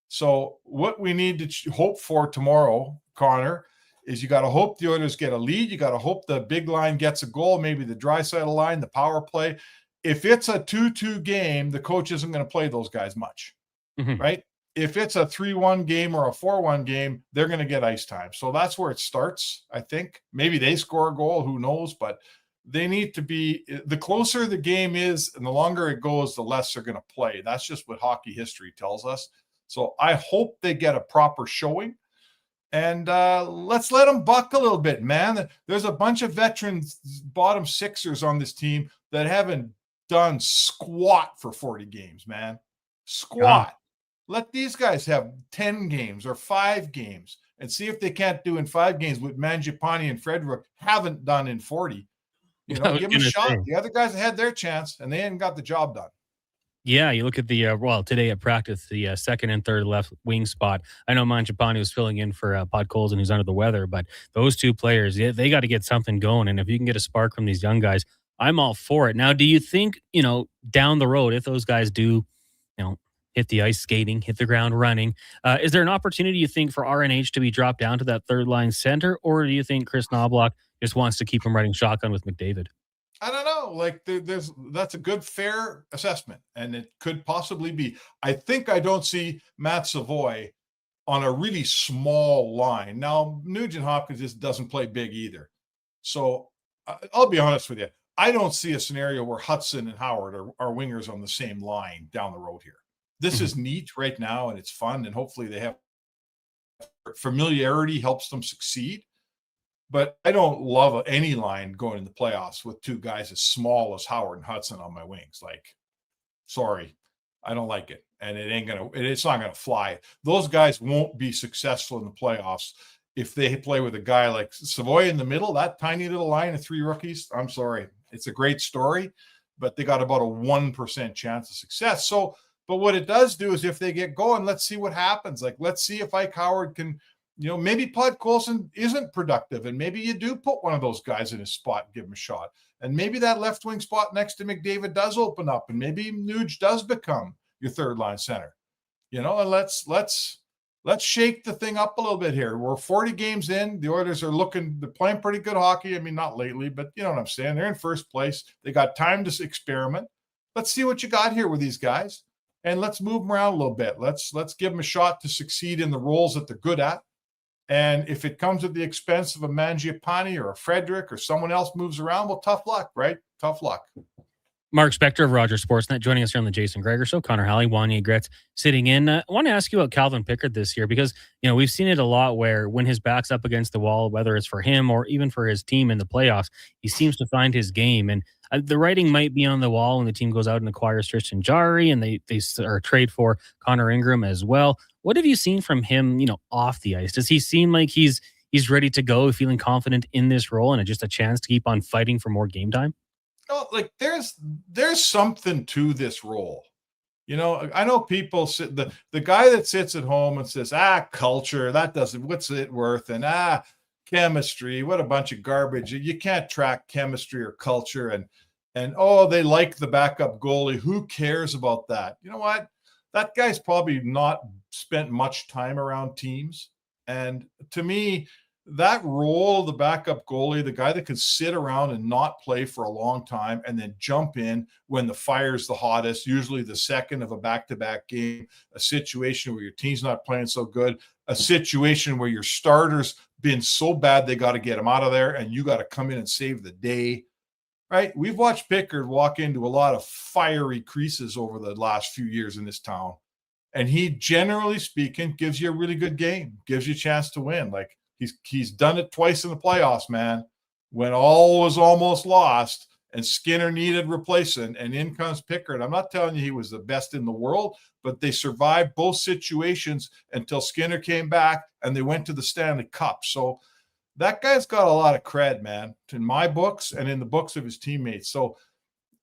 So what we need to hope for tomorrow, Connor, is you got to hope the Oilers get a lead. You got to hope the big line gets a goal, maybe the Draisaitl line, the power play. If it's a 2-2 game, the coach isn't going to play those guys much, right? If it's a 3-1 game or a 4-1 game, they're going to get ice time. So that's where it starts, I think. Maybe they score a goal, who knows? But they need to be – the closer the game is and the longer it goes, the less they're going to play. That's just what hockey history tells us. So I hope they get a proper showing. And let's let them buck a little bit, man. There's a bunch of veterans, bottom sixers on this team that haven't done squat for 40 games, man. Squat. Let these guys have 10 games or 5 games and see if they can't do in 5 games what Mangiapane and Frederick haven't done in 40. Give them a shot. The other guys had their chance and they hadn't got the job done. Yeah, you look at the today at practice, the second and third left wing spot. I know Mangiapane was filling in for Podkolzin, who's under the weather, but those two players, they got to get something going. And if you can get a spark from these young guys, I'm all for it. Now, do you think, down the road, if those guys do, hit the ice skating, hit the ground running. Is there an opportunity, you think, for RNH to be dropped down to that third line center, or do you think Chris Knobloch just wants to keep him riding shotgun with McDavid? I don't know. Like that's a good, fair assessment, and it could possibly be. I don't see Matt Savoy on a really small line. Now, Nugent Hopkins just doesn't play big either. So I'll be honest with you. I don't see a scenario where Hudson and Howard are wingers on the same line down the road here. This is neat right now, and it's fun, and hopefully they have familiarity helps them succeed. But I don't love any line going in the playoffs with two guys as small as Howard and Hudson on my wings. Like, sorry, I don't like it. And it's not gonna fly. Those guys won't be successful in the playoffs if they play with a guy like Savoy in the middle, that tiny little line of 3 rookies. I'm sorry. It's a great story, but they got about a 1% chance of success. So, but what it does do is if they get going, let's see what happens. Like, let's see if Ike Howard can, maybe Pod Colson isn't productive, and maybe you do put one of those guys in his spot and give him a shot. And maybe that left wing spot next to McDavid does open up, and maybe Nuge does become your third line center. And let's shake the thing up a little bit here. We're 40 games in. The Oilers they're playing pretty good hockey. I mean, not lately, but you know what I'm saying? They're in first place. They got time to experiment. Let's see what you got here with these guys, and let's move them around a little bit. Let's give them a shot to succeed in the roles that they're good at. And if it comes at the expense of a Mangiapane or a Frederick or someone else moves around, well, tough luck, right? Tough luck. Mark Spector of Rogers Sportsnet joining us here on the Jason Gregor Show. Connor Halley, Wanye Gretz sitting in. I want to ask you about Calvin Pickard this year because, we've seen it a lot where when his back's up against the wall, whether it's for him or even for his team in the playoffs, he seems to find his game. And the writing might be on the wall when the team goes out and acquires Tristan Jarry and they trade for Connor Ingram as well. What have you seen from him, off the ice? Does he seem like he's ready to go, feeling confident in this role and just a chance to keep on fighting for more game time? No, like there's something to this role. I know people sit the guy that sits at home and says, culture, what's it worth? And chemistry, what a bunch of garbage. You can't track chemistry or culture and they like the backup goalie. Who cares about that? You know what? That guy's probably not spent much time around teams. And to me, that role, the backup goalie, the guy that can sit around and not play for a long time and then jump in when the fire's the hottest, usually the second of a back-to-back game, a situation where your team's not playing so good, a situation where your starter's been so bad they got to get him out of there and you got to come in and save the day, right? We've watched Pickard walk into a lot of fiery creases over the last few years in this town. And he, generally speaking, gives you a really good game, gives you a chance to win. Like, He's done it twice in the playoffs, man, when all was almost lost and Skinner needed replacing, and in comes Pickard. I'm not telling you he was the best in the world, but they survived both situations until Skinner came back and they went to the Stanley Cup. So that guy's got a lot of cred, man, in my books and in the books of his teammates. So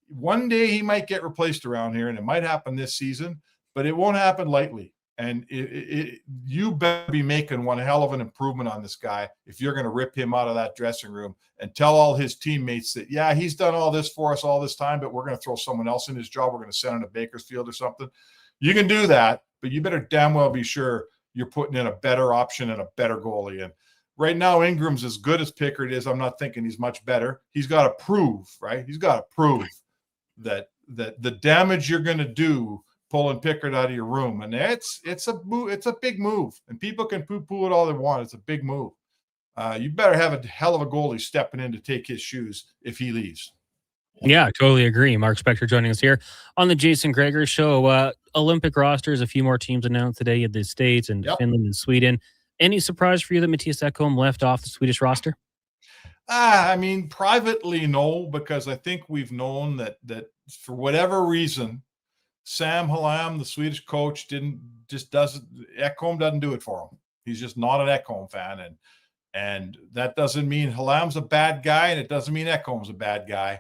one day he might get replaced around here, and it might happen this season, but it won't happen lightly. And you better be making one hell of an improvement on this guy if you're going to rip him out of that dressing room and tell all his teammates that, yeah, he's done all this for us all this time, but we're going to throw someone else in his job. We're going to send him to Bakersfield or something. You can do that, but you better damn well be sure you're putting in a better option and a better goalie. And right now, Ingram's as good as Pickard is. I'm not thinking he's much better. He's got to prove, right? He's got to prove that the damage you're going to do pulling Pickard out of your room. And it's a big move, and people can poo-poo it all they want. It's a big move. You better have a hell of a goalie stepping in to take his shoes if he leaves. Yeah, totally agree. Mark Spector joining us here on the Jason Gregor Show. Olympic rosters, a few more teams announced today in the States and Finland and Sweden. Any surprise for you that Mattias Ekholm left off the Swedish roster? I mean, privately, no, because I think we've known that for whatever reason, Sam Hallam, the Swedish coach, Ekholm doesn't do it for him. He's just not an Ekholm fan. And that doesn't mean Hallam's a bad guy, and it doesn't mean Ekholm's a bad guy.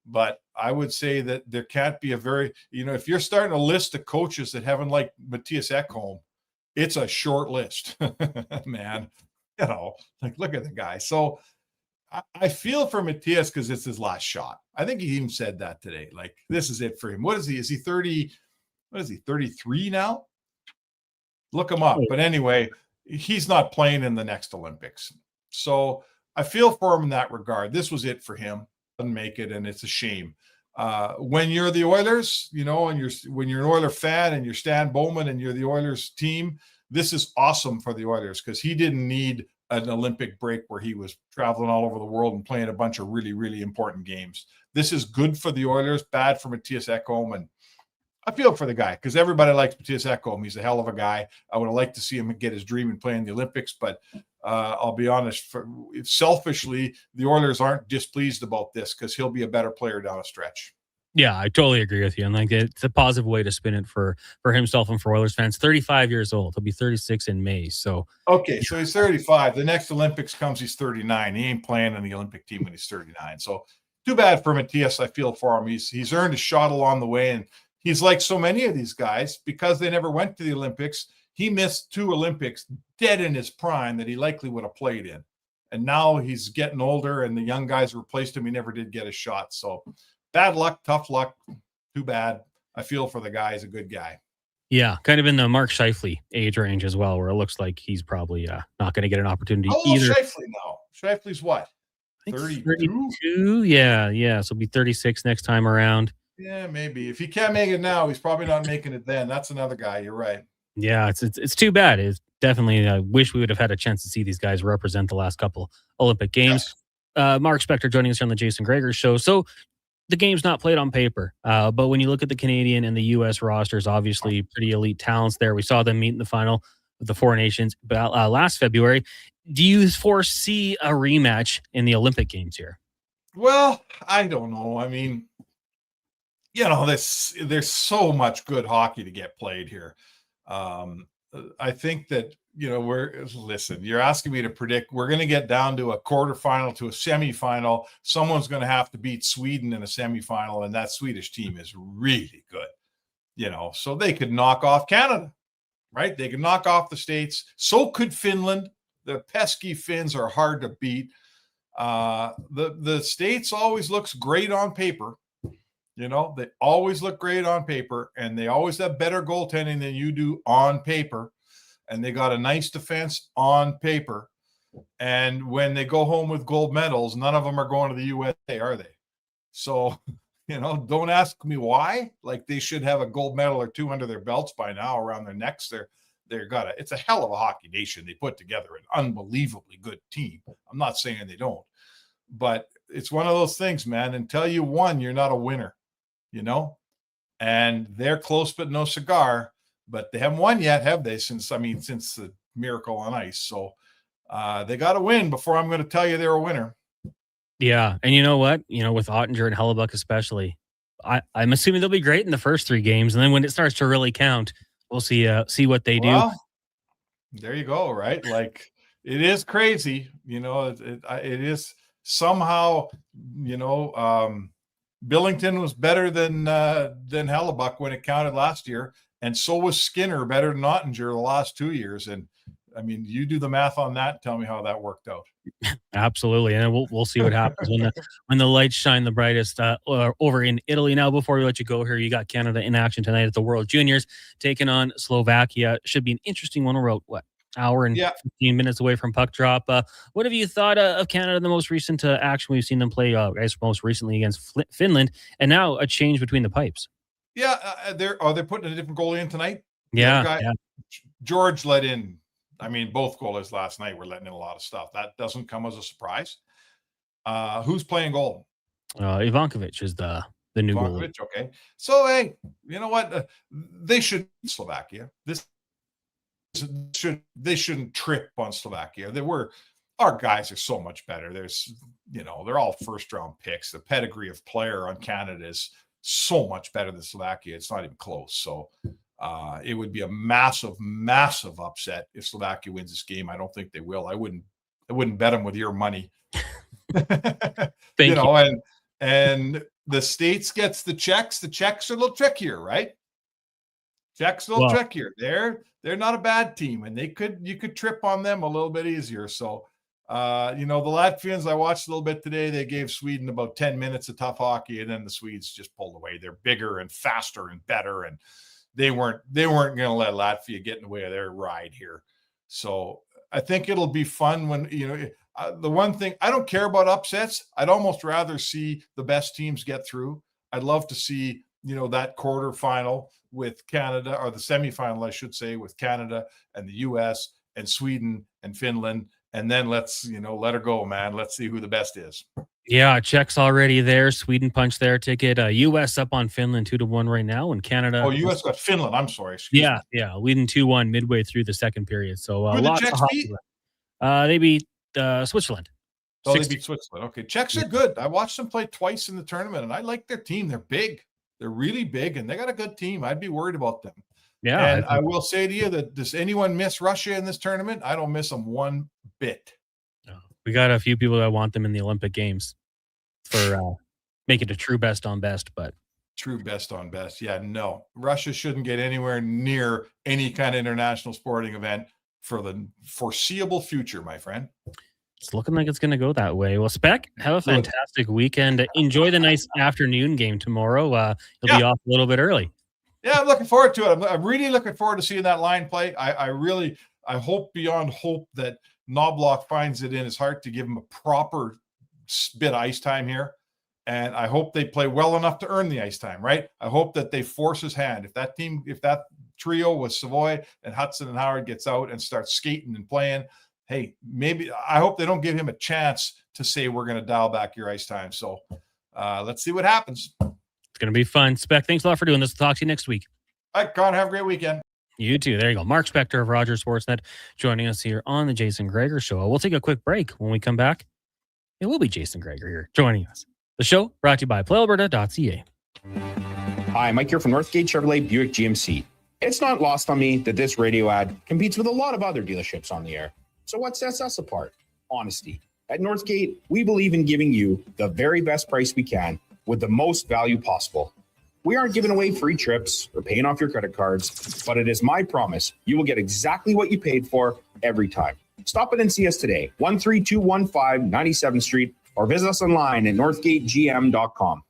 But I would say that there can't be if you're starting a list of coaches that haven't liked Mattias Ekholm, it's a short list, man. Look at the guy. So I feel for Mattias because it's his last shot. I think he even said that today. Like, this is it for him. What is he? Is he 30? what is he, 33 now? Look him up. But anyway, he's not playing in the next Olympics. So I feel for him in that regard. This was it for him. Doesn't make it, and it's a shame. When you're the Oilers, and when you're an Oiler fan and you're Stan Bowman and you're the Oilers team, this is awesome for the Oilers because he didn't need an Olympic break where he was traveling all over the world and playing a bunch of really, really important games. This is good for the Oilers, bad for Matthias Ekholm. And I feel for the guy because everybody likes Matthias Ekholm. He's a hell of a guy. I would have liked to see him get his dream and play in the Olympics, but I'll be honest, selfishly, the Oilers aren't displeased about this because he'll be a better player down a stretch. Yeah, I totally agree with you. And like it's a positive way to spin it for himself and for Oilers fans. 35 years old. He'll be 36 in May. So okay, so he's 35. The next Olympics comes, he's 39. He ain't playing in the Olympic team when he's 39. So too bad for Matthias. I feel for him. He's earned a shot along the way, and he's like so many of these guys because they never went to the Olympics. He missed 2 Olympics dead in his prime that he likely would have played in. And now he's getting older, and the young guys replaced him. He never did get a shot. So bad luck, tough luck. Too bad. I feel for the guy. He's a good guy. yeah, kind of in the Mark Scheifele age range as well, where it looks like he's probably not going to get an opportunity How old either. Scheifele now? Scheifele's what? 32? Yeah. So he'll be 36 next time around. Yeah, maybe. If he can't make it now, he's probably not making it then. That's another guy. You're right. Yeah, it's too bad. It's definitely, I wish we would have had a chance to see these guys represent the last couple Olympic Games. Yes. Mark Spector joining us here on the Jason Gregor Show. So the game's not played on paper, but when you look at the Canadian and the U.S. rosters, obviously pretty elite talents there. We saw them meet in the final of the Four Nations last February. Do you foresee a rematch in the Olympic Games here? Well, I don't know. I mean, there's so much good hockey to get played here. I think that, you're asking me to predict. We're going to get down to a quarterfinal, to a semifinal. Someone's going to have to beat Sweden in a semifinal, and that Swedish team is really good, so they could knock off Canada, right? They could knock off the States. So could Finland. The pesky Finns are hard to beat. The States always looks great on paper. They always look great on paper, and they always have better goaltending than you do on paper. And they got a nice defense on paper. And when they go home with gold medals, none of them are going to the USA, are they? So, don't ask me why. Like, they should have a gold medal or 2 under their belts by now, around their necks. It's a hell of a hockey nation. They put together an unbelievably good team. I'm not saying they don't, but it's one of those things, man. Until you won, you're not a winner. And they're close but no cigar, but they haven't won yet, have they? Since the Miracle on Ice. So they got to win before I'm going to tell you they're a winner. Yeah. And you know what? With Ottinger and Hellebuck especially, I'm assuming they'll be great in the first 3 games. And then when it starts to really count, we'll see what they do. There you go, right? Like, it is crazy. It is somehow, Billington was better than Hellebuck when it counted last year, and so was Skinner better than Ottinger the last 2 years. And I mean, you do the math on that. Tell me how that worked out. Absolutely, and we'll see what happens when the lights shine the brightest over in Italy. Now, before we let you go here, you got Canada in action tonight at the World Juniors, taking on Slovakia. Should be an interesting one. We're about hour and 15 minutes away from puck drop. What have you thought of Canada, the most recent action we've seen them play, most recently against Finland, and now a change between the pipes? Yeah, they're putting a different goalie in tonight? Yeah. George let in. I mean, both goalies last night were letting in a lot of stuff. That doesn't come as a surprise. Who's playing goal? Ivankovic is the new goalie. Okay. So, hey, you know what? They should Slovakia. They shouldn't trip on Slovakia. Our guys are so much better. They're all first-round picks. The pedigree of player on Canada is so much better than Slovakia. It's not even close. So it would be a massive, massive upset if Slovakia wins this game. I don't think they will. I wouldn't bet them with your money. Thank you. And the States gets the Czechs. The Czechs are a little trickier, right? Czechs a little trickier. They're not a bad team, and you could trip on them a little bit easier. So the Latvians, I watched a little bit today. They gave Sweden about 10 minutes of tough hockey, and then the Swedes just pulled away. They're bigger and faster and better, and they weren't going to let Latvia get in the way of their ride here. So I think it'll be fun when, the one thing, I don't care about upsets. I'd almost rather see the best teams get through. I'd love to see, that quarterfinal with Canada, or the semifinal, I should say, with Canada and the US and Sweden and Finland. And then let's, let her go, man. Let's see who the best is. Yeah, Czech's already there. Sweden punched their ticket. US up on Finland 2-1 right now, and Canada. Oh, US got Finland. I'm sorry. Excuse me. Yeah, leading 2-1 midway through the second period. So who the lots Czechs of hockey. They beat Switzerland. Oh, they beat Switzerland. Okay, Czechs are good. I watched them play twice in the tournament, and I like their team. They're big. They're really big, and they got a good team. I'd be worried about them. Yeah, and I will say to you that does anyone miss Russia in this tournament? I don't miss them one bit. We got a few people that want them in the Olympic Games for make it a true best on best, but true best on best. Yeah, no, Russia shouldn't get anywhere near any kind of international sporting event for the foreseeable future, my friend. It's looking like it's going to go that way. Well, Spec, have a fantastic weekend. Enjoy the nice afternoon game tomorrow. You'll be off a little bit early. Yeah, I'm looking forward to it. I'm really looking forward to seeing that line play. I hope beyond hope that Knobloch finds it in his heart to give him a proper bit of ice time here. And I hope they play well enough to earn the ice time, right? I hope that they force his hand. If that trio with Savoy and Hudson and Howard gets out and starts skating and playing, hey, maybe I hope they don't give him a chance to say we're going to dial back your ice time. So let's see what happens. It's going to be fun. Spec, thanks a lot for doing this. We'll talk to you next week. All right, Connor, have a great weekend. You too. There you go. Mark Spector of Rogers Sportsnet joining us here on the Jason Gregor Show. We'll take a quick break. When we come back, it will be Jason Gregor here joining us. The show brought to you by PlayAlberta.ca. Hi, Mike here from Northgate Chevrolet Buick GMC. It's not lost on me that this radio ad competes with a lot of other dealerships on the air. So what sets us apart? Honesty. At Northgate, we believe in giving you the very best price we can with the most value possible. We aren't giving away free trips or paying off your credit cards, but it is my promise you will get exactly what you paid for every time. Stop in and see us today, 13215 97th Street, or visit us online at northgategm.com.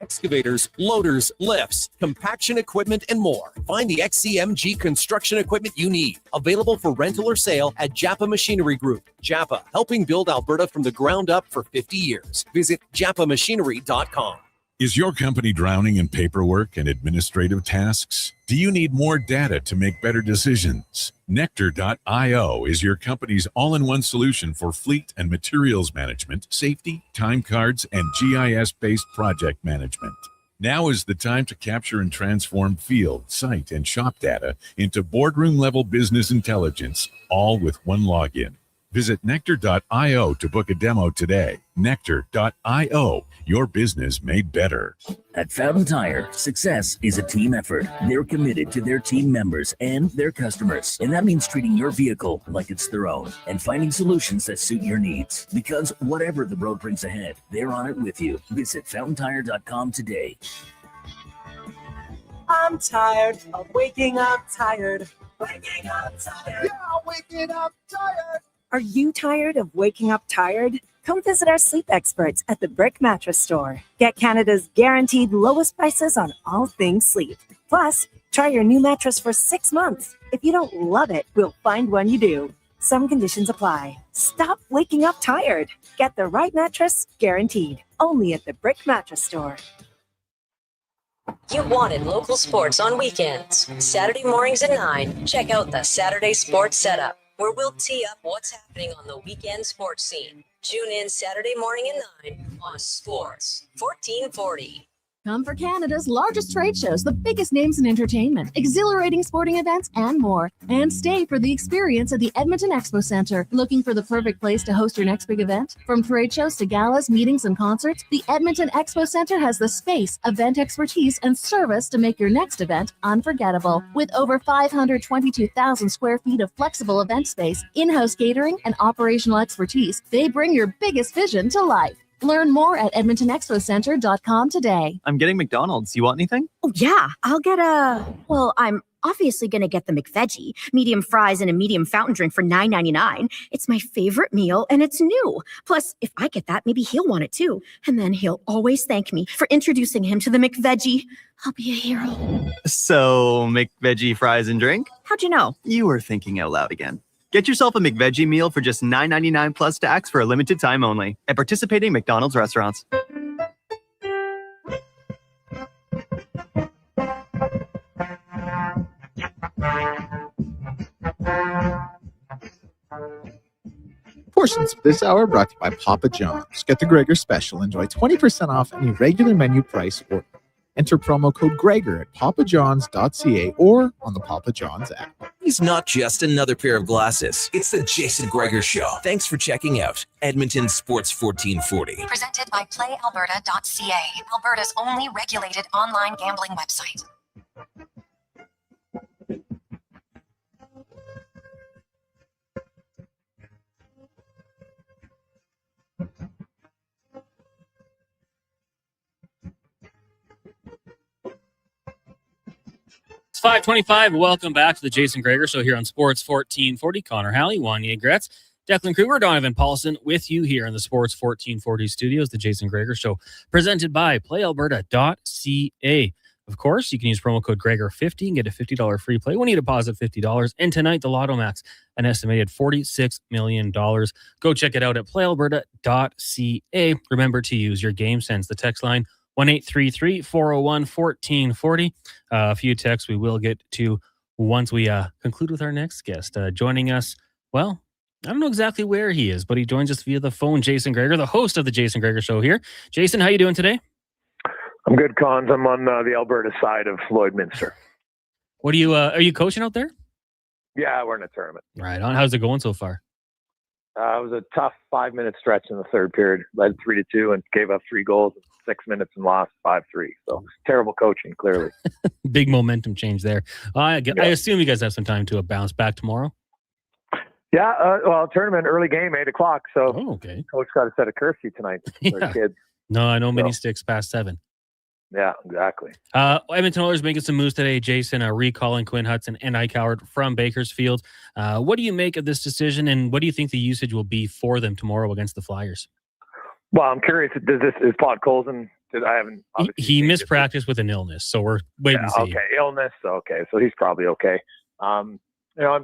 Excavators, loaders, lifts, compaction equipment, and more. Find the XCMG construction equipment you need. Available for rental or sale at Japa Machinery Group. Japa, helping build Alberta from the ground up for 50 years. Visit japamachinery.com. Is your company drowning in paperwork and administrative tasks? Do you need more data to make better decisions? Nectar.io is your company's all-in-one solution for fleet and materials management, safety, time cards, and GIS-based project management. Now is the time to capture and transform field, site, and shop data into boardroom-level business intelligence, all with one login. Visit Nectar.io to book a demo today. Nectar.io, your business made better. At Fountain Tire, success is a team effort. They're committed to their team members and their customers. And that means treating your vehicle like it's their own and finding solutions that suit your needs. Because whatever the road brings ahead, they're on it with you. Visit FountainTire.com today. I'm tired of waking up tired. Waking up tired. Yeah, waking up tired. Are you tired of waking up tired? Come visit our sleep experts at the Brick Mattress Store. Get Canada's guaranteed lowest prices on all things sleep. Plus, try your new mattress for 6 months. If you don't love it, we'll find one you do. Some conditions apply. Stop waking up tired. Get the right mattress guaranteed. Only at the Brick Mattress Store. You wanted local sports on weekends. Saturday mornings at 9, check out the Saturday Sports Setup, where we'll tee up what's happening on the weekend sports scene. Tune in Saturday morning at 9 on Sports 1440. Come for Canada's largest trade shows, the biggest names in entertainment, exhilarating sporting events, and more. And stay for the experience at the Edmonton Expo Centre. Looking for the perfect place to host your next big event? From trade shows to galas, meetings, and concerts, the Edmonton Expo Centre has the space, event expertise, and service to make your next event unforgettable. With over 522,000 square feet of flexible event space, in-house catering, and operational expertise, they bring your biggest vision to life. Learn more at EdmontonExpoCenter.com today. I'm getting McDonald's. You want anything? Oh, yeah. I'll get I'm obviously going to get the McVeggie, medium fries and a medium fountain drink for $9.99. It's my favorite meal and it's new. Plus, if I get that, maybe he'll want it too. And then he'll always thank me for introducing him to the McVeggie. I'll be a hero. So, McVeggie fries and drink? How'd you know? You were thinking out loud again. Get yourself a McVeggie meal for just $9.99 plus tax for a limited time only at participating McDonald's restaurants. Portions of this hour brought to you by Papa John's. Get the Gregor special. Enjoy 20% off any regular menu price order. Enter promo code Gregor at papajohns.ca or on the Papa John's app. He's not just another pair of glasses. It's the Jason Gregor Show. Thanks for checking out Edmonton Sports 1440. Presented by playalberta.ca, Alberta's only regulated online gambling website. It's 5:25. Welcome back to the Jason Gregor Show here on Sports 1440. Connor Halley, Wanye Gretz, Declan Kruger, Donovan Paulson with you here in the Sports 1440 studios, the Jason Gregor Show, presented by playalberta.ca. Of course, you can use promo code Gregor50 and get a $50 free play when you deposit $50. And tonight, the Lotto Max, an estimated $46 million. Go check it out at playalberta.ca. Remember to use your game sense. The text line, 1-833-401-1440. A few texts we will get to once we conclude with our next guest. Joining us, well, I don't know exactly where he is, but he joins us via the phone. Jason Gregor, the host of the Jason Gregor Show here. Jason, how you doing today? I'm good, Cons. I'm on the Alberta side of Lloydminster. What are you coaching out there? Yeah, we're in a tournament. Right on. How's it going so far? It was a tough 5-minute stretch in the third period. Led 3-2 and gave up 3 goals in 6 minutes and lost 5-3. So terrible coaching, clearly. Big momentum change there. I assume you guys have some time to bounce back tomorrow. Yeah, well, tournament, early game, 8 o'clock. So okay. Coach got to set a curfew tonight for the kids. No, I know mini sticks past 7. Yeah, exactly. Edmonton Oilers making some moves today, Jason, recalling Quinn Hudson and Ike Howard from Bakersfield. What do you make of this decision, and what do you think the usage will be for them tomorrow against the Flyers? Well, I'm curious, is Pod Colson, I haven't... He missed practice with an illness, so we're waiting to see. Okay, illness, okay, so he's probably okay. And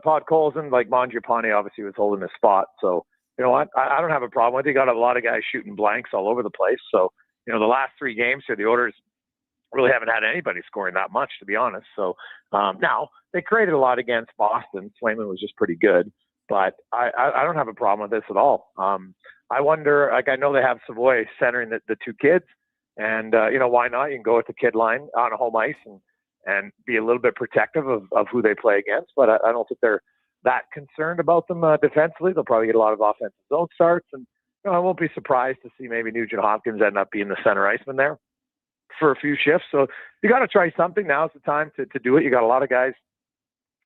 Pod Colson, like Mangiapane obviously was holding his spot, so you know what? I don't have a problem with it. He got a lot of guys shooting blanks all over the place, so the last 3 games here, the Oilers really haven't had anybody scoring that much, to be honest. So now they created a lot against Boston. Swayman was just pretty good, but I don't have a problem with this at all. I wonder, I know they have Savoy centering the 2 kids, and why not? You can go with the kid line on a home ice and be a little bit protective of who they play against. But I don't think they're that concerned about them defensively. They'll probably get a lot of offensive zone starts, and I won't be surprised to see maybe Nugent Hopkins end up being the center iceman there for a few shifts. So you got to try something. Now's the time to do it. You got a lot of guys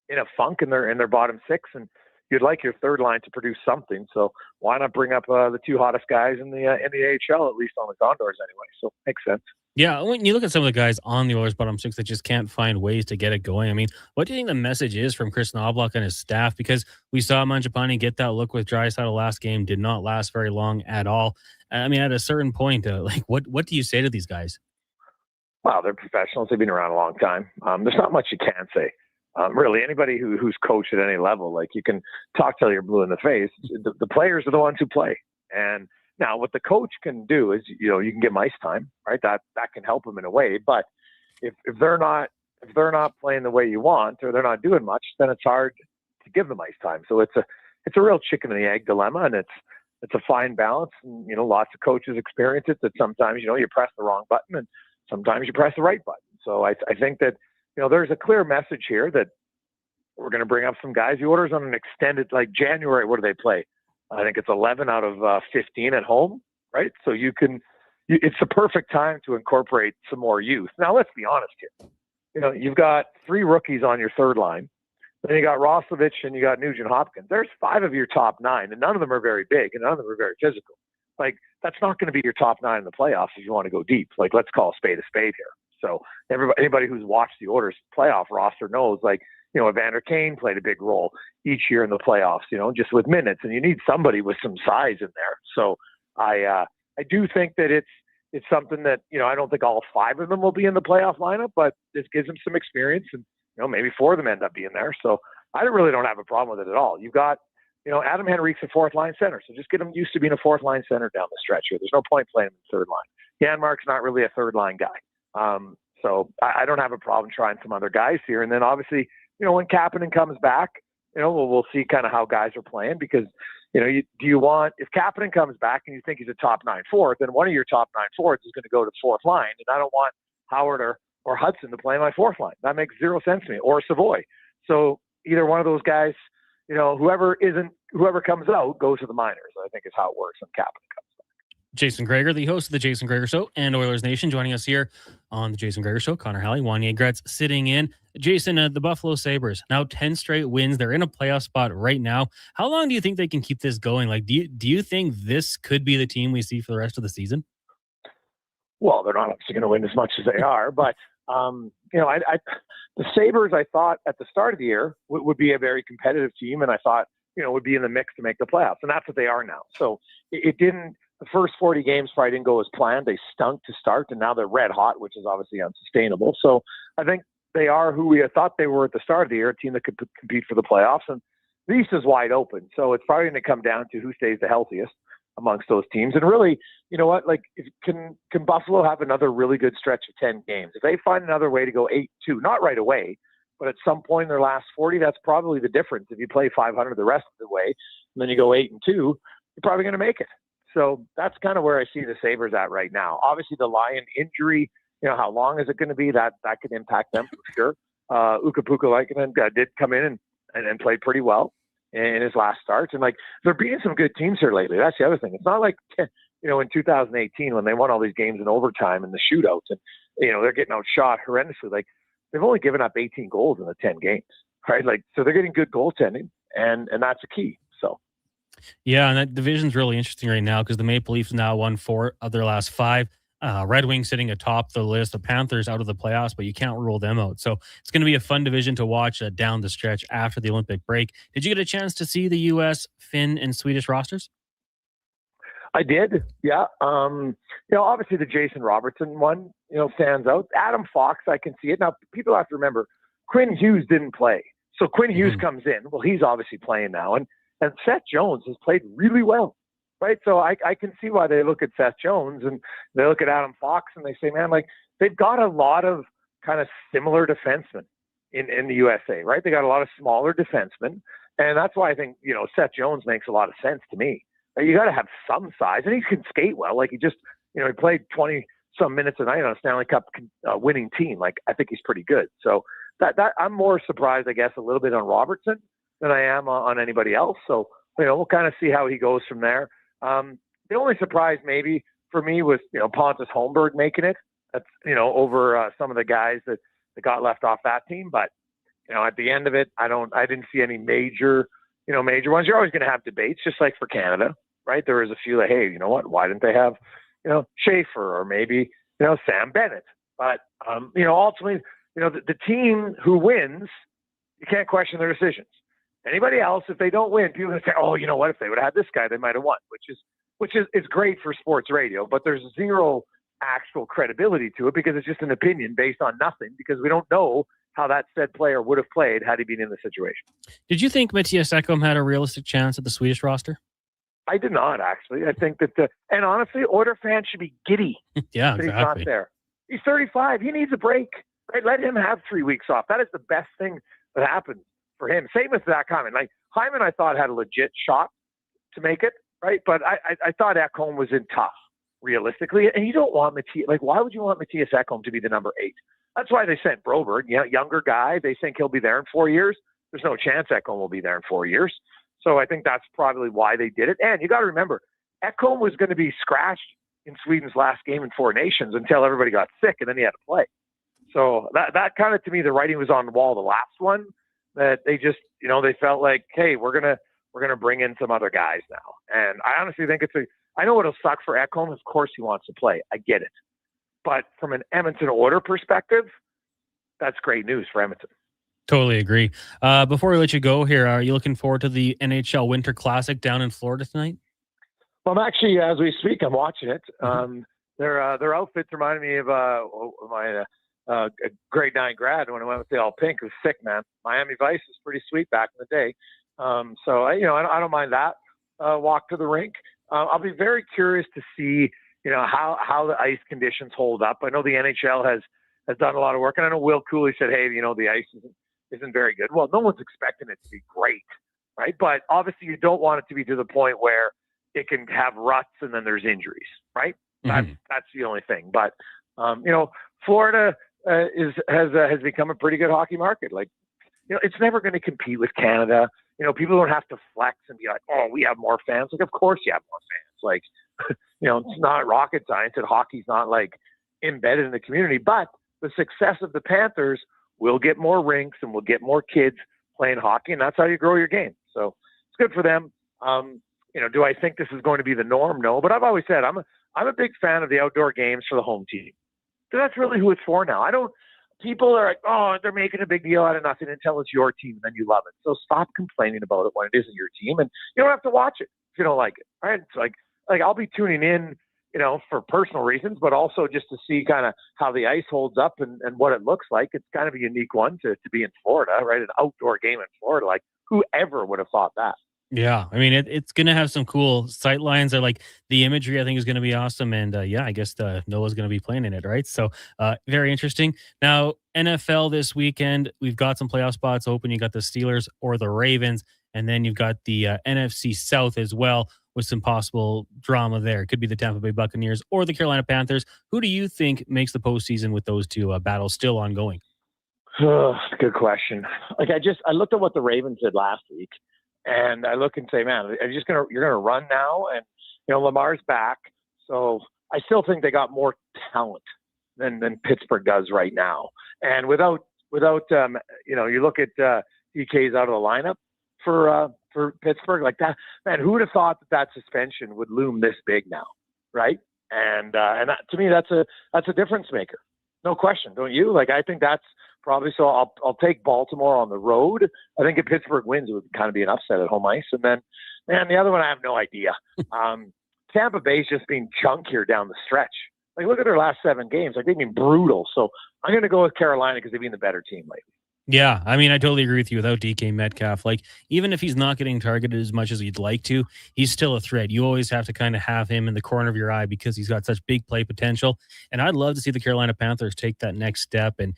in a funk in their bottom 6, and you'd like your third line to produce something. So why not bring up the 2 hottest guys in the AHL, at least on the Condors anyway? So makes sense. Yeah, when you look at some of the guys on the Oilers bottom 6 that just can't find ways to get it going, I mean, what do you think the message is from Chris Knobloch and his staff? Because we saw Mangiapane get that look with Draisaitl last game, did not last very long at all. I mean, at a certain point, what do you say to these guys? Well, they're professionals. They've been around a long time. There's not much you can say. Really, anybody who's coached at any level, like you can talk till you're blue in the face. The players are the ones who play. And now what the coach can do is, you can give them ice time, right? That can help them in a way. But if they're not playing the way you want, or they're not doing much, then it's hard to give them ice time. So it's a real chicken and the egg dilemma, and it's a fine balance. And, lots of coaches experience it, that sometimes, you press the wrong button and sometimes you press the right button. So I think that, there's a clear message here that we're going to bring up some guys. The Oilers on an extended, like January, what do they play? I think it's 11 out of 15 at home, right? So it's the perfect time to incorporate some more youth. Now, let's be honest here. You've got 3 rookies on your third line. Then you got Roslovic and you got Nugent Hopkins. There's 5 of your top 9, and none of them are very big, and none of them are very physical. Like, that's not going to be your top 9 in the playoffs if you want to go deep. Like, let's call a spade here. So anybody who's watched the Oilers playoff roster knows, like, Evander Kane played a big role each year in the playoffs, just with minutes, and you need somebody with some size in there. So I do think that it's something that, I don't think all 5 of them will be in the playoff lineup, but this gives them some experience, and, maybe 4 of them end up being there. So I really don't have a problem with it at all. You've got, Adam Henrique's a 4th line center, so just get him used to being a 4th line center down the stretch here. There's no point playing him in 3rd line. Janmark's not really a 3rd line guy. So I don't have a problem trying some other guys here. And then obviously, when Kapanen comes back, we'll see kind of how guys are playing, because, if Kapanen comes back and you think he's a top 9 forward, then one of your top 9 forwards is going to go to 4th line. And I don't want Howard or Hudson to play my 4th line. That makes zero sense to me, or Savoy. So either one of those guys, whoever comes out goes to the minors, I think is how it works when Kapanen comes back. Jason Gregor, the host of the Jason Gregor Show and Oilers Nation, joining us here on the Jason Gregor Show. Connor Halley, Wanye Gretz sitting in. Jason, the Buffalo Sabres, now 10 straight wins. They're in a playoff spot right now. How long do you think they can keep this going? Like, do you think this could be the team we see for the rest of the season? Well, they're not obviously going to win as much as they are, but the Sabres, I thought at the start of the year would be a very competitive team, and I thought, would be in the mix to make the playoffs, and that's what they are now. So it didn't. The first 40 games probably didn't go as planned. They stunk to start, and now they're red hot, which is obviously unsustainable. So I think they are who we thought they were at the start of the year, a team that could compete for the playoffs, and the East is wide open. So it's probably going to come down to who stays the healthiest amongst those teams. And really, you know what, like, can Buffalo have another really good stretch of 10 games? If they find another way to go 8-2, not right away, but at some point in their last 40, that's probably the difference. If you play 500 the rest of the way, and then you go 8-2, you're probably going to make it. So that's kind of where I see the Sabres at right now. Obviously, the Lion injury, how long is it going to be? That could impact them for sure. Ukko-Pukka-Laitinen did come in and played pretty well in his last starts. And, like, they're beating some good teams here lately. That's the other thing. It's not like, in 2018 when they won all these games in overtime and the shootouts, and, they're getting outshot horrendously. Like, they've only given up 18 goals in the 10 games, right? Like, so they're getting good goaltending, and that's a key. So. Yeah, and that division's really interesting right now because the Maple Leafs now won 4 of their last 5. Red Wings sitting atop the list. The Panthers out of the playoffs, but you can't rule them out. So it's going to be a fun division to watch down the stretch after the Olympic break. Did you get a chance to see the U.S., Finn, and Swedish rosters? I did, yeah. Obviously the Jason Robertson one, stands out. Adam Fox, I can see it. Now, people have to remember, Quinn Hughes didn't play. So Quinn Hughes comes in. Well, he's obviously playing now. And Seth Jones has played really well, right? So I can see why they look at Seth Jones and they look at Adam Fox and they say, man, like, they've got a lot of kind of similar defensemen in the USA, right? They got a lot of smaller defensemen. And that's why I think, Seth Jones makes a lot of sense to me. You got to have some size, and he can skate well. Like, he just, he played 20 some minutes a night on a Stanley Cup winning team. Like, I think he's pretty good. So that I'm more surprised, I guess, a little bit on Robertson than I am on anybody else. So, we'll kind of see how he goes from there. The only surprise maybe for me was, Pontus Holmberg making it. That's, over some of the guys that got left off that team. But, at the end of it, I didn't see any major ones. You're always going to have debates, just like for Canada, right? There was a few that, hey, you know what? Why didn't they have, Schaefer or maybe, Sam Bennett? But, ultimately, the team who wins, you can't question their decisions. Anybody else, if they don't win, people are going to say, oh, you know what? If they would have had this guy, they might have won, which is great for sports radio, but there's zero actual credibility to it because it's just an opinion based on nothing because we don't know how that said player would have played had he been in the situation. Did you think Mattias Ekholm had a realistic chance at the Swedish roster? I did not, actually. I think that, and honestly, Oilers fans should be giddy that he's not there. He's 35. He needs a break. Right? Let him have 3 weeks off. That is the best thing that happened for him. Same with Zach Hyman. Like, Hyman, I thought, had a legit shot to make it, right? But I thought Ekholm was in tough, realistically. And you don't want Mattias. Like, why would you want Mattias Ekholm to be the number 8? That's why they sent Broberg, younger guy. They think he'll be there in 4 years. There's no chance Ekholm will be there in 4 years. So I think that's probably why they did it. And you got to remember, Ekholm was going to be scratched in Sweden's last game in 4 Nations until everybody got sick, and then he had to play. So that kind of, to me, the writing was on the wall. The last one, that they just, they felt like, hey, we're gonna bring in some other guys now. And I honestly think I know it'll suck for Ekholm. Of course he wants to play. I get it. But from an Edmonton Oilers perspective, that's great news for Edmonton. Totally agree. Before we let you go here, are you looking forward to the NHL Winter Classic down in Florida tonight? Well, I'm actually, as we speak, I'm watching it. Their outfits remind me of my grade 9 grad when I went with the all pink. It was sick, man. Miami Vice was pretty sweet back in the day. So I don't mind that walk to the rink. I'll be very curious to see, how the ice conditions hold up. I know the NHL has done a lot of work, and I know Will Cooley said, hey, the ice isn't very good. Well, no one's expecting it to be great, right? But obviously you don't want it to be to the point where it can have ruts and then there's injuries, right? That's the only thing. But Florida has become a pretty good hockey market. Like, it's never going to compete with Canada. People don't have to flex and be like, oh, we have more fans. Like, of course you have more fans. Like, it's not rocket science, and hockey's not like embedded in the community. But the success of the Panthers will get more rinks and will get more kids playing hockey, and that's how you grow your game. So it's good for them. Do I think this is going to be the norm? No, but I've always said I'm a big fan of the outdoor games for the home team. So that's really who it's for now. People are like, oh, they're making a big deal out of nothing until it's your team and then you love it. So stop complaining about it when it isn't your team, and you don't have to watch it if you don't like it. Right? It's like I'll be tuning in, for personal reasons, but also just to see kind of how the ice holds up and what it looks like. It's kind of a unique one to be in Florida, right? An outdoor game in Florida. Like, whoever would have thought that? Yeah, I mean, it's going to have some cool sight lines. Like the imagery, I think, is going to be awesome. And I guess Noah's going to be playing in it, right? So very interesting. Now, NFL this weekend, we've got some playoff spots open. You got the Steelers or the Ravens, and then you've got the NFC South as well with some possible drama there. It could be the Tampa Bay Buccaneers or the Carolina Panthers. Who do you think makes the postseason with those two battles still ongoing? Good question. Like I looked at what the Ravens did last week. And I look and say, man, you're gonna run now, and Lamar's back, so I still think they got more talent than Pittsburgh does right now. And without you look at DK's out of the lineup for Pittsburgh, like that, man, who would have thought that suspension would loom this big now, right? And that, to me, that's a difference maker, no question, don't you? Like, I think that's probably so. I'll take Baltimore on the road. I think if Pittsburgh wins, it would kind of be an upset at home ice. And then, man, the other one, I have no idea. Tampa Bay's just being chunkier down the stretch. Like, look at their last 7 games. Like, they've been brutal. So I'm going to go with Carolina because they've been the better team lately. Yeah, I mean, I totally agree with you. Without DK Metcalf, like, even if he's not getting targeted as much as you'd like to, he's still a threat. You always have to kind of have him in the corner of your eye because he's got such big play potential. And I'd love to see the Carolina Panthers take that next step. And,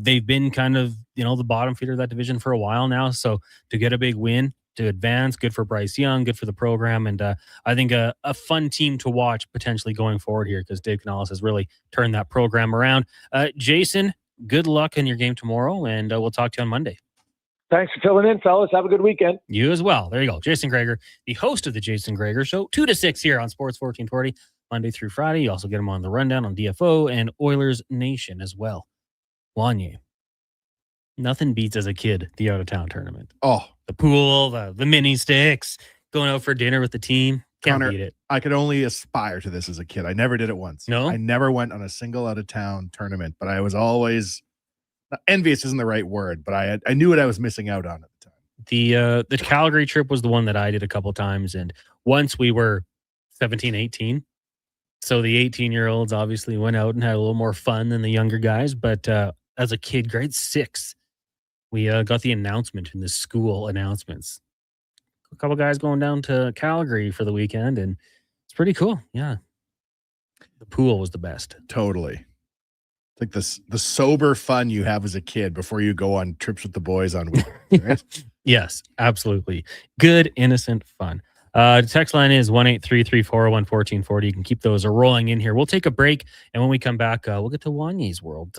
they've been kind of, the bottom feeder of that division for a while now. So to get a big win, to advance, good for Bryce Young, good for the program. And I think a fun team to watch potentially going forward here because Dave Canales has really turned that program around. Jason, good luck in your game tomorrow, and we'll talk to you on Monday. Thanks for filling in, fellas. Have a good weekend. You as well. There you go. Jason Gregor, the host of the Jason Gregor Show, 2 to 6 here on Sports 1440, Monday through Friday. You also get him on the Rundown on DFO and Oilers Nation as well. Wanye, nothing beats as a kid the out-of-town tournament. Oh. The pool, the mini sticks, going out for dinner with the team. Can't Connor, beat it. I could only aspire to this as a kid. I never did it once. No? I never went on a single out-of-town tournament, but I was always envious isn't the right word, but I knew what I was missing out on at the time. The Calgary trip was the one that I did a couple times, and once we were 17, 18. So the 18-year-olds obviously went out and had a little more fun than the younger guys, but as a kid, grade 6, we got the announcement in the school announcements. A couple guys going down to Calgary for the weekend, and it's pretty cool. Yeah. The pool was the best. Totally. It's like the sober fun you have as a kid before you go on trips with the boys on weekends, right? Yes, absolutely. Good, innocent fun. The text line is 1-833-401-1440. You can keep those rolling in here. We'll take a break, and when we come back, we'll get to Wanye's world.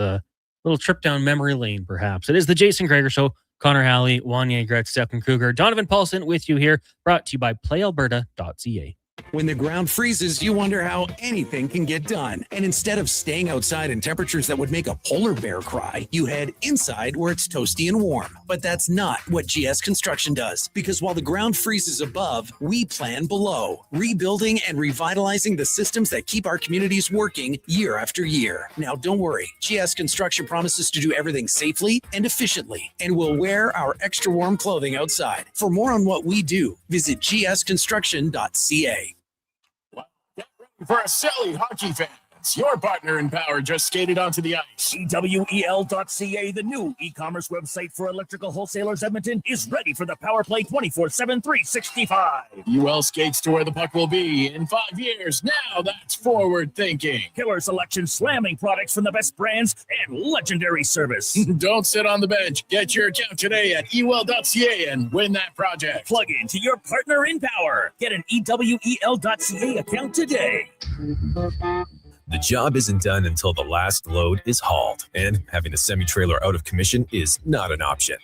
Little trip down memory lane, perhaps. It is the Jason Gregor Show. Connor Halley, Wanye Gretz, Stephen Kruger, Donovan Paulson with you here, brought to you by PlayAlberta.ca. When the ground freezes, you wonder how anything can get done. And instead of staying outside in temperatures that would make a polar bear cry, you head inside where it's toasty and warm. But that's not what GS Construction does, because while the ground freezes above, we plan below, rebuilding and revitalizing the systems that keep our communities working year after year. Now, don't worry. GS Construction promises to do everything safely and efficiently, and we'll wear our extra warm clothing outside. For more on what we do, visit gsconstruction.ca. For a silly hockey fans, your partner in power just skated onto the ice. EWEL.ca, the new e-commerce website for electrical wholesalers Edmonton, is ready for the power play 24/7, 365. UL skates to where the puck will be in 5 years. Now that's forward thinking. Killer selection, slamming products from the best brands, and legendary service. Don't sit on the bench. Get your account today at ewell.ca and win that project. Plug into your partner in power. Get an EWEL.ca account today. The job isn't done until the last load is hauled, and having a semi-trailer out of commission is not an option.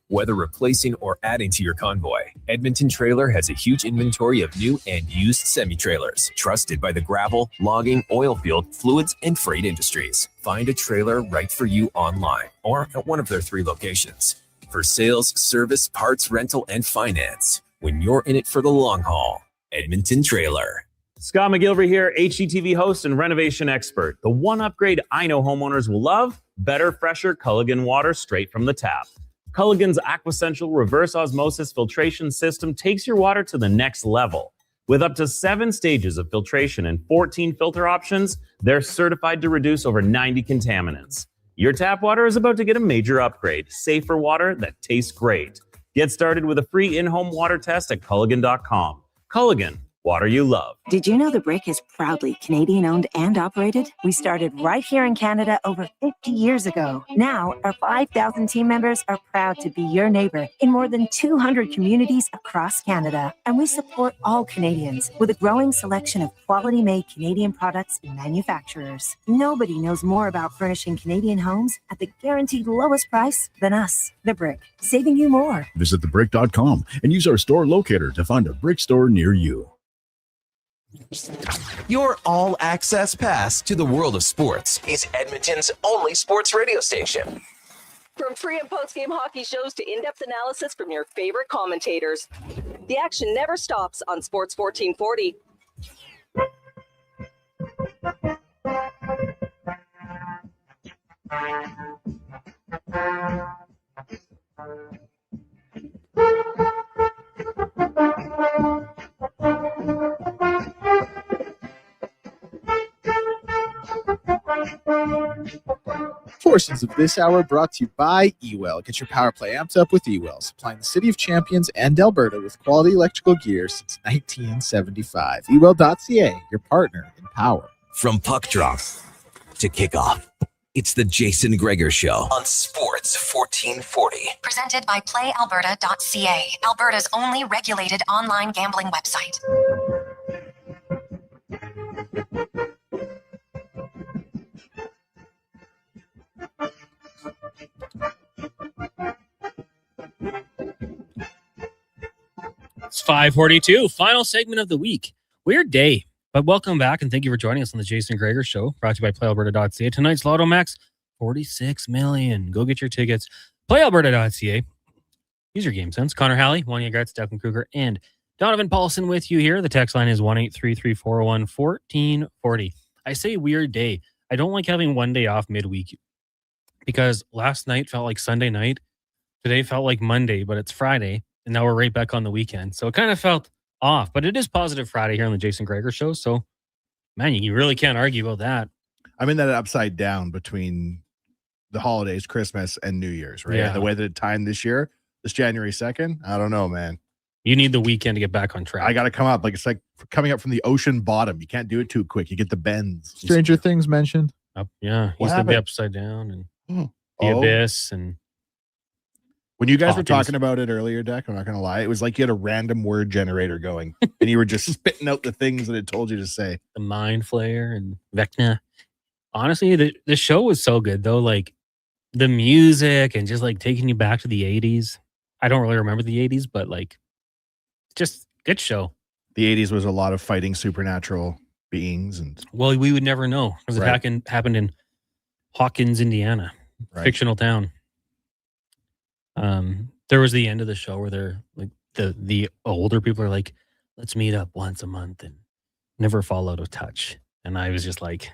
Whether replacing or adding to your convoy, Edmonton Trailer has a huge inventory of new and used semi-trailers, trusted by the gravel, logging, oil field, fluids, and freight industries. Find a trailer right for you online or at one of their 3 locations. For sales, service, parts, rental, and finance, when you're in it for the long haul, Edmonton Trailer. Scott McGilvery here, HGTV host and renovation expert. The one upgrade I know homeowners will love: better, fresher Culligan water straight from the tap. Culligan's Aquasential reverse osmosis filtration system takes your water to the next level. With up to 7 stages of filtration and 14 filter options, they're certified to reduce over 90 contaminants. Your tap water is about to get a major upgrade: safer water that tastes great. Get started with a free in-home water test at Culligan.com. Culligan, water you love. Did you know The Brick is proudly Canadian-owned and operated? We started right here in Canada over 50 years ago. Now, our 5,000 team members are proud to be your neighbor in more than 200 communities across Canada. And we support all Canadians with a growing selection of quality-made Canadian products and manufacturers. Nobody knows more about furnishing Canadian homes at the guaranteed lowest price than us. The Brick, saving you more. Visit thebrick.com and use our store locator to find a Brick store near you. Your all-access pass to the world of sports is Edmonton's only sports radio station. From pre- and post-game hockey shows to in-depth analysis from your favorite commentators, the action never stops on Sports 1440. Portions of this hour brought to you by Ewell. Get your power play amped up with Ewell, supplying the City of Champions and Alberta with quality electrical gear since 1975. Ewell.ca, your partner in power. From puck drop to kickoff, it's the Jason Gregor Show on Sports 1440. Presented by PlayAlberta.ca, Alberta's only regulated online gambling website. It's 5:42, final segment of the week. Weird day, but welcome back and thank you for joining us on the Jason Gregor Show, brought to you by PlayAlberta.ca. Tonight's Lotto Max, $46 million. Go get your tickets. PlayAlberta.ca. Use your game sense. Connor Halley, Wanya Gretz, Declan Kruger, and Donovan Paulson with you here. The text line is 1-833-401-1440. I say weird day. I don't like having one day off midweek because last night felt like Sunday night. Today felt like Monday, but it's Friday. And now we're right back on the weekend. So it kind of felt off, but it is Positive Friday here on the Jason Gregor Show. So, man, you really can't argue about that. I'm in that upside down between the holidays, Christmas, and New Year's, right? Yeah. And the way that it timed this year, this January 2nd, I don't know, man. You need the weekend to get back on track. I got to come up. Like, it's like coming up from the ocean bottom. You can't do it too quick. You get the bends. Stranger Things mentioned. Yeah. What He's the happened? upside down and the abyss and... When you guys were Hawkins. talking about it earlier, Deck, I'm not going to lie, it was like you had a random word generator going and you were just spitting out the things that it told you to say. The Mind Flayer and Vecna. Honestly, the show was so good, though. Like, the music and just, like, taking you back to the 80s. I don't really remember the 80s, but, like, just good show. The 80s was a lot of fighting supernatural beings. And well, we would never know because Right. it happened in Hawkins, Indiana, Right. fictional town. There was the end of the show where they're like the older people are like, let's meet up once a month and never fall out of touch. And I was just like,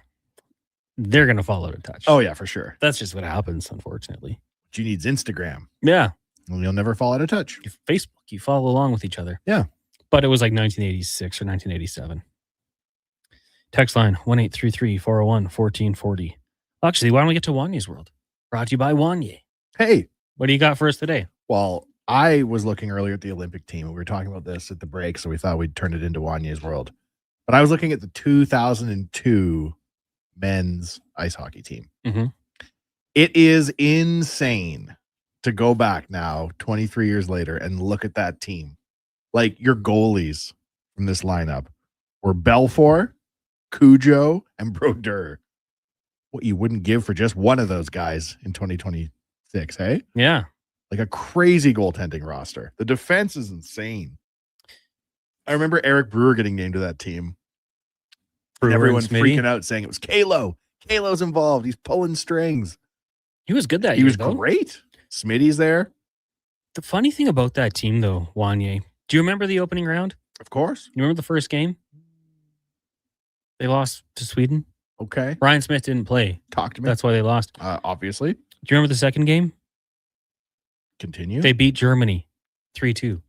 they're gonna fall out of touch. Oh yeah, for sure. That's just what happens, unfortunately. What you need is Instagram. Yeah. Well, you'll never fall out of touch. Facebook, you follow along with each other. Yeah. But it was like 1986 or 1987. Text line 1-833-401-1440. Actually, why don't we get to Wanye's World? Brought to you by Wanye. Hey, what do you got for us today? Well, I was looking earlier at the Olympic team. We were talking about this at the break, so we thought we'd turn it into Wanye's World. But I was looking at the 2002 men's ice hockey team. Mm-hmm. It is insane to go back now, 23 years later, and look at that team. Like, your goalies from this lineup were Belfour, Cujo, and Brodeur. What you wouldn't give for just one of those guys in 2026, hey? Yeah. Like a crazy goaltending roster. The defense is insane. I remember Eric Brewer getting named to that team. And everyone freaking out saying it was Kalo. Kalo's involved. He's pulling strings. He was good that He year, was though. great. Smitty's there. The funny thing about that team, though, Wanye, do you remember the opening round? Of course. You remember the first game? They lost to Sweden. Okay. Ryan Smith didn't play. Talk to me. That's why they lost. Obviously. Do you remember the second game? Continue. They beat Germany 3-2.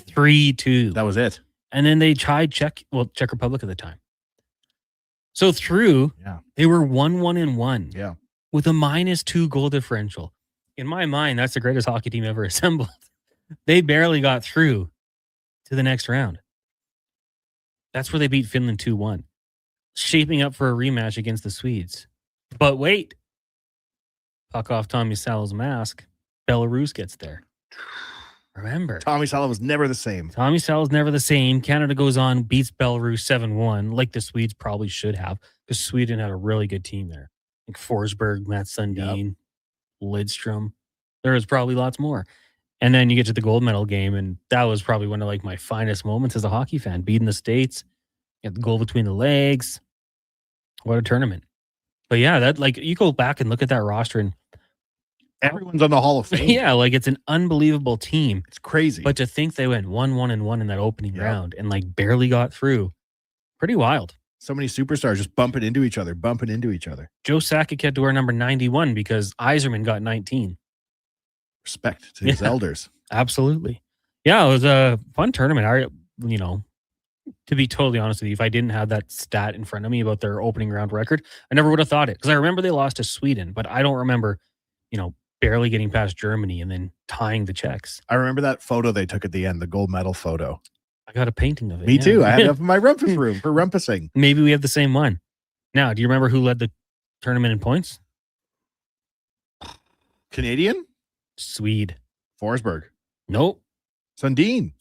3-2. That was it. And then they tried Czech Republic at the time. So they were 1-1-1. Yeah. With a -2 goal differential. In my mind, that's the greatest hockey team ever assembled. They barely got through to the next round. That's where they beat Finland 2-1. Shaping up for a rematch against the Swedes. But wait. Puck off Tommy Salo's mask. Belarus gets there. Remember. Tommy Salo was never the same. Tommy Salo's never the same. Canada goes on, beats Belarus 7-1, like the Swedes probably should have, because Sweden had a really good team there. Like Forsberg, Matt Sundin, Lidstrom. There was probably lots more. And then you get to the gold medal game, and that was probably one of like my finest moments as a hockey fan. Beating the States, get the goal between the legs. What a tournament. But yeah, that like you go back and look at that roster and everyone's on the Hall of Fame. Yeah, like it's an unbelievable team. It's crazy. But to think they went 1-1-1 in that opening round and like barely got through, pretty wild. So many superstars just bumping into each other. Joe Sakic had to wear number 91 because Yzerman got 19. Respect to his elders. Absolutely. Yeah, it was a fun tournament. To be totally honest with you, if I didn't have that stat in front of me about their opening round record, I never would have thought it. Because I remember they lost to Sweden, but I don't remember, barely getting past Germany and then tying the Czechs. I remember that photo they took at the end, the gold medal photo. I got a painting of it. Me too. I had it up in my rumpus room for rumpusing. Maybe we have the same one. Now, do you remember who led the tournament in points? Canadian? Swede. Forsberg. Nope. Sundin.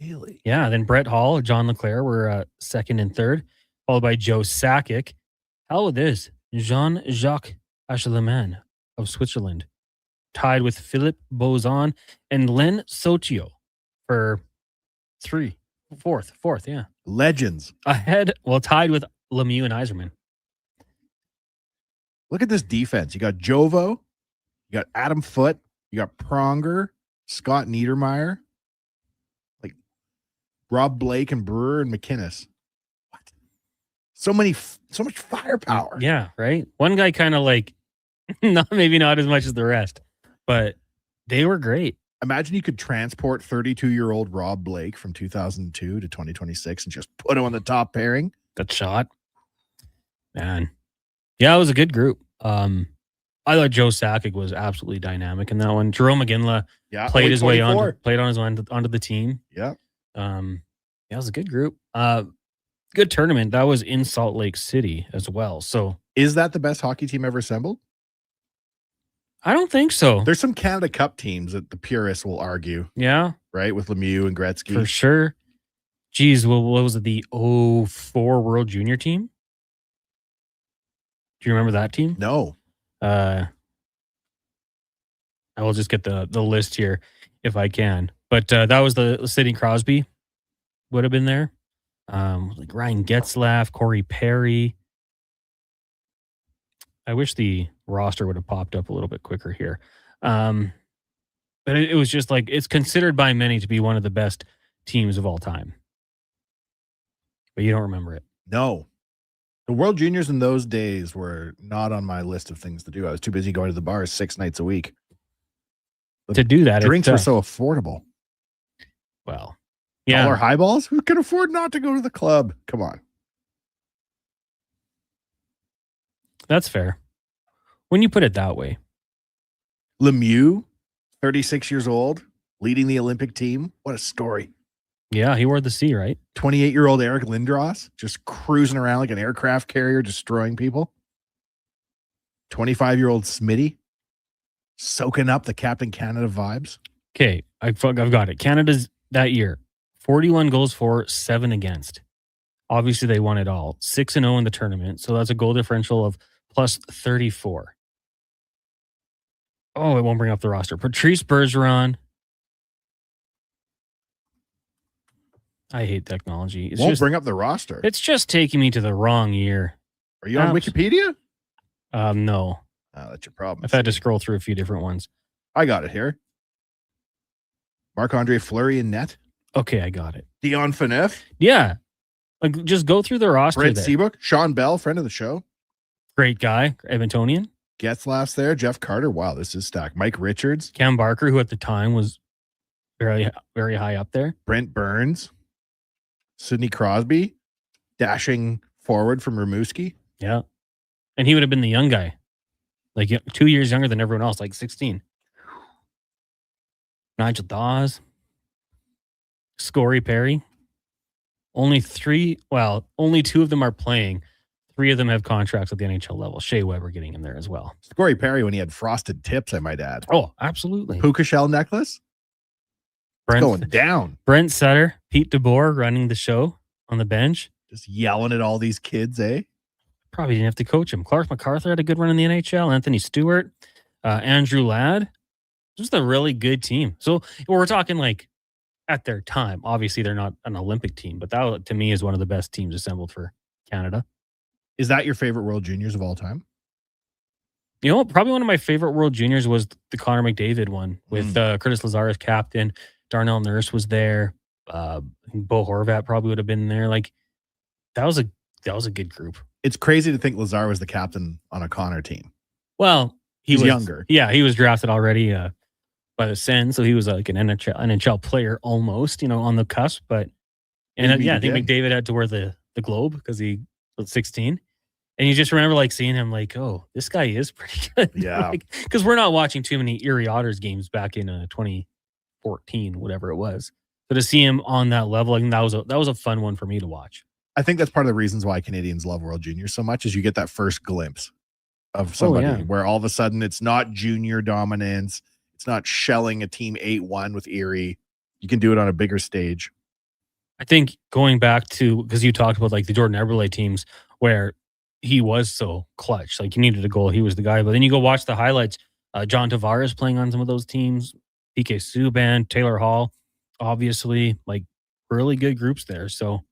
Really? Yeah. Then Brett Hall, John Leclerc were second and third, followed by Joe Sakic. How about this? Jean-Jacques Acheleman of Switzerland, tied with Philippe Bozon and Len Socio for fourth. Yeah. Legends. Tied with Lemieux and Yzerman. Look at this defense. You got Jovo, you got Adam Foote, you got Pronger, Scott Niedermeyer, like Rob Blake and Brewer and McInnes. What? So much firepower. Yeah, right. One guy kind of like, maybe not as much as the rest, but they were great. Imagine you could transport 32-year-old Rob Blake from 2002 to 2026 and just put him on the top pairing. That shot. Man. Yeah, it was a good group. I thought Joe Sakic was absolutely dynamic in that one. Jerome McGinley played his way on, onto the team. Yeah. It was a good group. Good tournament. That was in Salt Lake City as well. So is that the best hockey team ever assembled? I don't think so. There's some Canada Cup teams that the purists will argue. Yeah. Right? With Lemieux and Gretzky. For sure. Geez, what was it? The 04 World Junior team? Do you remember that team? No. I will just get the list here if I can. But that was the Sidney Crosby would have been there. Like Ryan Getzlaff, Corey Perry. I wish the roster would have popped up a little bit quicker here. But it was just like, it's considered by many to be one of the best teams of all time. But you don't remember it. No. The World Juniors in those days were not on my list of things to do. I was too busy going to the bars 6 nights a week. To do that, drinks were so affordable. Well, yeah. $1 highballs? Who can afford not to go to the club? Come on. That's fair. When you put it that way. Lemieux, 36 years old, leading the Olympic team. What a story. Yeah, he wore the C, right? 28-year-old Eric Lindros, just cruising around like an aircraft carrier, destroying people. 25-year-old Smitty, soaking up the Captain Canada vibes. Okay, I've got it. Canada's that year, 41 goals for, 7 against. Obviously, they won it all. 6-0 in the tournament, so that's a goal differential of plus 34. Oh, it won't bring up the roster. Patrice Bergeron. I hate technology. It won't bring up the roster. It's just taking me to the wrong year. Are you on Wikipedia? No. Oh, that's your problem. I've had to scroll through a few different ones. I got it here. Marc-Andre Fleury in net. Okay, I got it. Dion Phaneuf. Yeah. Like, just go through the roster. Brent there. Seabrook. Sean Bell, friend of the show. Great guy. Edmontonian. Getzlaff's there. Jeff Carter. Wow, this is stacked. Mike Richards. Cam Barker, who at the time was very, very high up there. Brent Burns. Sidney Crosby. Dashing forward from Rimouski. Yeah. And he would have been the young guy. Like 2 years younger than everyone else, like 16. Nigel Dawes. Corey Perry. Only 2 of them are playing. 3 of them have contracts at the NHL level. Shea Weber getting in there as well. Corey Perry when he had frosted tips, I might add. Oh, absolutely. Puka shell necklace. It's going down. Brent Sutter, Pete DeBoer running the show on the bench. Just yelling at all these kids, eh? Probably didn't have to coach him. Clark MacArthur had a good run in the NHL. Anthony Stewart, Andrew Ladd. Just a really good team. So we're talking like at their time. Obviously, they're not an Olympic team, but that to me is one of the best teams assembled for Canada. Is that your favorite World Juniors of all time? You know, probably one of my favorite World Juniors was the Connor McDavid one with Curtis Lazar as captain. Darnell Nurse was there. Bo Horvat probably would have been there. Like that was a good group. It's crazy to think Lazar was the captain on a Connor team. Well, he's younger. Yeah, he was drafted already by the Sens, so he was like an NHL player almost, on the cusp. But I think McDavid had to wear the globe because he was 16. And you just remember like seeing him like, oh, this guy is pretty good. Yeah. Because we're not watching too many Erie Otters games back in 2014, whatever it was. So to see him on that level, I think that was a fun one for me to watch. I think that's part of the reasons why Canadians love World Juniors so much is you get that first glimpse of somebody where all of a sudden it's not junior dominance. It's not shelling a team 8-1 with Erie. You can do it on a bigger stage. I think going back to, because you talked about like the Jordan Eberle teams where he was so clutch, like you needed a goal, he was the guy. But then you go watch the highlights. John Tavares playing on some of those teams, PK Subban, Taylor Hall, obviously, like really good groups there. So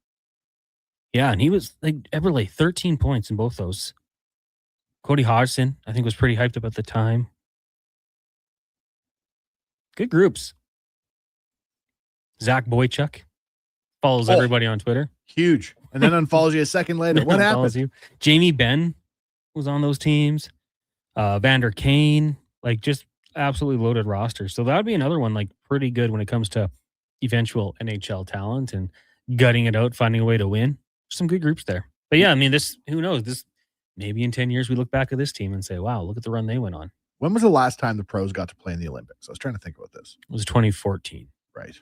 yeah, and he was like Eberle, 13 points in both those. Cody Hodgson, I think, was pretty hyped up at the time. Good groups. Zach Boychuk follows everybody on Twitter. Huge. And then unfollows you a second later. What happened? Jamie Benn was on those teams. Vander Kane, like just absolutely loaded roster. So that would be another one like pretty good when it comes to eventual NHL talent and gutting it out, finding a way to win. Some good groups there. But yeah, I mean, who knows? This maybe in 10 years we look back at this team and say, wow, look at the run they went on. When was the last time the pros got to play in the Olympics? I was trying to think about this. It was 2014. Right.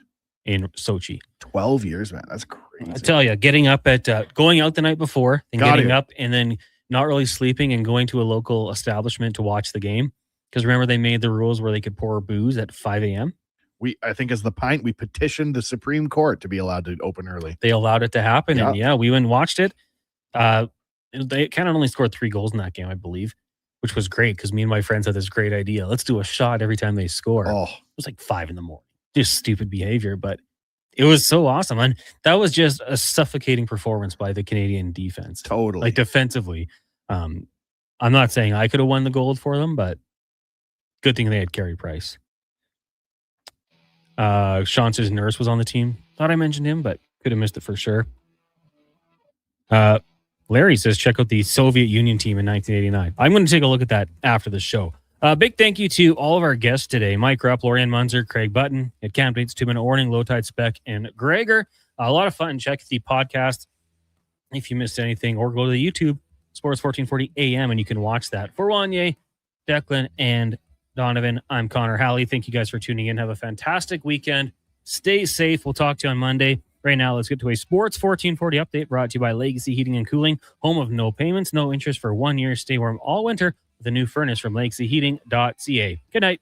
In Sochi. 12 years, man. That's crazy. I tell you, getting up at going out the night before and getting up and then not really sleeping and going to a local establishment to watch the game. Because remember, they made the rules where they could pour booze at 5 a.m. I think as the Pint, we petitioned the Supreme Court to be allowed to open early. They allowed it to happen. And we went and watched it. They kind of only scored 3 goals in that game, I believe, which was great because me and my friends had this great idea. Let's do a shot every time they score. Oh, it was like 5 a.m. Just stupid behavior, but It was so awesome. And that was just a suffocating performance by the Canadian defense. Totally. Like defensively. I'm not saying I could have won the gold for them, but good thing they had Carey Price. Chauncey's nurse was on the team. Thought I mentioned him, but could have missed it for sure. Larry says, check out the Soviet Union team in 1989. I'm going to take a look at that after the show. Big thank you to all of our guests today. Mike Rupp, Lorianne Munzer, Craig Button, at Camp Dates, 2 Minute Warning, Low Tide Spec, and Gregor. A lot of fun. Check the podcast if you missed anything, or go to the YouTube, Sports 1440 AM, and you can watch that. For Wanye, Declan, and Donovan, I'm Connor Halley. Thank you guys for tuning in. Have a fantastic weekend. Stay safe. We'll talk to you on Monday. Right now, let's get to a Sports 1440 update brought to you by Legacy Heating and Cooling, home of no payments, no interest for 1 year. Stay warm all winter with a new furnace from legacyheating.ca. Good night.